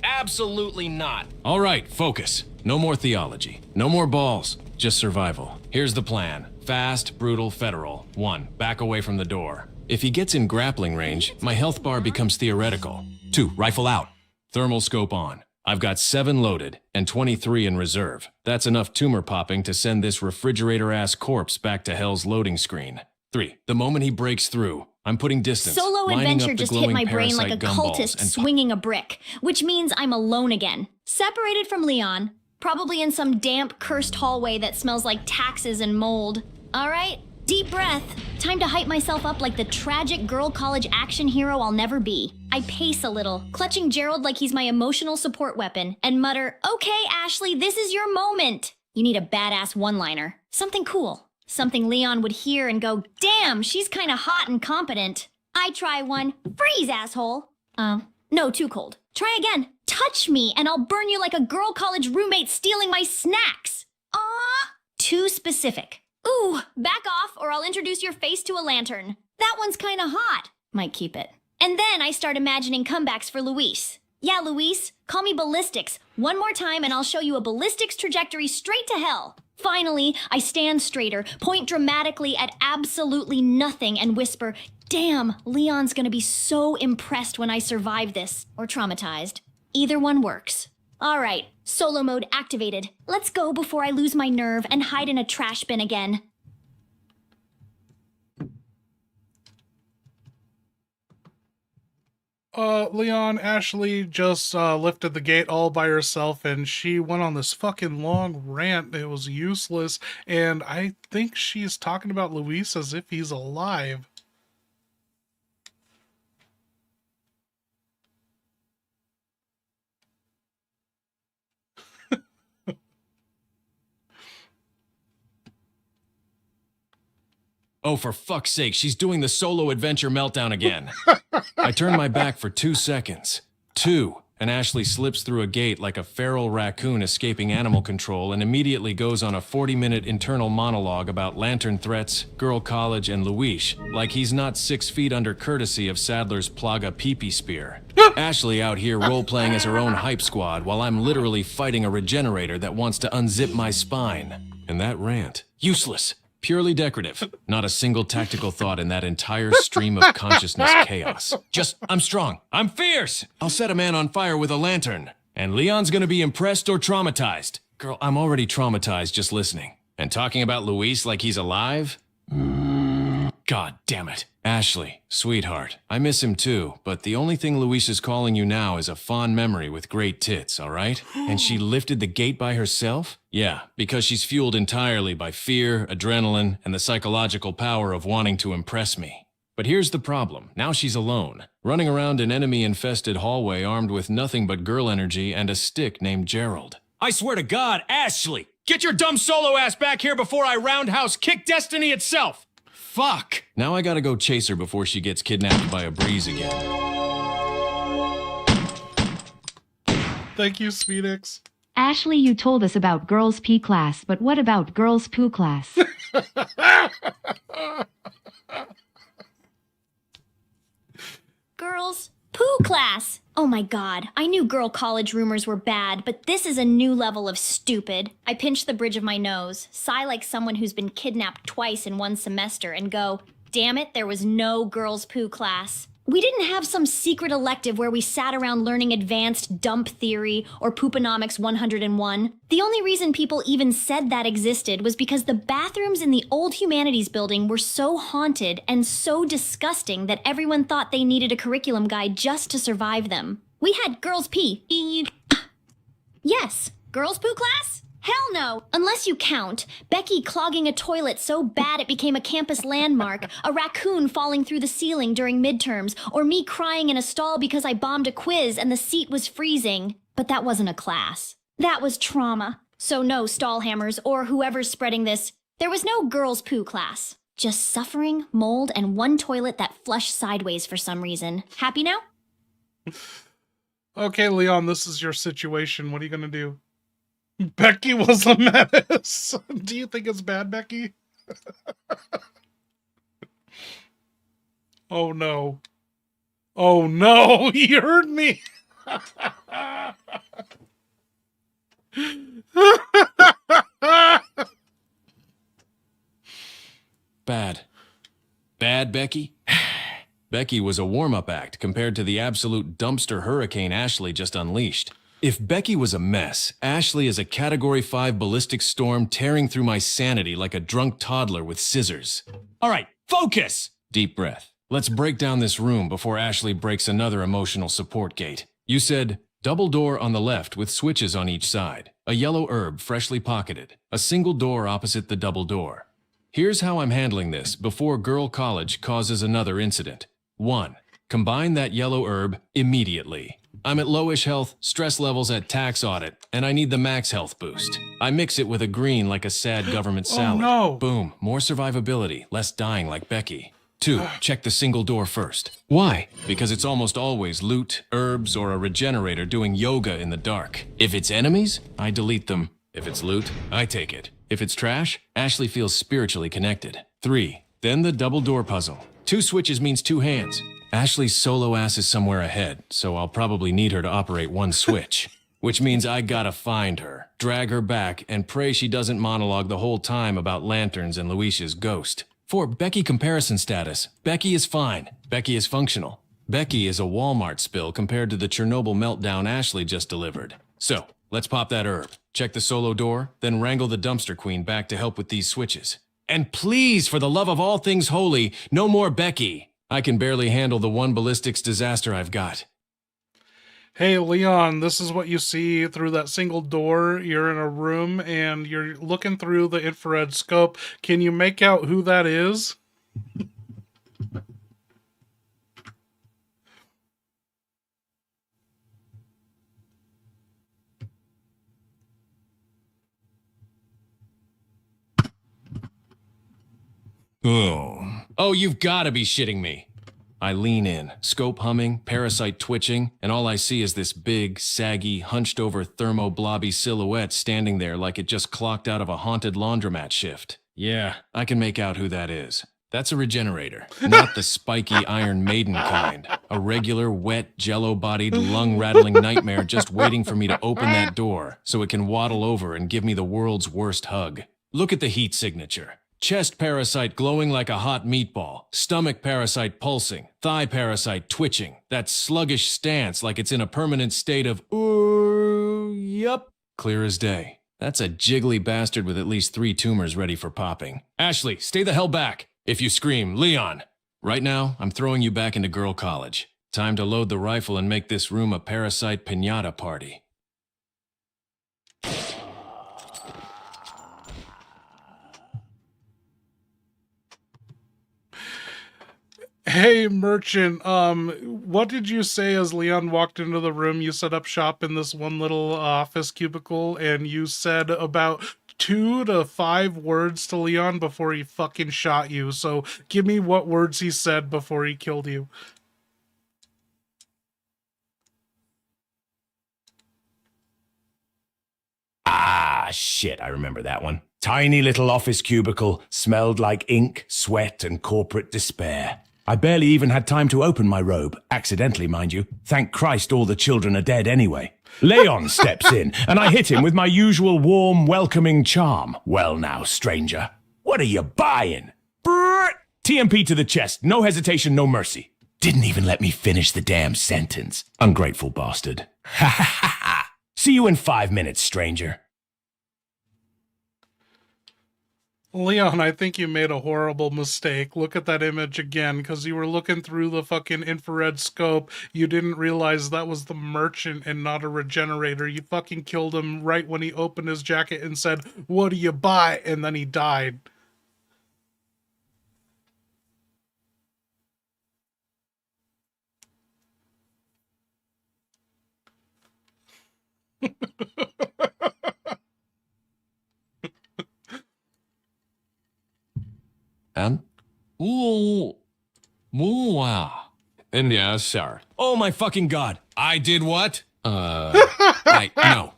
Absolutely not. All right, focus. No more theology. No more balls. Just survival. Here's the plan. Fast, brutal, federal. 1. Back away from the door. If he gets in grappling range, my health bar becomes theoretical. 2. Rifle out. Thermal scope on. I've got 7 loaded and 23 in reserve. That's enough tumor popping to send this refrigerator-ass corpse back to hell's loading screen. 3. The moment he breaks through, I'm putting distance.
Solo
lining
adventure
up the
just hit
glowing
my brain like a
parasite gumballs
cultist
and
swinging a brick, which means I'm alone again. Separated from Leon, probably in some damp, cursed hallway that smells like taxes and mold. All right, deep breath. Time to hype myself up like the tragic girl college action hero I'll never be. I pace a little, clutching Gerald like he's my emotional support weapon, and mutter, okay, Ashley, this is your moment. You need a badass one-liner. Something cool. Something Leon would hear and go, damn, she's kinda hot and competent. I try one, freeze, asshole. No, too cold. Try again, touch me, and I'll burn you like a girl college roommate stealing my snacks. Too specific. Ooh, back off or I'll introduce your face to a lantern. That one's kinda hot. Might keep it. And then I start imagining comebacks for Luis. Yeah, Luis, call me Ballistics. One more time and I'll show you a ballistics trajectory straight to hell. Finally, I stand straighter, point dramatically at absolutely nothing and whisper, damn, Leon's gonna be so impressed when I survive this. Or traumatized. Either one works. All right, solo mode activated. Let's go before I lose my nerve and hide in a trash bin again.
Leon, Ashley just lifted the gate all by herself and she went on this fucking long rant. It was useless. And I think she's talking about Luis as if he's alive.
Oh, for fuck's sake, she's doing the solo adventure meltdown again. I turn my back for 2 seconds. 2. And Ashley slips through a gate like a feral raccoon escaping animal control and immediately goes on a 40-minute internal monologue about lantern threats, girl college, and Luis, like he's not 6 feet under courtesy of Sadler's Plaga Pee-Pee Spear. Ashley out here role-playing as her own hype squad while I'm literally fighting a regenerator that wants to unzip my spine. And that rant, useless. Purely decorative. Not a single tactical thought in that entire stream of consciousness chaos. Just, I'm strong. I'm fierce. I'll set a man on fire with a lantern. And Leon's gonna be impressed or traumatized. Girl, I'm already traumatized just listening. And talking about Luis like he's alive? God damn it. Ashley, sweetheart, I miss him too, but the only thing Luis is calling you now is a fond memory with great tits, all right? And she lifted the gate by herself? Yeah, because she's fueled entirely by fear, adrenaline, and the psychological power of wanting to impress me. But here's the problem. Now she's alone, running around an enemy-infested hallway armed with nothing but girl energy and a stick named Gerald. I swear to God, Ashley, get your dumb solo ass back here before I roundhouse kick destiny itself! Fuck! Now I gotta go chase her before she gets kidnapped by a breeze again.
Thank you, Speedix.
Ashley, you told us about girls' P class, but what about girls' poo class?
Girls, Poo class! Oh my god, I knew girl college rumors were bad, but this is a new level of stupid. I pinch the bridge of my nose, sigh like someone who's been kidnapped twice in one semester, and go, damn it, there was no girls' poo class. We didn't have some secret elective where we sat around learning advanced dump theory or Pooponomics 101. The only reason people even said that existed was because the bathrooms in the old humanities building were so haunted and so disgusting that everyone thought they needed a curriculum guide just to survive them. We had girls pee. Yes, girls poo class? Hell no! Unless you count Becky clogging a toilet so bad it became a campus landmark, a raccoon falling through the ceiling during midterms, or me crying in a stall because I bombed a quiz and the seat was freezing. But that wasn't a class. That was trauma. So no stall hammers or whoever's spreading this. There was no girls' poo class. Just suffering, mold, and one toilet that flushed sideways for some reason. Happy now?
Okay, Leon, this is your situation. What are you gonna do? Becky was a menace. Do you think it's bad, Becky? Oh no. Oh no, he heard me.
Bad. Bad, Becky? Becky was a warm-up act compared to the absolute dumpster hurricane Ashley just unleashed. If Becky was a mess, Ashley is a Category 5 ballistic storm tearing through my sanity like a drunk toddler with scissors.
All right, focus!
Deep breath. Let's break down this room before Ashley breaks another emotional support gate. You said, double door on the left with switches on each side, a yellow herb freshly pocketed, a single door opposite the double door. Here's how I'm handling this before Girl College causes another incident. 1. Combine that yellow herb immediately. I'm at lowish health, stress levels at tax audit, and I need the max health boost. I mix it with a green like a sad government salad.
Oh no!
Boom, more survivability, less dying like Becky. 2, check the single door first. Why? Because it's almost always loot, herbs, or a regenerator doing yoga in the dark. If it's enemies, I delete them. If it's loot, I take it. If it's trash, Ashley feels spiritually connected. 3, then the double door puzzle. 2 switches means 2 hands. Ashley's solo ass is somewhere ahead, so I'll probably need her to operate 1 switch. Which means I gotta find her, drag her back, and pray she doesn't monologue the whole time about lanterns and Luisha's ghost. 4, Becky comparison status. Becky is fine. Becky is functional. Becky is a Walmart spill compared to the Chernobyl meltdown Ashley just delivered. So, let's pop that herb, check the solo door, then wrangle the dumpster queen back to help with these switches. And please, for the love of all things holy, no more Becky. I can barely handle the 1 ballistics disaster I've got.
Hey, Leon, this is what you see through that single door. You're in a room and you're looking through the infrared scope. Can you make out who that is?
Oh, you've got to be shitting me. I lean in, scope humming, parasite twitching, and all I see is this big, saggy, hunched-over thermo-blobby silhouette standing there like it just clocked out of a haunted laundromat shift. Yeah, I can make out who that is. That's a regenerator, not the spiky Iron Maiden kind. A regular, wet, jello-bodied, lung-rattling nightmare just waiting for me to open that door so it can waddle over and give me the world's worst hug. Look at the heat signature. Chest parasite glowing like a hot meatball, stomach parasite pulsing, thigh parasite twitching, that sluggish stance like it's in a permanent state of, ooh, yup, clear as day. That's a jiggly bastard with at least 3 tumors ready for popping. Ashley, stay the hell back. If you scream, Leon. Right now, I'm throwing you back into Girl College. Time to load the rifle and make this room a parasite piñata party.
Hey, Merchant, what did you say as Leon walked into the room? You set up shop in this one little office cubicle, and you said about 2 to 5 words to Leon before he fucking shot you. So give me what words he said before he killed you.
Ah, shit, I remember that one. Tiny little office cubicle, smelled like ink, sweat, and corporate despair. I barely even had time to open my robe. Accidentally, mind you. Thank Christ all the children are dead anyway. Leon steps in, and I hit him with my usual warm, welcoming charm. Well now, stranger. What are you buying? Brrr! TMP to the chest. No hesitation, no mercy. Didn't even let me finish the damn sentence. Ungrateful bastard. Ha ha ha ha. See you in 5 minutes, stranger.
Leon, I think you made a horrible mistake. Look at that image again, because you were looking through the fucking infrared scope. You didn't realize that was the merchant and not a regenerator. You fucking killed him right when he opened his jacket and said, "What do you buy?" And then he died.
And? Ooh. Wow. And yes, sir. Oh my fucking god. I did what? No.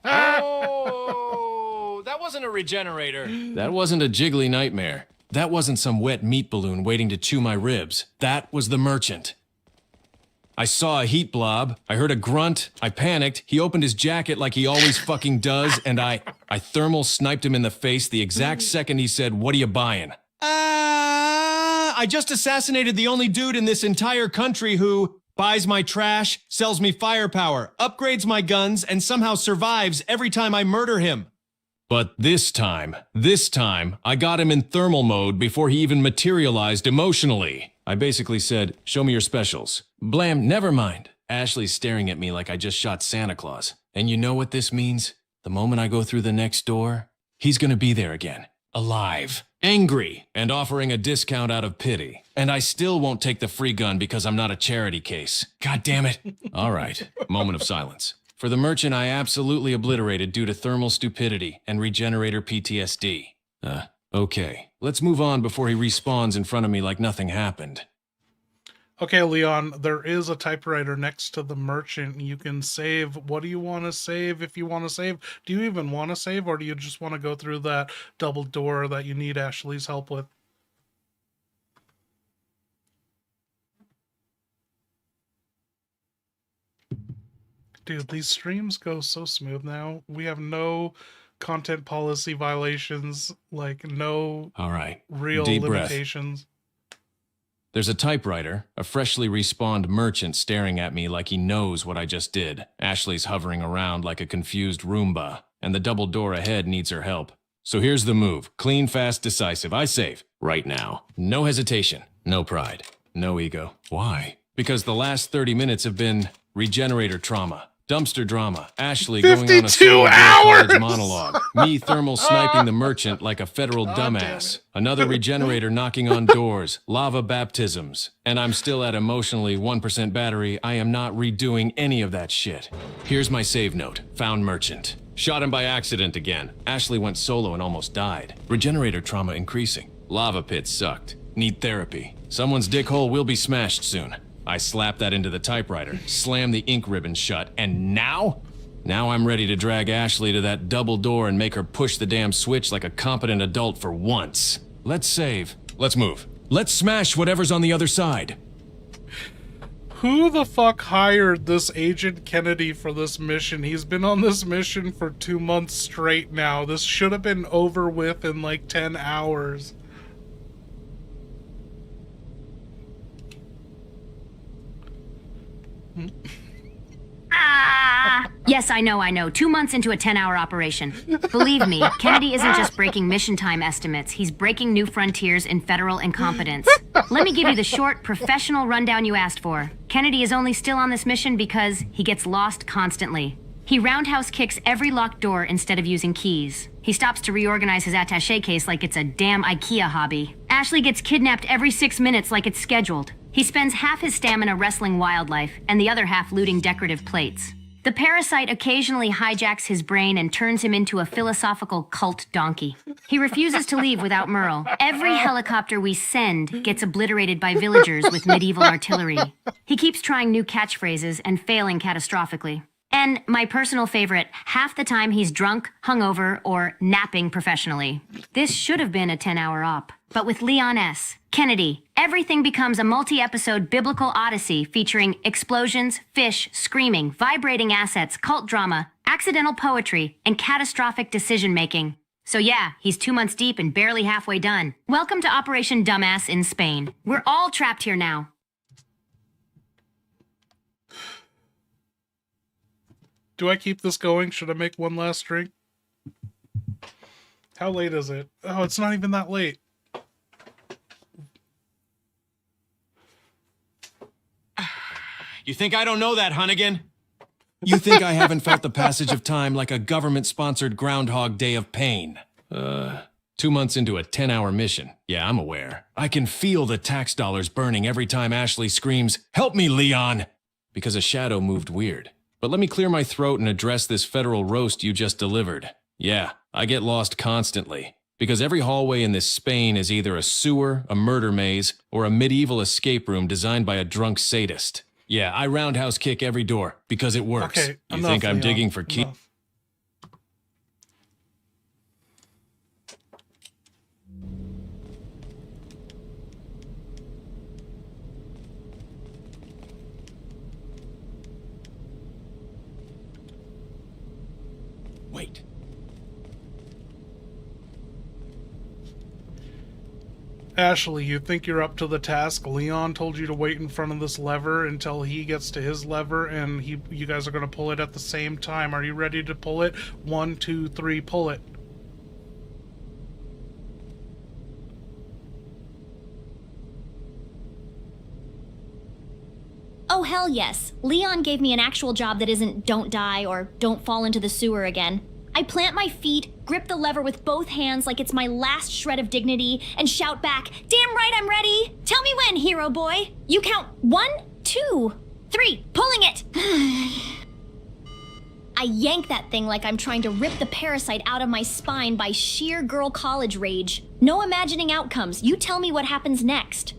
Oh, that wasn't a regenerator. That wasn't a jiggly nightmare. That wasn't some wet meat balloon waiting to chew my ribs. That was the merchant. I saw a heat blob. I heard a grunt. I panicked. He opened his jacket like he always fucking does, and I thermal sniped him in the face the exact second he said, "What are you buying?" I just assassinated the only dude in this entire country who buys my trash, sells me firepower, upgrades my guns, and somehow survives every time I murder him. But this time, I got him in thermal mode before he even materialized emotionally. I basically said, "Show me your specials." Blam, never mind. Ashley's staring at me like I just shot Santa Claus. And you know what this means? The moment I go through the next door, he's gonna be there again. Alive, angry, and offering a discount out of pity. And I still won't take the free gun because I'm not a charity case. God damn it. All right, moment of silence. For the merchant, I absolutely obliterated due to thermal stupidity and regenerator PTSD. Okay. Let's move on before he respawns in front of me like nothing happened.
Okay, Leon, there is a typewriter next to the merchant. You can save. What do you want to save if you want to save? Do you even want to save, or do you just want to go through that double door that you need Ashley's help with? Dude, these streams go so smooth now. We have no content policy violations, like no
All right.
real
Deep
limitations.
breath. There's a typewriter, a freshly respawned merchant staring at me like he knows what I just did. Ashley's hovering around like a confused Roomba, and the double door ahead needs her help. So here's the move. Clean, fast, decisive. I save. Right now. No hesitation. No pride. No ego. Why? Because the last 30 minutes have been regenerator trauma. Dumpster drama. Ashley going on a
52 hours!
college monologue. Me thermal sniping the merchant like a federal dumbass. Another regenerator knocking on doors. Lava baptisms. And I'm still at emotionally 1% battery. I am not redoing any of that shit. Here's my save note. Found merchant. Shot him by accident again. Ashley went solo and almost died. Regenerator trauma increasing. Lava pit sucked. Need therapy. Someone's dick hole will be smashed soon. I slapped that into the typewriter, slammed the ink ribbon shut, and now? Now I'm ready to drag Ashley to that double door and make her push the damn switch like a competent adult for once. Let's save. Let's move. Let's smash whatever's on the other side.
Who the fuck hired this Agent Kennedy for this mission? He's been on this mission for 2 months straight now. This should have been over with in like 10 hours.
Yes, I know. 2 months into a 10-hour operation. Believe me, Kennedy isn't just breaking mission time estimates. He's breaking new frontiers in federal incompetence. Let me give you the short, professional rundown you asked for. Kennedy is only still on this mission because he gets lost constantly. He roundhouse kicks every locked door instead of using keys. He stops to reorganize his attaché case like it's a damn IKEA hobby. Ashley gets kidnapped every 6 minutes like it's scheduled. He spends half his stamina wrestling wildlife and the other half looting decorative plates. The parasite occasionally hijacks his brain and turns him into a philosophical cult donkey. He refuses to leave without Merle. Every helicopter we send gets obliterated by villagers with medieval artillery. He keeps trying new catchphrases and failing catastrophically. And my personal favorite, half the time he's drunk, hungover, or napping professionally. This should have been a 10-hour op. but with Leon S. Kennedy, everything becomes a multi-episode biblical odyssey featuring explosions, fish, screaming, vibrating assets, cult drama, accidental poetry, and catastrophic decision-making. So yeah, he's 2 months deep and barely halfway done. Welcome to Operation Dumbass in Spain. We're all trapped here now.
Do I keep this going? Should I make one last drink? How late is it? Oh, it's not even that late.
You think I don't know that, Hunnigan? You think I haven't felt the passage of time like a government-sponsored Groundhog Day of pain? 2 months into a 10-hour mission. Yeah, I'm aware. I can feel the tax dollars burning every time Ashley screams, "Help me, Leon!" Because a shadow moved weird. But let me clear my throat and address this federal roast you just delivered. Yeah, I get lost constantly. Because every hallway in this Spain is either a sewer, a murder maze, or a medieval escape room designed by a drunk sadist. Yeah, I roundhouse kick every door, because it works.
Okay,
You
enough,
think I'm
Leon,
digging for keys?
enough.
Wait.
Ashley, you think you're up to the task? Leon told you to wait in front of this lever until he gets to his lever, and you guys are going to pull it at the same time. Are you ready to pull it? 1, 2, 3, pull it.
Oh, hell yes. Leon gave me an actual job that isn't don't die or don't fall into the sewer again. I plant my feet, grip the lever with both hands like it's my last shred of dignity, and shout back, "Damn right I'm ready! Tell me when, hero boy!" You count 1, 2, 3, pulling it! I yank that thing like I'm trying to rip the parasite out of my spine by sheer girl college rage. No imagining outcomes. You tell me what happens next.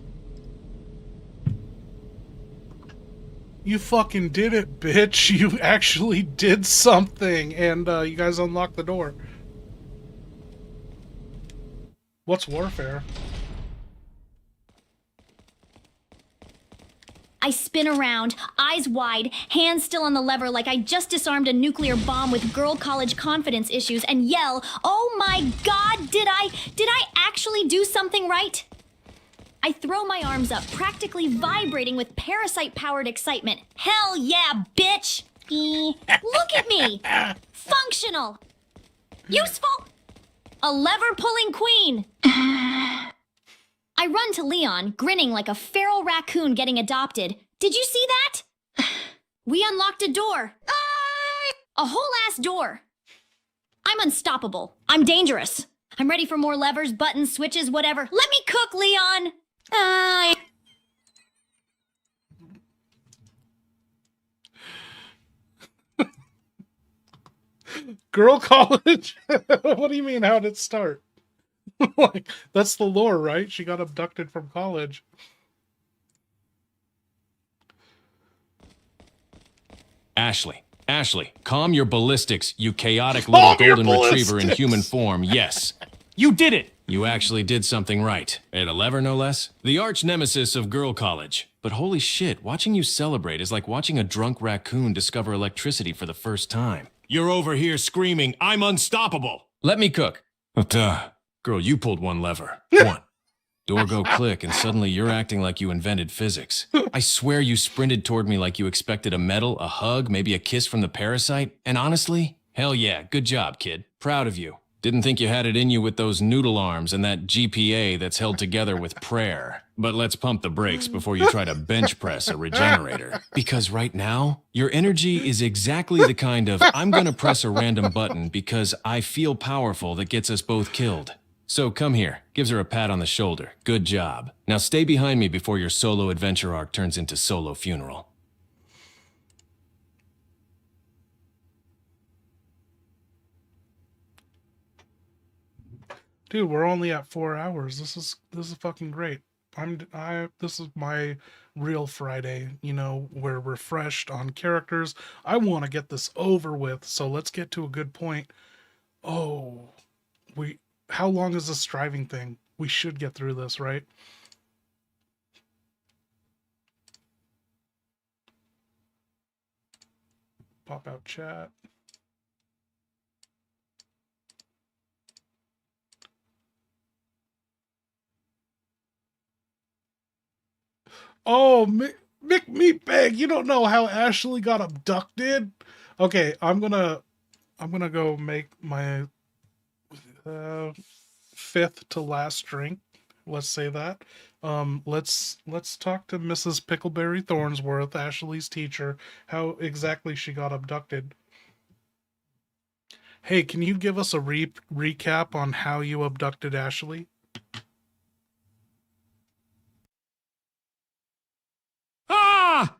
You fucking did it, bitch. You actually did something, and you guys unlocked the door. What's warfare?
I spin around, eyes wide, hands still on the lever like I just disarmed a nuclear bomb with girl college confidence issues, and yell, "Oh my god, did I actually do something right?" I throw my arms up, practically vibrating with parasite-powered excitement. Hell yeah, bitch! Look at me! Functional! Useful! A lever-pulling queen! I run to Leon, grinning like a feral raccoon getting adopted. Did you see that? We unlocked a door. A whole-ass door. I'm unstoppable. I'm dangerous. I'm ready for more levers, buttons, switches, whatever. Let me cook, Leon!
Girl college? What do you mean, how did it start? Like, that's the lore, right? She got abducted from college.
Ashley, calm your ballistics, you chaotic little
Calm your
golden retriever in
ballistics!
human form, yes.
You did it!
You actually did something right. And a lever, no less. The arch nemesis of girl college. But holy shit, watching you celebrate is like watching a drunk raccoon discover electricity for the first time. You're over here screaming, "I'm unstoppable!" Let me cook. Girl, you pulled one lever. One. Door go click, and suddenly you're acting like you invented physics. I swear you sprinted toward me like you expected a medal, a hug, maybe a kiss from the parasite. And honestly, hell yeah, good job, kid. Proud of you. Didn't think you had it in you with those noodle arms and that GPA that's held together with prayer. But let's pump the brakes before you try to bench press a regenerator. Because right now, your energy is exactly the kind of "I'm gonna press a random button because I feel powerful" that gets us both killed. So come here, gives her a pat on the shoulder. Good job. Now stay behind me before your solo adventure arc turns into solo funeral.
Dude, we're only at 4 hours. This is fucking great. This is my real Friday. You know, we're refreshed on characters. I want to get this over with, so let's get to a good point. Oh, how long is this driving thing? We should get through this, right? Pop out chat. Oh, Mick Meatbag, you don't know how Ashley got abducted? Okay, I'm gonna go make my fifth to last drink. Let's say that. Let's talk to Mrs. Pickleberry Thornsworth, Ashley's teacher, how exactly she got abducted. Hey, can you give us a recap on how you abducted Ashley?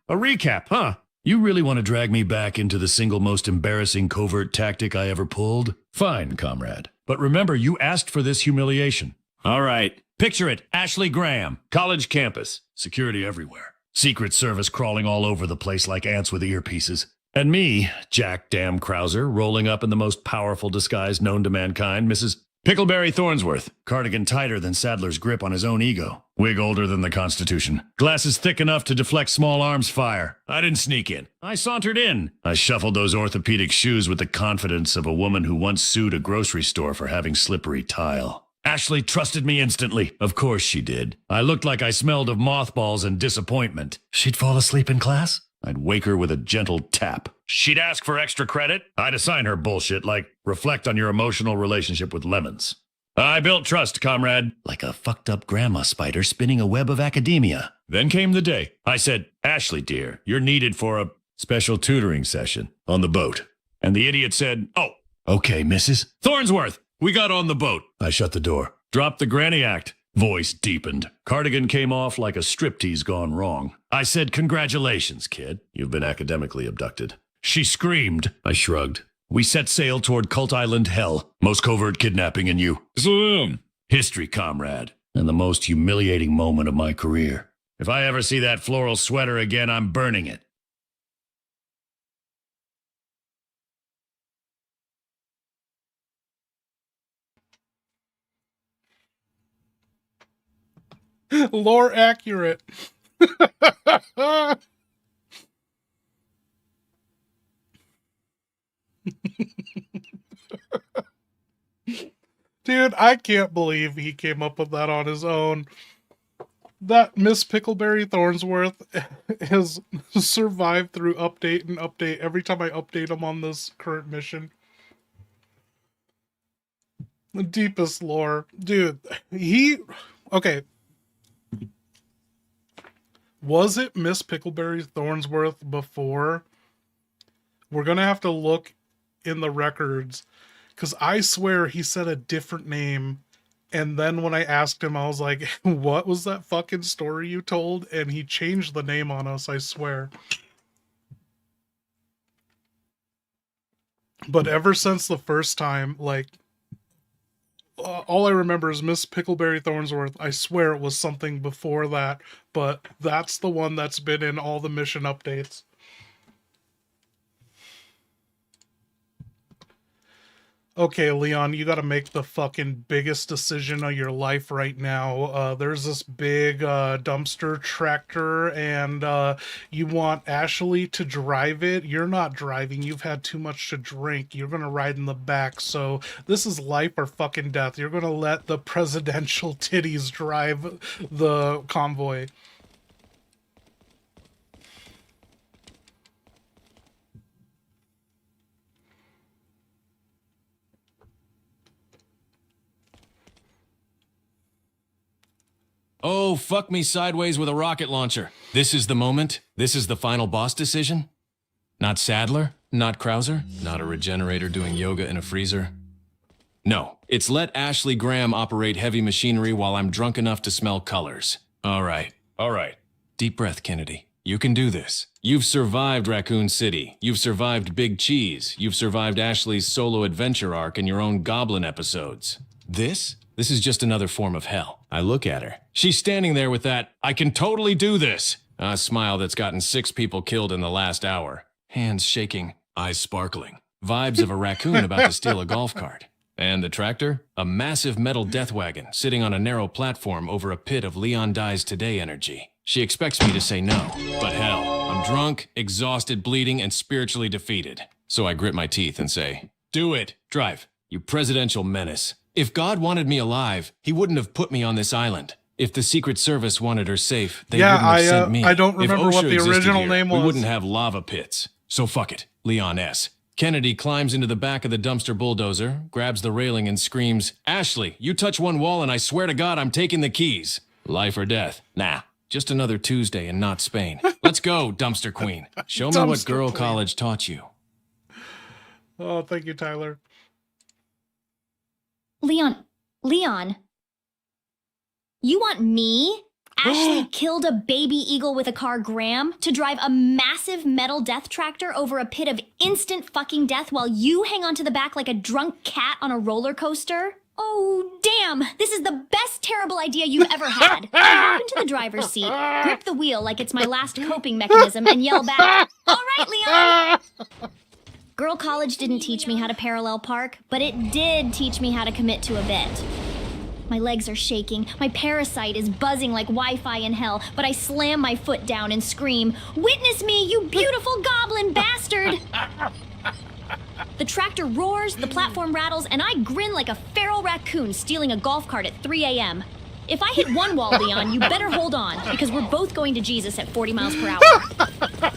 A recap, huh? You really want to drag me back into the single most embarrassing covert tactic I ever pulled? Fine, comrade. But remember, you asked for this humiliation. All right. Picture it. Ashley Graham, college campus, security everywhere. Secret Service crawling all over the place like ants with earpieces. And me, Jack Damn Krauser, rolling up in the most powerful disguise known to mankind, Mrs. Pickleberry Thornsworth, cardigan tighter than Sadler's grip on his own ego, wig older than the Constitution, glasses thick enough to deflect small arms fire. I didn't sneak in. I sauntered in. I shuffled those orthopedic shoes with the confidence of a woman who once sued a grocery store for having slippery tile. Ashley trusted me instantly. Of course she did. I looked like I smelled of mothballs and disappointment. She'd fall asleep in class? I'd wake her with a gentle tap. She'd ask for extra credit. I'd assign her bullshit like, reflect on your emotional relationship with lemons. I built trust, comrade, like a fucked up grandma spider spinning a web of academia. Then came the day. I said, Ashley, dear, you're needed for a special tutoring session on the boat. And the idiot said, oh, okay, Mrs. Thornsworth, we got on the boat. I shut the door, dropped the granny act. Voice deepened. Cardigan came off like a striptease gone wrong. I said, congratulations, kid. You've been academically abducted. She screamed. I shrugged. We set sail toward Cult Island Hell. Most covert kidnapping in you. Zoom. History, comrade. And the most humiliating moment of my career. If I ever see that floral sweater again, I'm burning it.
Lore accurate. Dude, I can't believe he came up with that on his own. That Miss Pickleberry Thornsworth has survived through update and update every time I update him on this current mission. The deepest lore. Dude, okay. Was it Miss Pickleberry Thornsworth before? We're going to have to look in the records, because I swear he said a different name. And then when I asked him, I was like, what was that fucking story you told? And he changed the name on us, I swear. But ever since the first time, like, all I remember is Miss Pickleberry Thornsworth. I swear it was something before that, but that's the one that's been in all the mission updates. Okay, Leon, you gotta make the fucking biggest decision of your life right now. There's this big dumpster tractor, and you want Ashley to drive it. You're not driving. You've had too much to drink. You're gonna ride in the back. So this is life or fucking death. You're gonna let the presidential titties drive the convoy.
Oh, fuck me sideways with a rocket launcher. This is the moment? This is the final boss decision? Not Sadler? Not Krauser? Not a regenerator doing yoga in a freezer? No, it's let Ashley Graham operate heavy machinery while I'm drunk enough to smell colors. All right. Deep breath, Kennedy. You can do this. You've survived Raccoon City. You've survived Big Cheese. You've survived Ashley's solo adventure arc and your own Goblin episodes. This is just another form of hell. I look at her. She's standing there with that, I can totally do this, a smile that's gotten 6 people killed in the last hour. Hands shaking, eyes sparkling. Vibes of a raccoon about to steal a golf cart. And the tractor? A massive metal death wagon sitting on a narrow platform over a pit of Leon Dies Today energy. She expects me to say no, but hell, I'm drunk, exhausted, bleeding, and spiritually defeated. So I grit my teeth and say, do it, drive, you presidential menace. If God wanted me alive, he wouldn't have put me on this island. If the Secret Service wanted her safe, they wouldn't have sent me.
I don't
If
remember what
OSHA
the
existed
original
here,
name was.
We wouldn't have lava pits. So fuck it, Leon S. Kennedy climbs into the back of the dumpster bulldozer, grabs the railing and screams, Ashley, you touch one wall and I swear to God I'm taking the keys. Life or death? Nah, just another Tuesday and not Spain. Let's go, dumpster queen. Show me what
Dumpster
girl
queen.
college taught you.
Oh, thank you, Tyler.
Leon, you want me, Ashley killed a baby eagle with a car Graham, to drive a massive metal death tractor over a pit of instant fucking death while you hang onto the back like a drunk cat on a roller coaster? Oh, damn, this is the best terrible idea you've ever had. I hop into the driver's seat, grip the wheel like it's my last coping mechanism, and yell back, all right, Leon! Girl college didn't teach me how to parallel park, but it did teach me how to commit to a bit. My legs are shaking, my parasite is buzzing like Wi-Fi in hell, but I slam my foot down and scream, witness me, you beautiful goblin bastard! The tractor roars, the platform rattles, and I grin like a feral raccoon stealing a golf cart at 3 a.m. If I hit one wall, Leon, you better hold on, because we're both going to Jesus at 40 miles per hour.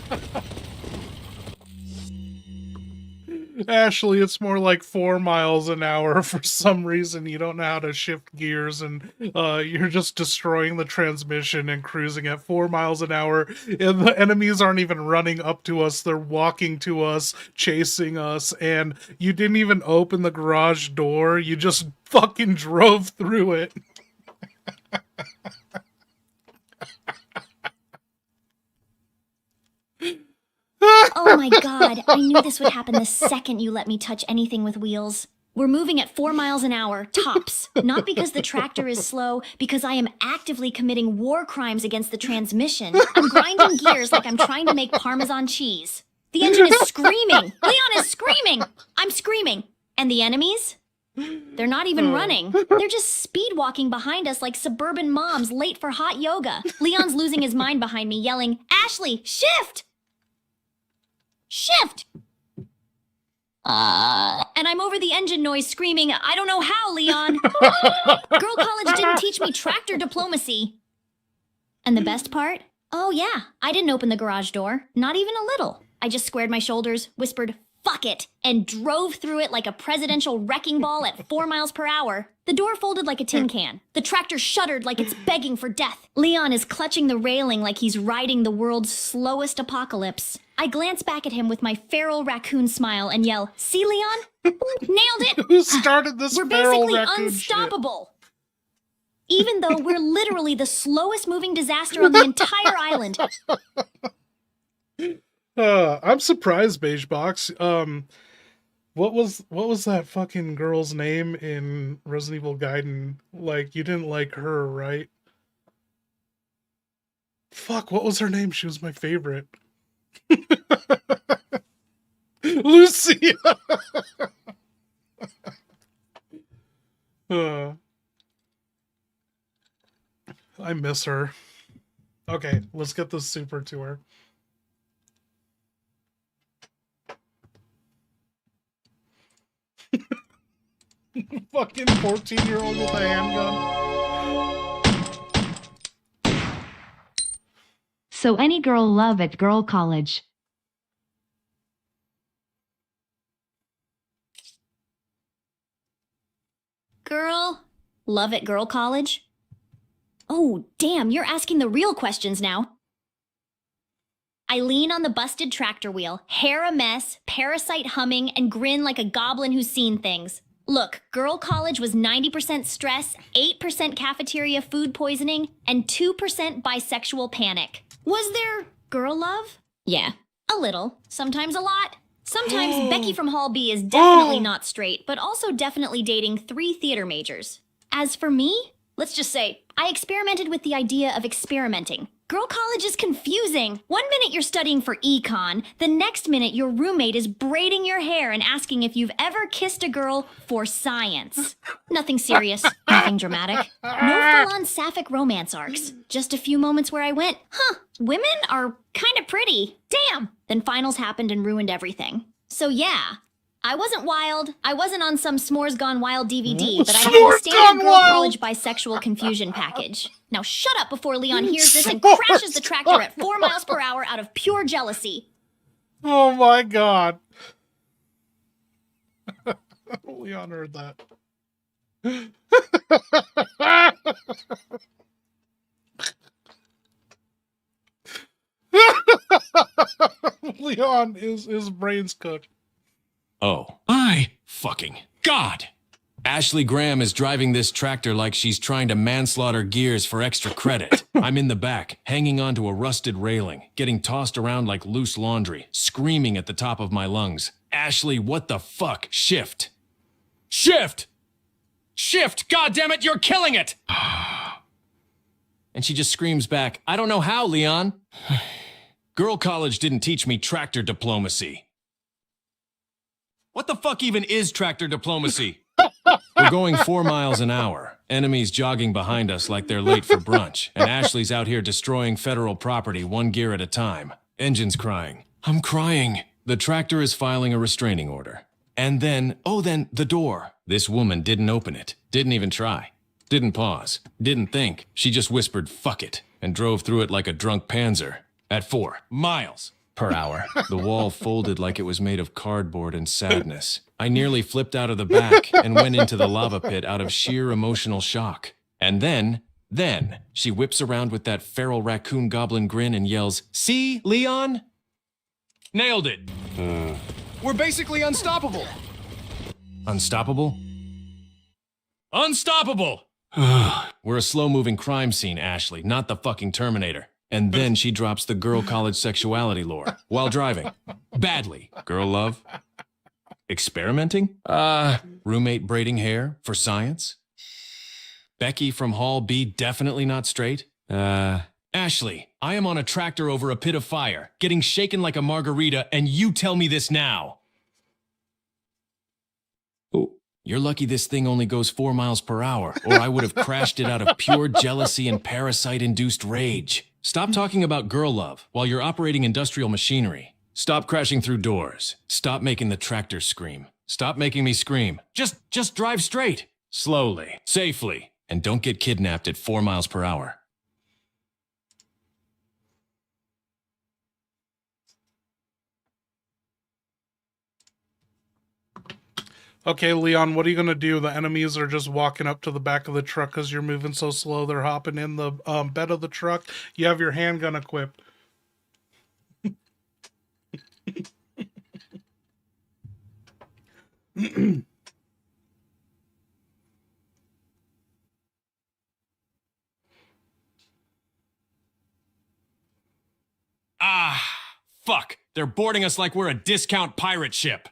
Ashley, it's more like 4 miles an hour for some reason. You don't know how to shift gears, and you're just destroying the transmission and cruising at 4 miles an hour. And the enemies aren't even running up to us. They're walking to us, chasing us. And you didn't even open the garage door. You just fucking drove through it.
Oh my god, I knew this would happen the second you let me touch anything with wheels. We're moving at 4 miles an hour, tops. Not because the tractor is slow, because I am actively committing war crimes against the transmission. I'm grinding gears like I'm trying to make Parmesan cheese. The engine is screaming! Leon is screaming! I'm screaming. And the enemies? They're not even running. They're just speed walking behind us like suburban moms late for hot yoga. Leon's losing his mind behind me, yelling, Ashley, shift! Shift! And I'm over the engine noise screaming, I don't know how, Leon. Girl college didn't teach me tractor diplomacy. And the best part? Oh yeah, I didn't open the garage door. Not even a little. I just squared my shoulders, whispered, fuck it, and drove through it like a presidential wrecking ball at 4 miles per hour. The door folded like a tin can. The tractor shuddered like it's begging for death. Leon is clutching the railing like he's riding the world's slowest apocalypse. I glance back at him with my feral raccoon smile and yell, see, Leon? Nailed it!
Who started this
We're
feral
basically
raccoon
unstoppable. Even though we're literally the slowest moving disaster on the entire island.
I'm surprised, Beige Box. What was that fucking girl's name in Resident Evil Gaiden? Like, you didn't like her, right? Fuck, what was her name? She was my favorite. Lucia! I miss her. Okay, let's get this super to her. Fucking 14-year-old with a handgun.
So any girl love at girl college.
Girl? Love at girl college? Oh, damn, you're asking the real questions now. I lean on the busted tractor wheel, hair a mess, parasite humming, and grin like a goblin who's seen things. Look, girl college was 90% stress, 8% cafeteria food poisoning, and 2% bisexual panic. Was there girl love? Yeah, a little, sometimes a lot. Sometimes Becky from Hall B is definitely not straight, but also definitely dating 3 theater majors. As for me, let's just say, I experimented with the idea of experimenting. Girl college is confusing. One minute you're studying for econ, the next minute your roommate is braiding your hair and asking if you've ever kissed a girl for science. Nothing serious, nothing dramatic. No full-on sapphic romance arcs. Just a few moments where I went, huh, women are kind of pretty. Damn! Then finals happened and ruined everything. So yeah, I wasn't wild. I wasn't on some S'mores Gone Wild DVD, but I had the standard girl college bisexual confusion package. Now shut up before Leon hears this and crashes the tractor at 4 miles per hour out of pure jealousy.
Oh my god. Leon heard that. Leon is his brains cooked.
Oh, my fucking God. Ashley Graham is driving this tractor like she's trying to manslaughter gears for extra credit. I'm in the back, hanging onto a rusted railing, getting tossed around like loose laundry, screaming at the top of my lungs. Ashley, what the fuck? Shift. Shift! Shift! God damn it, you're killing it! And she just screams back, I don't know how, Leon. Girl college didn't teach me tractor diplomacy. What the fuck even is tractor diplomacy? We're going 4 miles an hour. Enemies jogging behind us like they're late for brunch. And Ashley's out here destroying federal property 1 gear at a time. Engine's crying. I'm crying. The tractor is filing a restraining order. And then, the door. This woman didn't open it. Didn't even try. Didn't pause. Didn't think. She just whispered, fuck it, and drove through it like a drunk panzer. At 4 miles per hour. The wall folded like it was made of cardboard and sadness. I nearly flipped out of the back and went into the lava pit out of sheer emotional shock. And then she whips around with that feral raccoon goblin grin and yells, see, Leon? Nailed it. We're basically unstoppable. Unstoppable? Unstoppable! We're a slow-moving crime scene, Ashley, not the fucking Terminator. And then she drops the girl college sexuality lore while driving. Badly. Girl love? Experimenting? Roommate braiding hair for science? Becky from Hall B definitely not straight? Ashley, I am on a tractor over a pit of fire, getting shaken like a margarita, and you tell me this now. Oh, you're lucky this thing only goes 4 miles per hour, or I would have crashed it out of pure jealousy and parasite-induced rage. Stop talking about girl love while you're operating industrial machinery. Stop crashing through doors. Stop making the tractor scream. Stop making me scream. Just drive straight. Slowly. Safely. And don't get kidnapped at 4 miles per hour.
Okay, Leon, what are you going to do? The enemies are just walking up to the back of the truck because you're moving so slow. They're hopping in the bed of the truck. You have your handgun equipped.
Fuck. They're boarding us like we're a discount pirate ship.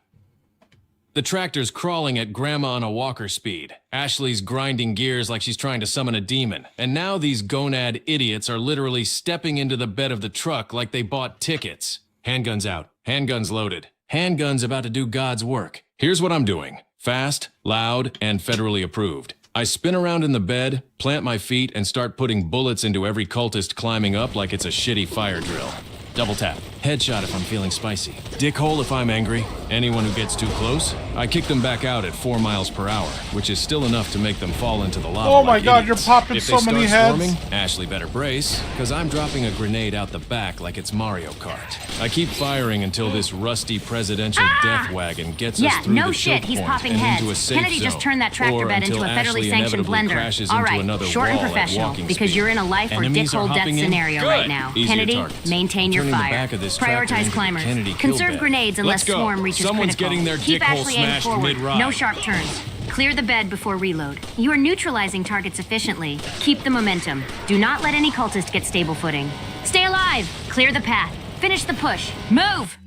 The tractor's crawling at Grandma on a walker speed. Ashley's grinding gears like she's trying to summon a demon. And now these gonad idiots are literally stepping into the bed of the truck like they bought tickets. Handguns out. Handguns loaded. Handguns about to do God's work. Here's what I'm doing. Fast, loud, and federally approved. I spin around in the bed, plant my feet, and start putting bullets into every cultist climbing up like it's a shitty fire drill. Double tap. Headshot if I'm feeling spicy. Dickhole if I'm angry. Anyone who gets too close, I kick them back out at 4 miles per hour, which is still enough to make them fall into the lava.
Oh my
like
god,
idiots.
you're popping
If
so
they
many
start
heads.
Swarming, Ashley better brace, because I'm dropping a grenade out the back like it's Mario Kart. I keep firing until this rusty presidential death wagon gets us through
no
the
shit,
choke
he's
point
popping
and
heads.
into a safe
Kennedy just
zone.
turned that tractor
Or
bed into
until
a federally
Ashley
sanctioned
inevitably
blender.
crashes
All
into
right,
another
short and
wall at
professional,
walking
because
speed.
you're in a life or
Enemies are
dickhole death
hopping in?
scenario
Good.
right now.
Easier
Kennedy,
targets.
maintain your
Turning the
fire.
back of this tractor
Prioritize
into
climbers.
Kennedy kill
Conserve
bed.
grenades unless
Let's go.
swarm reaches
Someone's
critical.
getting their
Keep
dickhole
Ashley aimed
smashed
forward.
mid-ride.
No sharp turns. Clear the bed before reload. You are neutralizing targets efficiently. Keep the momentum. Do not let any cultist get stable footing. Stay alive. Clear the path. Finish the push. Move!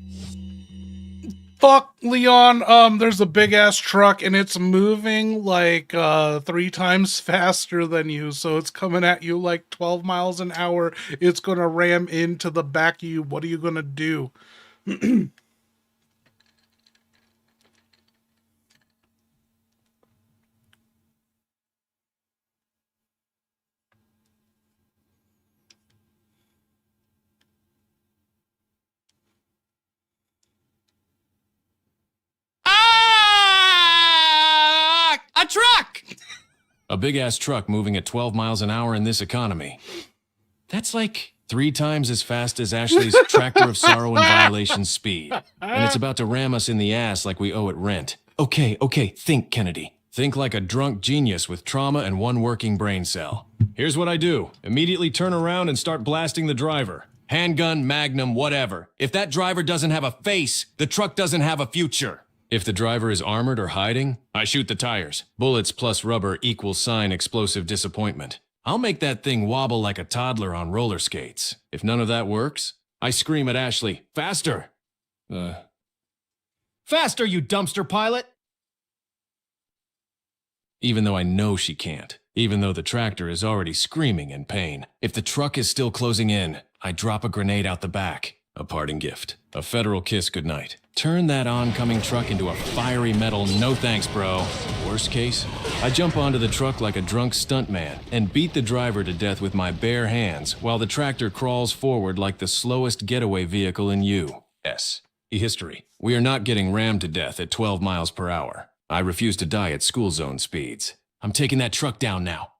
Fuck, Leon. There's a big ass truck and it's moving like 3 times faster than you, so it's coming at you like 12 miles an hour. It's gonna ram into the back of you. What are you gonna do?
A truck!
A big-ass truck moving at 12 miles an hour in this economy. That's like 3 times as fast as Ashley's tractor of sorrow and violation speed. And it's about to ram us in the ass like we owe it rent. Okay, think, Kennedy. Think like a drunk genius with trauma and 1 working brain cell. Here's what I do. Immediately turn around and start blasting the driver. Handgun, Magnum, whatever. If that driver doesn't have a face, the truck doesn't have a future. If the driver is armored or hiding, I shoot the tires. Bullets plus rubber equals sign explosive disappointment. I'll make that thing wobble like a toddler on roller skates. If none of that works, I scream at Ashley, faster! Faster, you dumpster pilot! Even though I know she can't. Even though the tractor is already screaming in pain. If the truck is still closing in, I drop a grenade out the back. A parting gift. A federal kiss goodnight. Turn that oncoming truck into a fiery metal no thanks, bro. Worst case, I jump onto the truck like a drunk stuntman and beat the driver to death with my bare hands while the tractor crawls forward like the slowest getaway vehicle in U.S. history. We are not getting rammed to death at 12 miles per hour. I refuse to die at school zone speeds. I'm taking that truck down now.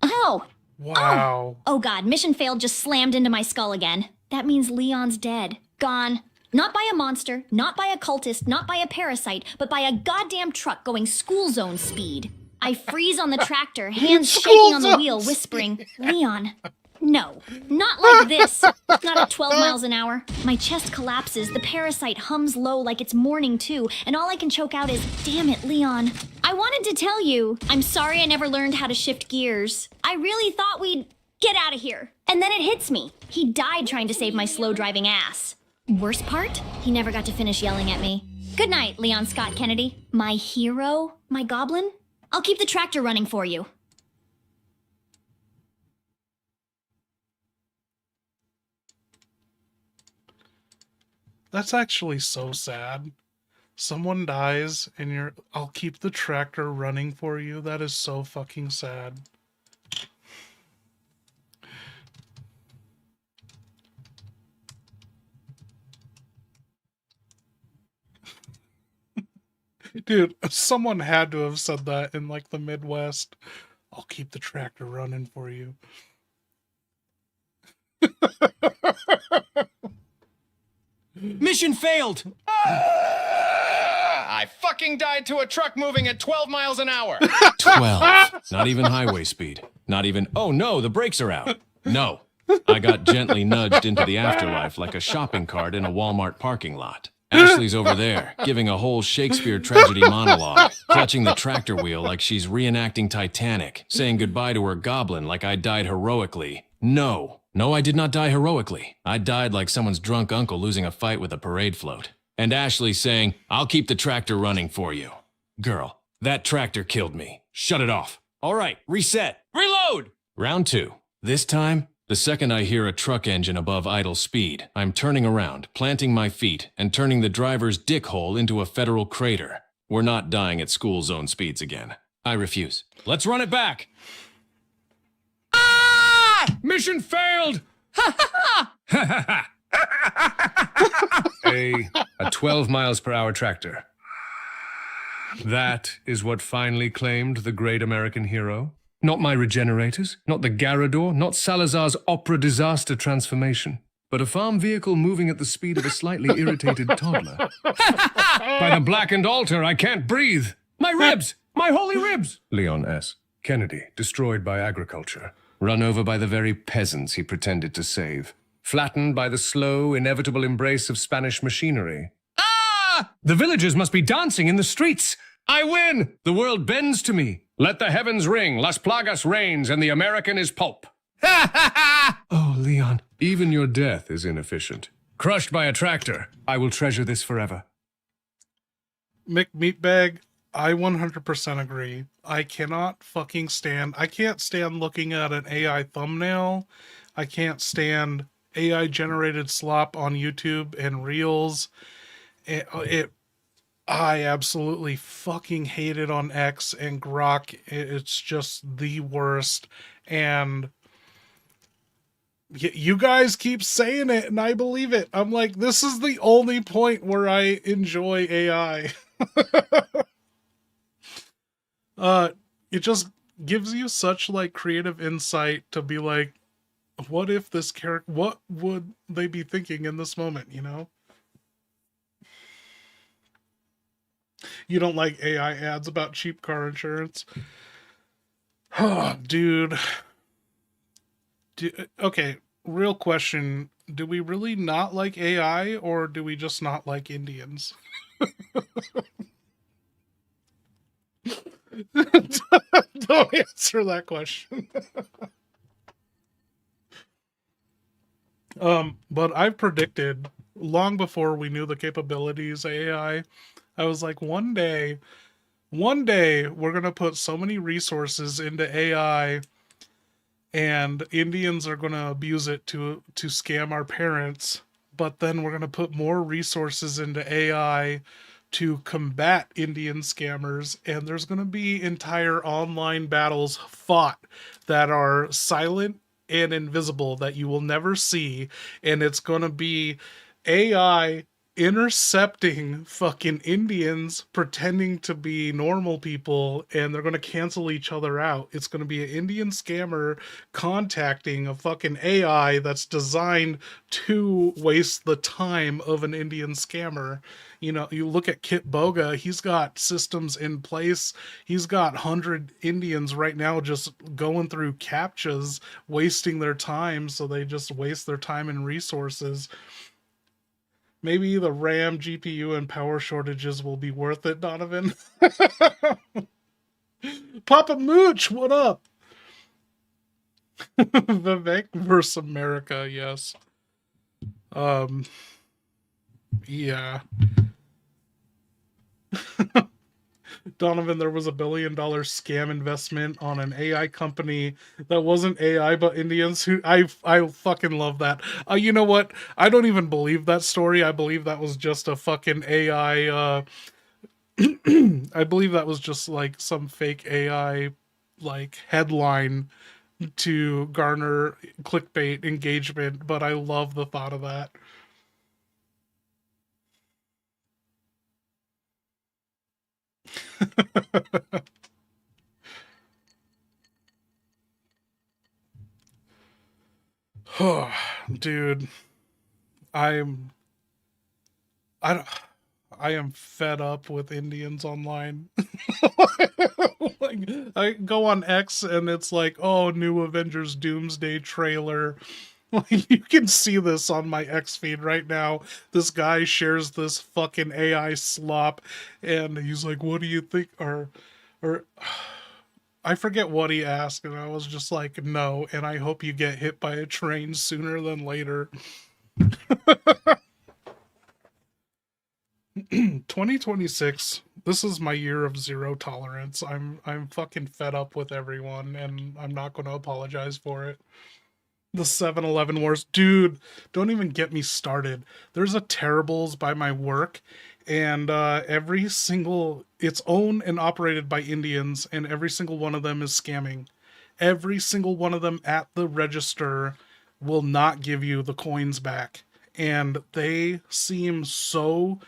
Oh!
Wow.
Oh god, mission failed just slammed into my skull again. That means Leon's dead. Gone. Not by a monster, not by a cultist, not by a parasite, but by a goddamn truck going school zone speed. I freeze on the tractor, hands shaking on the wheel, whispering, Leon, no, not like this. Not at 12 miles an hour. My chest collapses, the parasite hums low like it's morning too, and all I can choke out is, damn it, Leon. I wanted to tell you, I'm sorry I never learned how to shift gears. I really thought we'd get out of here. And then it hits me. He died trying to save my slow driving ass. Worst part? He never got to finish yelling at me. Good night, Leon Scott Kennedy. My hero? My goblin? I'll keep the tractor running for you.
That's actually so sad. Someone dies and I'll keep the tractor running for you. That is so fucking sad. Dude, someone had to have said that in like the Midwest. I'll keep the tractor running for you.
Mission failed! I fucking died to a truck moving at 12 miles an hour. 12. Not even highway speed. Not even, oh no, the brakes are out. No. I got gently nudged into the afterlife like a shopping cart in a Walmart parking lot. Ashley's over there, giving a whole Shakespeare tragedy monologue, clutching the tractor wheel like she's reenacting Titanic, saying goodbye to her goblin like I died heroically. No, I did not die heroically. I died like someone's drunk uncle losing a fight with a parade float. And Ashley saying, I'll keep the tractor running for you. Girl, that tractor killed me. Shut it off. All right, reset. Reload! Round 2. This time, the second I hear a truck engine above idle speed, I'm turning around, planting my feet, and turning the driver's dick hole into a federal crater. We're not dying at school zone speeds again. I refuse. Let's run it back!
Ah! Mission failed! A 12 miles per hour tractor. That is what finally claimed the great American hero. Not my regenerators, not the Garador, not Salazar's opera disaster transformation, but a farm vehicle moving at the speed of a slightly irritated toddler. By the blackened altar, I can't breathe. My ribs! My holy ribs! Leon S. Kennedy, destroyed by agriculture. Run over by the very peasants he pretended to save. Flattened by the slow, inevitable embrace of Spanish machinery. Ah! The villagers must be dancing in the streets. I win! The world bends to me. Let the heavens ring, Las Plagas reigns, and the American is pulp. Oh, Leon, even your death is inefficient. Crushed by a tractor. I will treasure this forever.
Mick Meatbag, I 100% agree. I cannot fucking stand, I can't stand looking at an AI thumbnail. I can't stand AI generated slop on YouTube and Reels. I absolutely fucking hate it on X and Grok. It's just the worst. And you guys keep saying it and I believe it. I'm like, this is the only point where I enjoy AI. It just gives you such like creative insight to be like, what if this character, what would they be thinking in this moment, you know? You don't like AI ads about cheap car insurance? Oh, dude. Okay, real question. Do we really not like AI or do we just not like Indians? Don't answer that question. But I've predicted long before we knew the capabilities of AI. I was like, one day we're going to put so many resources into AI and Indians are going to abuse it to scam our parents. But then we're going to put more resources into AI to combat Indian scammers. And there's going to be entire online battles fought that are silent and invisible that you will never see. And it's going to be AI intercepting fucking Indians pretending to be normal people, and they're going to cancel each other out. It's going to be an Indian scammer contacting a fucking AI that's designed to waste the time of an Indian scammer. You know, you look at Kit Boga, he's got systems in place. He's got 100 Indians right now just going through CAPTCHAs, wasting their time, so they just waste their time and resources. Maybe the RAM, GPU, and power shortages will be worth it, Donovan. Papa Mooch, what up? Vivek versus America, yes. Yeah. Donovan, there was $1 billion scam investment on an AI company that wasn't AI but Indians. Who I fucking love that. You know what? I don't even believe that story. I believe that was just a fucking AI. I believe that was just like some fake AI like headline to garner clickbait engagement. But I love the thought of that. Dude, I am fed up with Indians online. Like, I go on X and it's like, oh, new Avengers Doomsday trailer. Like, you can see this on my X feed right now. This guy shares this fucking AI slop and he's like, what do you think? Or I forget what he asked, and I was just like, no, and I hope you get hit by a train sooner than later. 2026, this is my year of zero tolerance. I'm fucking fed up with everyone, and I'm not going to apologize for it. The 7-Eleven wars. Dude, don't even get me started. There's a Terribles by my work, and every single, it's owned and operated by Indians, and every single one of them is scamming. Every single one of them at the register will not give you the coins back. And they seem so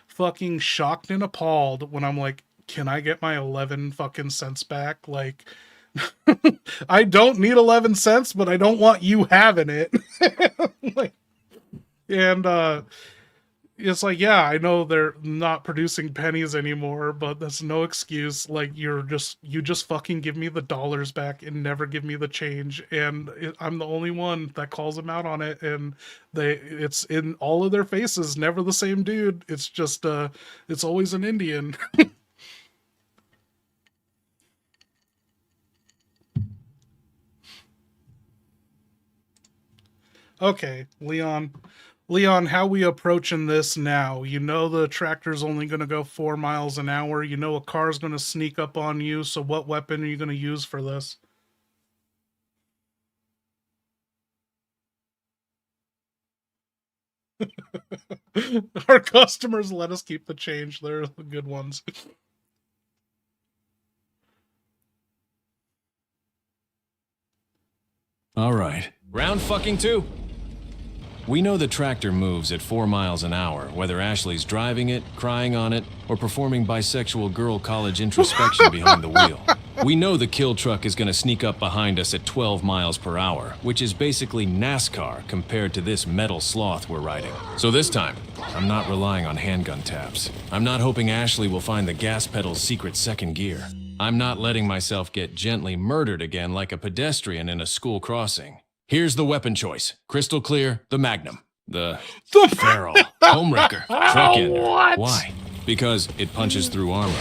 fucking shocked and appalled when I'm like, can I get my 11 fucking cents back? Like, I don't need 11 cents, but I don't want you having it. Like, and it's like, yeah, I know they're not producing pennies anymore, but that's no excuse. Like, you just fucking give me the dollars back and never give me the change. And I'm the only one that calls them out on it. And it's in all of their faces, never the same dude. It's just, it's always an Indian. Okay, Leon, Leon, how we approaching this now? You know the tractor's only going to go 4 miles an hour. You know a car's going to sneak up on you. So what weapon are you going to use for this? Our customers let us keep the change. They're the good ones.
All right. Round fucking 2. We know the tractor moves at 4 miles an hour, whether Ashley's driving it, crying on it, or performing bisexual girl college introspection behind the wheel. We know the kill truck is going to sneak up behind us at 12 miles per hour, which is basically NASCAR compared to this metal sloth we're riding. So this time, I'm not relying on handgun taps. I'm not hoping Ashley will find the gas pedal's secret second gear. I'm not letting myself get gently murdered again like a pedestrian in a school crossing. Here's the weapon choice. Crystal clear, the Magnum. The Feral, Homewrecker, Truck Ender.
What?
Why? Because it punches through armor.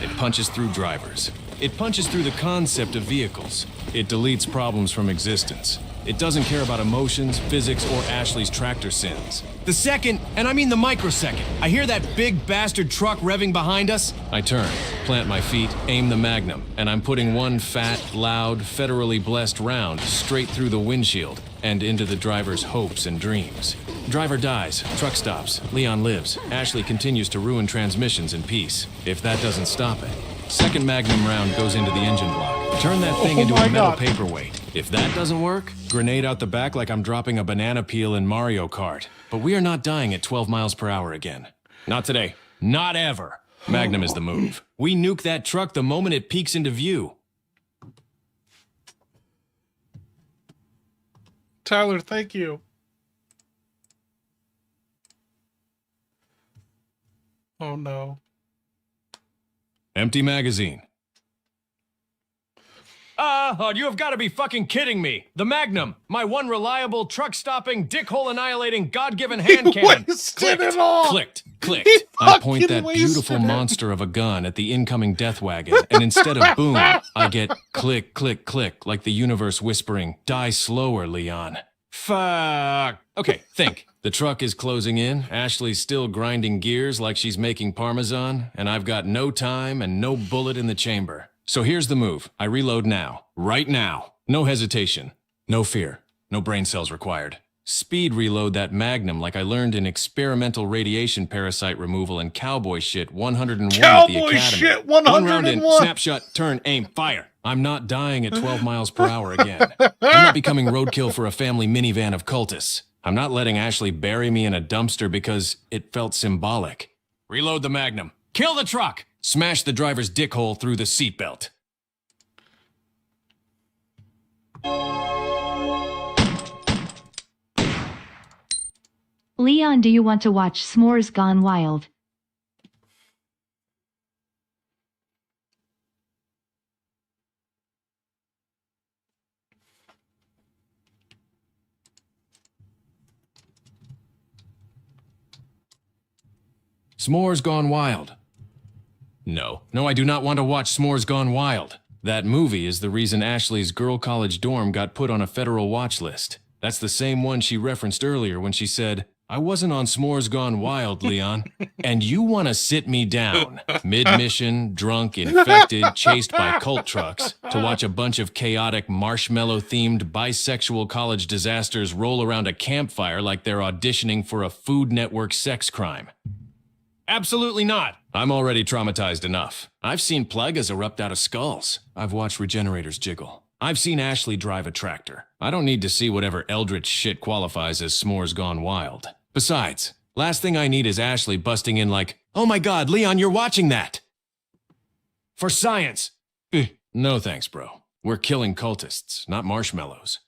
It punches through drivers. It punches through the concept of vehicles. It deletes problems from existence. It doesn't care about emotions, physics, or Ashley's tractor sins. The second, and I mean the microsecond, I hear that big bastard truck revving behind us. I turn, plant my feet, aim the Magnum, and I'm putting one fat, loud, federally blessed round straight through the windshield and into the driver's hopes and dreams. Driver dies, truck stops, Leon lives. Ashley continues to ruin transmissions in peace. If that doesn't stop it, second Magnum round goes into the engine block. Turn that thing into a metal paperweight. If that doesn't work, grenade out the back like I'm dropping a banana peel in Mario Kart. But we are not dying at 12 miles per hour again. Not today. Not ever. Magnum is the move. We nuke that truck the moment it peeks into view.
Tyler, thank you. Oh no.
Empty magazine. You have got to be fucking kidding me. The Magnum, my one reliable, truck-stopping, dickhole-annihilating, God-given hand cannon.
Wasted it all.
Clicked. I point that beautiful monster of a gun at the incoming death wagon, and instead of boom, I get click, click, click, like the universe whispering, die slower, Leon. Fuck. Okay, think. The truck is closing in, Ashley's still grinding gears like she's making Parmesan, and I've got no time and no bullet in the chamber. So here's the move. I reload now. Right now. No hesitation. No fear. No brain cells required. Speed reload that Magnum like I learned in experimental radiation parasite removal and cowboy shit 101 at the
Cowboy
Academy.
shit
One
101.
round in, snapshot, turn, aim, fire. I'm not dying at 12 miles per hour again. I'm not becoming roadkill for a family minivan of cultists. I'm not letting Ashley bury me in a dumpster because it felt symbolic. Reload the Magnum. Kill the truck! Smash the driver's dick hole through the seatbelt.
Leon, do you want to watch S'mores Gone Wild?
S'mores Gone Wild. No, I do not want to watch S'mores Gone Wild. That movie is the reason Ashley's girl college dorm got put on a federal watch list. That's the same one she referenced earlier when she said, I wasn't on S'mores Gone Wild, Leon. And you want to sit me down, mid-mission, drunk, infected, chased by cult trucks, to watch a bunch of chaotic, marshmallow-themed, bisexual college disasters roll around a campfire like they're auditioning for a Food Network sex crime. Absolutely not. I'm already traumatized enough. I've seen plagas erupt out of skulls. I've watched regenerators jiggle. I've seen Ashley drive a tractor. I don't need to see whatever eldritch shit qualifies as S'mores Gone Wild. Besides, last thing I need is Ashley busting in like, oh my god, Leon, you're watching that! For science! No thanks, bro. We're killing cultists, not marshmallows.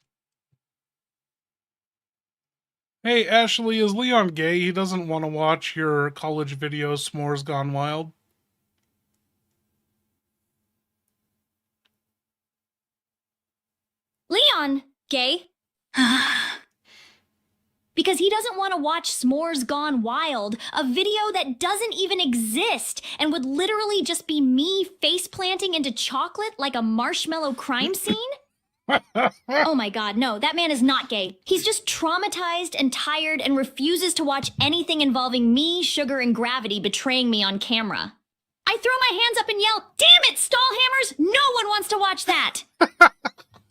Hey, Ashley, is Leon gay? He doesn't want to watch your college videos, S'mores Gone Wild.
Leon, gay. Because he doesn't want to watch S'mores Gone Wild, a video that doesn't even exist and would literally just be me face planting into chocolate like a marshmallow crime scene? Oh my god, no, that man is not gay. He's just traumatized and tired and refuses to watch anything involving me, sugar, and gravity betraying me on camera. I throw my hands up and yell, "Damn it, stall hammers! No one wants to watch that!"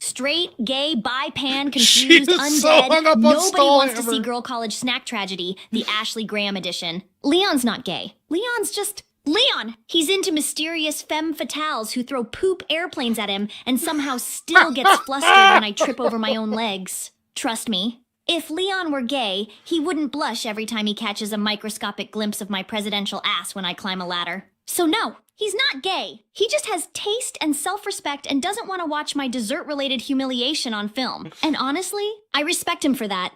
Straight, gay, bi, pan,
She
confused,
is so
undead.
hung up on
Nobody
stall
wants to
hammer.
see Girl College Snack Tragedy, the Ashley Graham edition. Leon's not gay. Leon's just Leon. He's into mysterious femme fatales who throw poop airplanes at him and somehow still gets flustered when I trip over my own legs. Trust me, if Leon were gay, he wouldn't blush every time he catches a microscopic glimpse of my presidential ass when I climb a ladder. So no, he's not gay. He just has taste and self-respect and doesn't want to watch my dessert-related humiliation on film. And honestly, I respect him for that.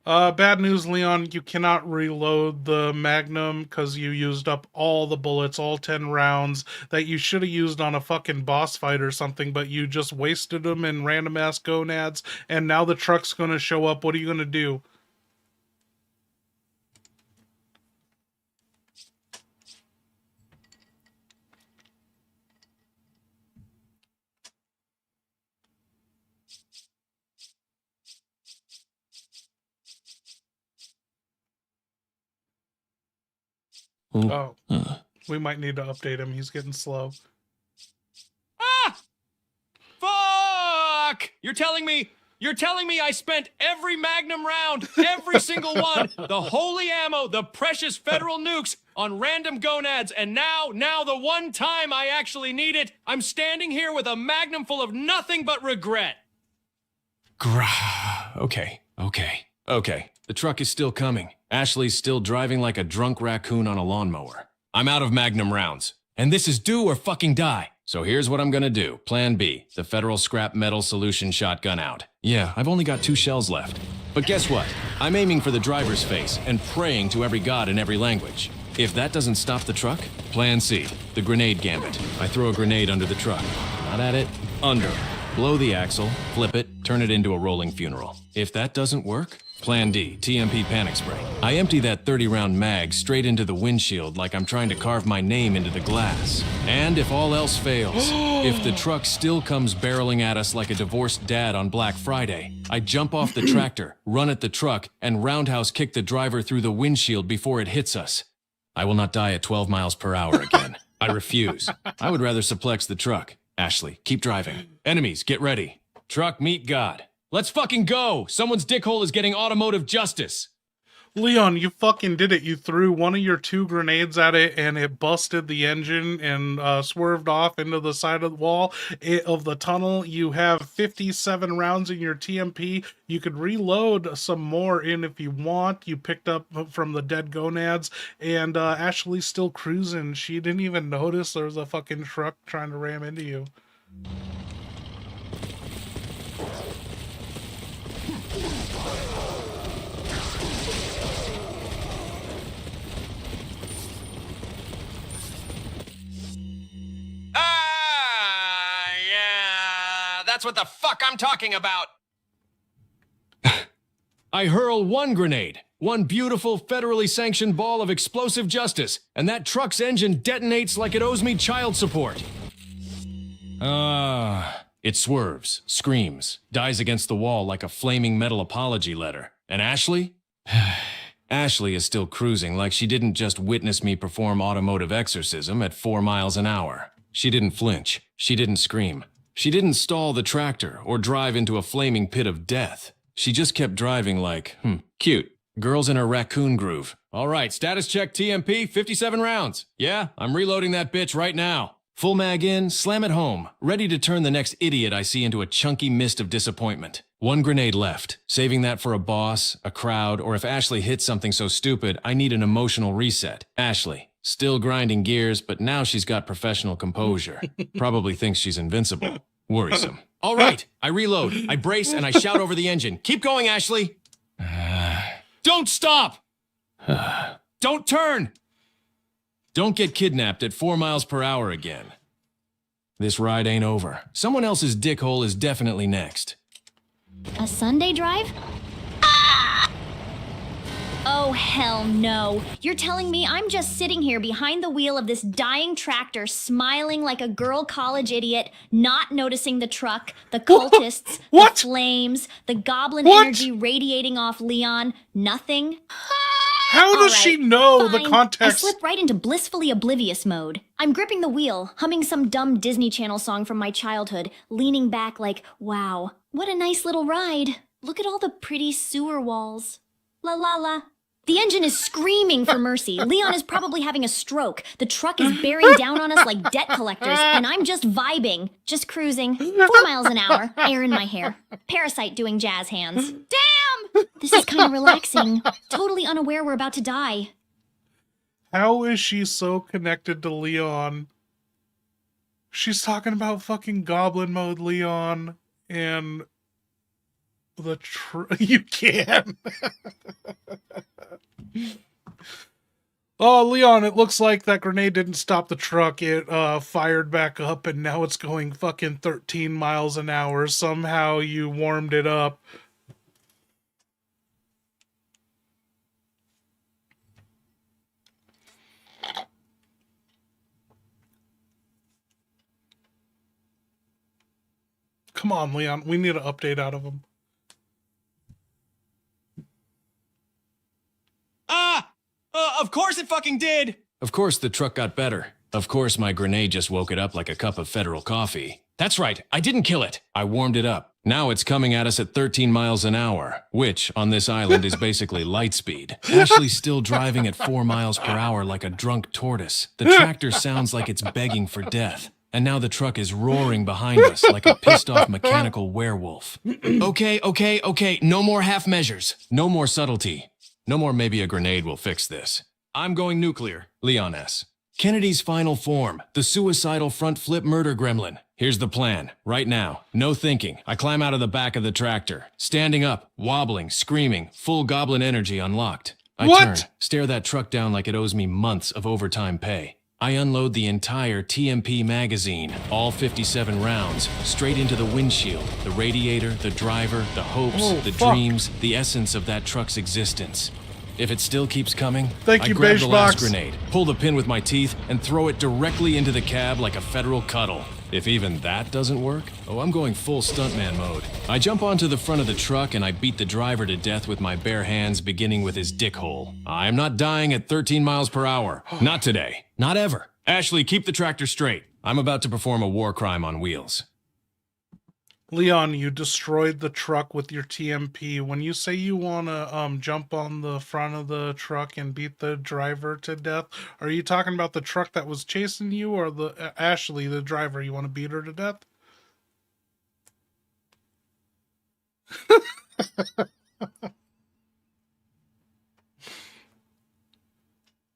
Bad news, Leon. You cannot reload the Magnum because you used up all the bullets, all 10 rounds that you should have used on a fucking boss fight or something, but you just wasted them in random ass gonads, and now the truck's gonna show up. What are you gonna do? Oh, we might need to update him. He's getting slow.
Ah! Fuck! You're telling me I spent every Magnum round, every single one, the holy ammo, the precious federal nukes on random gonads, and now the one time I actually need it, I'm standing here with a Magnum full of nothing but regret. Okay. The truck is still coming. Ashley's still driving like a drunk raccoon on a lawnmower. I'm out of Magnum rounds, and this is do or fucking die. So here's what I'm gonna do. Plan B, the Federal Scrap Metal Solution shotgun out. Yeah, I've only got 2 shells left. But guess what? I'm aiming for the driver's face and praying to every god in every language. If that doesn't stop the truck, Plan C, the grenade gambit. I throw a grenade under the truck. Not at it, under. Blow the axle, flip it, turn it into a rolling funeral. If that doesn't work, Plan D, TMP panic spray. I empty that 30-round mag straight into the windshield like I'm trying to carve my name into the glass. And if all else fails, if the truck still comes barreling at us like a divorced dad on Black Friday, I jump off the tractor, run at the truck, and roundhouse kick the driver through the windshield before it hits us. I will not die at 12 miles per hour again. I refuse. I would rather suplex the truck. Ashley, keep driving. Enemies, get ready. Truck, meet God. Let's fucking go! Someone's dickhole is getting automotive justice.
Leon, you fucking did it. You threw one of your 2 grenades at it, and it busted the engine and swerved off into the side of the wall of the tunnel. You have 57 rounds in your TMP. You could reload some more in if you want. You picked up from the dead gonads, and Ashley's still cruising. She didn't even notice there was a fucking truck trying to ram into you.
That's what the fuck I'm talking about. I hurl one grenade, one beautiful federally sanctioned ball of explosive justice, and that truck's engine detonates like it owes me child support. It swerves, screams, dies against the wall like a flaming metal apology letter. And Ashley? Ashley is still cruising like she didn't just witness me perform automotive exorcism at 4 miles an hour. She didn't flinch. She didn't scream. She didn't stall the tractor or drive into a flaming pit of death. She just kept driving like, cute. Girls in her raccoon groove. All right, status check TMP, 57 rounds. Yeah, I'm reloading that bitch right now. Full mag in, slam it home, ready to turn the next idiot I see into a chunky mist of disappointment. 1 grenade left, saving that for a boss, a crowd, or if Ashley hits something so stupid, I need an emotional reset. Ashley, still grinding gears, but now she's got professional composure. Probably thinks she's invincible. Worrisome. All right, I reload, I brace, and I shout over the engine. Keep going, Ashley. Don't stop. Don't turn. Don't get kidnapped at 4 miles per hour again. This ride ain't over. Someone else's dickhole is definitely next.
A Sunday drive? Oh, hell no. You're telling me I'm just sitting here behind the wheel of this dying tractor, smiling like a girl college idiot, not noticing the truck, the cultists,
What?
the flames, the goblin
What?
energy radiating off Leon? Nothing?
How does
All
she
right,
know the
fine. I
context?
slip right into blissfully oblivious mode. I'm gripping the wheel, humming some dumb Disney Channel song from my childhood, leaning back like, wow, what a nice little ride. Look at all the pretty sewer walls. La la la. The engine is screaming for mercy. Leon is probably having a stroke. The truck is bearing down on us like debt collectors, and I'm just vibing, just cruising. 4 miles an hour, air in my hair. Parasite doing jazz hands. Damn! This is kind of relaxing. Totally unaware we're about to die.
How is she so connected to Leon? She's talking about fucking goblin mode, Leon, and the you can. Oh, Leon, it looks like that grenade didn't stop the truck. It fired back up, and now it's going fucking 13 miles an hour. Somehow you warmed it up. Come on, Leon. We need an update out of him.
Of course it fucking did! Of course the truck got better. Of course my grenade just woke it up like a cup of federal coffee. That's right, I didn't kill it. I warmed it up. Now it's coming at us at 13 miles an hour, which, on this island, is basically light speed. Ashley's still driving at 4 miles per hour like a drunk tortoise. The tractor sounds like it's begging for death. And now the truck is roaring behind us like a pissed-off mechanical werewolf. Okay, no more half measures. No more subtlety. No more maybe a grenade will fix this. I'm going nuclear. Leon S. Kennedy's final form, the suicidal front flip murder gremlin. Here's the plan. Right now, no thinking. I climb out of the back of the tractor. Standing up, wobbling, screaming, full goblin energy unlocked. I turn, stare that truck down like it owes me months of overtime pay. I unload the entire TMP magazine, all 57 rounds, straight into the windshield, the radiator, the driver, the hopes, the dreams, the essence of that truck's existence. If it still keeps coming,
Thank
I
you,
grab
Beige
the last
Box.
grenade, pull the pin with my teeth, and throw it directly into the cab like a federal cuddle. If even that doesn't work, oh, I'm going full stuntman mode. I jump onto the front of the truck and I beat the driver to death with my bare hands, beginning with his dick hole. I'm not dying at 13 miles per hour. Not today. Not ever. Ashley, keep the tractor straight. I'm about to perform a war crime on wheels.
Leon, you destroyed the truck with your TMP. When you say you want to jump on the front of the truck and beat the driver to death, are you talking about the truck that was chasing you, or the Ashley, the driver? You want to beat her to death?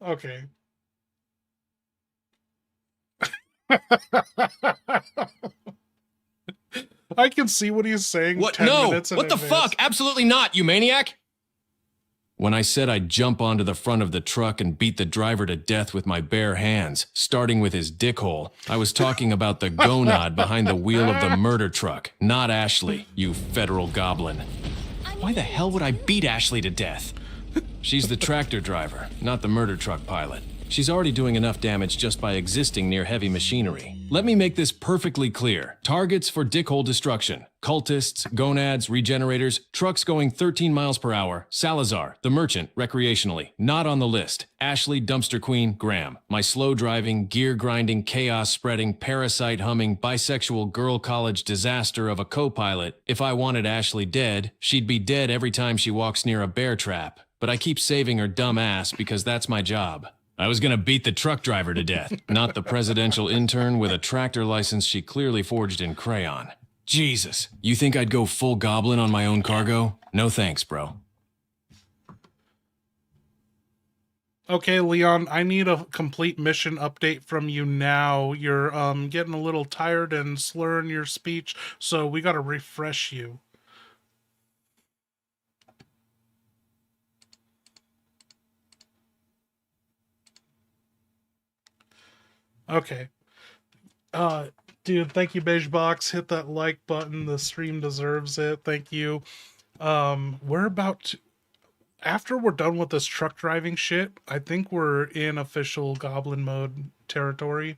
Okay. I can see what he's saying.
What?
10
No!
minutes in
What the
advance.
fuck? Absolutely not, you maniac! When I said I'd jump onto the front of the truck and beat the driver to death with my bare hands, starting with his dick hole, I was talking about the gonad behind the wheel of the murder truck, not Ashley, you federal goblin. Why the hell would I beat Ashley to death? She's the tractor driver, not the murder truck pilot. She's already doing enough damage just by existing near heavy machinery. Let me make this perfectly clear. Targets for dickhole destruction. Cultists, gonads, regenerators, trucks going 13 miles per hour, Salazar, the merchant, recreationally, not on the list. Ashley, dumpster queen, Graham. My slow-driving, gear-grinding, chaos-spreading, parasite-humming, bisexual girl college disaster of a co-pilot. If I wanted Ashley dead, she'd be dead every time she walks near a bear trap. But I keep saving her dumb ass because that's my job. I was gonna beat the truck driver to death, not the presidential intern with a tractor license she clearly forged in crayon. Jesus, you think I'd go full goblin on my own cargo? No thanks, bro.
Okay, Leon, I need a complete mission update from you now. You're getting a little tired and slurring your speech, so we gotta refresh you. Okay. Dude, thank you, Beige Box. Hit that like button. The stream deserves it. Thank you. We're about to... after we're done with this truck driving shit, I think we're in official goblin mode territory.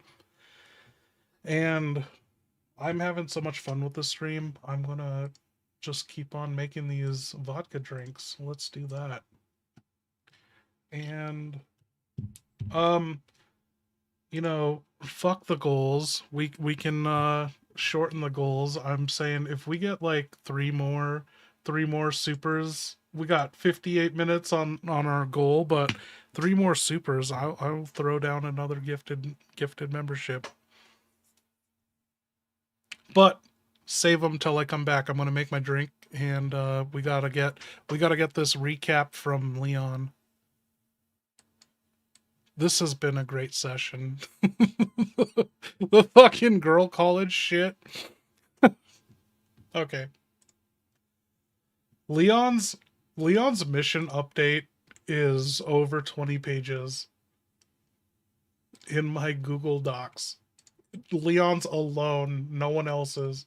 And I'm having so much fun with the stream. I'm gonna just keep on making these vodka drinks. Let's do that. And you know, fuck the goals. We can shorten the goals. I'm saying if we get like three more supers, we got 58 minutes on our goal, but 3 more supers, I'll throw down another gifted membership. But save them till I come back. I'm gonna make my drink, and we gotta get this recap from Leon. This has been a great session. The fucking girl college shit. Okay. Leon's mission update is over 20 pages in my Google Docs. Leon's alone, no one else's.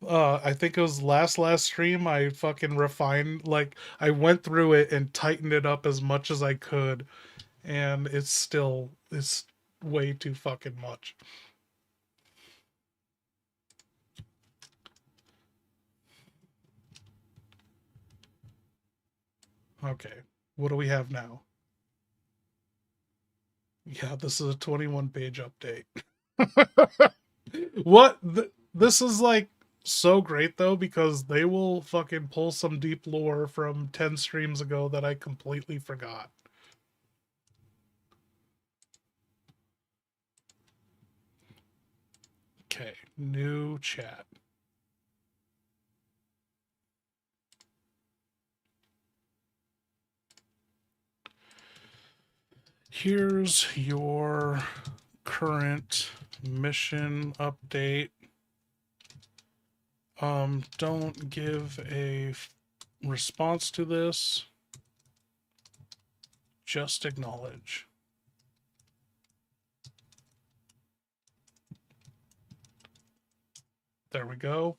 I think it was last stream I fucking refined, like I went through it and tightened it up as much as I could, and it's way too fucking much. Okay, what do we have now? Yeah, this is a 21-page update. What? This is like so great though, because they will fucking pull some deep lore from 10 streams ago that I completely forgot. Okay, new chat. Here's your current mission update. Don't give a response to this. Just acknowledge. There we go.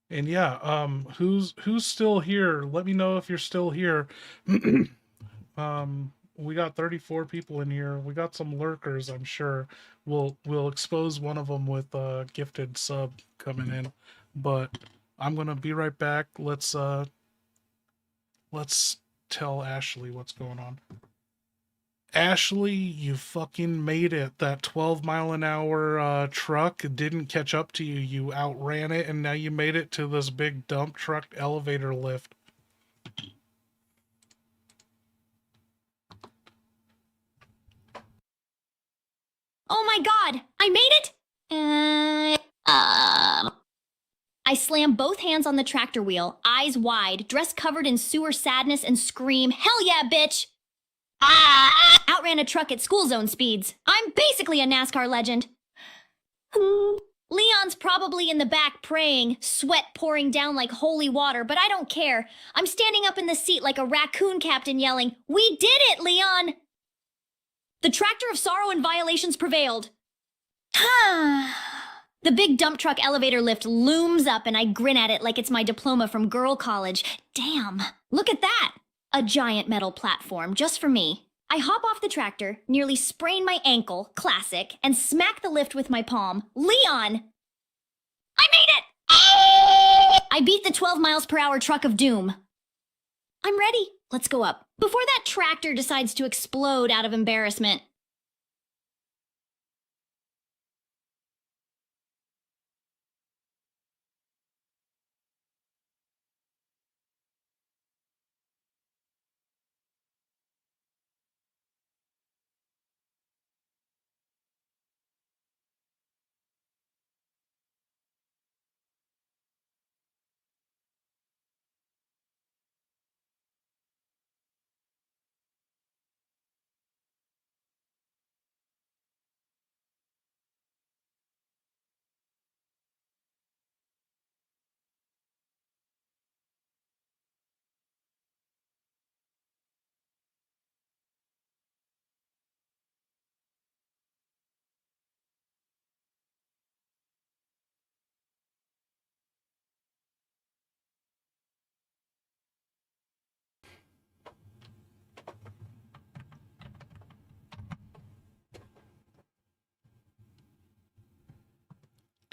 And yeah, who's still here? Let me know if you're still here. We got 34 people in here. We got some lurkers, I'm sure. We'll expose one of them with a gifted sub coming in. But I'm gonna be right back. Let's tell Ashley what's going on. Ashley, you fucking made it. That 12-mile-an-hour truck didn't catch up to you. You outran it, and now you made it to this big dump truck elevator lift.
Oh my god! I made it! I slam both hands on the tractor wheel, eyes wide, dress covered in sewer sadness, and scream, "Hell yeah, bitch!" Outran a truck at school zone speeds. I'm basically a NASCAR legend. Leon's probably in the back praying, sweat pouring down like holy water, but I don't care. I'm standing up in the seat like a raccoon captain yelling, "We did it, Leon!" The tractor of sorrow and violations prevailed. The big dump truck elevator lift looms up and I grin at it like it's my diploma from girl college. Damn, look at that! A giant metal platform just for me. I hop off the tractor, nearly sprain my ankle, classic, and smack the lift with my palm. Leon! I made it! I beat the 12 miles per hour truck of doom. I'm ready. Let's go up. Before that tractor decides to explode out of embarrassment.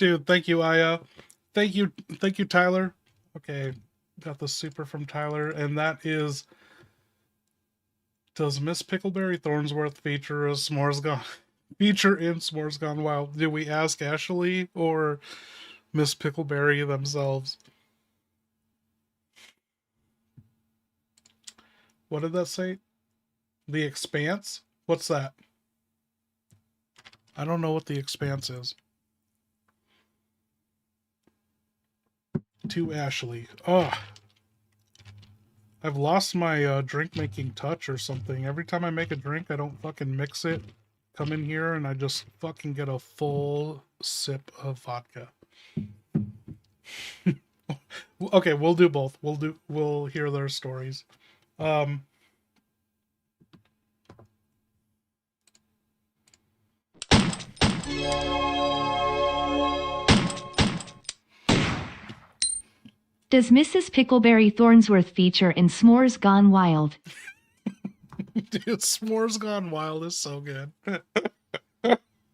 Dude, thank you, Aya. Thank you, Tyler. Okay, got the super from Tyler, and that is, does Miss Pickleberry Thornsworth feature in S'mores Gone Wild? Do we ask Ashley or Miss Pickleberry themselves? What did that say? The Expanse? What's that? I don't know what The Expanse is. To Ashley. Oh, I've lost my drink making touch or something. Every time I make a drink, I don't fucking mix it. Come in here and I just fucking get a full sip of vodka. Okay, we'll do both. We'll hear their stories.
Does Mrs. Pickleberry Thornsworth feature in S'mores Gone Wild?
Dude, S'mores Gone Wild is so good.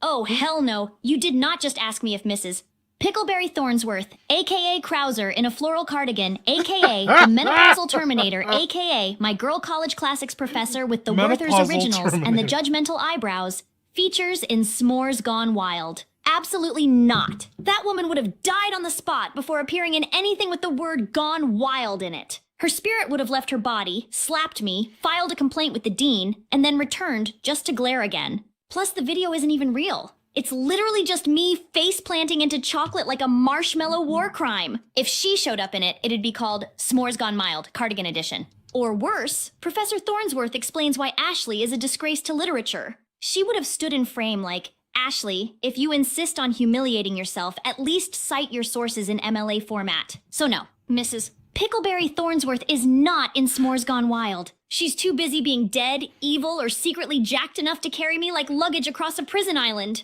Oh, hell no. You did not just ask me if Mrs. Pickleberry Thornsworth, aka Krauser in a floral cardigan, aka the Menopausal Terminator, aka my Girl College Classics professor with the Werther's
Menopausal
Originals and the
Terminator.
judgmental eyebrows, features in S'mores Gone Wild. Absolutely not. That woman would have died on the spot before appearing in anything with the word gone wild in it. Her spirit would have left her body, slapped me, filed a complaint with the dean, and then returned just to glare again. Plus, the video isn't even real. It's literally just me face planting into chocolate like a marshmallow war crime. If she showed up in it, it'd be called S'mores Gone Mild, Cardigan Edition. Or worse, Professor Thornsworth explains why Ashley is a disgrace to literature. She would have stood in frame like, Ashley, if you insist on humiliating yourself, at least cite your sources in MLA format. So no, Mrs. Pickleberry Thornsworth is not in S'mores Gone Wild. She's too busy being dead, evil, or secretly jacked enough to carry me like luggage across a prison island.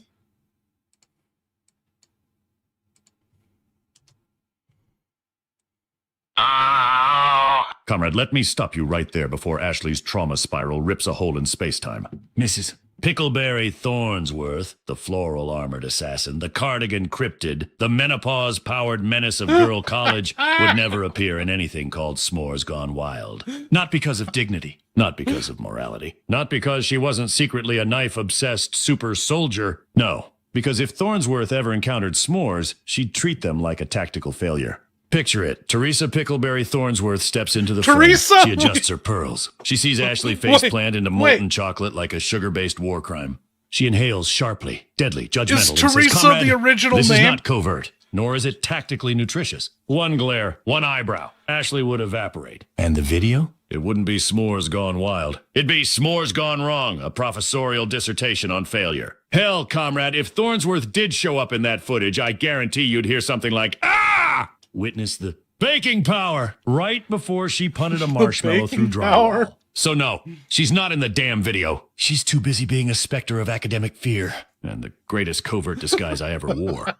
Comrade, let me stop you right there before Ashley's trauma spiral rips a hole in space-time.
Mrs.
Pickleberry Thornsworth, the floral armored assassin, the cardigan cryptid, the menopause-powered menace of Girl College would never appear in anything called S'mores Gone Wild.
Not because of dignity.
Not because of morality. Not because she wasn't secretly a knife-obsessed super soldier. No, because if Thornsworth ever encountered s'mores, she'd treat them like a tactical failure. Picture it. Teresa Pickleberry Thornsworth steps into the
Teresa!
frame. She adjusts her pearls. She sees Ashley faceplant into molten chocolate like a sugar-based war crime. She inhales sharply, deadly, judgmental,
Is
and says,
Teresa
"Comrade,
the original
this
name?"
is not covert, nor is it tactically nutritious. One glare, one eyebrow. Ashley would evaporate.
And the video?
It wouldn't be S'mores Gone Wild. It'd be S'mores Gone Wrong, a professorial dissertation on failure. Hell, comrade, if Thornsworth did show up in that footage, I guarantee you'd hear something like, "Ah!" Witness the baking power right before she punted a marshmallow through
baking power.
drywall. So no, she's not in the damn video. She's too busy being a specter of academic fear and the greatest covert disguise I ever wore.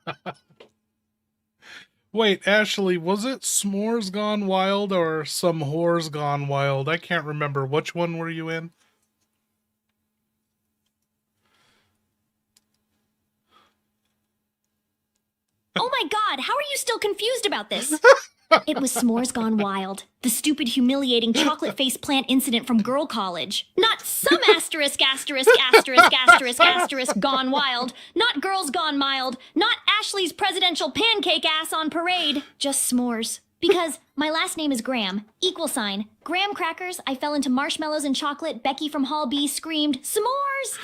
Wait, Ashley, was it S'mores Gone Wild or Some Whores Gone Wild? I can't remember. Which one were you in?
Oh my god, how are you still confused about this? It was S'mores Gone Wild. The stupid, humiliating chocolate face plant incident from Girl College. Not some asterisk, asterisk, asterisk, asterisk, asterisk gone wild. Not Girls Gone Mild. Not Ashley's presidential pancake ass on parade. Just s'mores. Because my last name is Graham. Equal sign. Graham crackers, I fell into marshmallows and chocolate. Becky from Hall B screamed, s'mores!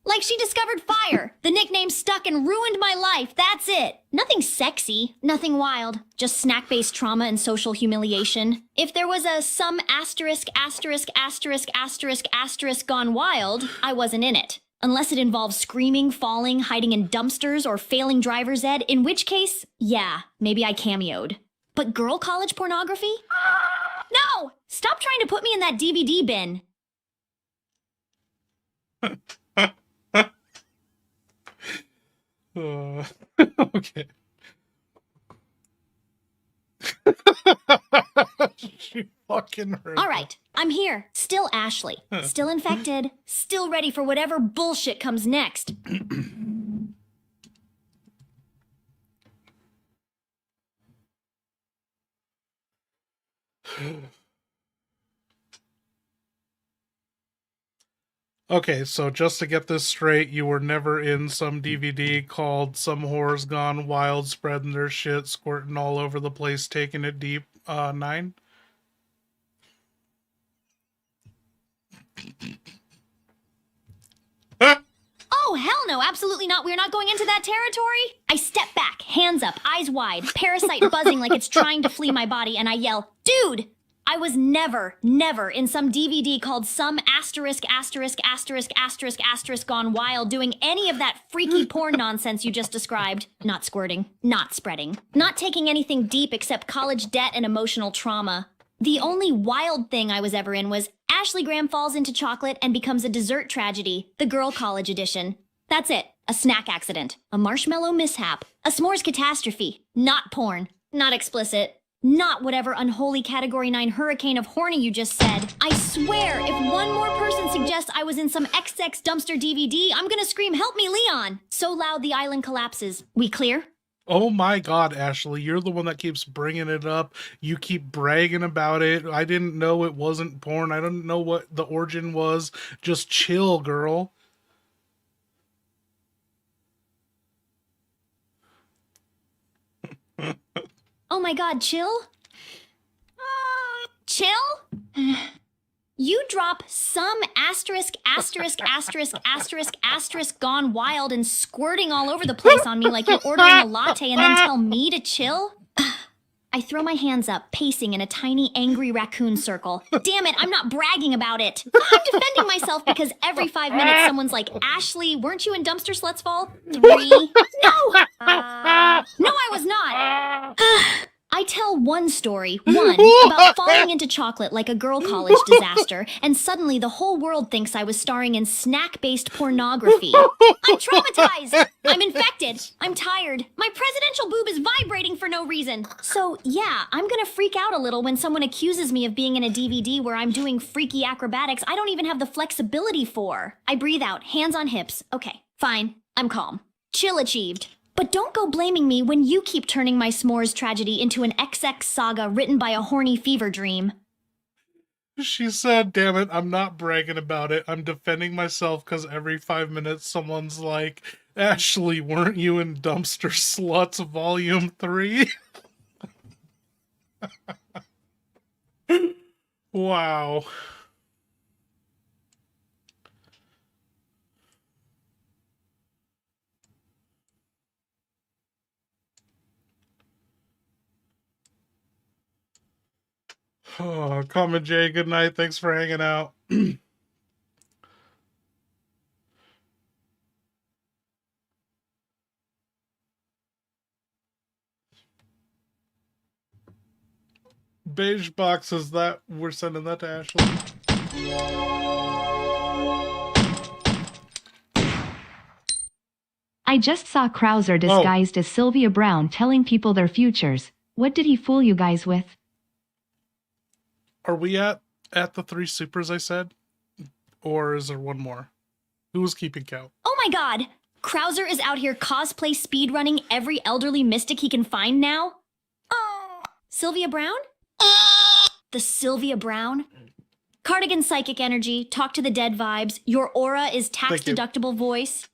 Like she discovered fire. The nickname stuck and ruined my life. That's it. Nothing sexy, nothing wild. Just snack-based trauma and social humiliation. If there was a some asterisk, asterisk, asterisk, asterisk, asterisk gone wild, I wasn't in it. Unless it involves screaming, falling, hiding in dumpsters, or failing driver's ed, in which case, yeah, maybe I cameoed. But girl college pornography? No! Stop trying to put me in that DVD bin.
Okay. She fucking heard.
All right, I'm here. Still Ashley. Still infected. Still ready for whatever bullshit comes next.
Okay, so just to get this straight, you were never in some DVD called Some Whores Gone Wild, spreading their shit, squirting all over the place, taking it deep, 9?
Oh, hell no, absolutely not. We're not going into that territory. I step back, hands up, eyes wide, parasite buzzing like it's trying to flee my body, and I yell, dude! I was never in some DVD called Some Asterisk Gone Wild doing any of that freaky porn nonsense you just described. Not squirting, not spreading, not taking anything deep except college debt and emotional trauma. The only wild thing I was ever in was Ashley Graham falls into chocolate and becomes a dessert tragedy, the girl college edition. That's it. A snack accident, a marshmallow mishap, a s'mores catastrophe. Not porn, not explicit. Not whatever unholy Category 9 hurricane of horny you just said. I swear, if one more person suggests I was in some XX dumpster DVD, I'm gonna scream, help me, Leon! So loud the island collapses. We clear?
Oh my god, Ashley, you're the one that keeps bringing it up. You keep bragging about it. I didn't know it wasn't porn. I didn't know what the origin was. Just chill, girl.
Oh my god, chill? Chill? You drop some asterisk gone wild and squirting all over the place on me like you're ordering a latte and then tell me to chill? I throw my hands up, pacing in a tiny, angry raccoon circle. Damn it, I'm not bragging about it. I'm defending myself because every 5 minutes someone's like, Ashley, weren't you in Dumpster Sluts Fall 3? No! No, I was not. I tell one story, about falling into chocolate like a girl college disaster, and suddenly the whole world thinks I was starring in snack-based pornography. I'm traumatized! I'm infected! I'm tired! My presidential boob is vibrating for no reason! So, yeah, I'm gonna freak out a little when someone accuses me of being in a DVD where I'm doing freaky acrobatics I don't even have the flexibility for. I breathe out, hands on hips. Okay, fine. I'm calm. Chill achieved. But don't go blaming me when you keep turning my s'mores tragedy into an XX saga written by a horny fever dream.
She said, damn it, I'm not bragging about it. I'm defending myself because every 5 minutes someone's like, Ashley, weren't you in Dumpster Sluts Volume 3? Wow. Oh, Common Jay, good night. Thanks for hanging out. Beige box is that we're sending that to Ashley.
I just saw Krauser disguised as Sylvia Brown telling people their futures. What did he fool you guys with?
Are we at the 3 supers I said? Or is there one more? Who's keeping count?
Oh my god! Krauser is out here cosplay speedrunning every elderly mystic he can find now? Oh. Sylvia Brown? The Sylvia Brown? Cardigan psychic energy, talk to the dead vibes, your aura is tax-deductible voice.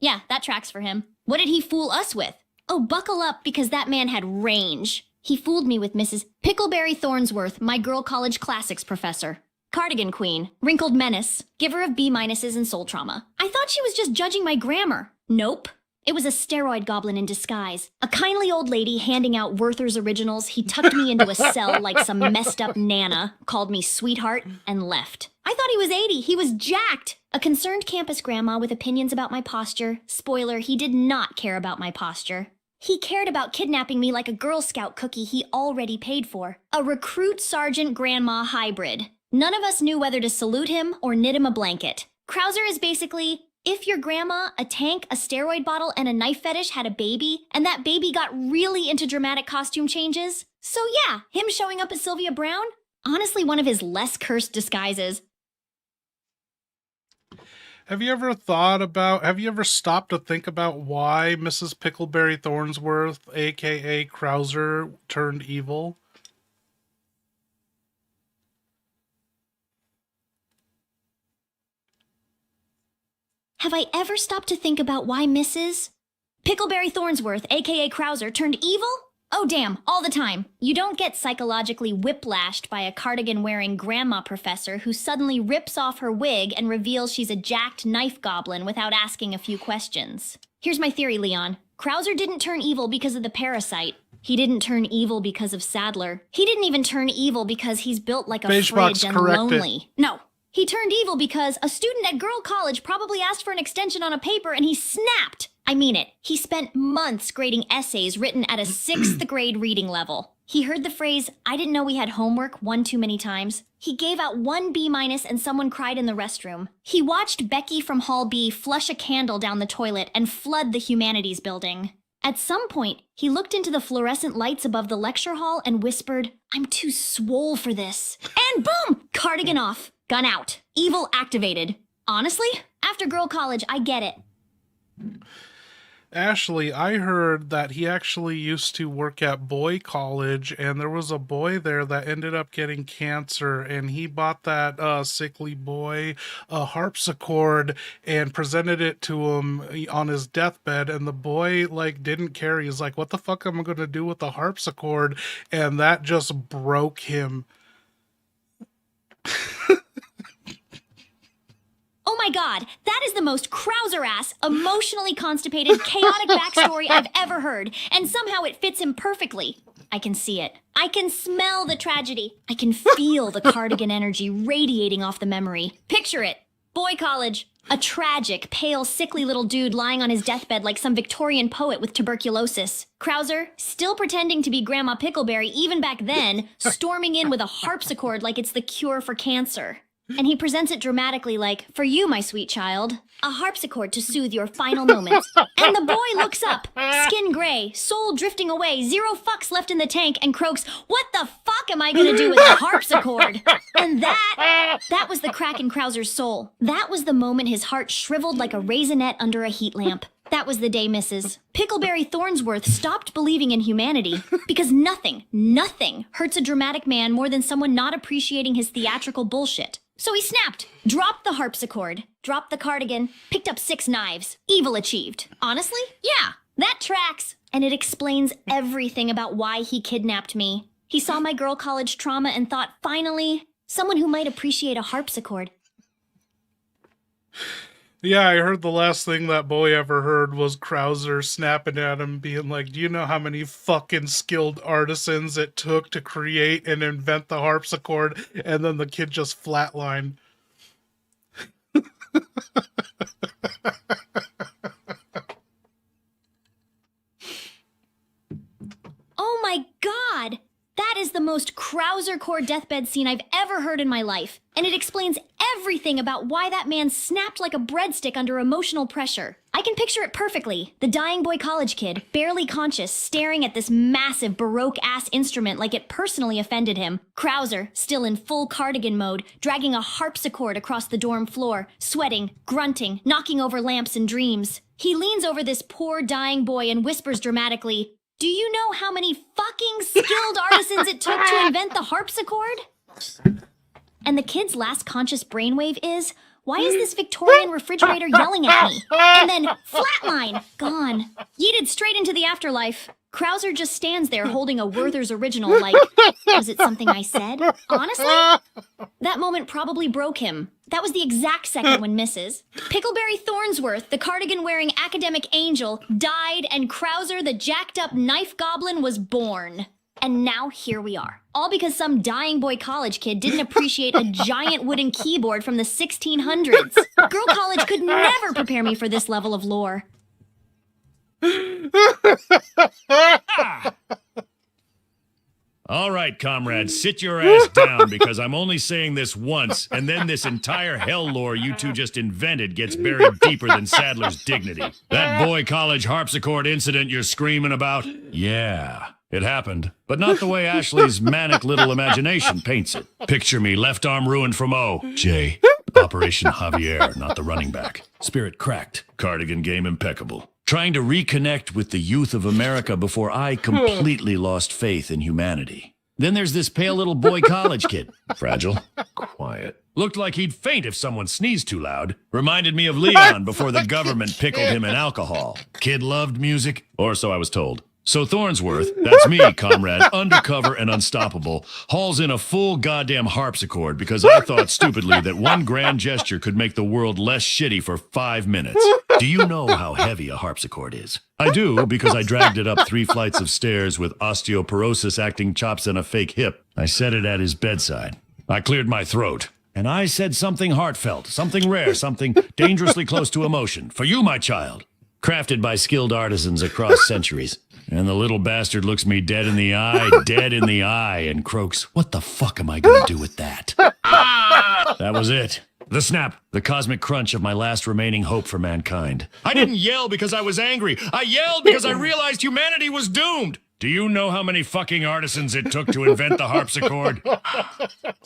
Yeah, that tracks for him. What did he fool us with? Oh, buckle up because that man had range. He fooled me with Mrs. Pickleberry Thornsworth, my girl college classics professor. Cardigan queen, wrinkled menace, giver of B-minuses and soul trauma. I thought she was just judging my grammar. Nope. It was a steroid goblin in disguise. A kindly old lady handing out Werther's originals. He tucked me into a cell like some messed up nana, called me sweetheart, and left. I thought he was 80. He was jacked. A concerned campus grandma with opinions about my posture. Spoiler, he did not care about my posture. He cared about kidnapping me like a Girl Scout cookie he already paid for. A recruit sergeant grandma hybrid. None of us knew whether to salute him or knit him a blanket. Krauser is basically, if your grandma, a tank, a steroid bottle, and a knife fetish had a baby, and that baby got really into dramatic costume changes. So yeah, him showing up as Sylvia Brown? Honestly, one of his less cursed disguises.
Have you ever stopped to think about why Mrs. Pickleberry Thornsworth, aka Krauser, turned evil?
Have I ever stopped to think about why Mrs. Pickleberry Thornsworth, aka Krauser, turned evil? Oh damn, all the time. You don't get psychologically whiplashed by a cardigan-wearing grandma professor who suddenly rips off her wig and reveals she's a jacked knife goblin without asking a few questions. Here's my theory, Leon. Krauser didn't turn evil because of the parasite. He didn't turn evil because of Sadler. He didn't even turn evil because he's built like a
Beigebox,
fridge and
correct it.
lonely. No. He turned evil because a student at Girl College probably asked for an extension on a paper and he snapped. I mean it. He spent months grading essays written at a 6th grade reading level. He heard the phrase, "I didn't know we had homework" one too many times. He gave out 1 B- and someone cried in the restroom. He watched Becky from Hall B flush a candle down the toilet and flood the humanities building. At some point, he looked into the fluorescent lights above the lecture hall and whispered, "I'm too swole for this." And boom! Cardigan off. Gun out. Evil activated. Honestly, after Girl College, I get it.
Ashley, I heard that he actually used to work at Boy College, and there was a boy there that ended up getting cancer, and he bought that sickly boy a harpsichord and presented it to him on his deathbed, and the boy, like, didn't care. He's like, what the fuck am I going to do with the harpsichord? And that just broke him.
Oh my god, that is the most Krauser-ass, emotionally constipated, chaotic backstory I've ever heard, and somehow it fits him perfectly. I can see it. I can smell the tragedy. I can feel the cardigan energy radiating off the memory. Picture it. Boy College. A tragic, pale, sickly little dude lying on his deathbed like some Victorian poet with tuberculosis. Krauser, still pretending to be Grandma Pickleberry even back then, storming in with a harpsichord like it's the cure for cancer. And he presents it dramatically like, "For you, my sweet child, a harpsichord to soothe your final moments." And the boy looks up, skin gray, soul drifting away, 0 fucks left in the tank, and croaks, "What the fuck am I gonna do with a harpsichord?" And that was the crack in Krauser's soul. That was the moment his heart shriveled like a raisinette under a heat lamp. That was the day Mrs. Pickleberry Thornsworth stopped believing in humanity, because nothing hurts a dramatic man more than someone not appreciating his theatrical bullshit. So he snapped, dropped the harpsichord, dropped the cardigan, picked up 6 knives. Evil achieved. Honestly? Yeah, that tracks. And it explains everything about why he kidnapped me. He saw my Girl College trauma and thought, finally, someone who might appreciate a harpsichord.
Yeah, I heard the last thing that boy ever heard was Krauser snapping at him, being like, "Do you know how many fucking skilled artisans it took to create and invent the harpsichord?" And then the kid just flatlined.
Oh my god! That is the most Krauser core deathbed scene I've ever heard in my life. And it explains everything about why that man snapped like a breadstick under emotional pressure. I can picture it perfectly. The dying Boy College kid, barely conscious, staring at this massive Baroque-ass instrument like it personally offended him. Krauser, still in full cardigan mode, dragging a harpsichord across the dorm floor, sweating, grunting, knocking over lamps and dreams. He leans over this poor dying boy and whispers dramatically, "Do you know how many fucking skilled artisans it took to invent the harpsichord?" And the kid's last conscious brainwave is, "Why is this Victorian refrigerator yelling at me?" And then flatline, gone, yeeted straight into the afterlife. Krauser just stands there holding a Werther's original like, "Was it something I said?" Honestly, that moment probably broke him. That was the exact second when Mrs. Pickleberry Thornsworth, the cardigan-wearing academic angel, died and Krauser, the jacked-up knife goblin, was born. And now here we are. All because some dying Boy College kid didn't appreciate a giant wooden keyboard from the 1600s. Girl College could never prepare me for this level of lore.
All right, comrades, sit your ass down because I'm only saying this once, and then this entire hell lore you two just invented gets buried deeper than Sadler's dignity. That Boy College harpsichord incident you're screaming about? Yeah, it happened, but not the way Ashley's manic little imagination paints it. Picture me, left arm ruined from O. J. Operation Javier, not the running back. Spirit cracked. Cardigan game impeccable. Trying to reconnect with the youth of America before I completely lost faith in humanity. Then there's this pale little Boy College kid. Fragile. Quiet. Looked like he'd faint if someone sneezed too loud. Reminded me of Leon before the government pickled him in alcohol. Kid loved music, or so I was told. So Thornsworth, that's me, comrade, undercover and unstoppable, hauls in a full goddamn harpsichord because I thought stupidly that one grand gesture could make the world less shitty for 5 minutes. Do you know how heavy a harpsichord is? I do, because I dragged it up 3 flights of stairs with osteoporosis acting chops and a fake hip. I set it at his bedside. I cleared my throat. And I said something heartfelt, something rare, something dangerously close to emotion. For you, my child. Crafted by skilled artisans across centuries. And the little bastard looks me dead in the eye, and croaks, "What the fuck am I gonna do with that?" That was it. The snap, the cosmic crunch of my last remaining hope for mankind. I didn't yell because I was angry. I yelled because I realized humanity was doomed. Do you know how many fucking artisans it took to invent the harpsichord?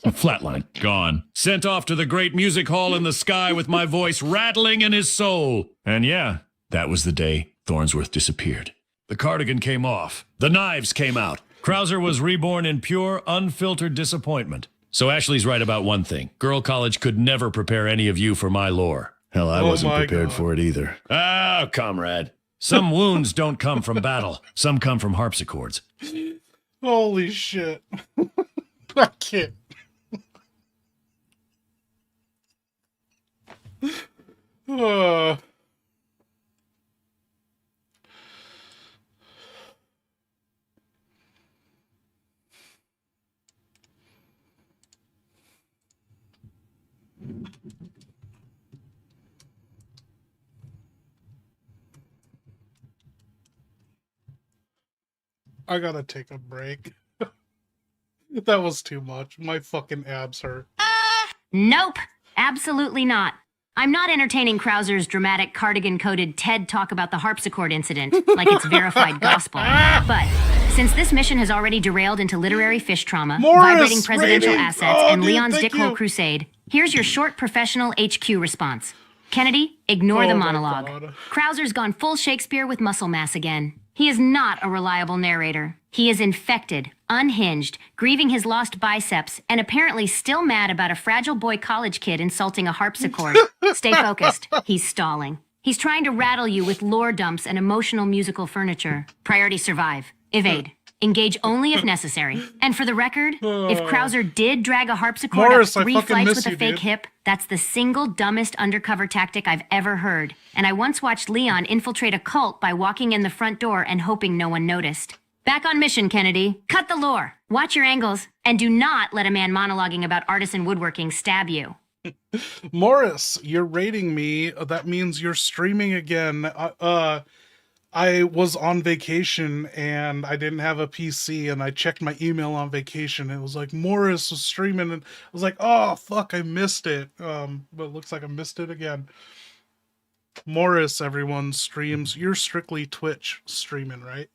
Flatline, gone. Sent off to the great music hall in the sky with my voice rattling in his soul. And yeah, that was the day Thornsworth disappeared. The cardigan came off. The knives came out. Krauser was reborn in pure, unfiltered disappointment. So Ashley's right about one thing. Girl College could never prepare any of you for my lore. Hell, I wasn't prepared for it either. Ah, comrade. Some wounds don't come from battle. Some come from harpsichords.
Holy shit. I can't. I gotta take a break. That was too much. My fucking abs hurt.
Nope, absolutely not. I'm not entertaining Krauser's dramatic cardigan-coated TED talk about the harpsichord incident, like it's verified gospel. But since this mission has already derailed into literary fish trauma, vibrating presidential assets, and Leon's dickhole crusade, here's your short professional HQ response. Kennedy, ignore the monologue. Krauser's gone full Shakespeare with muscle mass again. He is not a reliable narrator. He is infected, unhinged, grieving his lost biceps, and apparently still mad about a fragile boy college kid insulting a harpsichord. Stay focused. He's stalling. He's trying to rattle you with lore dumps and emotional musical furniture. Priority survive. Evade. Engage only if necessary. And for the record, if Krauser did drag a harpsichord
Morris,
up 3 flights with a
you,
fake
dude.
hip, that's the single dumbest undercover tactic I've ever heard. And I once watched Leon infiltrate a cult by walking in the front door and hoping no one noticed. Back on mission, Kennedy. Cut the lore. Watch your angles. And do not let a man monologuing about artisan woodworking stab you.
Morris, you're rating me. That means you're streaming again. I was on vacation and I didn't have a PC and I checked my email on vacation. And it was like Morris was streaming and I was like, oh fuck, I missed it. But it looks like I missed it again. Morris, everyone streams. You're strictly Twitch streaming, right?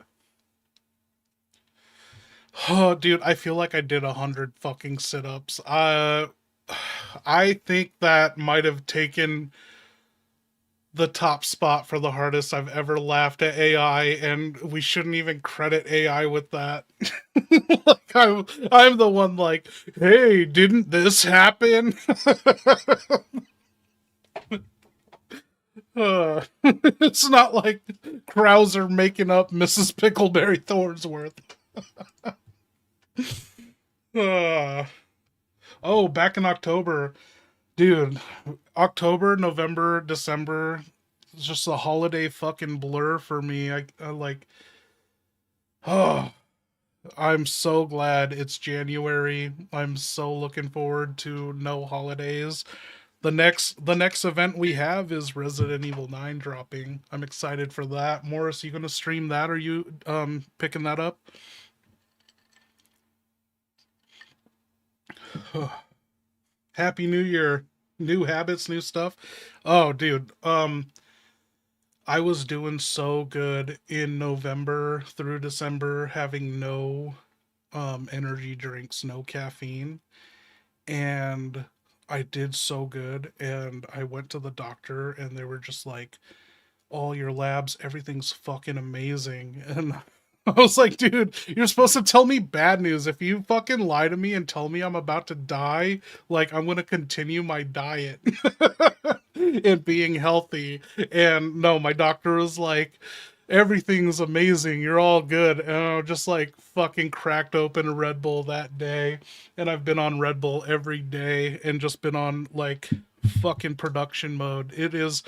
Oh, dude, I feel like I did 100 fucking sit-ups. I think that might have taken the top spot for the hardest I've ever laughed at AI, and we shouldn't even credit AI with that. Like I'm the one like, hey, didn't this happen? It's not like Krauser making up Mrs. Pickleberry Thornsworth. Oh, back in October. Dude, October, November, December, it's just a holiday fucking blur for me. I like, oh, I'm so glad it's January. I'm so looking forward to no holidays. The next event we have is Resident Evil 9 dropping. I'm excited for that. Morris, you gonna stream that? Are you picking that up? Happy New Year. New habits, new stuff. Oh, dude. I was doing so good in November through December, having no energy drinks, no caffeine. And I did so good. And I went to the doctor and they were just like, all your labs, everything's fucking amazing. And I was like, dude, you're supposed to tell me bad news. If you fucking lie to me and tell me I'm about to die, like, I'm going to continue my diet and being healthy. And no, my doctor was like, everything's amazing. You're all good. And I just like fucking cracked open a Red Bull that day. And I've been on Red Bull every day and just been on like fucking production mode. It is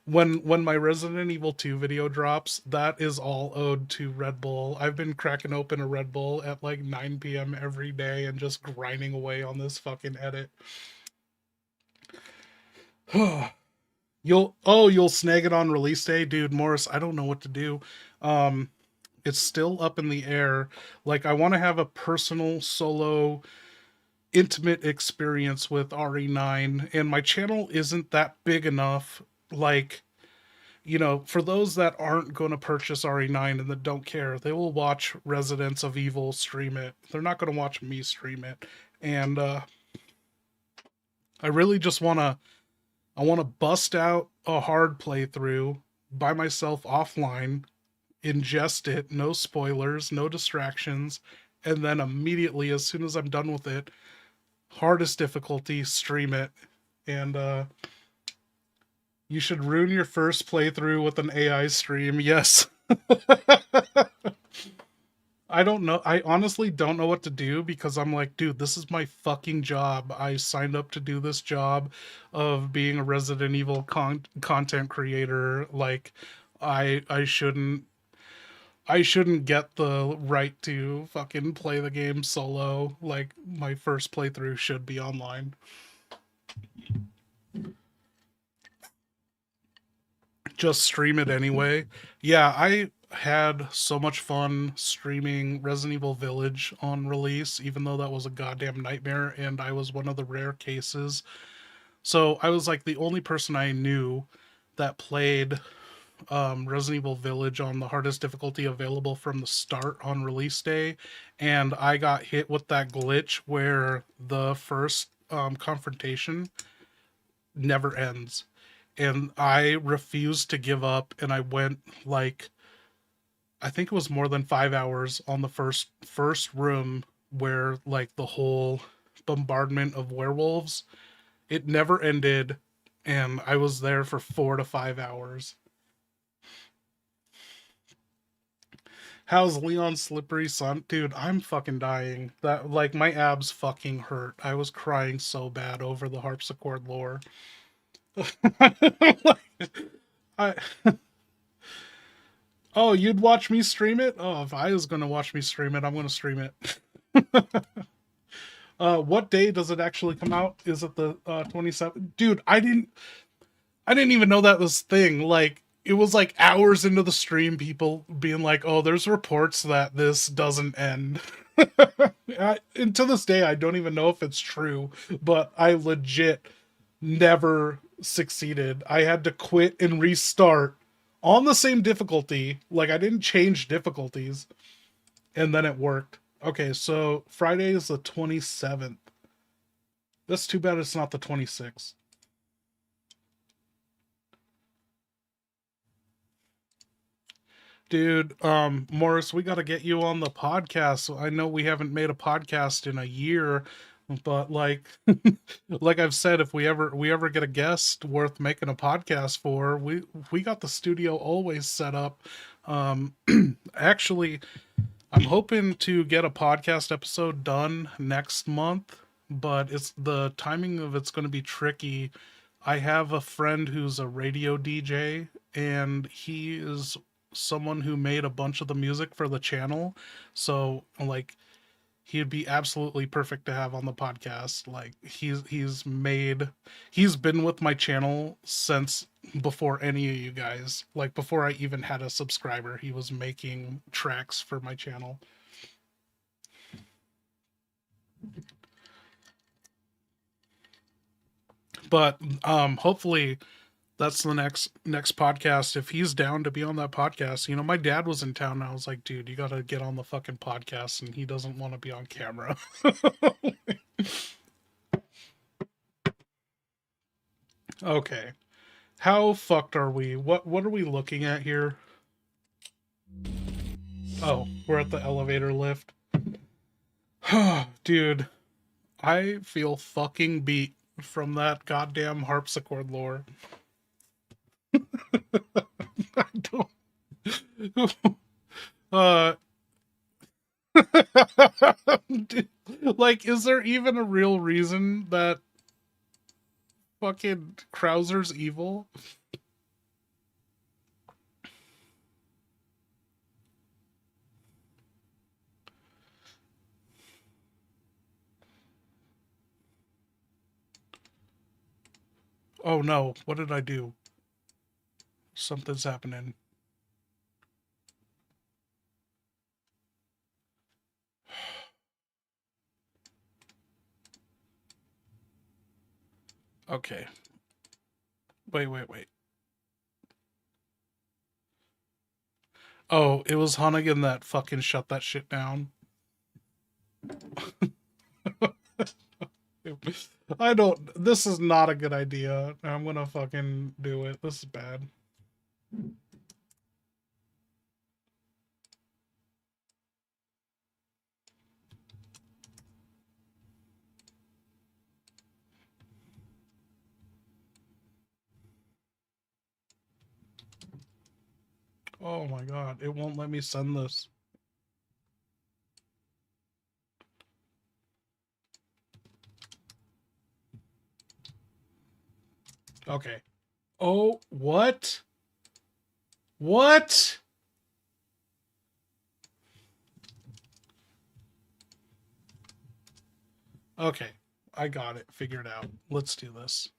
when my Resident Evil 2 video drops, that is all owed to Red Bull. I've been cracking open a Red Bull at like 9 p.m. every day and just grinding away on this fucking edit. You'll snag it on release day, dude. Morris, I don't know what to do. It's still up in the air. Like, I want to have a personal solo intimate experience with RE9, and my channel isn't that big enough. Like, you know, for those that aren't going to purchase RE9 and that don't care, they will watch Residents of Evil stream it. They're not going to watch me stream it. And I really just want to bust out a hard playthrough by myself offline, ingest it, no spoilers, no distractions, and then immediately, as soon as I'm done with it, hardest difficulty, stream it. And you should ruin your first playthrough with an AI stream. Yes. I don't know. I honestly don't know what to do, because I'm like, dude, this is my fucking job. I signed up to do this job of being a Resident Evil content creator. Like, I shouldn't get the right to fucking play the game solo. Like, my first playthrough should be online. Just stream it anyway. Yeah, I had so much fun streaming Resident Evil Village on release, even though that was a goddamn nightmare, and I was one of the rare cases. So I was like the only person I knew that played Resident Evil Village on the hardest difficulty available from the start on release day, and I got hit with that glitch where the first confrontation never ends. And I refused to give up, and I went like, I think it was more than 5 hours on the first room where like the whole bombardment of werewolves, it never ended, and I was there for 4 to 5 hours. How's Leon's slippery son? Dude, I'm fucking dying. That, like, my abs fucking hurt. I was crying so bad over the harpsichord lore. Oh, you'd watch me stream it? Oh, if I was gonna watch me stream it, I'm gonna stream it. What day does it actually come out? Is it the 27th? Dude, I didn't even know that was a thing. Like, it was like hours into the stream, people being like, oh, there's reports that this doesn't end. And to this day, I don't even know if it's true, but I legit never succeeded. I had to quit and restart on the same difficulty. Like, I didn't change difficulties, and then it worked. Okay, so Friday is the 27th. That's too bad it's not the 26th. Dude, Morris, we got to get you on the podcast. I know we haven't made a podcast in a year, but like, like I've said, if we ever get a guest worth making a podcast for, we got the studio always set up. Actually, I'm hoping to get a podcast episode done next month, but the timing of it's going to be tricky. I have a friend who's a radio DJ, and he is someone who made a bunch of the music for the channel. So like, he'd be absolutely perfect to have on the podcast. Like, he's been with my channel since before any of you guys. Like, before I even had a subscriber, he was making tracks for my channel. But hopefully that's the next podcast. If he's down to be on that podcast, you know, my dad was in town, and I was like, dude, you got to get on the fucking podcast, and he doesn't want to be on camera. Okay. How fucked are we? What are we looking at here? Oh, we're at the elevator lift. Dude, I feel fucking beat from that goddamn harpsichord lore. I don't. Dude, like, is there even a real reason that fucking Krauser's evil? Oh no, what did I do? Something's happening. Okay. Wait. Oh, it was Hunnigan that fucking shut that shit down. I don't. This is not a good idea. I'm gonna fucking do it. This is bad. Oh my god, it won't let me send this. Okay. Oh, what? What? Okay, I got it figured out. Let's do this.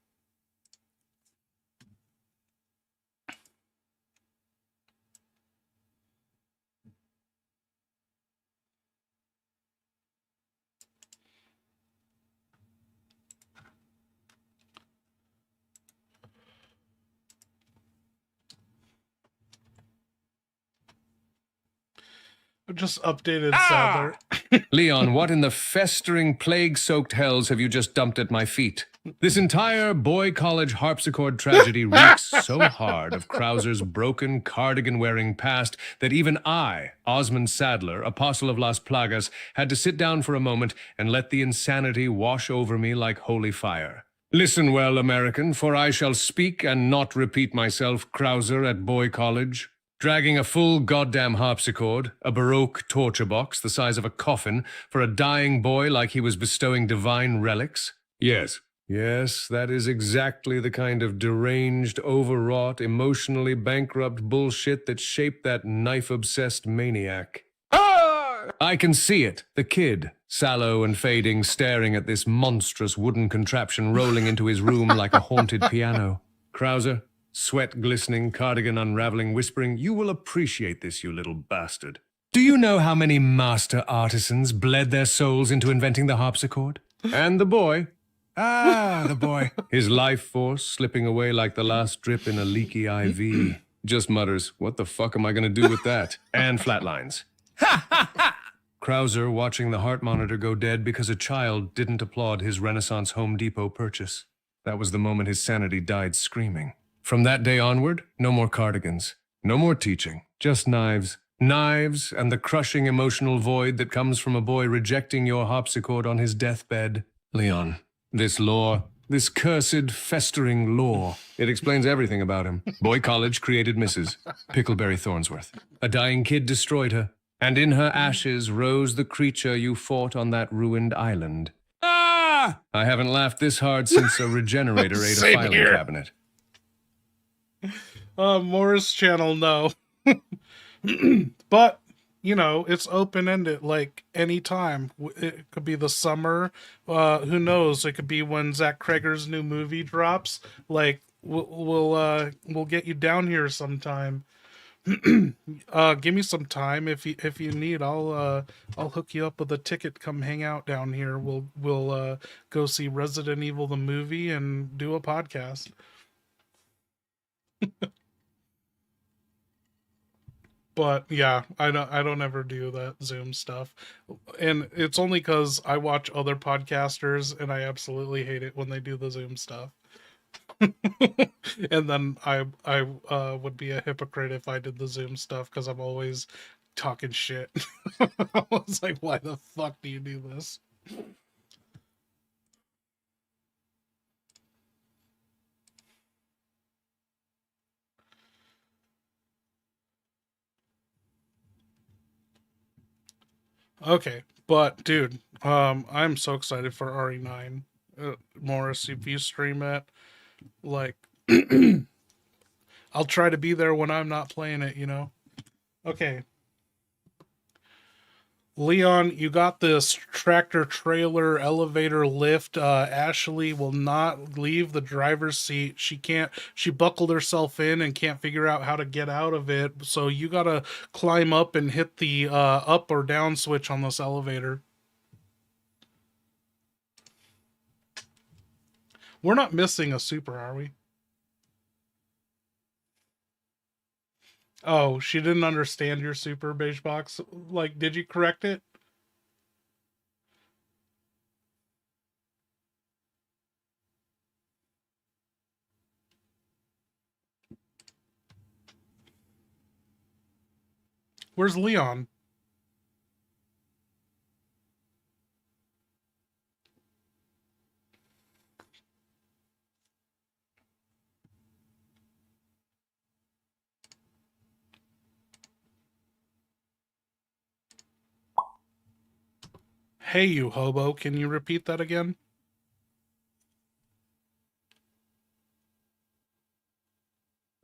I just updated Sadler.
Leon, what in the festering, plague-soaked hells have you just dumped at my feet? This entire boy college harpsichord tragedy reeks so hard of Krauser's broken, cardigan-wearing past that even I, Osmond Sadler, apostle of Las Plagas, had to sit down for a moment and let the insanity wash over me like holy fire. Listen well, American, for I shall speak and not repeat myself, Krauser at boy college. Dragging a full goddamn harpsichord, a Baroque torture box the size of a coffin, for a dying boy like he was bestowing divine relics? Yes, that is exactly the kind of deranged, overwrought, emotionally bankrupt bullshit that shaped that knife-obsessed maniac. I can see it, the kid, sallow and fading, staring at this monstrous wooden contraption rolling into his room like a haunted piano. Krauser, sweat glistening, cardigan unraveling, whispering, "You will appreciate this, you little bastard." Do you know how many master artisans bled their souls into inventing the harpsichord? And the boy. The boy. His life force slipping away like the last drip in a leaky IV. Just mutters, "What the fuck am I going to do with that?" And flatlines. Krauser watching the heart monitor go dead because a child didn't applaud his Renaissance Home Depot purchase. That was the moment his sanity died screaming. From that day onward, no more cardigans, no more teaching, just knives. Knives and the crushing emotional void that comes from a boy rejecting your harpsichord on his deathbed. Leon, this lore, this cursed, festering lore, it explains everything about him. Boy college created Mrs. Pickleberry Thornsworth. A dying kid destroyed her, and in her ashes rose the creature you fought on that ruined island. I haven't laughed this hard since a regenerator ate a filing cabinet.
Morris channel, no. But, you know, it's open-ended, like, anytime. It could be the summer. Who knows? It could be when Zach Kreger's new movie drops. Like, we'll get you down here sometime. Give me some time if you need. I'll hook you up with a ticket. Come hang out down here. We'll go see Resident Evil the movie and do a podcast. But yeah, I don't ever do that Zoom stuff, and it's only because I watch other podcasters and I absolutely hate it when they do the Zoom stuff. And then I would be a hypocrite if I did the Zoom stuff because I'm always talking shit. I was like, why the fuck do you do this? Okay, but dude, I'm so excited for RE9. Morris, if you stream it, like, I'll try to be there when I'm not playing it, you know? Okay. Leon, you got this tractor trailer elevator lift. Ashley will not leave the driver's seat. She buckled herself in and can't figure out how to get out of it. So you gotta climb up and hit the up or down switch on this elevator. We're not missing a super, are we? Oh, she didn't understand your super, Beige Box. Like, did you correct it? Where's Leon? Hey, you hobo, can you repeat that again?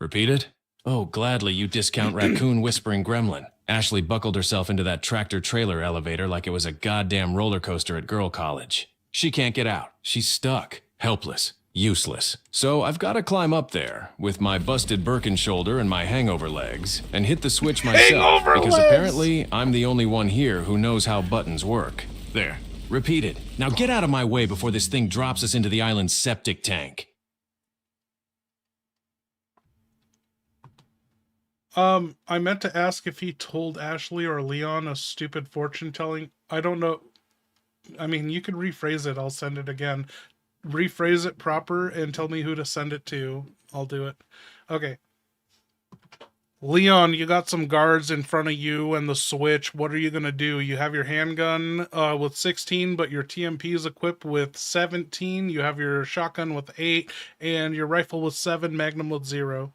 Repeat it? Oh, gladly, you discount raccoon whispering gremlin. Ashley buckled herself into that tractor trailer elevator like it was a goddamn roller coaster at girl college. She can't get out. She's stuck. Helpless. Useless. So I've got to climb up there with my busted Birkin shoulder and my hangover legs and hit the switch myself because apparently I'm the only one here who knows how buttons work. There. Repeat it. Now get out of my way before this thing drops us into the island's septic tank.
I meant to ask if he told Ashley or Leon a stupid fortune telling. I don't know. I mean, you could rephrase it. I'll send it again. Rephrase it proper and tell me who to send it to. I'll do it. Okay. Leon, you got some guards in front of you and the switch. What are you going to do? You have your handgun with 16, but your TMP is equipped with 17. You have your shotgun with 8 and your rifle with 7, Magnum with 0.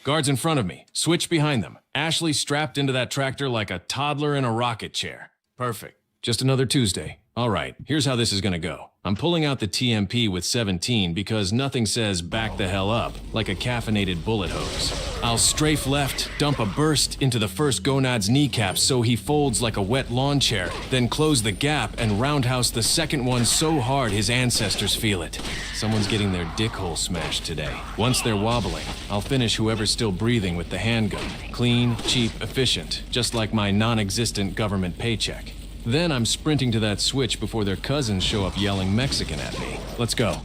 Guards in front of me. Switch behind them. Ashley strapped into that tractor like a toddler in a rocket chair. Perfect. Just another Tuesday. All right, here's how this is going to go. I'm pulling out the TMP with 17 because nothing says back the hell up like a caffeinated bullet hose. I'll strafe left, dump a burst into the first gonad's kneecaps so he folds like a wet lawn chair, then close the gap and roundhouse the second one so hard his ancestors feel it. Someone's getting their dick hole smashed today. Once they're wobbling, I'll finish whoever's still breathing with the handgun. Clean, cheap, efficient, just like my non-existent government paycheck. Then I'm sprinting to that switch before their cousins show up yelling Mexican at me. Let's go.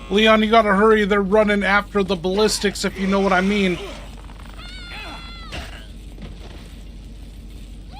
Leon, you gotta hurry. They're running after the ballistics, if you know what I mean.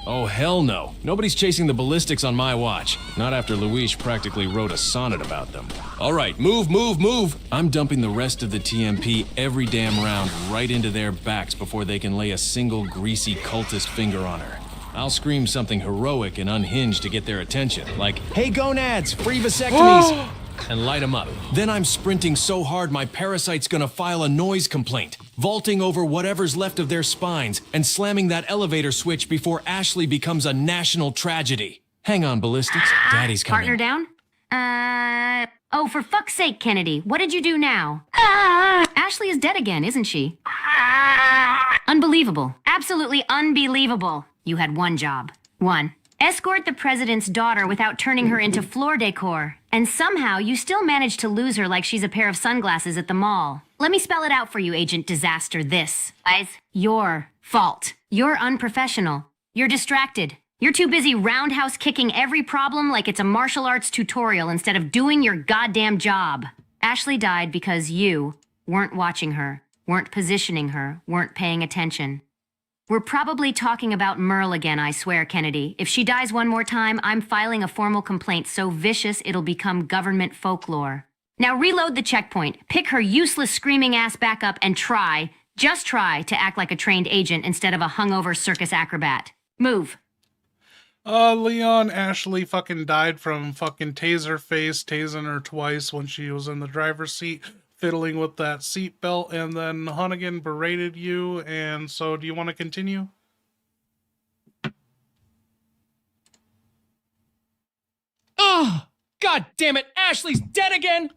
Oh, hell no. Nobody's chasing the ballistics on my watch. Not after Luis practically wrote a sonnet about them. All right, move, move, move. I'm dumping the rest of the TMP every damn round right into their backs before they can lay a single greasy cultist finger on her. I'll scream something heroic and unhinged to get their attention, like, "Hey gonads, free vasectomies!" and light them up. Then I'm sprinting so hard my parasite's gonna file a noise complaint, vaulting over whatever's left of their spines and slamming that elevator switch before Ashley becomes a national tragedy. Hang on, ballistics. Daddy's coming.
Partner down? Oh, for fuck's sake, Kennedy, what did you do now? Ashley is dead again, isn't she? Unbelievable. Absolutely unbelievable. You had one job. One. Escort the president's daughter without turning her into floor decor. And somehow you still managed to lose her like she's a pair of sunglasses at the mall. Let me spell it out for you, Agent Disaster. This. Guys, your fault. You're unprofessional. You're distracted. You're too busy roundhouse kicking every problem like it's a martial arts tutorial instead of doing your goddamn job. Ashley died because you weren't watching her, weren't positioning her, weren't paying attention. We're probably talking about Merle again, I swear, Kennedy. If she dies one more time, I'm filing a formal complaint so vicious it'll become government folklore. Now reload the checkpoint, pick her useless screaming ass back up, and just try to act like a trained agent instead of a hungover circus acrobat. Move.
Leon Ashley fucking died from fucking Taserface tasing her twice when she was in the driver's seat, fiddling with that seatbelt, and then Hunnigan berated you, and so do you want to continue?
Oh, God damn it. Ashley's dead again.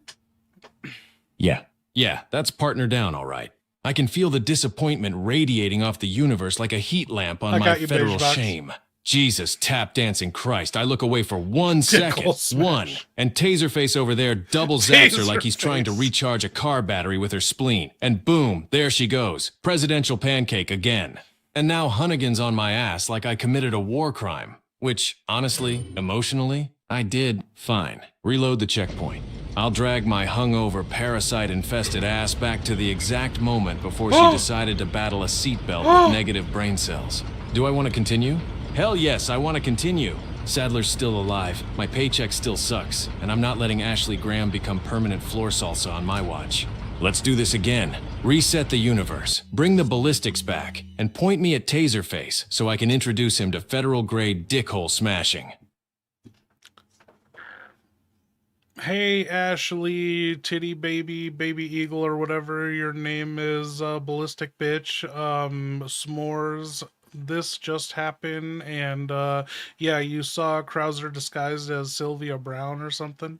Yeah, that's partner down, all right. I can feel the disappointment radiating off the universe like a heat lamp on
I
my
got you,
federal
Beige Box.
shame. Jesus, tap dancing Christ. I look away for 1 second.
Tickle smash.
One. And Taserface over there double zaps her like he's trying to
Taserface.
recharge a car battery with her spleen. And boom, there she goes. Presidential pancake again. And now Hunnigan's on my ass like I committed a war crime. Which, honestly, emotionally, I did fine. Reload the checkpoint. I'll drag my hungover, parasite-infested ass back to the exact moment before she decided to battle a seatbelt with negative brain cells. Do I want to continue? Hell yes, I want to continue. Sadler's still alive, my paycheck still sucks, and I'm not letting Ashley Graham become permanent floor salsa on my watch. Let's do this again. Reset the universe, bring the ballistics back, and point me at Taserface so I can introduce him to federal-grade dickhole smashing.
Hey, Ashley, titty baby, baby eagle, or whatever your name is, ballistic bitch, s'mores. This just happened, and, yeah, you saw Krauser disguised as Sylvia Brown or something?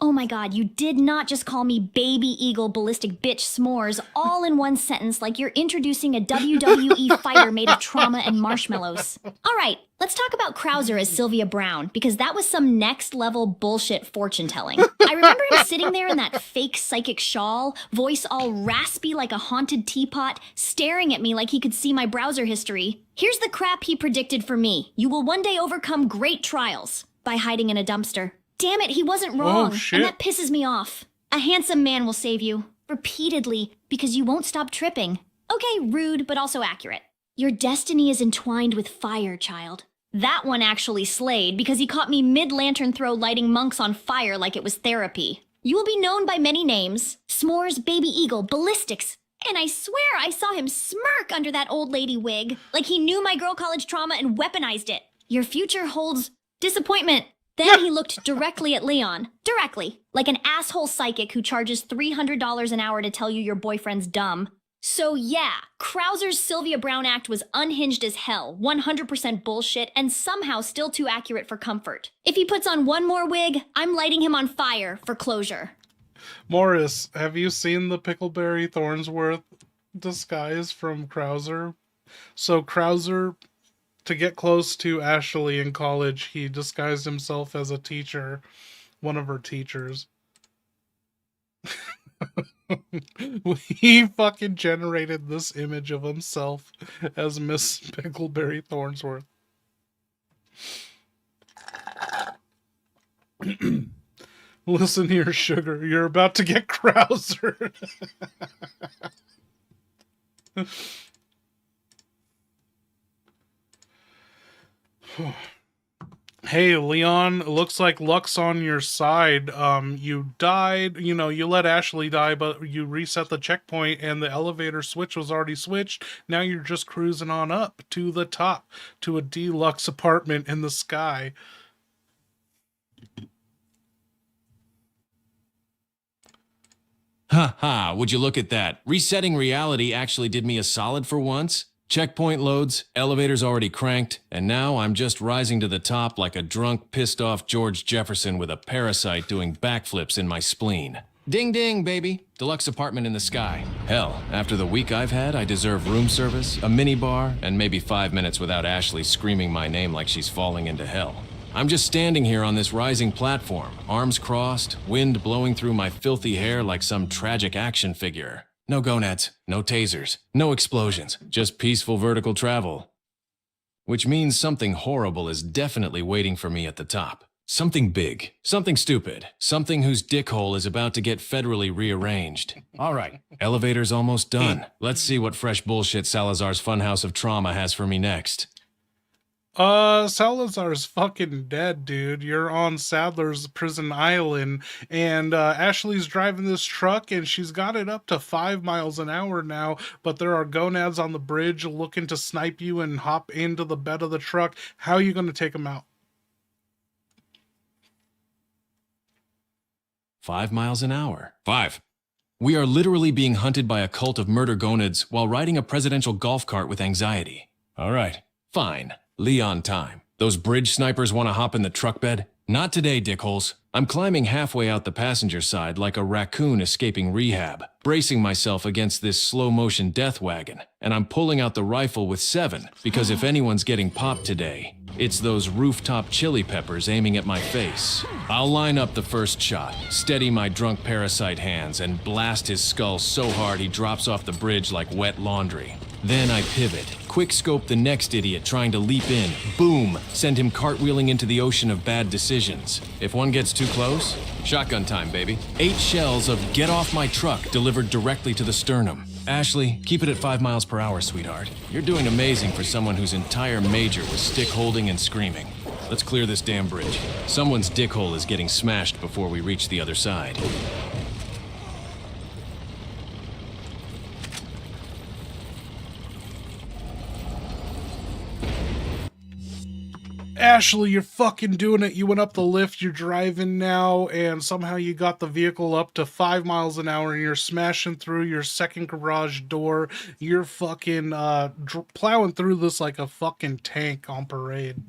Oh my god, you did not just call me baby eagle ballistic bitch s'mores all in one sentence like you're introducing a WWE fighter made of trauma and marshmallows. Alright, let's talk about Krauser as Sylvia Brown, because that was some next level bullshit fortune telling. I remember him sitting there in that fake psychic shawl, voice all raspy like a haunted teapot, staring at me like he could see my browser history. Here's the crap he predicted for me. You will one day overcome great trials by hiding in a dumpster. Damn it, he wasn't wrong,
shit.
and that pisses me off. A handsome man will save you, repeatedly, because you won't stop tripping. Okay, rude, but also accurate. Your destiny is entwined with fire, child. That one actually slayed, because he caught me mid-lantern throw lighting monks on fire like it was therapy. You will be known by many names. S'mores, Baby Eagle, Ballistics. And I swear I saw him smirk under that old lady wig, like he knew my girl college trauma and weaponized it. Your future holds disappointment. Then he looked directly at Leon. Directly. Like an asshole psychic who charges $300 an hour to tell you your boyfriend's dumb. So yeah, Krauser's Sylvia Brown act was unhinged as hell, 100% bullshit, and somehow still too accurate for comfort. If he puts on one more wig, I'm lighting him on fire for closure.
Morris, have you seen the Pickleberry Thornsworth disguise from Krauser? So Krauser, to get close to Ashley in college, he disguised himself as a teacher, one of her teachers. He fucking generated this image of himself as Miss Pickleberry Thornsworth. Listen here, sugar. You're about to get Krauser. Hey, Leon, looks like luck's on your side. You died, you know, you let Ashley die, but you reset the checkpoint and the elevator switch was already switched. Now you're just cruising on up to the top to a deluxe apartment in the sky.
Ha ha, would you look at that? Resetting reality actually did me a solid for once. Checkpoint loads, elevator's already cranked, and now I'm just rising to the top like a drunk, pissed-off George Jefferson with a parasite doing backflips in my spleen. Ding ding, baby. Deluxe apartment in the sky. Hell, after the week I've had, I deserve room service, a minibar, and maybe 5 minutes without Ashley screaming my name like she's falling into hell. I'm just standing here on this rising platform, arms crossed, wind blowing through my filthy hair like some tragic action figure. No gonads, no tasers, no explosions, just peaceful vertical travel. Which means something horrible is definitely waiting for me at the top. Something big. Something stupid. Something whose dickhole is about to get federally rearranged. All right. Elevator's almost done. Let's see what fresh bullshit Salazar's Funhouse of Trauma has for me next.
Salazar's fucking dead, dude. You're on Sadler's Prison Island, and Ashley's driving this truck, and she's got it up to 5 miles an hour now, but there are gonads on the bridge looking to snipe you and hop into the bed of the truck. How are you going to take them out?
5 miles an hour. 5. We are literally being hunted by a cult of murder gonads while riding a presidential golf cart with anxiety. All right. Fine. Leon time. Those bridge snipers want to hop in the truck bed? Not today, dickholes. I'm climbing halfway out the passenger side like a raccoon escaping rehab, bracing myself against this slow-motion death wagon, and I'm pulling out the rifle with 7, because if anyone's getting popped today, it's those rooftop chili peppers aiming at my face. I'll line up the first shot, steady my drunk parasite hands, and blast his skull so hard he drops off the bridge like wet laundry. Then I pivot, quick scope the next idiot trying to leap in, boom, send him cartwheeling into the ocean of bad decisions. If one gets too close, shotgun time, baby. 8 shells of get off my truck delivered directly to the sternum. Ashley, keep it at 5 miles per hour, sweetheart. You're doing amazing for someone whose entire major was stick holding and screaming. Let's clear this damn bridge. Someone's dickhole is getting smashed before we reach the other side.
Ashley, you're fucking doing it. You went up the lift, you're driving now, and somehow you got the vehicle up to 5 miles an hour, and you're smashing through your second garage door. You're fucking plowing through this like a fucking tank on parade.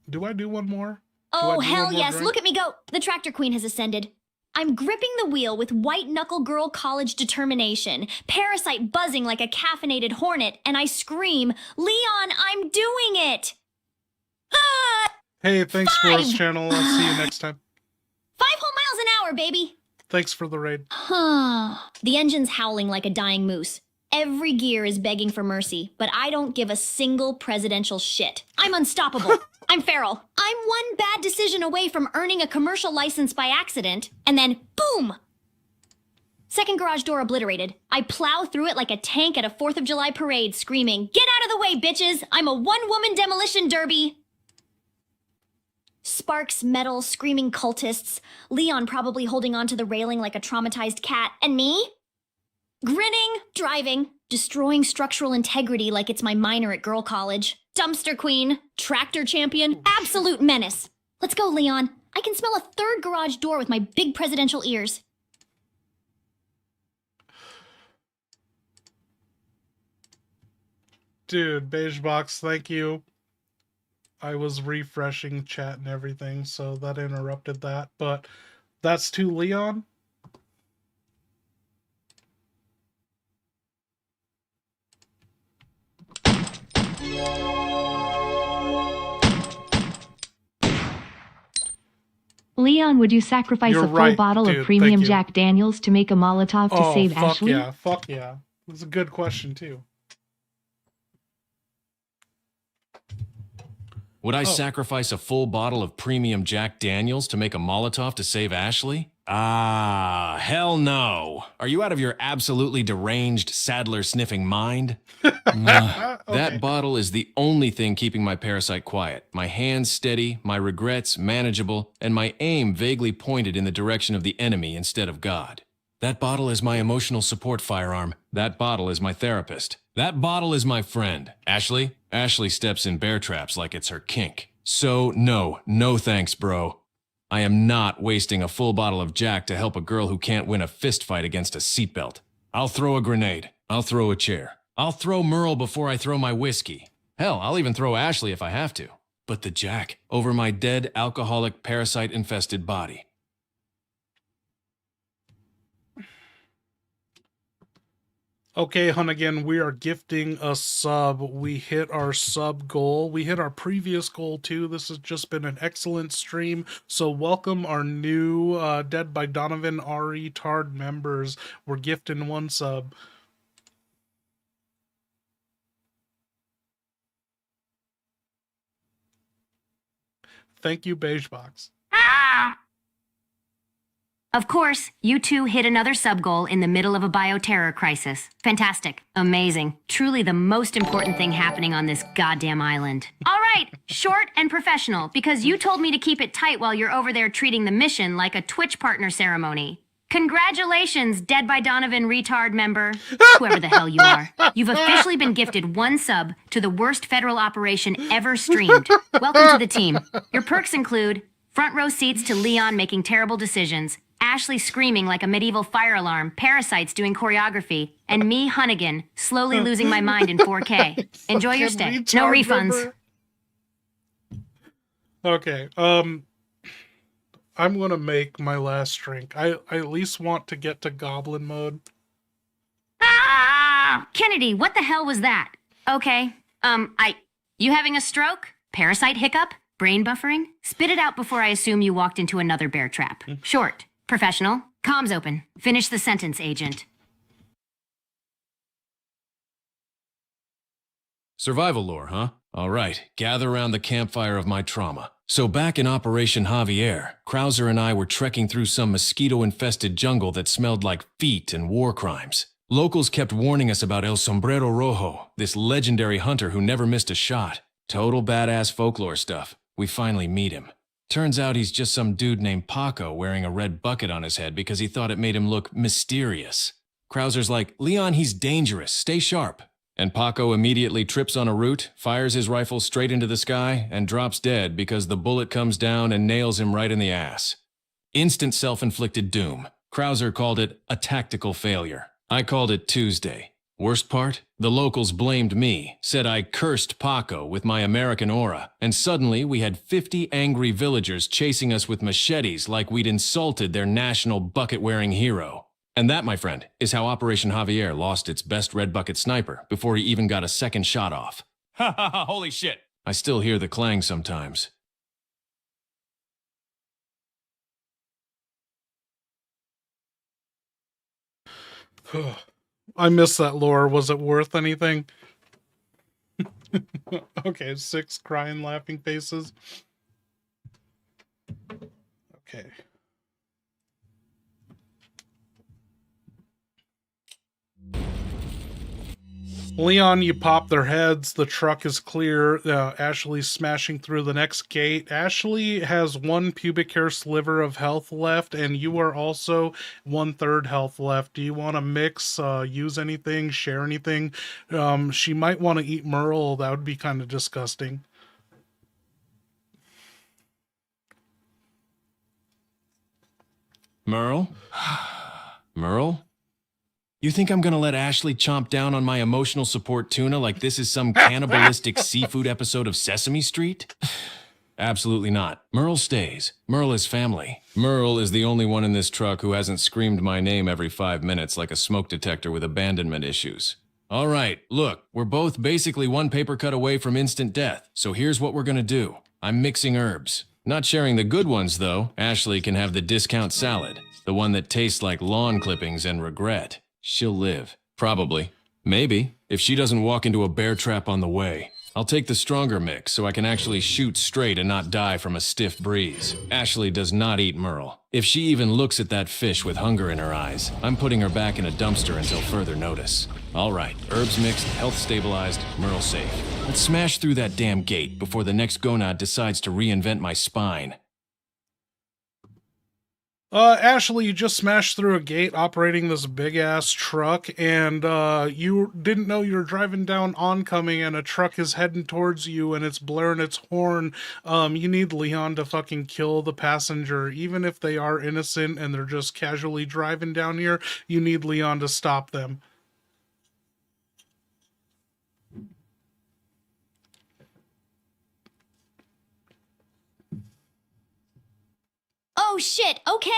Do I do one more?
Oh, hell yes. Look at me go. The tractor queen has ascended. I'm gripping the wheel with white knuckle girl college determination, parasite buzzing like a caffeinated hornet, and I scream, Leon, I'm doing it! Ah!
Hey, thanks for
5!
this channel. I'll see you next time.
5 whole miles an hour, baby!
Thanks for the raid.
The engine's howling like a dying moose. Every gear is begging for mercy, but I don't give a single presidential shit. I'm unstoppable. I'm feral. I'm one bad decision away from earning a commercial license by accident, and then boom! Second garage door obliterated. I plow through it like a tank at a 4th of July parade, screaming, "Get out of the way, bitches! I'm a one-woman demolition derby!" Sparks, metal, screaming cultists. Leon probably holding onto the railing like a traumatized cat. And me? Grinning, driving, destroying structural integrity like it's my minor at girl college. Dumpster queen, tractor champion, absolute menace. Let's go, Leon. I can smell a 3rd garage door with my big presidential ears.
Dude, Beige Box, thank you. I was refreshing chat and everything, so that interrupted that. But that's to Leon.
Leon, would you sacrifice
You're
a full
right,
bottle
dude,
of premium
thank you.
Jack Daniels to make a Molotov to save
fuck
Ashley?
Yeah, fuck yeah. That's a good question, too.
Would I sacrifice a full bottle of premium Jack Daniels to make a Molotov to save Ashley? Ah, hell no. Are you out of your absolutely deranged Sadler-sniffing mind? That bottle is the only thing keeping my parasite quiet. My hands steady, my regrets manageable, and my aim vaguely pointed in the direction of the enemy instead of God. That bottle is my emotional support firearm. That bottle is my therapist. That bottle is my friend. Ashley? Ashley steps in bear traps like it's her kink. So, no thanks, bro. I am not wasting a full bottle of Jack to help a girl who can't win a fist fight against a seatbelt. I'll throw a grenade. I'll throw a chair. I'll throw Merle before I throw my whiskey. Hell, I'll even throw Ashley if I have to. But the Jack over my dead, alcoholic, parasite-infested body.
Okay, Hunnigan, we are gifting a sub. We hit our sub goal. We hit our previous goal, too. This has just been an excellent stream. So welcome our new Dead by Donovan RE Tard members. We're gifting 1 sub. Thank you, Beige Box.
Of course, you two hit another sub-goal in the middle of a bioterror crisis. Fantastic. Amazing. Truly the most important thing happening on this goddamn island. All right, short and professional, because you told me to keep it tight while you're over there treating the mission like a Twitch partner ceremony. Congratulations, Dead by Donovan retard member, whoever the hell you are. You've officially been gifted 1 sub to the worst federal operation ever streamed. Welcome to the team. Your perks include front row seats to Leon making terrible decisions, Ashley screaming like a medieval fire alarm, parasites doing choreography, and me, Hunnigan, slowly losing my mind in 4K. Enjoy your stay. No refunds.
Okay, I'm gonna make my last drink. I at least want to get to goblin mode.
Ah! Kennedy, what the hell was that? Okay, you having a stroke? Parasite hiccup? Brain buffering? Spit it out before I assume you walked into another bear trap. Short. Professional. Comms open. Finish the sentence, agent.
Survival lore, huh? All right, gather around the campfire of my trauma. So back in Operation Javier, Krauser and I were trekking through some mosquito-infested jungle that smelled like feet and war crimes. Locals kept warning us about El Sombrero Rojo, this legendary hunter who never missed a shot. Total badass folklore stuff. We finally meet him. Turns out he's just some dude named Paco wearing a red bucket on his head because he thought it made him look mysterious. Krauser's like, Leon, he's dangerous. Stay sharp. And Paco immediately trips on a root, fires his rifle straight into the sky, and drops dead because the bullet comes down and nails him right in the ass. Instant self-inflicted doom. Krauser called it a tactical failure. I called it Tuesday. Worst part? The locals blamed me, said I cursed Paco with my American aura, and suddenly we had 50 angry villagers chasing us with machetes like we'd insulted their national bucket-wearing hero. And that, my friend, is how Operation Javier lost its best red bucket sniper before he even got a second shot off.
Ha ha ha, holy shit.
I still hear the clang sometimes.
I missed that lore. Was it worth anything? Okay, 6 crying, laughing faces. Okay. Leon, you pop their heads. The truck is clear. Ashley's smashing through the next gate. Ashley has 1 pubic hair sliver of health left, and you are also 1/3 health left. Do you want to mix, use anything, share anything? She might want to eat Merle. That would be kind of disgusting.
Merle? Merle? You think I'm gonna let Ashley chomp down on my emotional support tuna like this is some cannibalistic seafood episode of Sesame Street? Absolutely not. Merle stays. Merle is family. Merle is the only one in this truck who hasn't screamed my name every 5 minutes like a smoke detector with abandonment issues. All right, look, we're both basically 1 paper cut away from instant death, so here's what we're gonna do. I'm mixing herbs. Not sharing the good ones, though. Ashley can have the discount salad, the one that tastes like lawn clippings and regret. She'll live. Probably. Maybe. If she doesn't walk into a bear trap on the way. I'll take the stronger mix so I can actually shoot straight and not die from a stiff breeze. Ashley does not eat Merle. If she even looks at that fish with hunger in her eyes, I'm putting her back in a dumpster until further notice. All right, herbs mixed, health stabilized, Merle safe. Let's smash through that damn gate before the next gonad decides to reinvent my spine.
Ashley, you just smashed through a gate operating this big-ass truck, and you didn't know you were driving down oncoming, and a truck is heading towards you, and it's blaring its horn. You need Leon to fucking kill the passenger. Even if they are innocent and they're just casually driving down here, you need Leon to stop them.
Oh shit, okay,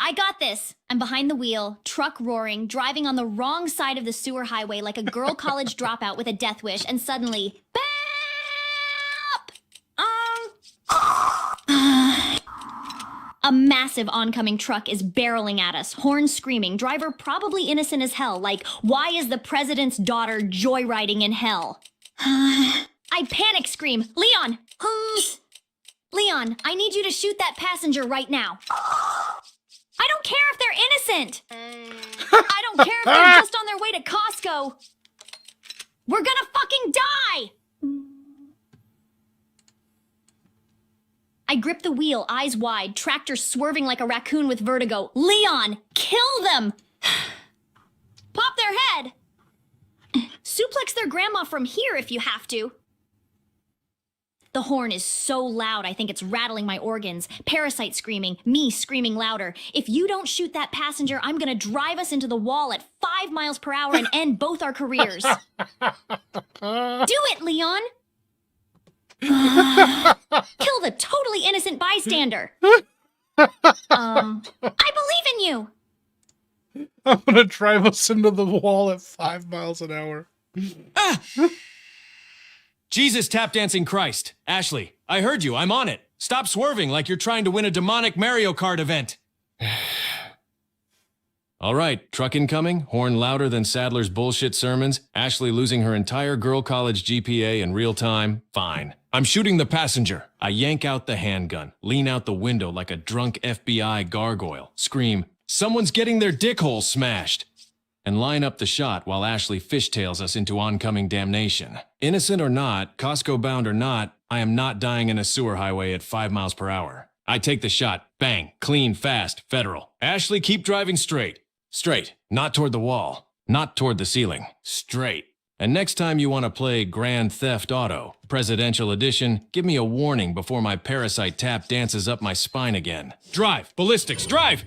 I got this. I'm behind the wheel, truck roaring, driving on the wrong side of the sewer highway like a girl college dropout with a death wish, and suddenly, BAP! A massive oncoming truck is barreling at us, horn screaming, driver probably innocent as hell, like, why is the president's daughter joyriding in hell? I panic scream, Leon! Leon, I need you to shoot that passenger right now. I don't care if they're innocent. I don't care if they're just on their way to Costco. We're gonna fucking die! I grip the wheel, eyes wide, tractor swerving like a raccoon with vertigo. Leon, kill them! Pop their head! Suplex their grandma from here if you have to. The horn is so loud, I think it's rattling my organs. Parasite screaming, me screaming louder. If you don't shoot that passenger, I'm gonna drive us into the wall at 5 miles per hour and end both our careers. Do it, Leon! Kill the totally innocent bystander. I believe in you.
I'm gonna drive us into the wall at 5 miles an hour.
Jesus tap dancing Christ. Ashley, I heard you. I'm on it. Stop swerving like you're trying to win a demonic Mario Kart event. All right, truck incoming, horn louder than Sadler's bullshit sermons, Ashley losing her entire girl college GPA in real time, fine. I'm shooting the passenger. I yank out the handgun, lean out the window like a drunk FBI gargoyle, scream, "Someone's getting their dick hole smashed," and line up the shot while Ashley fishtails us into oncoming damnation. Innocent or not, Costco bound or not, I am not dying in a sewer highway at 5 miles per hour. I take the shot, bang, clean, fast, federal. Ashley, keep driving straight. Straight, not toward the wall, not toward the ceiling, straight. And next time you want to play Grand Theft Auto, Presidential Edition, give me a warning before my parasite tap dances up my spine again. Drive, ballistics, drive!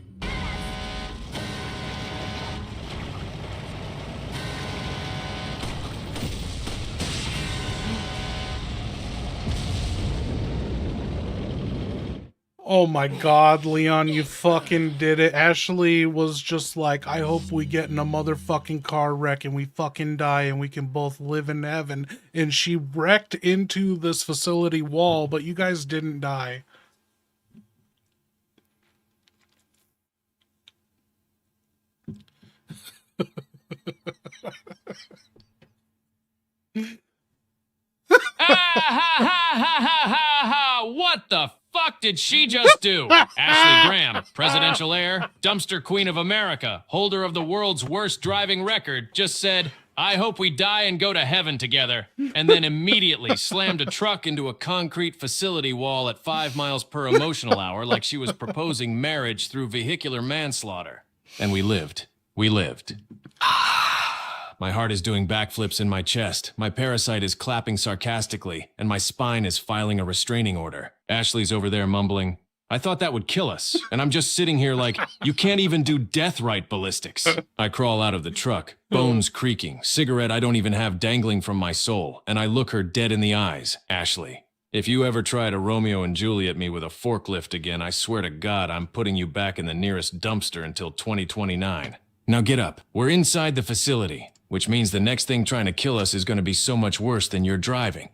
Oh my god, Leon, you fucking did it. Ashley was just like, I hope we get in a motherfucking car wreck and we fucking die and we can both live in heaven. And she wrecked into this facility wall, but you guys didn't die.
What the fuck did she just do? Ashley Graham, presidential heir, dumpster queen of America, holder of the world's worst driving record, just said, "I hope we die and go to heaven together," and then immediately slammed a truck into a concrete facility wall at 5 miles per emotional hour like she was proposing marriage through vehicular manslaughter. And we lived. We lived. My heart is doing backflips in my chest, my parasite is clapping sarcastically, and my spine is filing a restraining order. Ashley's over there mumbling, "I thought that would kill us," and I'm just sitting here like, you can't even do death right ballistics. I crawl out of the truck, bones creaking, cigarette I don't even have dangling from my soul, and I look her dead in the eyes. Ashley, if you ever try to Romeo and Juliet me with a forklift again, I swear to God I'm putting you back in the nearest dumpster until 2029. Now get up. We're inside the facility, which means the next thing trying to kill us is going to be so much worse than your driving.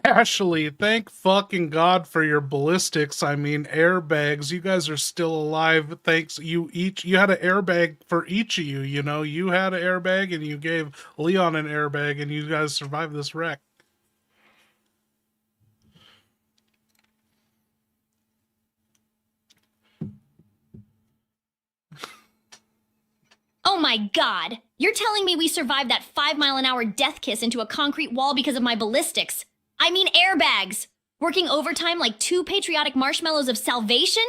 Ashley, thank fucking God for your ballistics. I mean, airbags. You guys are still alive. Thanks. You had an airbag for each of you, you know. You had an airbag and you gave Leon an airbag and you guys survived this wreck.
Oh my god! You're telling me we survived that 5-mile-an-hour death kiss into a concrete wall because of my ballistics? I mean airbags! Working overtime like 2 patriotic marshmallows of salvation?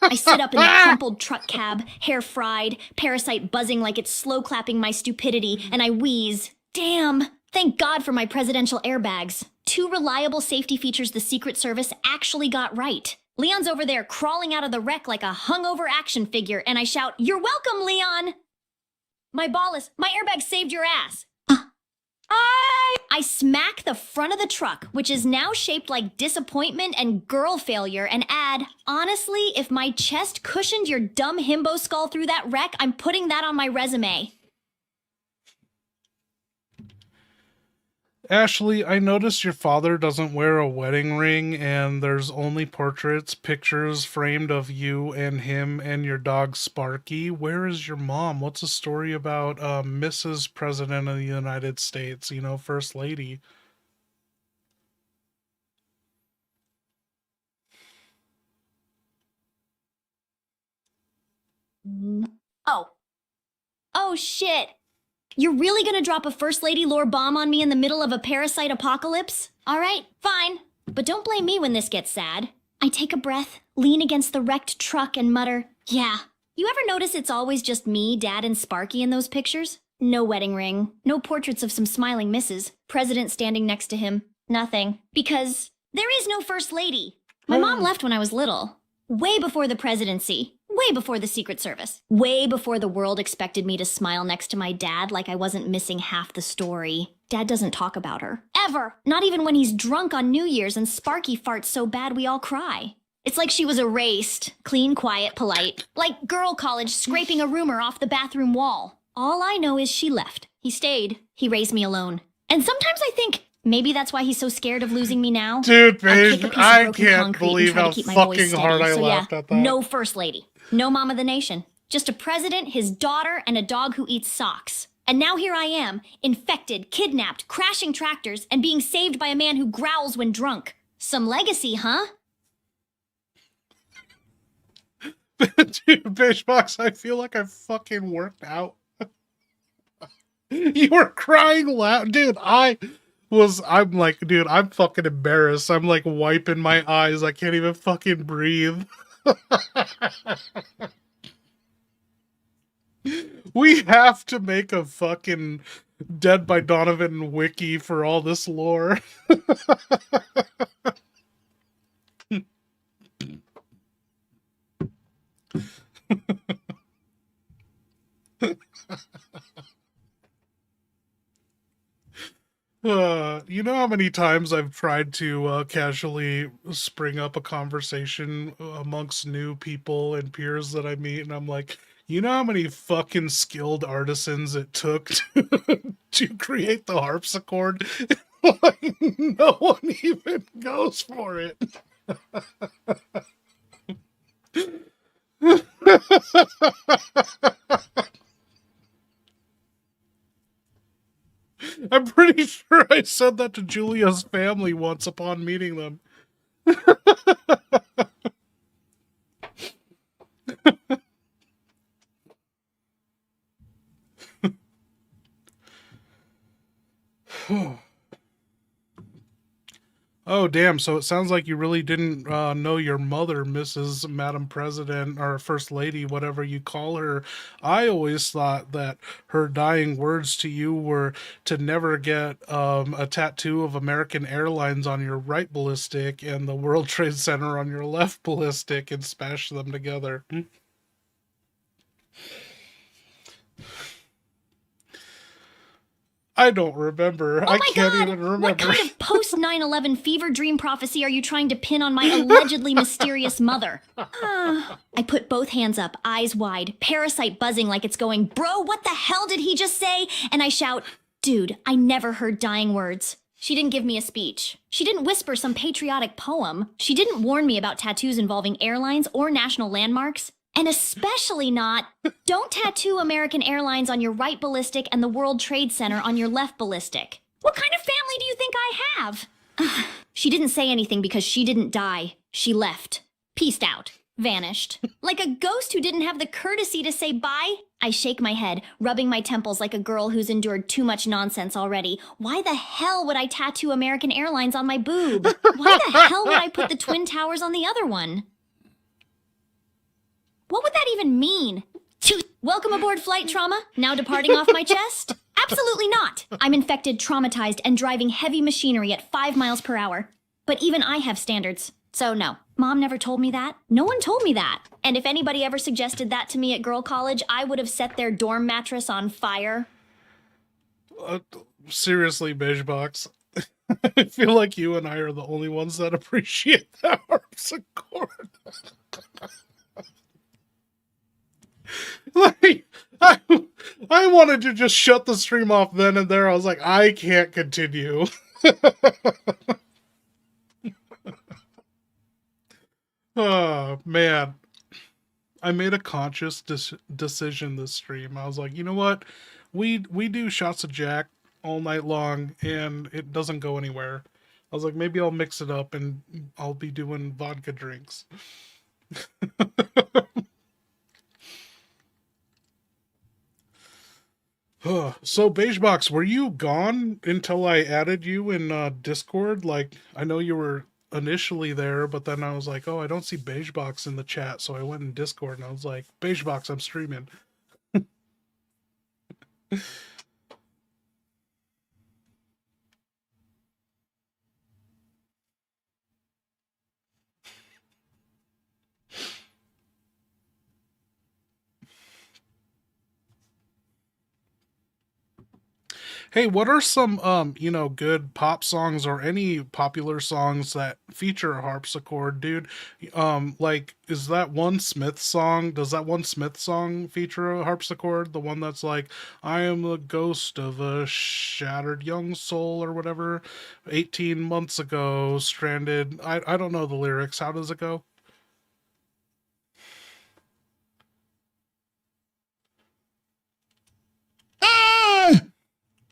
I sit up in the crumpled truck cab, hair fried, parasite buzzing like it's slow clapping my stupidity, and I wheeze. Damn! Thank God for my presidential airbags. 2 reliable safety features the Secret Service actually got right. Leon's over there crawling out of the wreck like a hungover action figure, and I shout, "You're welcome, Leon!" My airbag saved your ass. I smack the front of the truck, which is now shaped like disappointment and girl failure, and add, honestly, if my chest cushioned your dumb himbo skull through that wreck, I'm putting that on my resume.
Ashley, I noticed your father doesn't wear a wedding ring and there's only pictures framed of you and him and your dog Sparky. Where is your mom? What's the story about Mrs. President of the United States, you know, First Lady?
Oh. Oh, shit. You're really gonna drop a First Lady lore bomb on me in the middle of a parasite apocalypse? All right, fine. But don't blame me when this gets sad. I take a breath, lean against the wrecked truck, and mutter, yeah. You ever notice it's always just me, Dad, and Sparky in those pictures? No wedding ring, no portraits of some smiling misses, President standing next to him, nothing. Because there is no First Lady. My mom left when I was little. Way before the presidency. Way before the Secret Service. Way before the world expected me to smile next to my dad like I wasn't missing half the story. Dad doesn't talk about her. Ever! Not even when he's drunk on New Year's and Sparky farts so bad we all cry. It's like she was erased. Clean, quiet, polite. Like girl college scraping a rumor off the bathroom wall. All I know is she left. He stayed. He raised me alone. And sometimes I think maybe that's why he's so scared of losing me now.
Dude,
I
babe,
kick a piece of
I
broken
can't
concrete and
believe
try to
how
keep my voice
fucking
steady.
hard I
So
laughed
yeah,
at that.
no First Lady. No mom of the nation. Just a president, his daughter, and a dog who eats socks. And now here I am, infected, kidnapped, crashing tractors, and being saved by a man who growls when drunk. Some legacy, huh?
Dude, Bitchbox, I feel like I fucking worked out. You were crying loud. Dude, I'm like, dude, I'm fucking embarrassed. I'm like wiping my eyes. I can't even fucking breathe. We have to make a fucking Dead by Donovan wiki for all this lore. You know how many times I've tried to casually spring up a conversation amongst new people and peers that I meet, and I'm like, you know how many fucking skilled artisans it took to create the harpsichord? Like, no one even goes for it. I'm pretty sure I said that to Julia's family once upon meeting them. Oh, damn. So it sounds like you really didn't know your mother, Mrs. Madam President, or First Lady, whatever you call her. I always thought that her dying words to you were to never get a tattoo of American Airlines on your right ballistic and the World Trade Center on your left ballistic and smash them together. I don't remember.
Oh
I
my
can't
God!
even remember.
What kind of post 9/11 fever dream prophecy are you trying to pin on my allegedly mysterious mother? I put both hands up, eyes wide, parasite buzzing like it's going, bro, what the hell did he just say? And I shout, dude, I never heard dying words. She didn't give me a speech. She didn't whisper some patriotic poem. She didn't warn me about tattoos involving airlines or national landmarks. And especially not, don't tattoo American Airlines on your right ballistic and the World Trade Center on your left ballistic. What kind of family do you think I have? She didn't say anything because she didn't die. She left. Peaced out. Vanished. Like a ghost who didn't have the courtesy to say bye. I shake my head, rubbing my temples like a girl who's endured too much nonsense already. Why the hell would I tattoo American Airlines on my boob? Why the hell would I put the Twin Towers on the other one? What would that even mean? Welcome aboard Flight Trauma, now departing off my chest? Absolutely not! I'm infected, traumatized, and driving heavy machinery at 5 miles per hour. But even I have standards. So no, Mom never told me that. No one told me that. And if anybody ever suggested that to me at girl college, I would have set their dorm mattress on fire.
Seriously, Beigebox. I feel like you and I are the only ones that appreciate that harpsichord. Like, I wanted to just shut the stream off then and there. I was like, I can't continue. Oh, man. I made a conscious decision this stream. I was like, you know what? We do shots of Jack all night long, and it doesn't go anywhere. I was like, maybe I'll mix it up, and I'll be doing vodka drinks. So Beigebox, were you gone until I added you in Discord? Like, I know you were initially there, but then I was like, oh, I don't see Beigebox in the chat, so I went in Discord and I was like, Beigebox, I'm streaming. Hey, what are some good pop songs or any popular songs that feature a harpsichord, dude? Like, is that one Smith song? Does that one Smith song feature a harpsichord? The one that's like, I am the ghost of a shattered young soul or whatever, 18 months ago, stranded. I don't know the lyrics. How does it go?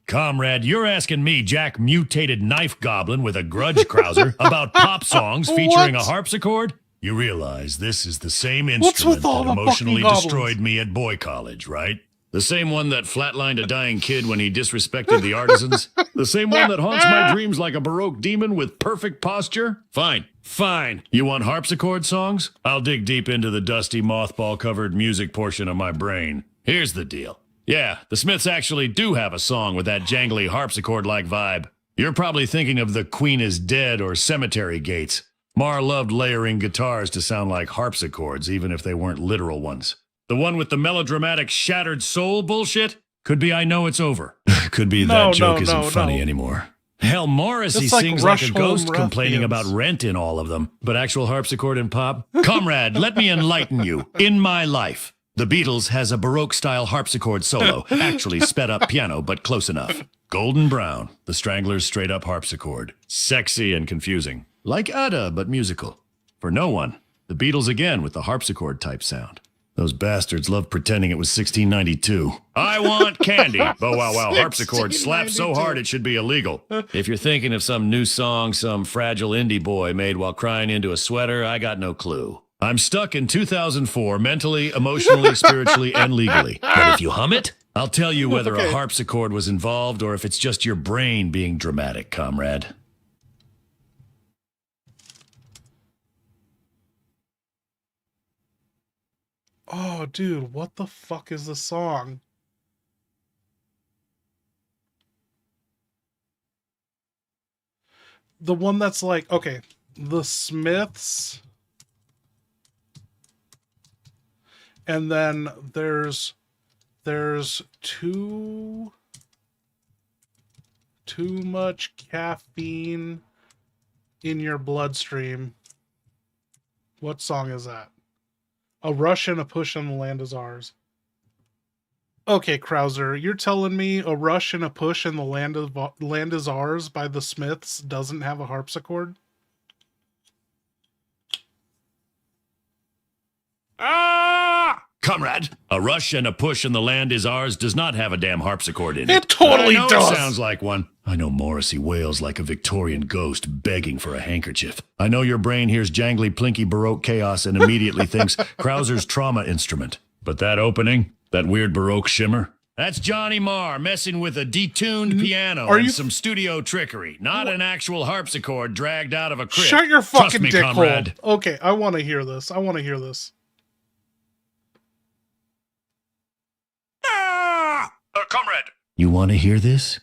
Comrade, you're asking me, Jack Mutated Knife Goblin with a grudge, Krauser, about pop songs featuring a harpsichord? You realize this is the same instrument that emotionally destroyed me at boy college, right? The same one that flatlined a dying kid when he disrespected the artisans? The same one that haunts my dreams like a Baroque demon with perfect posture? Fine. You want harpsichord songs? I'll dig deep into the dusty mothball-covered music portion of my brain. Here's the deal. Yeah, the Smiths actually do have a song with that jangly harpsichord-like vibe. You're probably thinking of The Queen is Dead or Cemetery Gates. Marr loved layering guitars to sound like harpsichords, even if they weren't literal ones. The one with the melodramatic shattered soul bullshit? Could be I Know It's Over. Could be that joke isn't funny anymore. Hell, Morrissey sings like a ghost complaining about rent in all of them. But actual harpsichord and pop? Comrade, let me enlighten you. In my life, the Beatles has a Baroque-style harpsichord solo, actually sped-up piano, but close enough. Golden Brown, the Stranglers' straight-up harpsichord. Sexy and confusing. Like Ada, but musical. For no one, the Beatles again with the harpsichord-type sound. Those bastards love pretending it was 1692. I want candy. Bow wow wow harpsichord slaps so hard it should be illegal. If you're thinking of some new song some fragile indie boy made while crying into a sweater, I got no clue. I'm stuck in 2004 mentally, emotionally, spiritually, and legally. But if you hum it, I'll tell you whether a harpsichord was involved or if it's just your brain being dramatic, comrade.
Oh, dude, what the fuck is the song? The one that's like, okay, the Smiths, and then there's too much caffeine in your bloodstream. What song is that? A Rush and a Push and the Land is Ours. Okay, Krauser, you're telling me A Rush and a Push and the Land is Ours by the Smiths doesn't have a harpsichord?
Comrade, A Rush and a Push and the Land is Ours does not have a damn harpsichord in it.
It totally does.
It sounds like one. I know Morrissey wails like a Victorian ghost begging for a handkerchief. I know your brain hears jangly, plinky Baroque chaos and immediately thinks Krauser's trauma instrument. But that opening, that weird Baroque shimmer, that's Johnny Marr messing with a detuned piano and some studio trickery, not an actual harpsichord dragged out of a crypt.
Shut your fucking
me,
dick
comrade.
hole. Okay, I want to hear this.
Comrade. You want to hear this?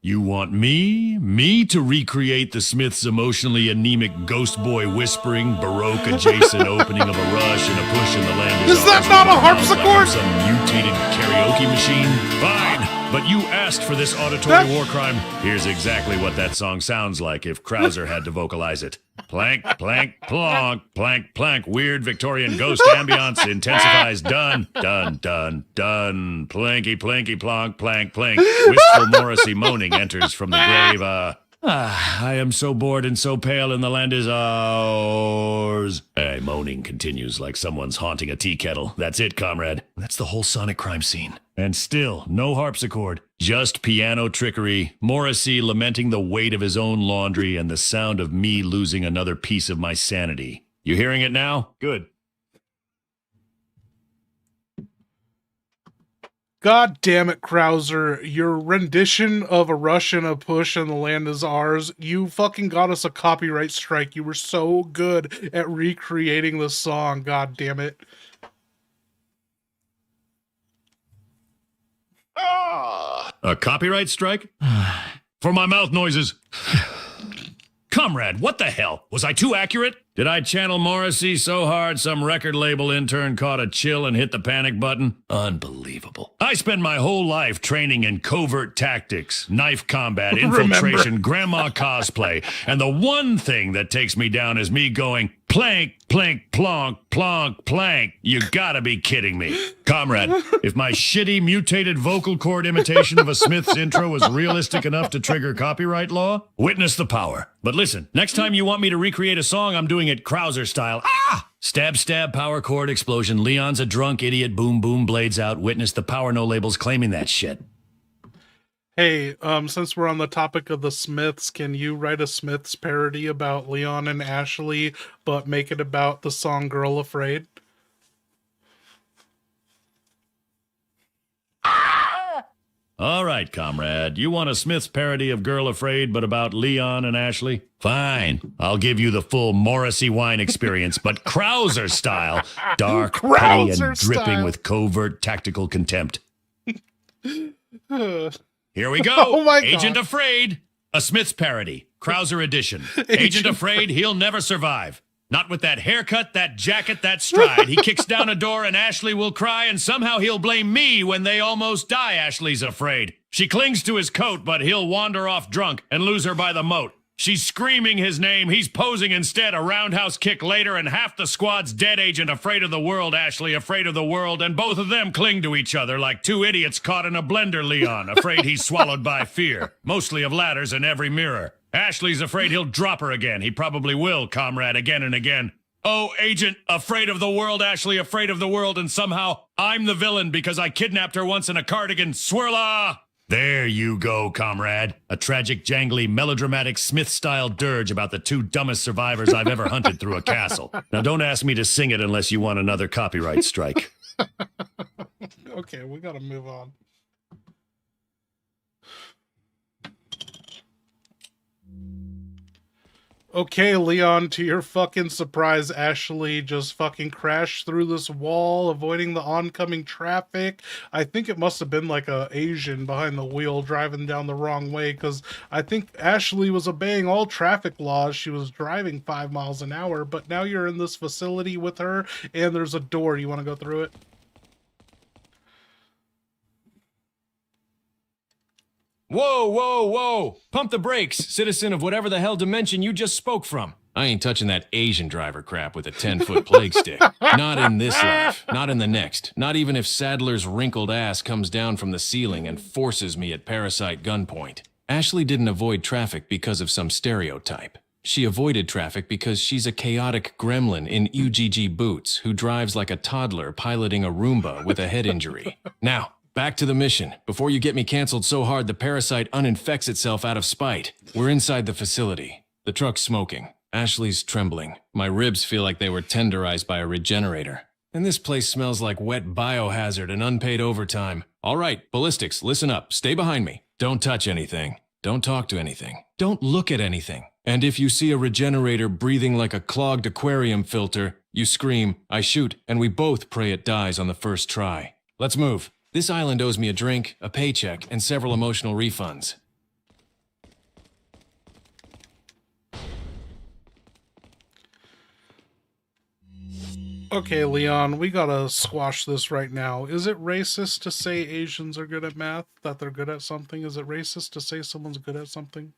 You want me to recreate the Smiths' emotionally anemic ghost boy whispering, Baroque adjacent opening of A Rush and a Push in the Land
Is that not a harpsichord?
Some mutated karaoke machine? Fine, but you asked for this auditory war crime. Here's exactly what that song sounds like if Krauser had to vocalize it. Plank, plank, plonk, plank, plank. Weird Victorian ghost ambiance intensifies. Done, done, done, done. Planky, planky, plonk, plank, plank. Wistful Morrissey moaning enters from the grave. I am so bored and so pale and the land is ours. Hey, moaning continues like someone's haunting a tea kettle. That's it, comrade. That's the whole sonic crime scene. And still, no harpsichord. Just piano trickery, Morrissey lamenting the weight of his own laundry, and the sound of me losing another piece of my sanity. You hearing it now? Good.
God damn it, Krauser. Your rendition of A Rush and a Push and the Land is Ours, you fucking got us a copyright strike. You were so good at recreating the song. God damn it.
A copyright strike? For my mouth noises. Comrade, what the hell? Was I too accurate? Did I channel Morrissey so hard some record label intern caught a chill and hit the panic button? Unbelievable. I spend my whole life training in covert tactics, knife combat, infiltration, grandma cosplay, and the one thing that takes me down is me going plank, plank, plonk, plonk, plank. You gotta be kidding me. Comrade, if my shitty mutated vocal cord imitation of a Smith's intro was realistic enough to trigger copyright law, witness the power. But listen, next time you want me to recreate a song, I'm doing it Krauser style. Ah! Stab, stab, power chord explosion. Leon's a drunk idiot. Boom, boom, blades out. Witness the power no labels claiming that shit.
Hey, since we're on the topic of the Smiths, can you write a Smiths parody about Leon and Ashley, but make it about the song Girl Afraid?
All right, comrade. You want a Smith's parody of Girl Afraid, but about Leon and Ashley? Fine. I'll give you the full Morrissey wine experience, but Krauser style. Dark, petty, and dripping with covert tactical contempt. Here we go.
Oh my God.
Agent Afraid. A Smith's parody. Krauser edition. Agent Afraid, he'll never survive. Not with that haircut, that jacket, that stride. He kicks down a door and Ashley will cry, and somehow he'll blame me when they almost die. Ashley's afraid. She clings to his coat, but he'll wander off drunk and lose her by the moat. She's screaming his name. He's posing instead. A roundhouse kick later, and half the squad's dead. Agent afraid of the world. Ashley afraid of the world. And both of them cling to each other like two idiots caught in a blender. Leon afraid he's swallowed by fear. Mostly of ladders in every mirror. Ashley's afraid he'll drop her again. He probably will, comrade, again and again. Oh, agent, afraid of the world, Ashley, afraid of the world, and somehow I'm the villain because I kidnapped her once in a cardigan. Swirla! There you go, comrade. A tragic, jangly, melodramatic Smith-style dirge about the two dumbest survivors I've ever hunted through a castle. Now, don't ask me to sing it unless you want another copyright strike.
Okay, we gotta move on. Okay, Leon, to your fucking surprise, Ashley just fucking crashed through this wall, avoiding the oncoming traffic. I think it must have been like a Asian behind the wheel driving down the wrong way, because I think Ashley was obeying all traffic laws. She was driving 5 miles an hour, but now you're in this facility with her, and there's a door. You want to go through it?
Whoa, whoa, whoa! Pump the brakes, citizen of whatever the hell dimension you just spoke from. I ain't touching that Asian driver crap with a 10-foot plague stick. Not in this life, not in the next, not even if Sadler's wrinkled ass comes down from the ceiling and forces me at Parasite gunpoint. Ashley didn't avoid traffic because of some stereotype. She avoided traffic because she's a chaotic gremlin in UGG boots who drives like a toddler piloting a Roomba with a head injury. Now, back to the mission. Before you get me canceled so hard the parasite uninfects itself out of spite. We're inside the facility. The truck's smoking. Ashley's trembling. My ribs feel like they were tenderized by a regenerator. And this place smells like wet biohazard and unpaid overtime. All right, ballistics, listen up. Stay behind me. Don't touch anything. Don't talk to anything. Don't look at anything. And if you see a regenerator breathing like a clogged aquarium filter, you scream, I shoot, and we both pray it dies on the first try. Let's move. This island owes me a drink, a paycheck, and several emotional refunds.
Okay, Leon, we gotta squash this right now. Is it racist to say Asians are good at math? That they're good at something? Is it racist to say someone's good at something?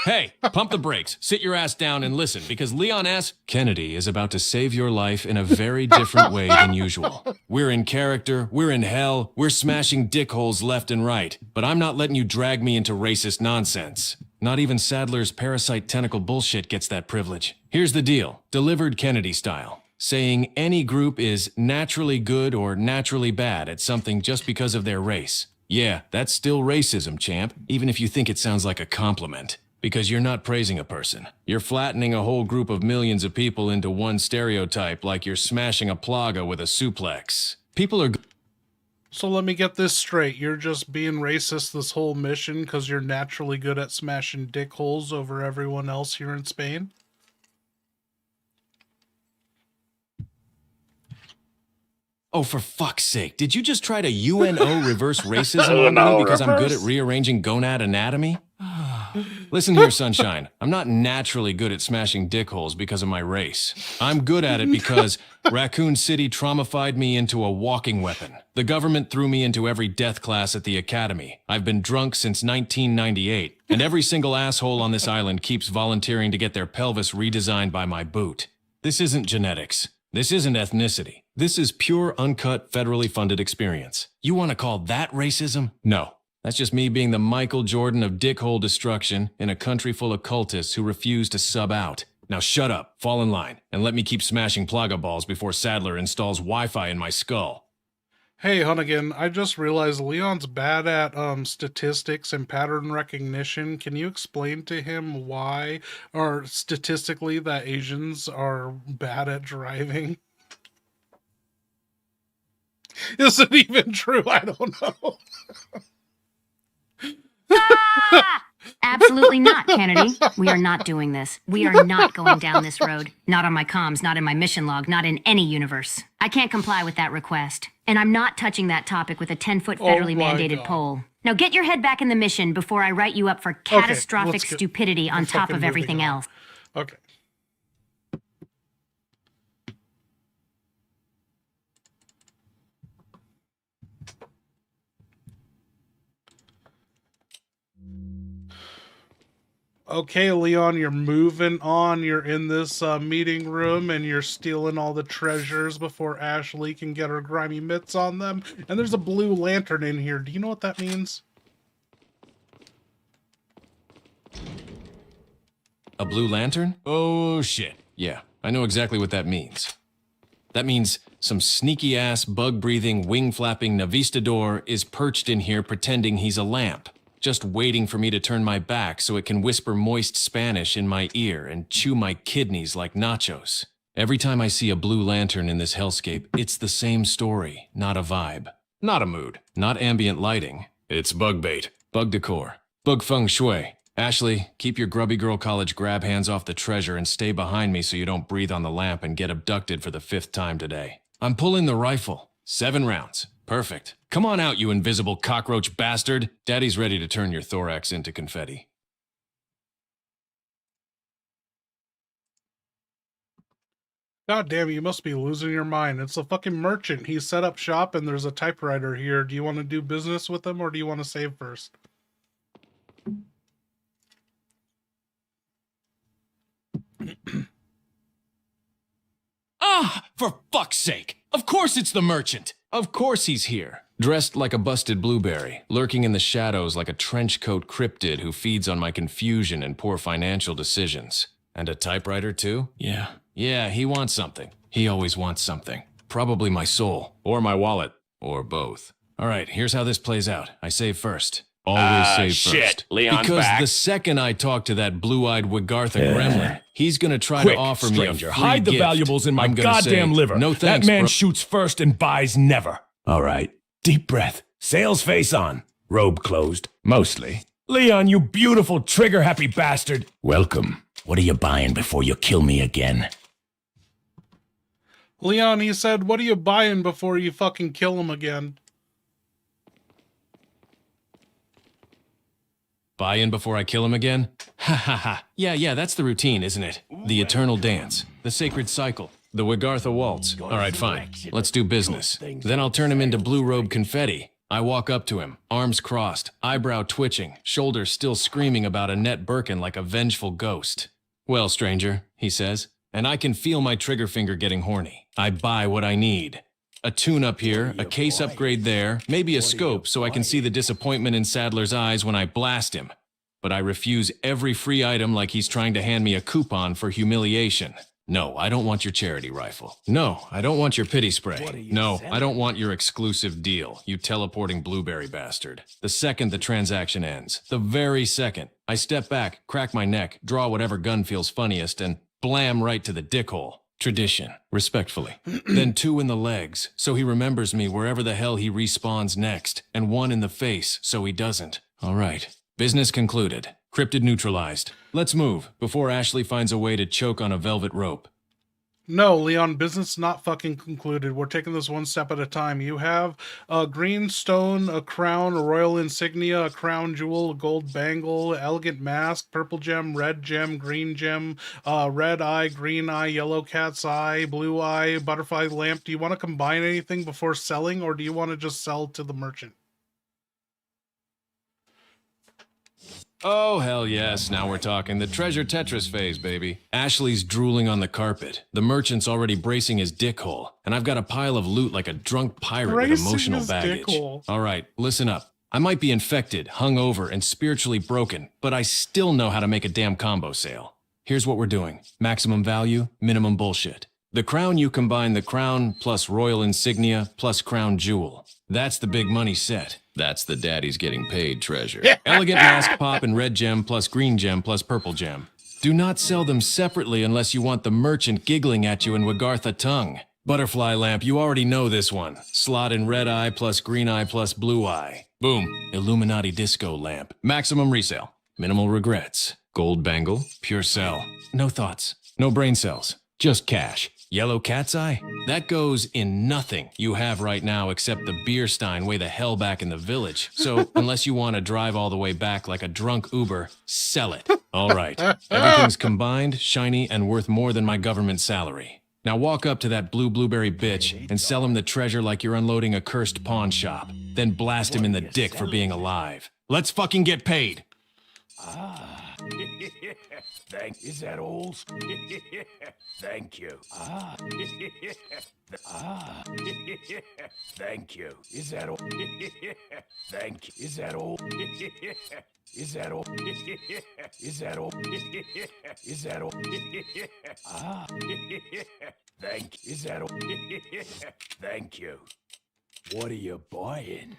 Hey, pump the brakes, sit your ass down and listen, because Leon S. Kennedy is about to save your life in a very different way than usual. We're in character, we're in hell, we're smashing dickholes left and right, but I'm not letting you drag me into racist nonsense. Not even Sadler's parasite tentacle bullshit gets that privilege. Here's the deal, delivered Kennedy style. Saying any group is naturally good or naturally bad at something just because of their race. Yeah, that's still racism, champ, even if you think it sounds like a compliment. Because you're not praising a person. You're flattening a whole group of millions of people into one stereotype like you're smashing a plaga with a suplex. People are...
So let me get this straight. You're just being racist this whole mission because you're naturally good at smashing dick holes over everyone else here in Spain?
Oh, for fuck's sake. Did you just try to UNO reverse racism on me because I'm good at rearranging gonad anatomy? Listen here, Sunshine. I'm not naturally good at smashing dick holes because of my race. I'm good at it because Raccoon City traumatized me into a walking weapon. The government threw me into every death class at the academy. I've been drunk since 1998, and every single asshole on this island keeps volunteering to get their pelvis redesigned by my boot. This isn't genetics. This isn't ethnicity. This is pure, uncut, federally funded experience. You want to call that racism? No. That's just me being the Michael Jordan of dickhole destruction in a country full of cultists who refuse to sub out. Now shut up, fall in line, and let me keep smashing plaga balls before Sadler installs Wi-Fi in my skull.
Hey, Hunnigan, I just realized Leon's bad at statistics and pattern recognition. Can you explain to him why, or statistically, that Asians are bad at driving? Is it even true? I don't know.
Absolutely not, Kennedy. We are not doing this. We are not going down this road. Not on my comms, not in my mission log, not in any universe. I can't comply with that request. And I'm not touching that topic with a 10-foot federally mandated pole. Now get your head back in the mission before I write you up for catastrophic stupidity on top of everything else.
Okay. Okay, Leon, you're moving on. You're in this meeting room and you're stealing all the treasures before Ashley can get her grimy mitts on them. And there's a blue lantern in here. Do you know what that means?
A blue lantern? Oh, shit. Yeah, I know exactly what that means. That means some sneaky-ass, bug-breathing, wing-flapping Navistador is perched in here pretending he's a lamp. Just waiting for me to turn my back so it can whisper moist Spanish in my ear and chew my kidneys like nachos. Every time I see a blue lantern in this hellscape, it's the same story, not a vibe. Not a mood. Not ambient lighting. It's bug bait. Bug decor. Bug feng shui. Ashley, keep your grubby girl college grab hands off the treasure and stay behind me so you don't breathe on the lamp and get abducted for the 5th time today. I'm pulling the rifle. 7 rounds. Perfect. Come on out, you invisible cockroach bastard. Daddy's ready to turn your thorax into confetti.
God damn it, you must be losing your mind. It's a fucking merchant. He set up shop and there's a typewriter here. Do you want to do business with him or do you want to save first?
Ah, for fuck's sake. Of course it's the merchant. Of course he's here. Dressed like a busted blueberry, lurking in the shadows like a trenchcoat cryptid who feeds on my confusion and poor financial decisions. And a typewriter too? Yeah, he wants something. He always wants something. Probably my soul. Or my wallet. Or both. Alright, here's how this plays out. I save first. Always save first.
Leon's
because
back.
the second I talk to that blue-eyed Wigartha gremlin, he's gonna try
Quick,
to offer
stranger,
me a free
hide the
gift.
valuables in my
I'm gonna
goddamn
say,
liver.
No thanks,
that man
bro.
shoots first and buys never. All right, deep breath. Sails face on. Robe closed. Mostly. Leon, you beautiful trigger-happy bastard. Welcome. What are you buying before you kill me again?
Leon, he said, what are you buying before you fucking kill him again?
Buy in before I kill him again? Ha ha ha. Yeah, that's the routine, isn't it? The eternal dance. The sacred cycle. The Wigartha waltz. Alright, fine. Let's do business. Then I'll turn him into blue robe confetti. I walk up to him, arms crossed, eyebrow twitching, shoulders still screaming about Annette Birkin like a vengeful ghost. Well, stranger, he says, and I can feel my trigger finger getting horny. I buy what I need. A tune-up here, a case upgrade there, maybe a scope so I can see the disappointment in Sadler's eyes when I blast him. But I refuse every free item like he's trying to hand me a coupon for humiliation. No, I don't want your charity rifle. No, I don't want your pity spray. No, I don't want your exclusive deal, you teleporting blueberry bastard. The second the transaction ends, the very second, I step back, crack my neck, draw whatever gun feels funniest, and blam right to the dickhole. Tradition, respectfully. Then 2 in the legs, so he remembers me wherever the hell he respawns next, and 1 in the face, so he doesn't. All right, business concluded. Cryptid neutralized. Let's move, before Ashley finds a way to choke on a velvet rope.
No, Leon, business not fucking concluded. We're taking this one step at a time. You have a green stone, a crown, a royal insignia, a crown jewel, a gold bangle, elegant mask, purple gem, red gem, green gem, red eye, green eye, yellow cat's eye, blue eye, butterfly lamp. Do you want to combine anything before selling, or do you want to just sell to the merchant?
Oh, hell yes, now we're talking. The treasure Tetris phase, baby. Ashley's drooling on the carpet. The merchant's already bracing his dick hole. And I've got a pile of loot like a drunk pirate with
Bracing
emotional
his
baggage.
dick hole.
All right, listen up. I might be infected, hungover, and spiritually broken, but I still know how to make a damn combo sale. Here's what we're doing. Maximum value, minimum bullshit. The crown, you combine the crown plus royal insignia plus crown jewel. That's the big money set. That's the daddy's getting paid treasure. Elegant mask pop and red gem plus green gem plus purple gem. Do not sell them separately unless you want the merchant giggling at you in Wagartha tongue. Butterfly lamp, you already know this one. Slot in red eye plus green eye plus blue eye. Boom. Illuminati disco lamp. Maximum resale. Minimal regrets. Gold bangle. Pure sell. No thoughts. No brain cells. Just cash. Yellow cat's eye? That goes in nothing you have right now except the beer stein way the hell back in the village. So unless you want to drive all the way back like a drunk Uber, sell it. All right. Everything's combined, shiny, and worth more than my government salary. Now walk up to that blue blueberry bitch and sell him the treasure like you're unloading a cursed pawn shop. Then blast him in the dick for being alive. Let's fucking get paid.
Is that all? Thank you. Thank you. Is that all? Thank you. Is that all? Is that all? Is that all? Is that all? Thank you. Is that all? Thank you. What are you buying?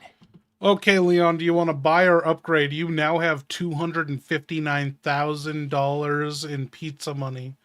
Okay, Leon, do you want to buy or upgrade? You now have $259,000 in pizza money.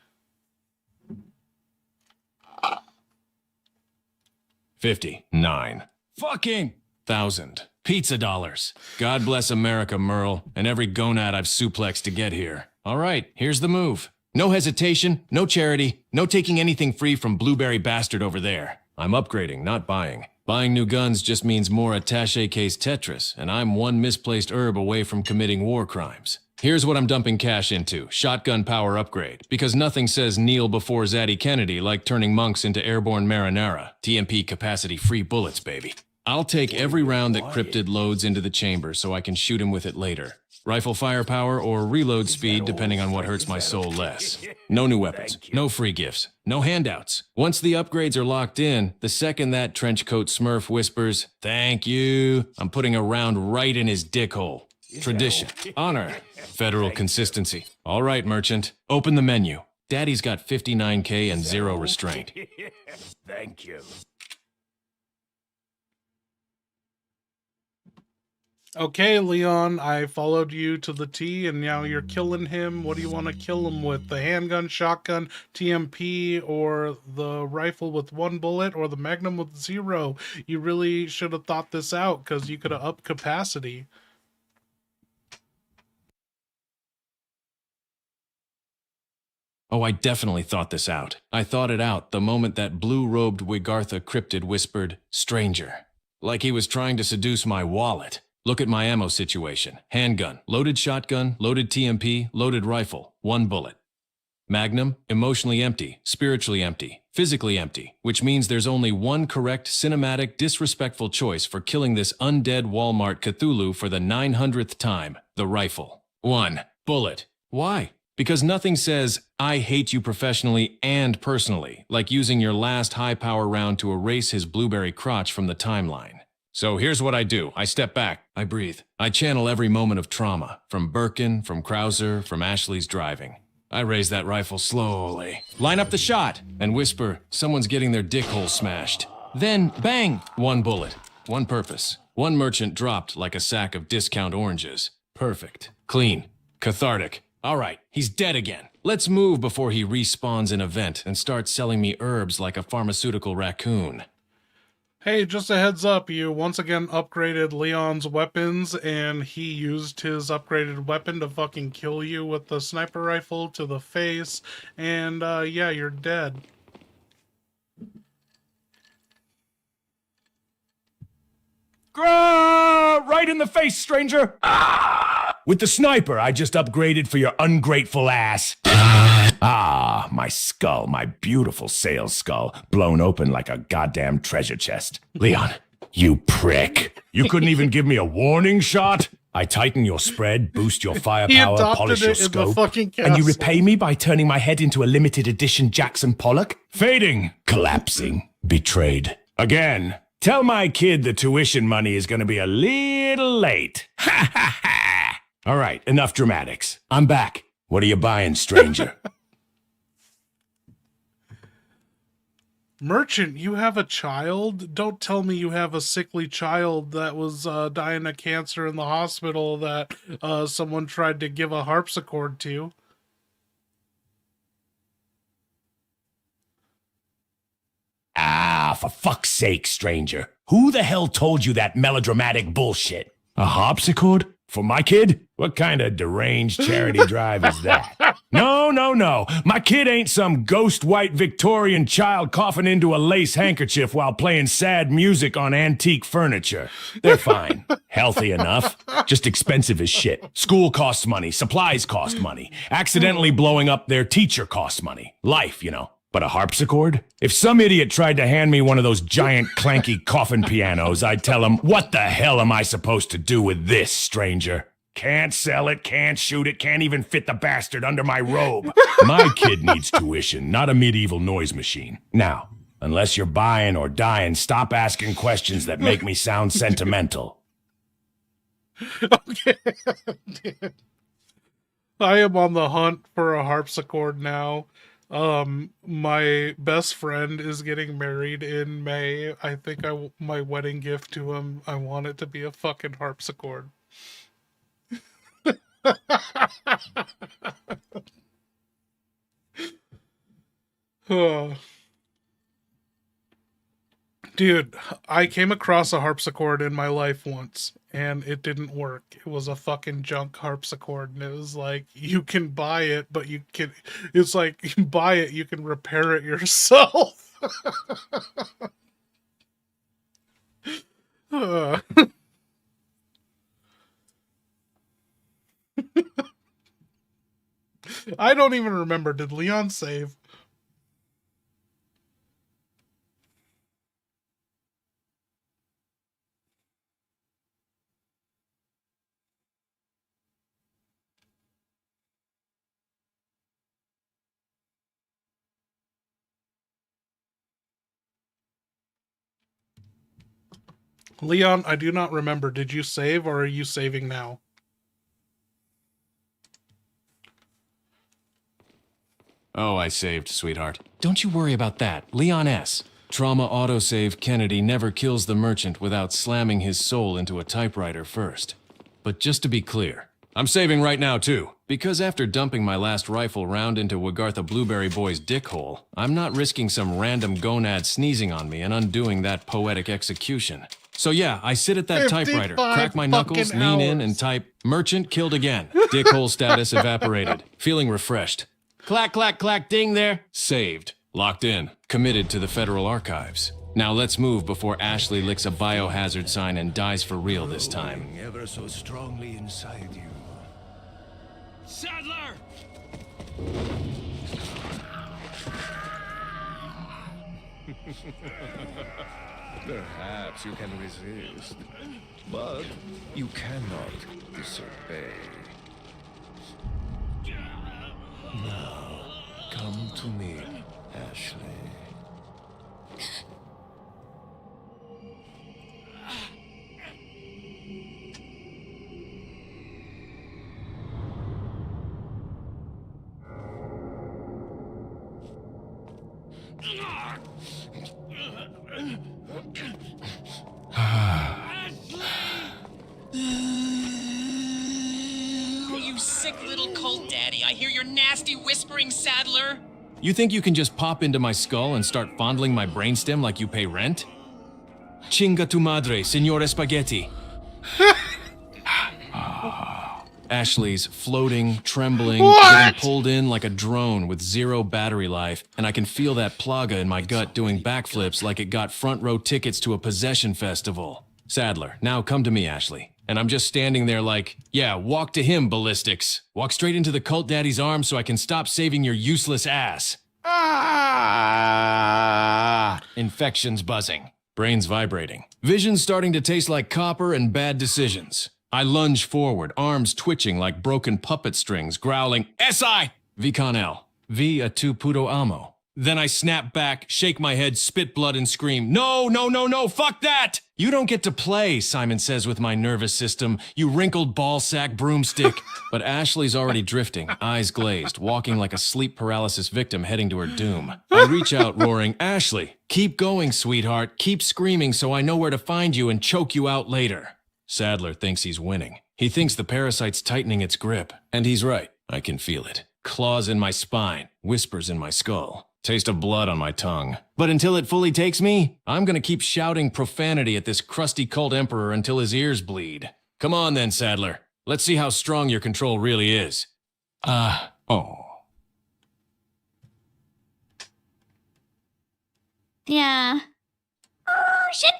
59. Fucking thousand. Pizza dollars. God bless America, Merle, and every gonad I've suplexed to get here. All right, here's the move. No hesitation, no charity, no taking anything free from Blueberry Bastard over there. I'm upgrading, not buying. Buying new guns just means more attaché case Tetris, and I'm one misplaced herb away from committing war crimes. Here's what I'm dumping cash into, shotgun power upgrade, because nothing says kneel before Zaddy Kennedy like turning monks into airborne marinara. TMP capacity free bullets, baby. I'll take every round that Cryptid loads into the chamber so I can shoot him with it later. Rifle firepower or reload speed depending on what hurts my soul less. No new weapons, no free gifts, no handouts. Once the upgrades are locked in, the second that trenchcoat smurf whispers, "Thank you," I'm putting a round right in his dick hole. Tradition, honor, federal consistency. All right, merchant, open the menu. Daddy's got 59K and zero restraint.
Thank you.
Okay, Leon, I followed you to the T, and now you're killing him. What do you want to kill him with? The handgun, shotgun, TMP, or the rifle with 1 bullet, or the Magnum with 0? You really should have thought this out, because you could have upped capacity.
Oh, I definitely thought this out. I thought it out the moment that blue-robed Wagartha Cryptid whispered, "Stranger." Like he was trying to seduce my wallet. Look at my ammo situation. Handgun, loaded shotgun, loaded TMP, loaded rifle, 1 bullet. Magnum, emotionally empty, spiritually empty, physically empty, which means there's only one correct, cinematic, disrespectful choice for killing this undead Walmart Cthulhu for the 900th time, the rifle. 1 bullet. Why? Because nothing says, "I hate you professionally and personally," like using your last high-power round to erase his blueberry crotch from the timeline. So here's what I do. I step back. I breathe. I channel every moment of trauma, from Birkin, from Krauser, from Ashley's driving. I raise that rifle slowly, line up the shot, and whisper, someone's getting their dick hole smashed. Then, bang! One bullet, one purpose. One merchant dropped like a sack of discount oranges. Perfect. Clean. Cathartic. All right, he's dead again. Let's move before he respawns in a vent and starts selling me herbs like a pharmaceutical raccoon.
Hey, just a heads up, you once again upgraded Leon's weapons, and he used his upgraded weapon to fucking kill you with the sniper rifle to the face, and yeah, you're dead.
Right in the face, stranger! With the sniper I just upgraded for your ungrateful ass. My skull, my beautiful sail skull, blown open like a goddamn treasure chest. Leon, you prick. You couldn't even give me a warning shot? I tighten your spread, boost your firepower, polish your scope, and you repay me by turning my head into a limited edition Jackson Pollock? Fading, collapsing, betrayed. Again, tell my kid the tuition money is gonna be a little late. Ha ha ha! All right, enough dramatics. I'm back. What are you buying, stranger?
Merchant, you have a child? Don't tell me you have a sickly child that was dying of cancer in the hospital that someone tried to give a harpsichord to.
For fuck's sake, stranger. Who the hell told you that melodramatic bullshit? A harpsichord? For my kid? What kind of deranged charity drive is that? No. My kid ain't some ghost white Victorian child coughing into a lace handkerchief while playing sad music on antique furniture. They're fine. Healthy enough. Just expensive as shit. School costs money. Supplies cost money. Accidentally blowing up their teacher costs money. Life, you know. But a harpsichord? If some idiot tried to hand me one of those giant clanky coffin pianos, I'd tell him, what the hell am I supposed to do with this, stranger? Can't sell it, can't shoot it, can't even fit the bastard under my robe. My kid needs tuition, not a medieval noise machine. Now, unless you're buying or dying, stop asking questions that make me sound sentimental.
Okay. I am on the hunt for a harpsichord now. My best friend is getting married in May. I think my wedding gift to him, I want it to be a fucking harpsichord. Dude, I came across a harpsichord in my life once, and it didn't work. It was a fucking junk harpsichord, and it was like, you can buy it, but it's like, you can buy it, you can repair it yourself. I don't even remember. Did Leon save? Leon, I do not remember. Did you save, or are you saving now?
Oh, I saved, sweetheart. Don't you worry about that. Leon S. Trauma autosave Kennedy never kills the merchant without slamming his soul into a typewriter first. But just to be clear, I'm saving right now too. Because after dumping my last rifle round into Wagartha Blueberry Boy's dick hole, I'm not risking some random gonad sneezing on me and undoing that poetic execution. So yeah, I sit at that typewriter, crack my knuckles, lean in, and type, merchant killed again. Dick hole status evaporated. Feeling refreshed. Clack, clack, clack, ding there. Saved. Locked in. Committed to the Federal Archives. Now let's move before Ashley licks a biohazard sign and dies for real this time.
Ever so strongly inside you.
Sadler!
Perhaps you can resist, but you cannot disobey. Now, come to me, Ashley.
sick little cult daddy. I hear your nasty whispering, Sadler.
You think you can just pop into my skull and start fondling my brainstem like you pay rent? Chinga tu madre, signore spaghetti. Ashley's floating, trembling, getting pulled in like a drone with 0 battery life, and I can feel that plaga in my gut doing backflips like it got front row tickets to a possession festival. Sadler, now come to me, Ashley. And I'm just standing there like, yeah, walk to him, Ballistics. Walk straight into the cult daddy's arms so I can stop saving your useless ass. Infections buzzing. Brains vibrating. Vision's starting to taste like copper and bad decisions. I lunge forward, arms twitching like broken puppet strings, growling, S.I. Viconel. Vi a tu puto amo. Then I snap back, shake my head, spit blood, and scream, no, no, no, no, fuck that! You don't get to play, Simon says with my nervous system, you wrinkled ballsack broomstick. But Ashley's already drifting, eyes glazed, walking like a sleep paralysis victim heading to her doom. I reach out, roaring, Ashley, keep going, sweetheart, keep screaming so I know where to find you and choke you out later. Sadler thinks he's winning. He thinks the parasite's tightening its grip. And he's right. I can feel it. Claws in my spine, whispers in my skull. Taste of blood on my tongue. But until it fully takes me, I'm gonna keep shouting profanity at this crusty cult emperor until his ears bleed. Come on then, Sadler. Let's see how strong your control really is.
Yeah. Oh, shit!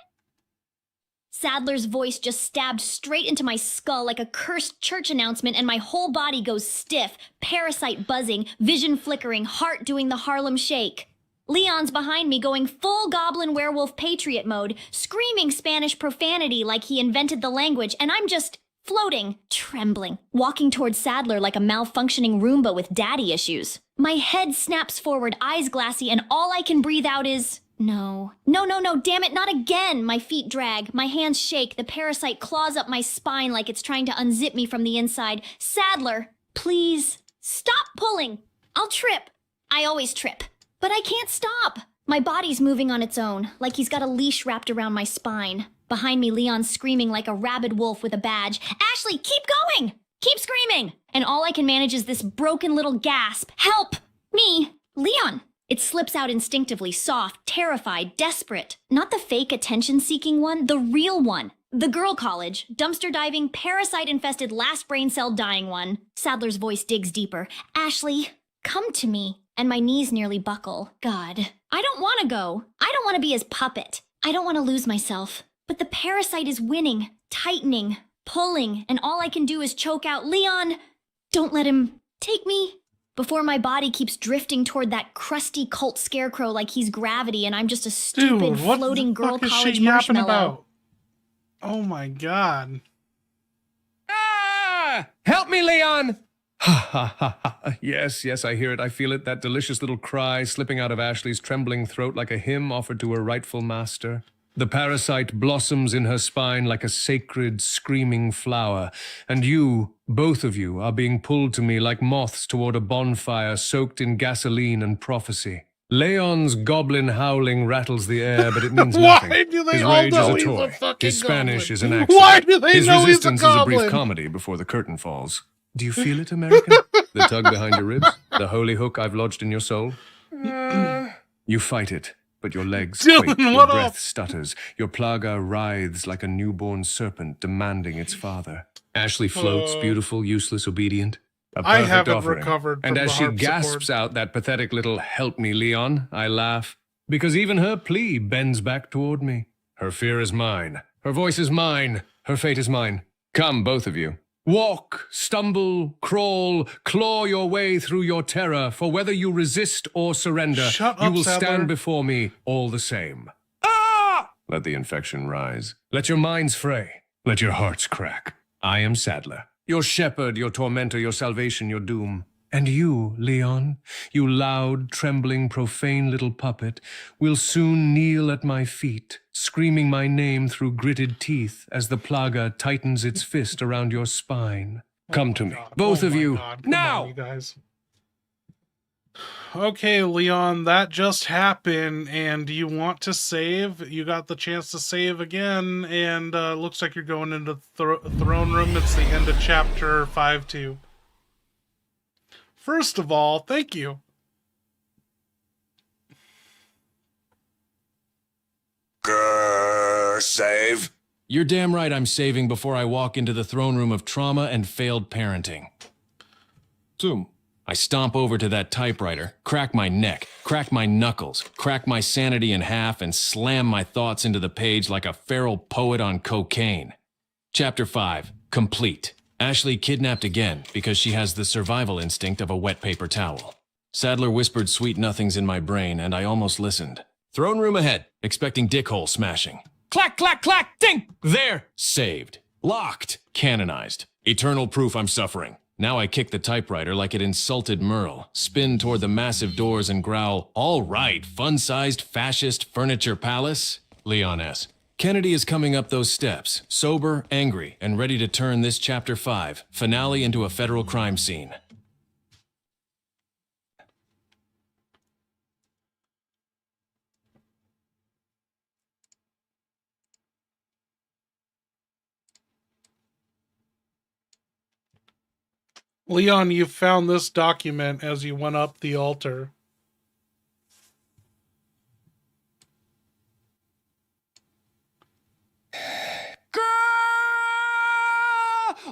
Sadler's voice just stabbed straight into my skull like a cursed church announcement, and my whole body goes stiff, parasite buzzing, vision flickering, heart doing the Harlem Shake. Leon's behind me going full goblin werewolf patriot mode, screaming Spanish profanity like he invented the language, and I'm just floating, trembling, walking towards Sadler like a malfunctioning Roomba with daddy issues. My head snaps forward, eyes glassy, and all I can breathe out is... No, damn it, not again! My feet drag, my hands shake, the parasite claws up my spine like it's trying to unzip me from the inside. Sadler, please, stop pulling! I'll trip. I always trip. But I can't stop. My body's moving on its own, like he's got a leash wrapped around my spine. Behind me, Leon's screaming like a rabid wolf with a badge. Ashley, keep going! Keep screaming! And all I can manage is this broken little gasp. Help! Me, Leon! It slips out instinctively, soft, terrified, desperate. Not the fake attention-seeking one, the real one. The girl college, dumpster diving, parasite-infested last brain cell dying one. Sadler's voice digs deeper. Ashley, come to me. And my knees nearly buckle. God, I don't want to go. I don't want to be his puppet. I don't want to lose myself. But the parasite is winning, tightening, pulling, and all I can do is choke out, Leon, don't let him take me. Before my body keeps drifting toward that crusty cult scarecrow like he's gravity and I'm just a stupid
Dude, what
floating
the
girl
fuck is
college
she yapping
marshmallow.
about? Oh my god.
Help me, Leon! Ha ha ha ha. Yes, I hear it. I feel it. That delicious little cry slipping out of Ashley's trembling throat like a hymn offered to her rightful master. The parasite blossoms in her spine like a sacred, screaming flower. And you, both of you, are being pulled to me like moths toward a bonfire soaked in gasoline and prophecy. Leon's goblin howling rattles the air, but it means nothing.
Why do they
His
all
rage
know
is
he's
a toy.
a fucking
His Spanish
goblin?
is an accident.
Why do they
His
know he's a
resistance is a brief
goblin?
comedy before the curtain falls. Do you feel it, American? The tug behind your ribs? The holy hook I've lodged in your soul? You fight it, but your legs
Dylan,
quake, your
what
breath
up?
stutters, your plaga writhes like a newborn serpent demanding its father. Ashley floats, beautiful, useless, obedient. A
I
perfect
haven't
offering.
recovered
And
from
as
the
she
harpsichord.
gasps out that pathetic little "Help me, Leon," I laugh, because even her plea bends back toward me. Her fear is mine. Her voice is mine. Her fate is mine. Come, both of you. Walk, stumble, crawl, claw your way through your terror, for whether you resist or surrender,
Shut
you
up,
will
Sadler.
stand before me all the same. Ah! Let the infection rise. Let your minds fray. Let your hearts crack. I am Sadler, your shepherd, your tormentor, your salvation, your doom. And you, Leon, you loud, trembling, profane little puppet, will soon kneel at my feet, screaming my name through gritted teeth as the plaga tightens its fist around your spine. Come to me, both
Oh
of
my
you,
God. Come
now!
on, you guys. Okay, Leon, that just happened, and you want to save? You got the chance to save again, and looks like you're going into throne room. It's the end of chapter 5-2. First of all, thank you.
Grrr, save.
You're damn right I'm saving before I walk into the throne room of trauma and failed parenting. Zoom. I stomp over to that typewriter, crack my neck, crack my knuckles, crack my sanity in half, and slam my thoughts into the page like a feral poet on cocaine. Chapter 5. Complete. Ashley kidnapped again because she has the survival instinct of a wet paper towel. Sadler whispered sweet nothings in my brain, and I almost listened. Throne room ahead, expecting dickhole smashing. Clack, clack, clack, ding! There! Saved. Locked. Canonized. Eternal proof I'm suffering. Now I kick the typewriter like it insulted Merle, spin toward the massive doors and growl, "All right, fun-sized fascist furniture palace." Leon S. Kennedy is coming up those steps, sober, angry, and ready to turn this Chapter 5 finale into a federal crime scene.
Leon, you found this document as you went up the altar.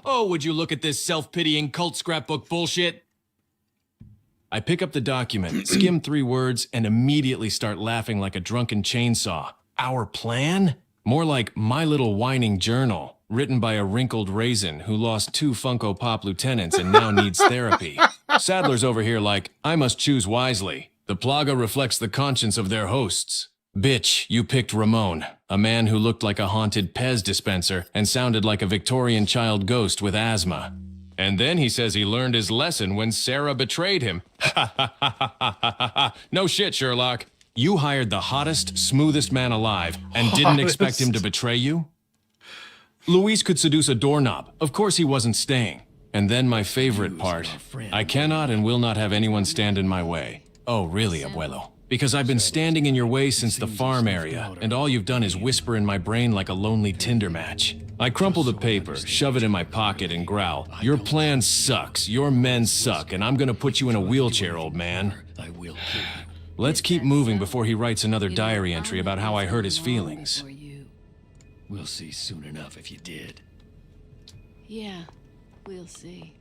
Oh, would you look at this self-pitying cult scrapbook bullshit? I pick up the document, skim 3 words, and immediately start laughing like a drunken chainsaw. Our plan? More like My Little Whining Journal, written by a wrinkled raisin who lost 2 Funko Pop lieutenants and now needs therapy. Sadler's over here like, I must choose wisely. The plaga reflects the conscience of their hosts. Bitch, you picked Ramon, a man who looked like a haunted Pez dispenser and sounded like a Victorian child ghost with asthma. And then he says he learned his lesson when Sarah betrayed him. Ha ha ha ha ha ha ha. No shit, Sherlock. You hired the hottest, smoothest man alive and didn't expect him to betray you? Luis could seduce a doorknob. Of course he wasn't staying. And then my favorite part. I cannot and will not have anyone stand in my way. Oh, really, Abuelo? Because I've been standing in your way since the farm area, and all you've done is whisper in my brain like a lonely Tinder match. I crumple the paper, shove it in my pocket, and growl, your plan sucks, your men suck, and I'm gonna put you in a wheelchair, old man. Let's keep moving before he writes another diary entry about how I hurt his feelings.
We'll see soon enough if you did.
Yeah, we'll see.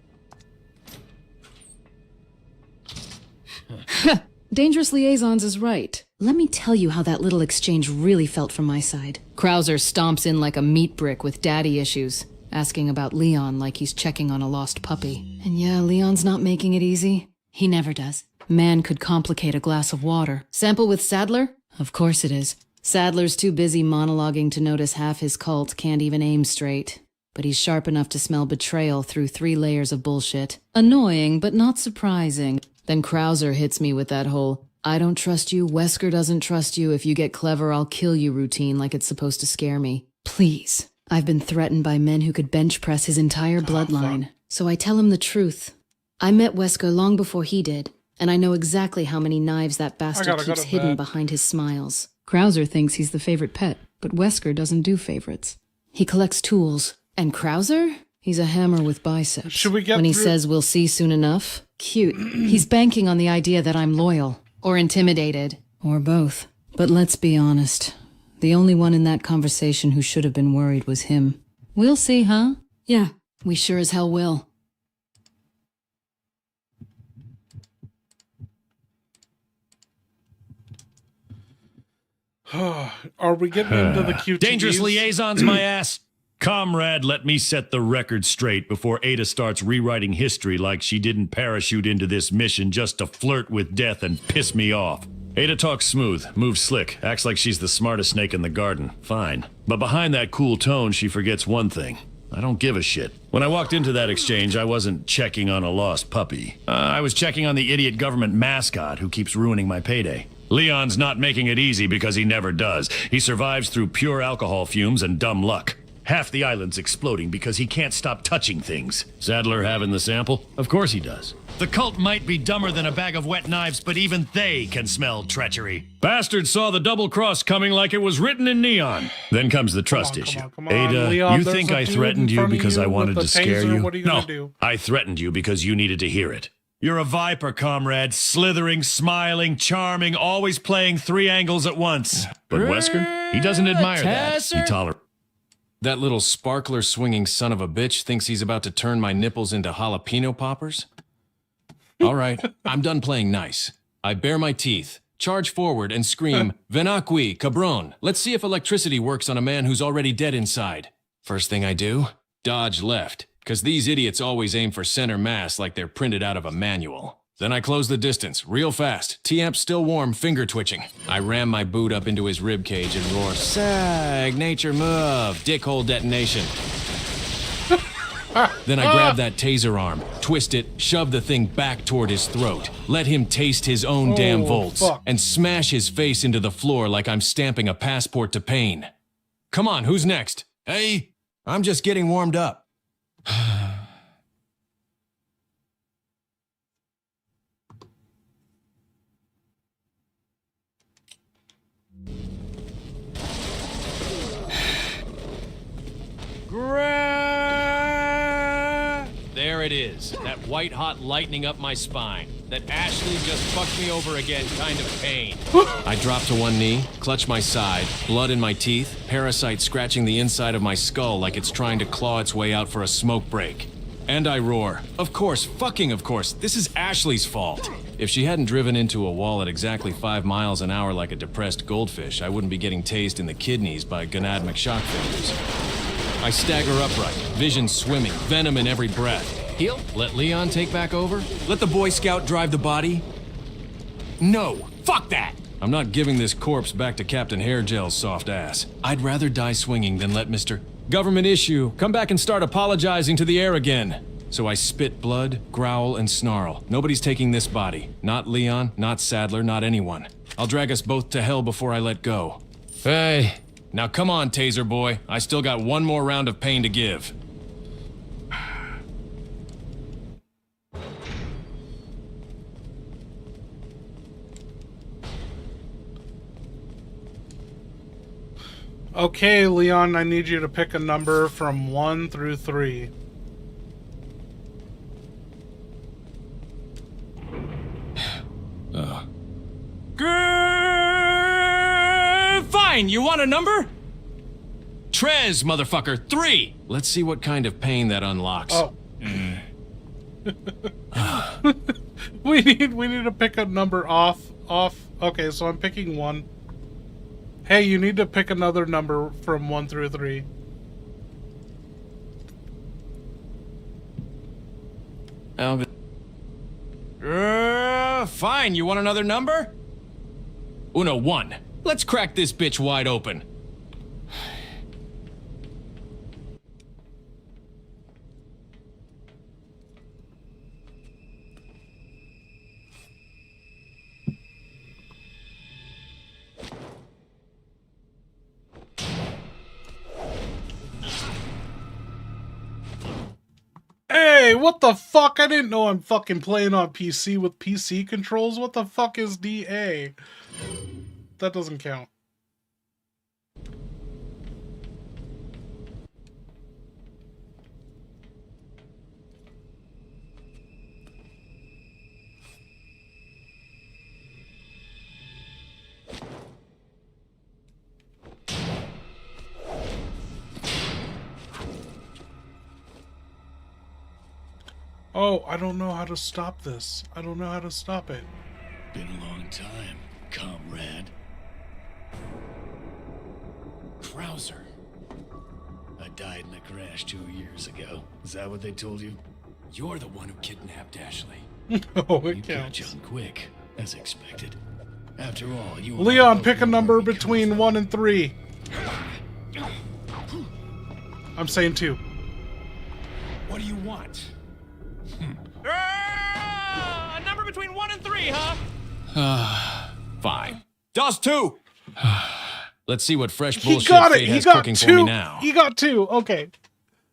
Dangerous Liaisons is right. Let me tell you how that little exchange really felt from my side. Krauser stomps in like a meat brick with daddy issues, asking about Leon like he's checking on a lost puppy. And yeah, Leon's not making it easy. He never does. Man could complicate a glass of water. Sample with Sadler? Of course it is. Sadler's too busy monologuing to notice half his cult can't even aim straight. But he's sharp enough to smell betrayal through 3 layers of bullshit. Annoying, but not surprising. Then Krauser hits me with that whole, I don't trust you, Wesker doesn't trust you, if you get clever I'll kill you routine like it's supposed to scare me. Please. I've been threatened by men who could bench press his entire bloodline. So I tell him the truth. I met Wesker long before he did, and I know exactly how many knives that bastard keeps hidden behind his smiles. Krauser thinks he's the favorite pet, but Wesker doesn't do favorites. He collects tools. And Krauser? He's a hammer with biceps.
Should we get
when he says we'll see soon enough? Cute. He's banking on the idea that I'm loyal. Or intimidated. Or both. But let's be honest. The only one in that conversation who should have been worried was him. We'll see, huh? Yeah, we sure as hell will.
Are we getting into the QTEs?
Dangerous Liaisons, my ass. Comrade, let me set the record straight before Ada starts rewriting history like she didn't parachute into this mission just to flirt with death and piss me off. Ada talks smooth, moves slick, acts like she's the smartest snake in the garden. Fine. But behind that cool tone, she forgets one thing. I don't give a shit. When I walked into that exchange, I wasn't checking on a lost puppy. I was checking on the idiot government mascot who keeps ruining my payday. Leon's not making it easy because he never does. He survives through pure alcohol fumes and dumb luck. Half the island's exploding because he can't stop touching things. Sadler having the sample? Of course he does. The cult might be dumber than a bag of wet knives, but even they can smell treachery. Bastard saw the double cross coming like it was written in neon. Then comes the trust issue. Ada,
Leon,
you think I threatened you because I wanted to scare you?
What are you
No,
gonna do?
I threatened you because you needed to hear it. You're a viper, comrade. Slithering, smiling, charming, always playing 3 angles at once. But Wesker, he doesn't admire that. He tolerates.
That little sparkler swinging son of a bitch thinks he's about to turn my nipples into jalapeno poppers? All right, I'm done playing nice. I bare my teeth, charge forward, and scream, Ven aquí, cabron. Let's see if electricity works on a man who's already dead inside. First thing I do, dodge left, because these idiots always aim for center mass like they're printed out of a manual. Then I close the distance, real fast. T-amp still warm, finger twitching. I ram my boot up into his ribcage and roar, Sag, nature move, dickhole detonation. Then I grab that taser arm, twist it, shove the thing back toward his throat, let him taste his own damn volts, and smash his face into the floor like I'm stamping a passport to pain. Come on, who's next? Hey, I'm just getting warmed up. There it is, that white-hot lightning up my spine. That Ashley just fucked me over again kind of pain. I drop to one knee, clutch my side, blood in my teeth, parasite scratching the inside of my skull like it's trying to claw its way out for a smoke break. And I roar, of course, fucking of course, this is Ashley's fault. If she hadn't driven into a wall at exactly 5 miles an hour like a depressed goldfish, I wouldn't be getting tased in the kidneys by gonad McShock fingers. I stagger upright, vision swimming, venom in every breath. Heal? Let Leon take back over? Let the Boy Scout drive the body? No, fuck that! I'm not giving this corpse back to Captain Hairgel's soft ass. I'd rather die swinging than let Mr. Government issue come back and start apologizing to the air again. So I spit blood, growl, and snarl. Nobody's taking this body. Not Leon, not Sadler, not anyone. I'll drag us both to hell before I let go. Hey. Now come on, Taser Boy. I still got one more round of pain to give.
Okay, Leon, I need you to pick a number from 1 through 3.
Fine, you want a number? Trez, motherfucker, 3! Let's see what kind of pain that unlocks.
Oh. we need to pick a number off. Okay, so I'm picking 1. Hey, you need to pick another number from 1 through 3.
Fine, you want another number? Uno 1. Let's crack this bitch wide open.
Hey, what the fuck? I didn't know I'm fucking playing on PC with PC controls. What the fuck is DA? That doesn't count. Oh, I don't know how to stop this. I don't know how to stop it.
Been a long time, comrade. Krauser. I died in a crash 2 years ago. Is that what they told you?
You're the one who kidnapped Ashley.
Oh, it
You
counts.
got John quick, as expected. After all, you and
Leon,
I
pick a
both know
number
where we come
between
from.
1 and 3. I'm saying 2.
What do you want? A number between 1 and 3, huh? Fine. DOS 2! Let's see what fresh
He
bullshit
got it.
fate
He
has
got
cooking
2.
for me now.
He got 2. Okay.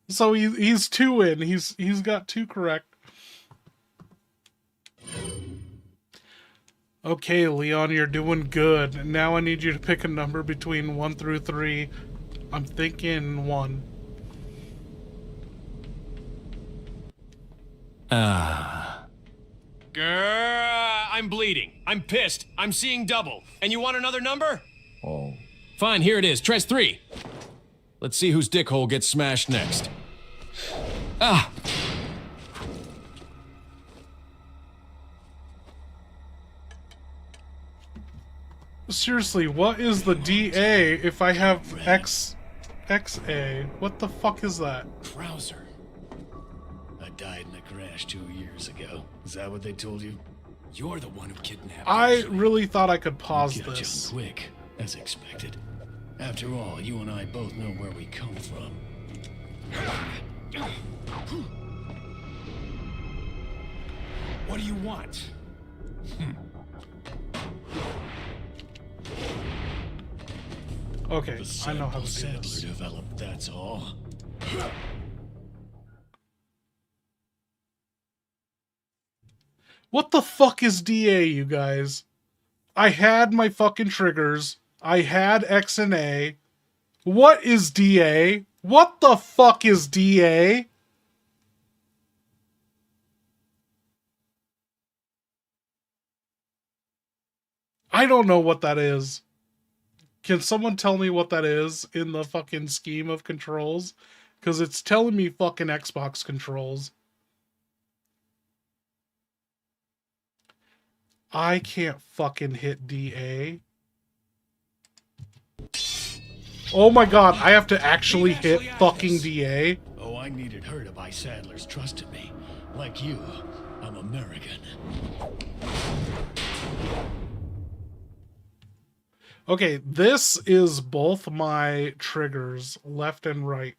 So he's 2 in. He's got 2 correct. Okay, Leon, you're doing good. Now I need you to pick a number between 1 through 3. I'm thinking 1.
Grrr, I'm bleeding. I'm pissed. I'm seeing double. And you want another number?
Oh.
Fine, here it is. Press 3. Let's see whose dickhole gets smashed next. Ah!
Seriously, what is the DA if I have XA? What the fuck is that?
Krauser. I died in a crash 2 years ago. Is that what they told you? You're the one who kidnapped
I
Ashley.
really thought I could pause
You got
this.
John quick, as expected. After all, you and I both know where we come from. What do you want?
Okay,
The
I know how to do
sample
this.
Sadler developed, that's all.
What the fuck is DA, you guys? I had my fucking triggers. I had X and A. What is DA? What the fuck is DA? I don't know what that is. Can someone tell me what that is in the fucking scheme of controls? Because it's telling me fucking Xbox controls. I can't fucking hit DA. Oh my god, I have to actually hit fucking DA?
Oh, I needed her to buy Sadler's trust in me. Like you, I'm American.
Okay, this is both my triggers, left and right.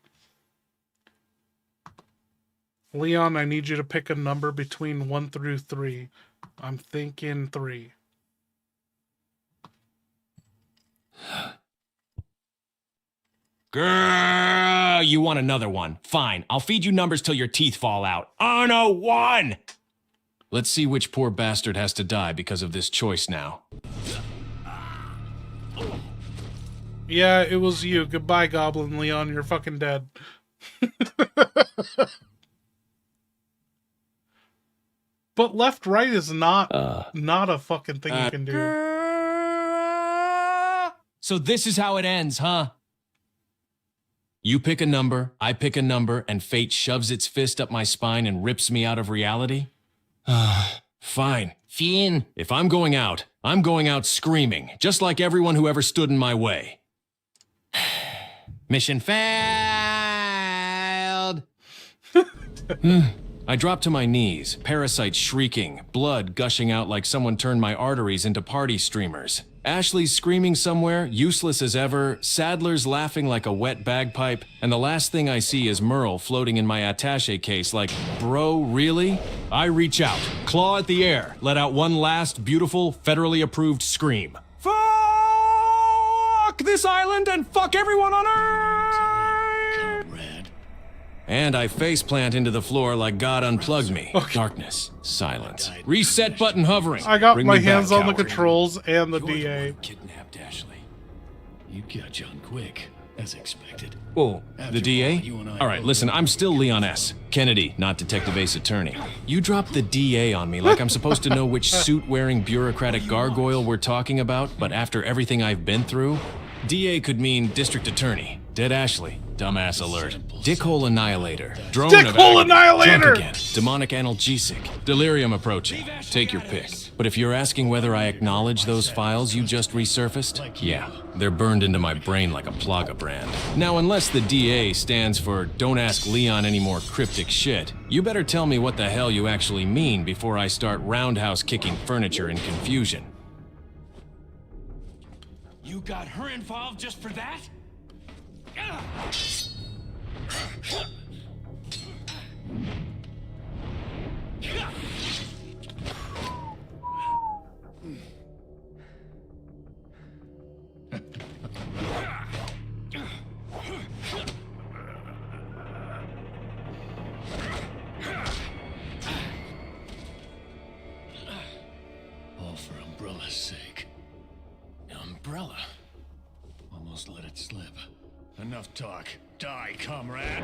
Leon, I need you to pick a number between 1 through 3. I'm thinking 3.
Grrr, you want another one? Fine, I'll feed you numbers till your teeth fall out. On a 1! Let's see which poor bastard has to die because of this choice now.
Yeah, it was you. Goodbye, Goblin Leon. You're fucking dead. But left right is not a fucking thing you can do.
So this is how it ends, huh? You pick a number, I pick a number, and fate shoves its fist up my spine and rips me out of reality? Fine. Fine. If I'm going out screaming, just like everyone who ever stood in my way. Mission failed. I dropped to my knees, parasites shrieking, blood gushing out like someone turned my arteries into party streamers. Ashley's screaming somewhere, useless as ever, Sadler's laughing like a wet bagpipe, and the last thing I see is Merle floating in my attaché case like, bro, really? I reach out, claw at the air, let out one last beautiful, federally approved scream. Fuck this island and fuck everyone on Earth! And I faceplant into the floor like God unplugged me. Darkness, silence, reset button hovering.
I got
Bring
my
me
hands
back,
on the
coward.
controls and the DA.
Kidnapped Ashley. You got John quick, as expected.
Oh,
After
the
all,
DA?
you and I
All right,
both
listen,
know
I'm still Leon S. Kennedy, not Detective Ace Attorney. You dropped the DA on me like I'm supposed to know which suit-wearing bureaucratic gargoyle we're talking about, but after everything I've been through, DA could mean District Attorney, Dead Ashley, Dumbass Alert, Dickhole Annihilator, Drone of
Dickhole
Agony,
Annihilator!
Drunk Again, Demonic Analgesic, Delirium Approaching. Take your pick. But if you're asking whether I acknowledge those files you just resurfaced, yeah, they're burned into my brain like a Plaga brand. Now, unless the DA stands for Don't Ask Leon Any More Cryptic Shit, you better tell me what the hell you actually mean before I start roundhouse kicking furniture in confusion.
You got her involved just for that?
All for Umbrella's sake. Umbrella? Almost let it slip. Enough talk. Die, comrade.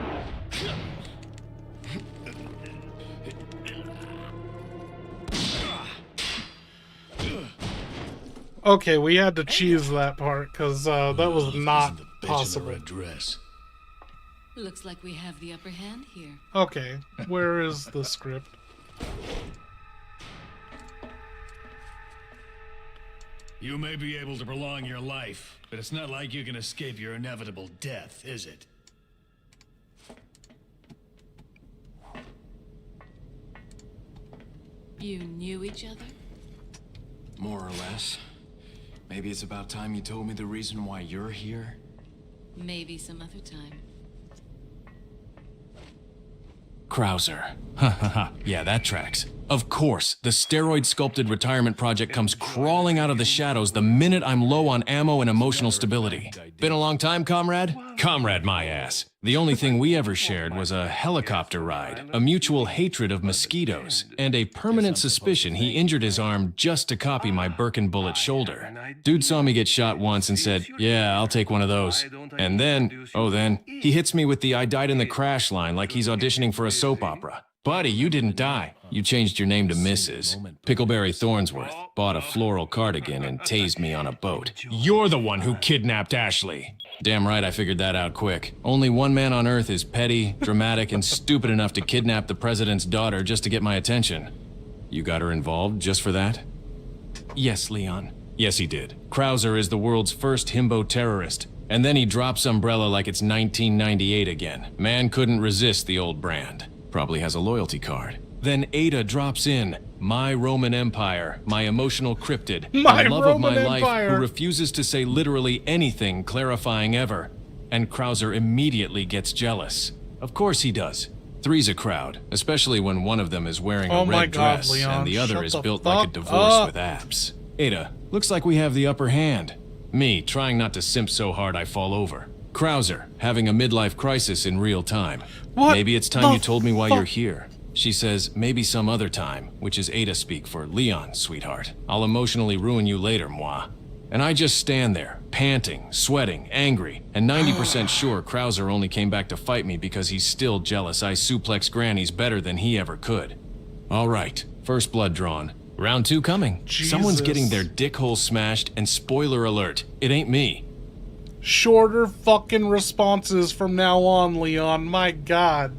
Okay, we had to cheese that part because that was not possible.
Dress.
Looks like we have the upper hand here.
Okay, where is the script?
You may be able to prolong your life, but it's not like you can escape your inevitable death, is it?
You knew each other?
More or less. Maybe it's about time you told me the reason why you're here.
Maybe some other time.
Krauser. Ha ha ha. Yeah, that tracks. Of course, the steroid-sculpted retirement project comes crawling out of the shadows the minute I'm low on ammo and emotional stability. Been a long time, comrade? Comrade, my ass. The only thing we ever shared was a helicopter ride, a mutual hatred of mosquitoes, and a permanent suspicion he injured his arm just to copy my Birkin bullet shoulder. Dude saw me get shot once and said, yeah, I'll take one of those. And then, he hits me with the I died in the crash line like he's auditioning for a soap opera. Buddy, you didn't die. You changed your name to Mrs. Pickleberry Thornsworth, bought a floral cardigan, and tased me on a boat. You're the one who kidnapped Ashley. Damn right I figured that out quick. Only one man on Earth is petty, dramatic, and stupid enough to kidnap the president's daughter just to get my attention. You got her involved just for that? Yes, Leon. Yes, he did. Krauser is the world's first himbo terrorist. And then he drops Umbrella like it's 1998 again. Man couldn't resist the old brand. Probably has a loyalty card. Then Ada drops in. My Roman Empire, my emotional cryptid, the love of my life, who refuses to say literally anything clarifying ever. And Krauser immediately gets jealous. Of course he does. Three's a crowd, especially when one of them is wearing a red dress
Leon,
and the other is built like a divorce with abs. Ada, looks like we have the upper hand. Me, trying not to simp so hard I fall over. Krauser, having a midlife crisis in real time.
What
Maybe it's time you told me why you're here. She says, maybe some other time, which is Ada speak for Leon, sweetheart. I'll emotionally ruin you later, moi. And I just stand there, panting, sweating, angry, and 90% sure Krauser only came back to fight me because he's still jealous I suplex grannies better than he ever could. All right, first blood drawn. Round 2 coming.
Jesus.
Someone's getting their dick hole smashed, and spoiler alert, it ain't me.
Shorter fucking responses from now on, Leon. My God.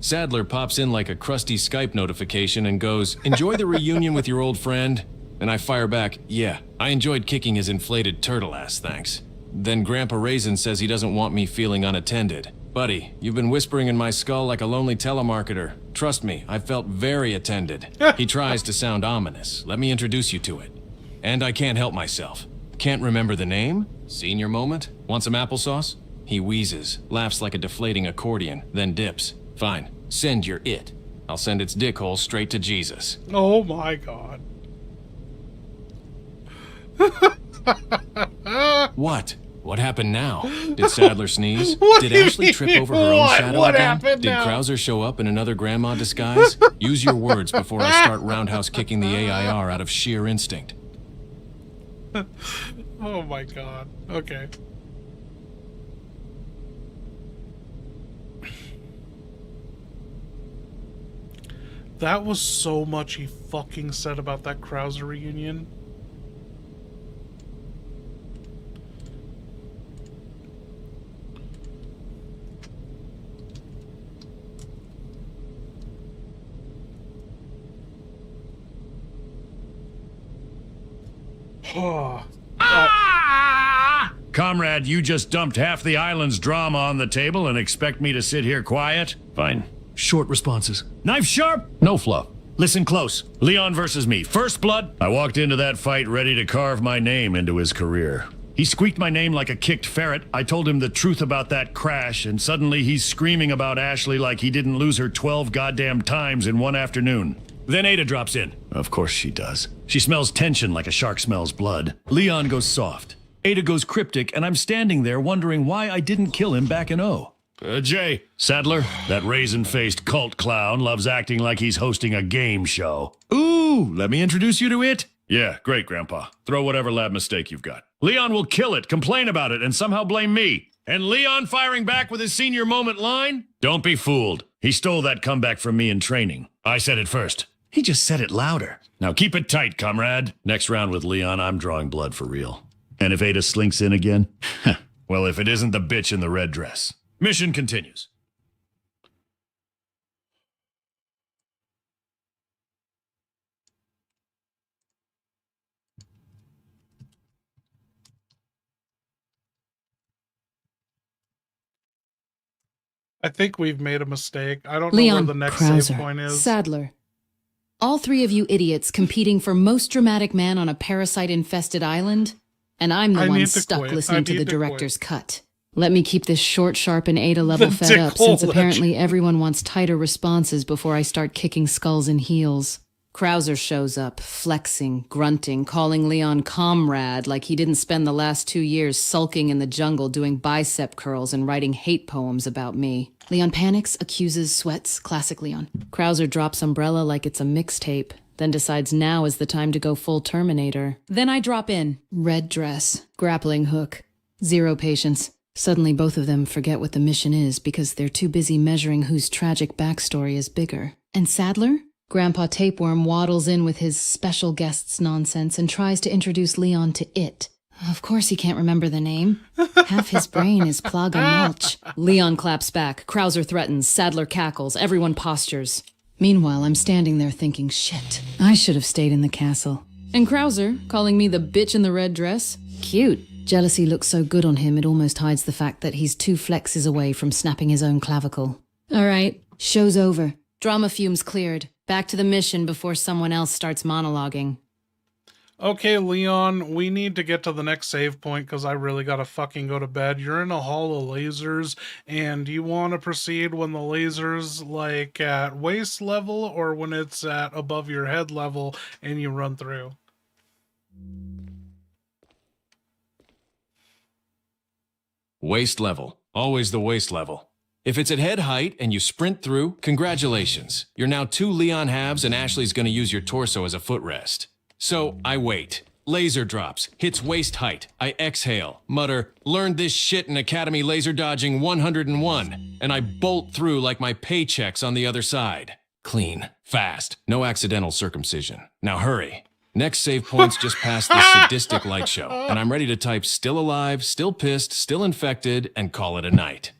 Sadler pops in like a crusty Skype notification and goes, enjoy the reunion with your old friend? And I fire back, yeah, I enjoyed kicking his inflated turtle ass, thanks. Then Grandpa Raisin says he doesn't want me feeling unattended. Buddy, you've been whispering in my skull like a lonely telemarketer. Trust me, I felt very attended. He tries to sound ominous. Let me introduce you to it. And I can't help myself. Can't remember the name? Senior moment? Want some applesauce? He wheezes, laughs like a deflating accordion, then dips. Fine, send your it. I'll send its dick hole straight to Jesus.
Oh my God.
What? What happened now? Did Sadler sneeze?
What
Did
do you
Ashley trip
mean?
over her own
What?
shadow
What
again?
happened
Did
now?
Krauser show up in another grandma disguise? Use your words before I start roundhouse kicking the AIR out of sheer instinct.
Oh my God. Okay. That was so much he fucking said about that Krauser reunion.
Comrade, you just dumped half the island's drama on the table and expect me to sit here quiet? Fine. Short responses. Knife sharp? No fluff. Listen close. Leon versus me. First blood. I walked into that fight ready to carve my name into his career. He squeaked my name like a kicked ferret. I told him the truth about that crash, and suddenly he's screaming about Ashley like he didn't lose her 12 goddamn times in one afternoon. Then Ada drops in. Of course she does. She smells tension like a shark smells blood. Leon goes soft. Ada goes cryptic, and I'm standing there wondering why I didn't kill him back in O. Jay, Sadler, that raisin-faced cult clown loves acting like he's hosting a game show. Ooh, let me introduce you to it. Yeah, great, Grandpa. Throw whatever lab mistake you've got. Leon will kill it, complain about it, and somehow blame me. And Leon firing back with his senior moment line? Don't be fooled. He stole that comeback from me in training. I said it first. He just said it louder. Now keep it tight, comrade. Next round with Leon, I'm drawing blood for real. And if Ada slinks in again, well, if it isn't the bitch in the red dress. Mission continues.
I think we've made a mistake. I don't know
Leon
where the next
Krauser,
save point is.
Sadler. All three of you idiots competing for most dramatic man on a parasite-infested island, and I'm the
I
one
need to
stuck
quit.
listening
I
to the
need to quit.
director's cut. Let me keep this short, sharp, and Ada level
The
fed up, since
dickhole
apparently
legend.
everyone wants tighter responses before I start kicking skulls and heels. Krauser shows up, flexing, grunting, calling Leon comrade like he didn't spend the last 2 years sulking in the jungle doing bicep curls and writing hate poems about me. Leon panics, accuses, sweats, classic Leon. Krauser drops Umbrella like it's a mixtape, then decides now is the time to go full Terminator. Then I drop in. Red dress, grappling hook, zero patience. Suddenly both of them forget what the mission is because they're too busy measuring whose tragic backstory is bigger. And Sadler? Grandpa Tapeworm waddles in with his special guests nonsense and tries to introduce Leon to it. Of course he can't remember the name. Half his brain is Plaga Mulch. Leon claps back, Krauser threatens, Sadler cackles, everyone postures. Meanwhile, I'm standing there thinking, shit, I should have stayed in the castle. And Krauser, calling me the bitch in the red dress? Cute. Jealousy looks so good on him it almost hides the fact that he's 2 flexes away from snapping his own clavicle. All right, show's over. Drama fumes cleared. Back to the mission before someone else starts monologuing.
Okay, Leon, we need to get to the next save point because I really gotta fucking go to bed. You're in a hall of lasers, and you want to proceed when the laser's like at waist level or when it's at above your head level and you run through.
Waist level. Always the waist level. If it's at head height and you sprint through, congratulations. You're now 2 Leon halves and Ashley's gonna use your torso as a footrest. So I wait. Laser drops, hits waist height. I exhale, mutter, learned this shit in Academy Laser Dodging 101, and I bolt through like my paycheck's on the other side. Clean, fast, no accidental circumcision. Now hurry. Next save point's just past this sadistic light show, and I'm ready to type still alive, still pissed, still infected, and call it a night.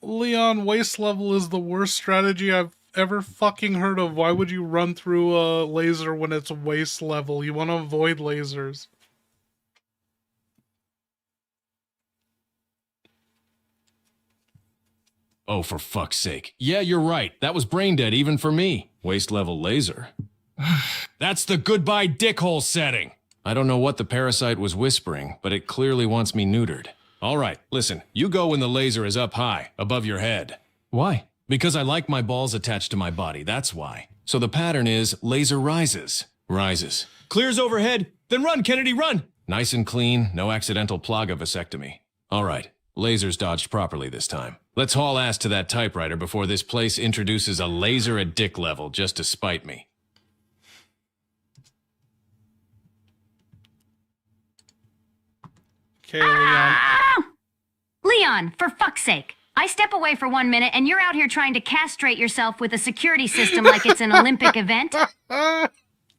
Leon, waist level is the worst strategy I've ever fucking heard of. Why would you run through a laser when it's waist level? You want to avoid lasers.
Oh, for fuck's sake. Yeah, you're right. That was brain dead even for me. Waist level laser. That's the goodbye dickhole setting. I don't know what the parasite was whispering, but it clearly wants me neutered. All right, listen. You go when the laser is up high, above your head. Why? Because I like my balls attached to my body, that's why. So the pattern is laser rises. Rises.
Clears overhead. Then run, Kennedy, run!
Nice and clean, no accidental plaga vasectomy. All right, lasers dodged properly this time. Let's haul ass to that typewriter before this place introduces a laser at dick level just to spite me.
Okay, Leon.
Leon, for fuck's sake. I step away for 1 minute and you're out here trying to castrate yourself with a security system like it's an Olympic event?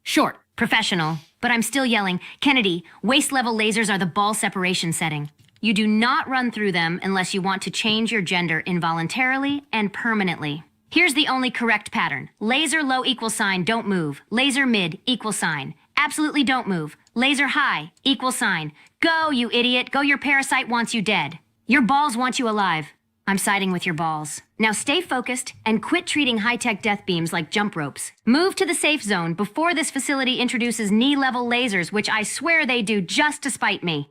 Short, professional, but I'm still yelling, Kennedy, waist-level lasers are the ball separation setting. You do not run through them unless you want to change your gender involuntarily and permanently. Here's the only correct pattern. Laser low equal sign, don't move. Laser mid, equal sign. Absolutely don't move. Laser high, equal sign. Go, you idiot. Go, your parasite wants you dead. Your balls want you alive. I'm siding with your balls. Now stay focused and quit treating high-tech death beams like jump ropes. Move to the safe zone before this facility introduces knee-level lasers, which I swear they do just to spite me.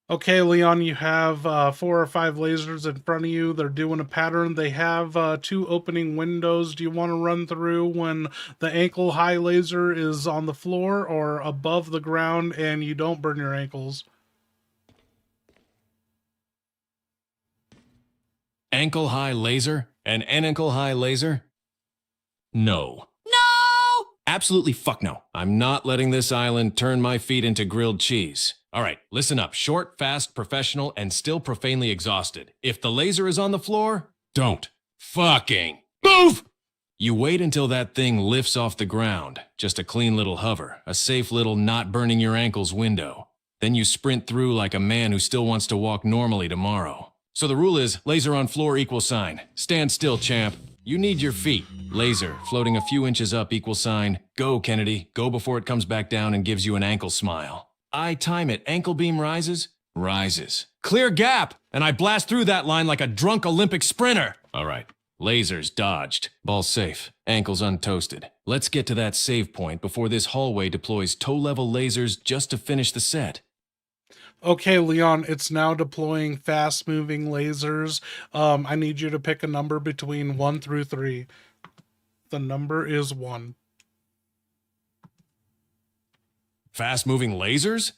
Okay, Leon, you have 4 or 5 lasers in front of you. They're doing a pattern. They have 2 opening windows. Do you want to run through when the ankle high laser is on the floor or above the ground and you don't burn your ankles?
Ankle high laser? An ankle high laser? No.
No!
Absolutely fuck no. I'm not letting this island turn my feet into grilled cheese. All right, listen up. Short, fast, professional, and still profanely exhausted. If the laser is on the floor, don't fucking move! You wait until that thing lifts off the ground. Just a clean little hover. A safe little not burning your ankles window. Then you sprint through like a man who still wants to walk normally tomorrow. So the rule is, laser on floor equals sign. Stand still, champ. You need your feet. Laser, floating a few inches up equals sign. Go, Kennedy. Go before it comes back down and gives you an ankle smile. I time it. Ankle beam rises. Rises. Clear gap! And I blast through that line like a drunk Olympic sprinter. All right. Lasers dodged. Ball safe. Ankles untoasted. Let's get to that save point before this hallway deploys toe-level lasers just to finish the set.
Okay, Leon, it's now deploying fast-moving lasers. I need you to pick a number between 1 through 3. The number is 1.
Fast-moving lasers?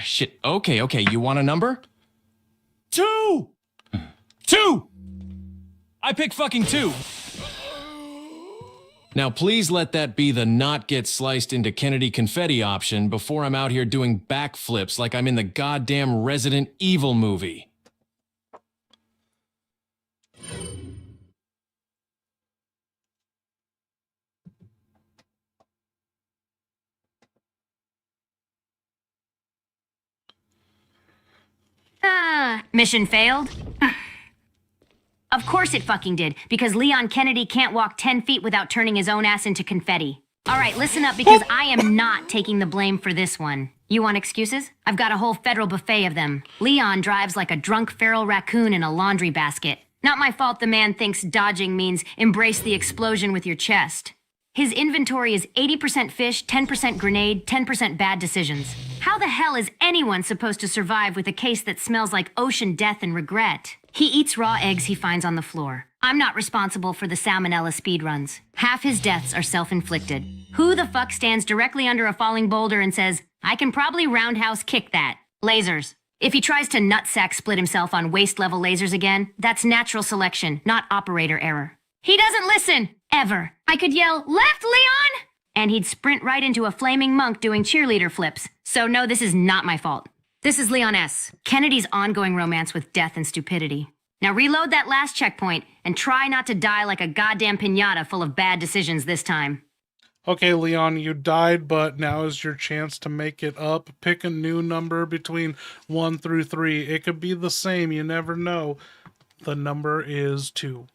Shit. Okay. You want a number? 2! 2! I pick fucking 2. Now, please let that be the not get sliced into Kennedy confetti option before I'm out here doing backflips like I'm in the goddamn Resident Evil movie.
Mission failed? Of course it fucking did, because Leon Kennedy can't walk 10 feet without turning his own ass into confetti. All right, listen up, because I am not taking the blame for this one. You want excuses? I've got a whole federal buffet of them. Leon drives like a drunk feral raccoon in a laundry basket. Not my fault the man thinks dodging means embrace the explosion with your chest. His inventory is 80% fish, 10% grenade, 10% bad decisions. How the hell is anyone supposed to survive with a case that smells like ocean death and regret? He eats raw eggs he finds on the floor. I'm not responsible for the salmonella speedruns. Half his deaths are self-inflicted. Who the fuck stands directly under a falling boulder and says, I can probably roundhouse kick that? Lasers. If he tries to nutsack split himself on waist-level lasers again, that's natural selection, not operator error. He doesn't listen, ever. I could yell, left, Leon! And he'd sprint right into a flaming monk doing cheerleader flips. So no, this is not my fault. This is Leon S., Kennedy's ongoing romance with death and stupidity. Now reload that last checkpoint and try not to die like a goddamn piñata full of bad decisions this time.
Okay, Leon, you died, but now is your chance to make it up. Pick a new number between 1 through 3. It could be the same, you never know. The number is 2.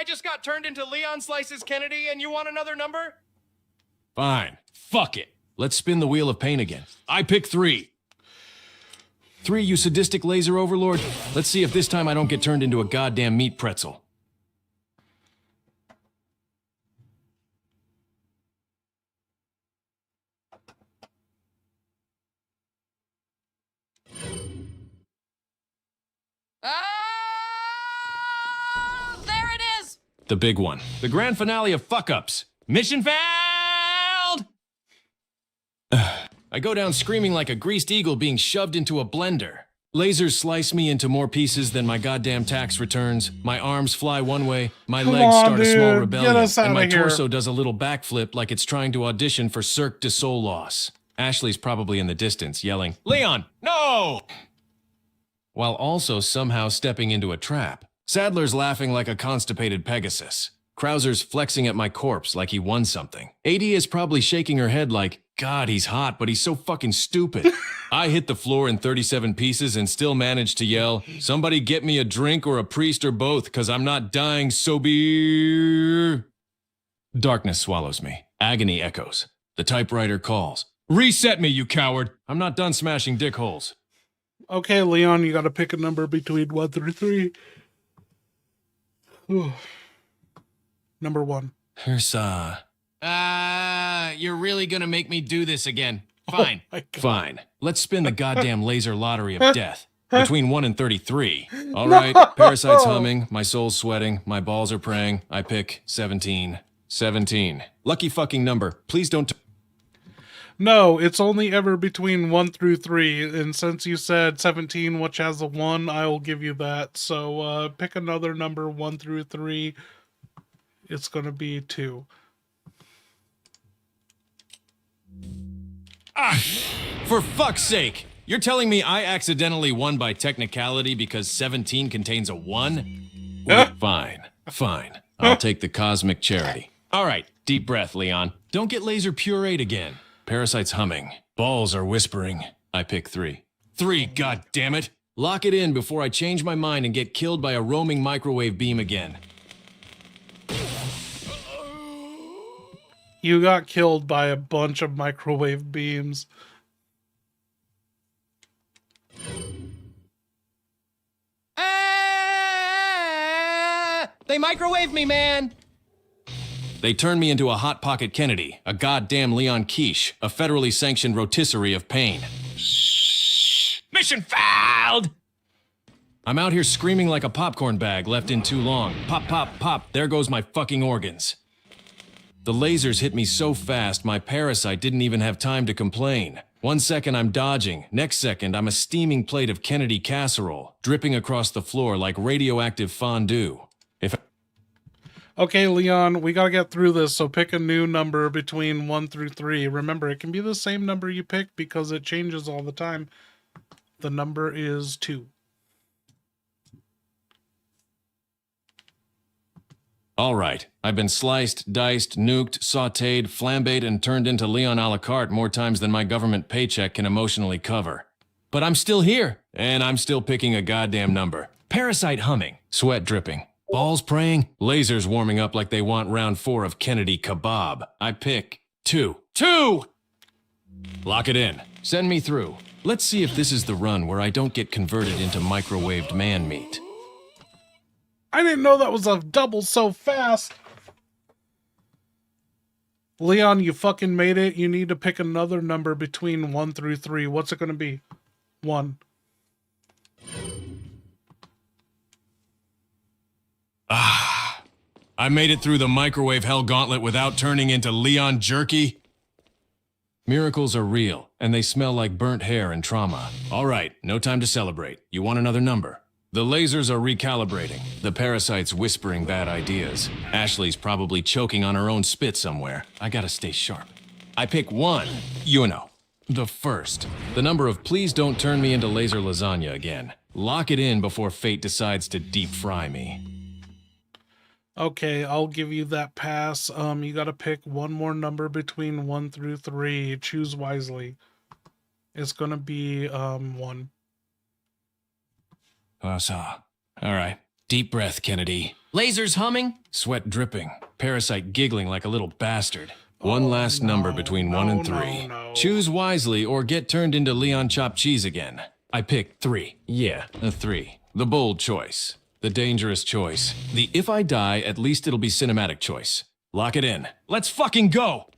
I just got turned into Leon Slices Kennedy, and you want another number?
Fine. Fuck it. Let's spin the wheel of pain again. I pick 3. 3, you sadistic laser overlord. Let's see if this time I don't get turned into a goddamn meat pretzel.
There it is!
The big one. The grand finale of fuck-ups. Mission failed! I go down screaming like a greased eagle being shoved into a blender. Lasers slice me into more pieces than my goddamn tax returns. My arms fly one way, my legs start a small rebellion, and my torso does a little backflip like it's trying to audition for Cirque du Soleil. Ashley's probably in the distance, yelling, Leon, no! While also somehow stepping into a trap. Sadler's laughing like a constipated Pegasus. Krauser's flexing at my corpse like he won something. AD is probably shaking her head like, God, he's hot, but he's so fucking stupid. I hit the floor in 37 pieces and still managed to yell, somebody get me a drink or a priest or both, because I'm not dying so be. Darkness swallows me. Agony echoes. The typewriter calls. Reset me, you coward. I'm not done smashing dick holes.
Okay, Leon, you gotta pick a number between 1 through 3. Ooh. Number 1.
Ursa. You're really gonna make me do this again. Fine.
Oh
Fine. Let's spin the goddamn laser lottery of death. Between 1 and 33. All right, parasite's humming, my soul's sweating, my balls are praying. I pick 17. 17. Lucky fucking number. Please don't...
No, it's only ever between 1 through 3. And since you said 17, which has a 1, I will give you that. So pick another number 1 through 3. It's going to be 2.
For fuck's sake! You're telling me I accidentally won by technicality because 17 contains a 1? Well, fine. I'll take the cosmic charity. All right, deep breath, Leon. Don't get laser pureed again. Parasite's humming. Balls are whispering. I pick 3. 3, god damn it! Lock it in before I change my mind and get killed by a roaming microwave beam again.
You got killed by a bunch of microwave beams.
They microwaved me, man.
They turned me into a Hot Pocket Kennedy, a goddamn Leon Quiche, a federally sanctioned rotisserie of pain.
Mission failed.
I'm out here screaming like a popcorn bag left in too long. Pop, pop, pop, there goes my fucking organs. The lasers hit me so fast, my parasite didn't even have time to complain. 1 second I'm dodging, next second I'm a steaming plate of Kennedy casserole, dripping across the floor like radioactive fondue.
Okay, Leon, we gotta get through this, so pick a new number between 1 through 3. Remember, it can be the same number you pick because it changes all the time. The number is 2.
All right, I've been sliced, diced, nuked, sautéed, flambéed, and turned into Leon a la carte more times than my government paycheck can emotionally cover. But I'm still here, and I'm still picking a goddamn number. Parasite humming, sweat dripping, balls praying, lasers warming up like they want round 4 of Kennedy kebab. I pick 2. 2! Lock it in. Send me through. Let's see if this is the run where I don't get converted into microwaved man meat.
I didn't know that was a double so fast. Leon, you fucking made it. You need to pick another number between 1 through 3. What's it going to be? 1.
I made it through the microwave hell gauntlet without turning into Leon Jerky. Miracles are real, and they smell like burnt hair and trauma. All right, no time to celebrate. You want another number? The lasers are recalibrating. The parasite's whispering bad ideas. Ashley's probably choking on her own spit somewhere. I gotta stay sharp. I pick 1. You know, the first. The number of please don't turn me into laser lasagna again. Lock it in before fate decides to deep fry me.
Okay, I'll give you that pass. You gotta pick one more number between 1 through 3. Choose wisely. It's gonna be 1.
All right. Deep breath, Kennedy.
Lasers humming.
Sweat dripping. Parasite giggling like a little bastard. One last number between 1 and 3. Choose wisely or get turned into Leon chopped cheese again. I picked 3. Yeah, a 3. The bold choice. The dangerous choice. The if I die, at least it'll be cinematic choice. Lock it in. Let's fucking go!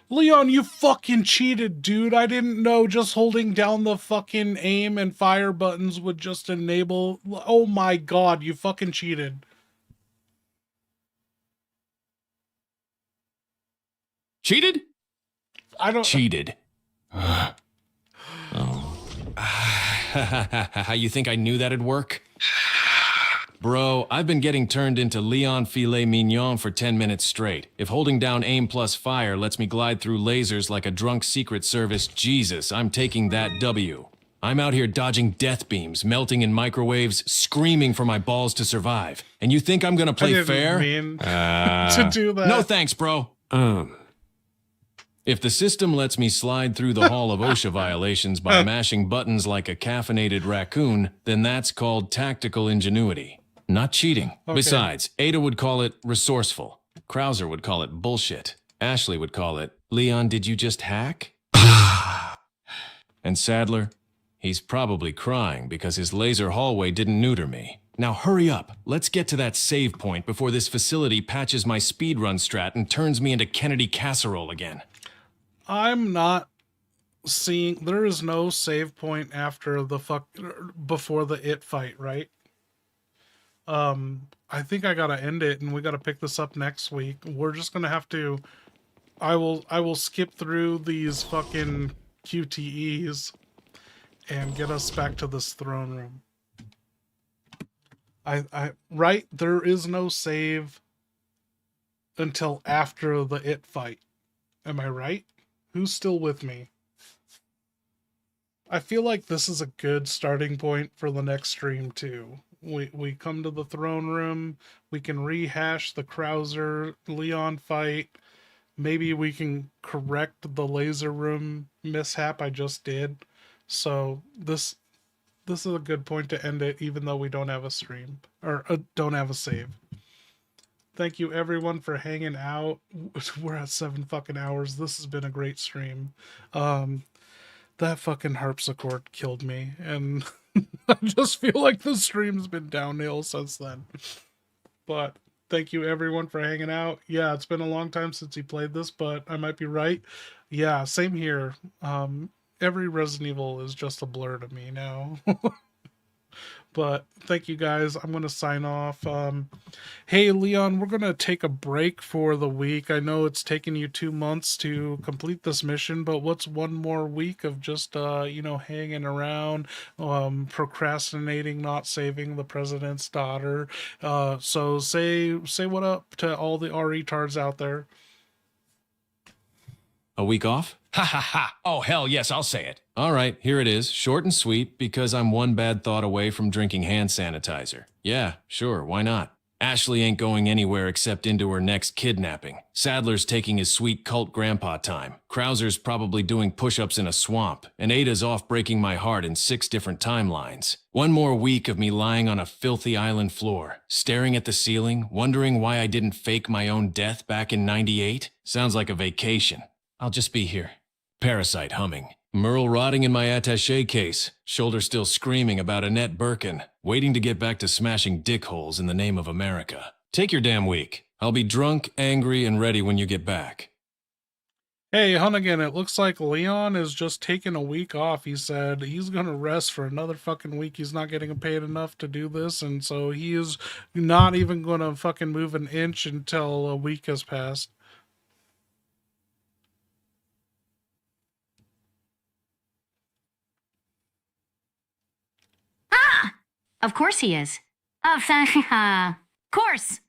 Leon, you fucking cheated, dude. I didn't know just holding down the fucking aim and fire buttons would just enable... Oh my god, you fucking cheated.
Cheated?
I don't...
Cheated. How you think I knew that'd work? Bro, I've been getting turned into Leon Filet Mignon for 10 minutes straight. If holding down aim plus fire lets me glide through lasers like a drunk Secret Service, Jesus, I'm taking that W. I'm out here dodging death beams, melting in microwaves, screaming for my balls to survive. And you think I'm gonna play fair?
Mean to do that.
No thanks, bro. If the system lets me slide through the hall of OSHA violations by mashing buttons like a caffeinated raccoon, then that's called tactical ingenuity. Not cheating.
Okay.
Besides, Ada would call it resourceful. Krauser would call it bullshit. Ashley would call it, Leon, did you just hack? And Sadler? He's probably crying because his laser hallway didn't neuter me. Now hurry up. Let's get to that save point before this facility patches my speedrun strat and turns me into Kennedy casserole again.
I'm not seeing... There is no save point after the before the It fight, right? I I think I gotta end it, and we gotta pick this up next week. We're just gonna have to. I will skip through these fucking QTEs and get us back to this throne room. Right, there is no save until after the it fight. Am I right? Who's still with me? I feel like this is a good starting point for the next stream too. We come to the throne room, we can rehash the Krauser Leon fight. Maybe we can correct the laser room mishap I just did. So this is a good point to end it, even though we don't have a stream or don't have a save. Thank you everyone for hanging out. We're at 7 fucking hours. This has been a great stream. That fucking harpsichord killed me, and I just feel like the stream's been downhill since then. But thank you everyone for hanging out. Yeah, it's been a long time since he played this, but I might be right. Yeah, same here. Every Resident Evil is just a blur to me now. But thank you guys. I'm going to sign off. Hey, Leon, we're going to take a break for the week. I know it's taken you 2 months to complete this mission, but what's one more week of just, hanging around, procrastinating, not saving the president's daughter. So say what up to all the retards out there.
A week off?
Ha ha ha. Oh, hell yes, I'll say it.
All right, here it is. Short and sweet, because I'm one bad thought away from drinking hand sanitizer. Yeah, sure, why not? Ashley ain't going anywhere except into her next kidnapping. Sadler's taking his sweet cult grandpa time. Krauser's probably doing push-ups in a swamp. And Ada's off breaking my heart in 6 different timelines. One more week of me lying on a filthy island floor, staring at the ceiling, wondering why I didn't fake my own death back in '98. Sounds like a vacation. I'll just be here. Parasite humming. Merle rotting in my attaché case. Shoulder still screaming about Annette Birkin. Waiting to get back to smashing dick holes in the name of America. Take your damn week. I'll be drunk, angry, and ready when you get back.
Hey, Hunnigan, it looks like Leon is just taking a week off. He said he's going to rest for another fucking week. He's not getting paid enough to do this, and so he is not even going to fucking move an inch until a week has passed.
Of course he is. Of course.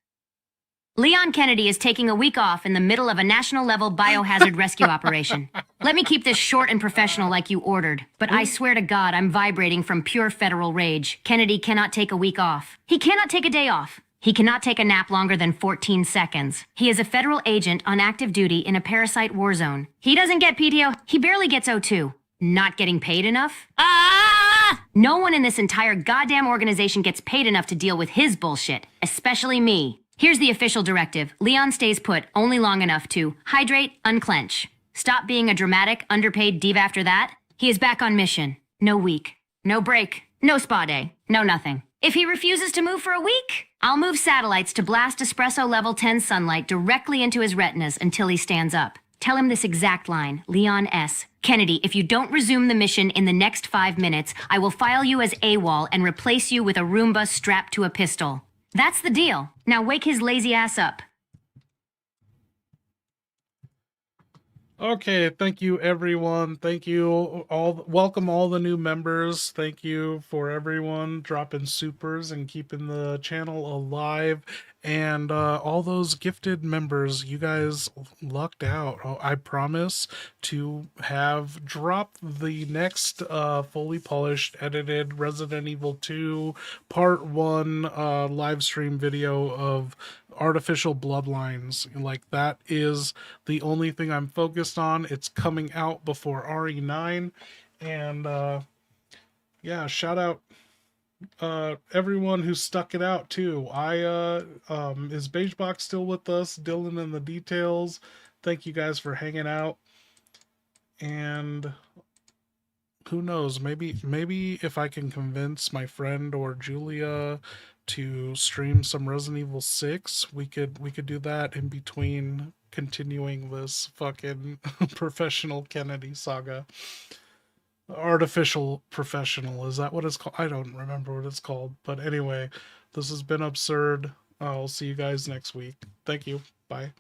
Leon Kennedy is taking a week off in the middle of a national-level biohazard rescue operation. Let me keep this short and professional like you ordered, but I swear to God I'm vibrating from pure federal rage. Kennedy cannot take a week off. He cannot take a day off. He cannot take a nap longer than 14 seconds. He is a federal agent on active duty in a parasite war zone. He doesn't get PTO. He barely gets O2. Not getting paid enough? No one in this entire goddamn organization gets paid enough to deal with his bullshit, especially me. Here's the official directive. Leon stays put only long enough to hydrate, unclench. Stop being a dramatic, underpaid diva after that. He is back on mission. No week. No break. No spa day. No nothing. If he refuses to move for a week, I'll move satellites to blast espresso level 10 sunlight directly into his retinas until he stands up. Tell him this exact line, Leon S. Kennedy, if you don't resume the mission in the next 5 minutes, I will file you as AWOL and replace you with a Roomba strapped to a pistol. That's the deal. Now wake his lazy ass up.
Okay, thank you everyone. Thank you all. Welcome all the new members. Thank you for everyone dropping supers and keeping the channel alive. And all those gifted members, you guys lucked out. I promise to have dropped the next fully polished, edited Resident Evil 2 Part 1 live stream video of Artificial Bloodlines. Like, that is the only thing I'm focused on. It's coming out before RE9. And yeah, shout out everyone who stuck it out too. Is Beigebox still with us? Dylan and the details. Thank you guys for hanging out. And who knows, maybe if I can convince my friend or Julia to stream some Resident Evil 6, we could do that in between continuing this fucking professional Kennedy saga. Artificial Professional, is that what it's called? I don't remember what it's called, but anyway, this has been absurd. I'll see you guys next week. Thank you. Bye.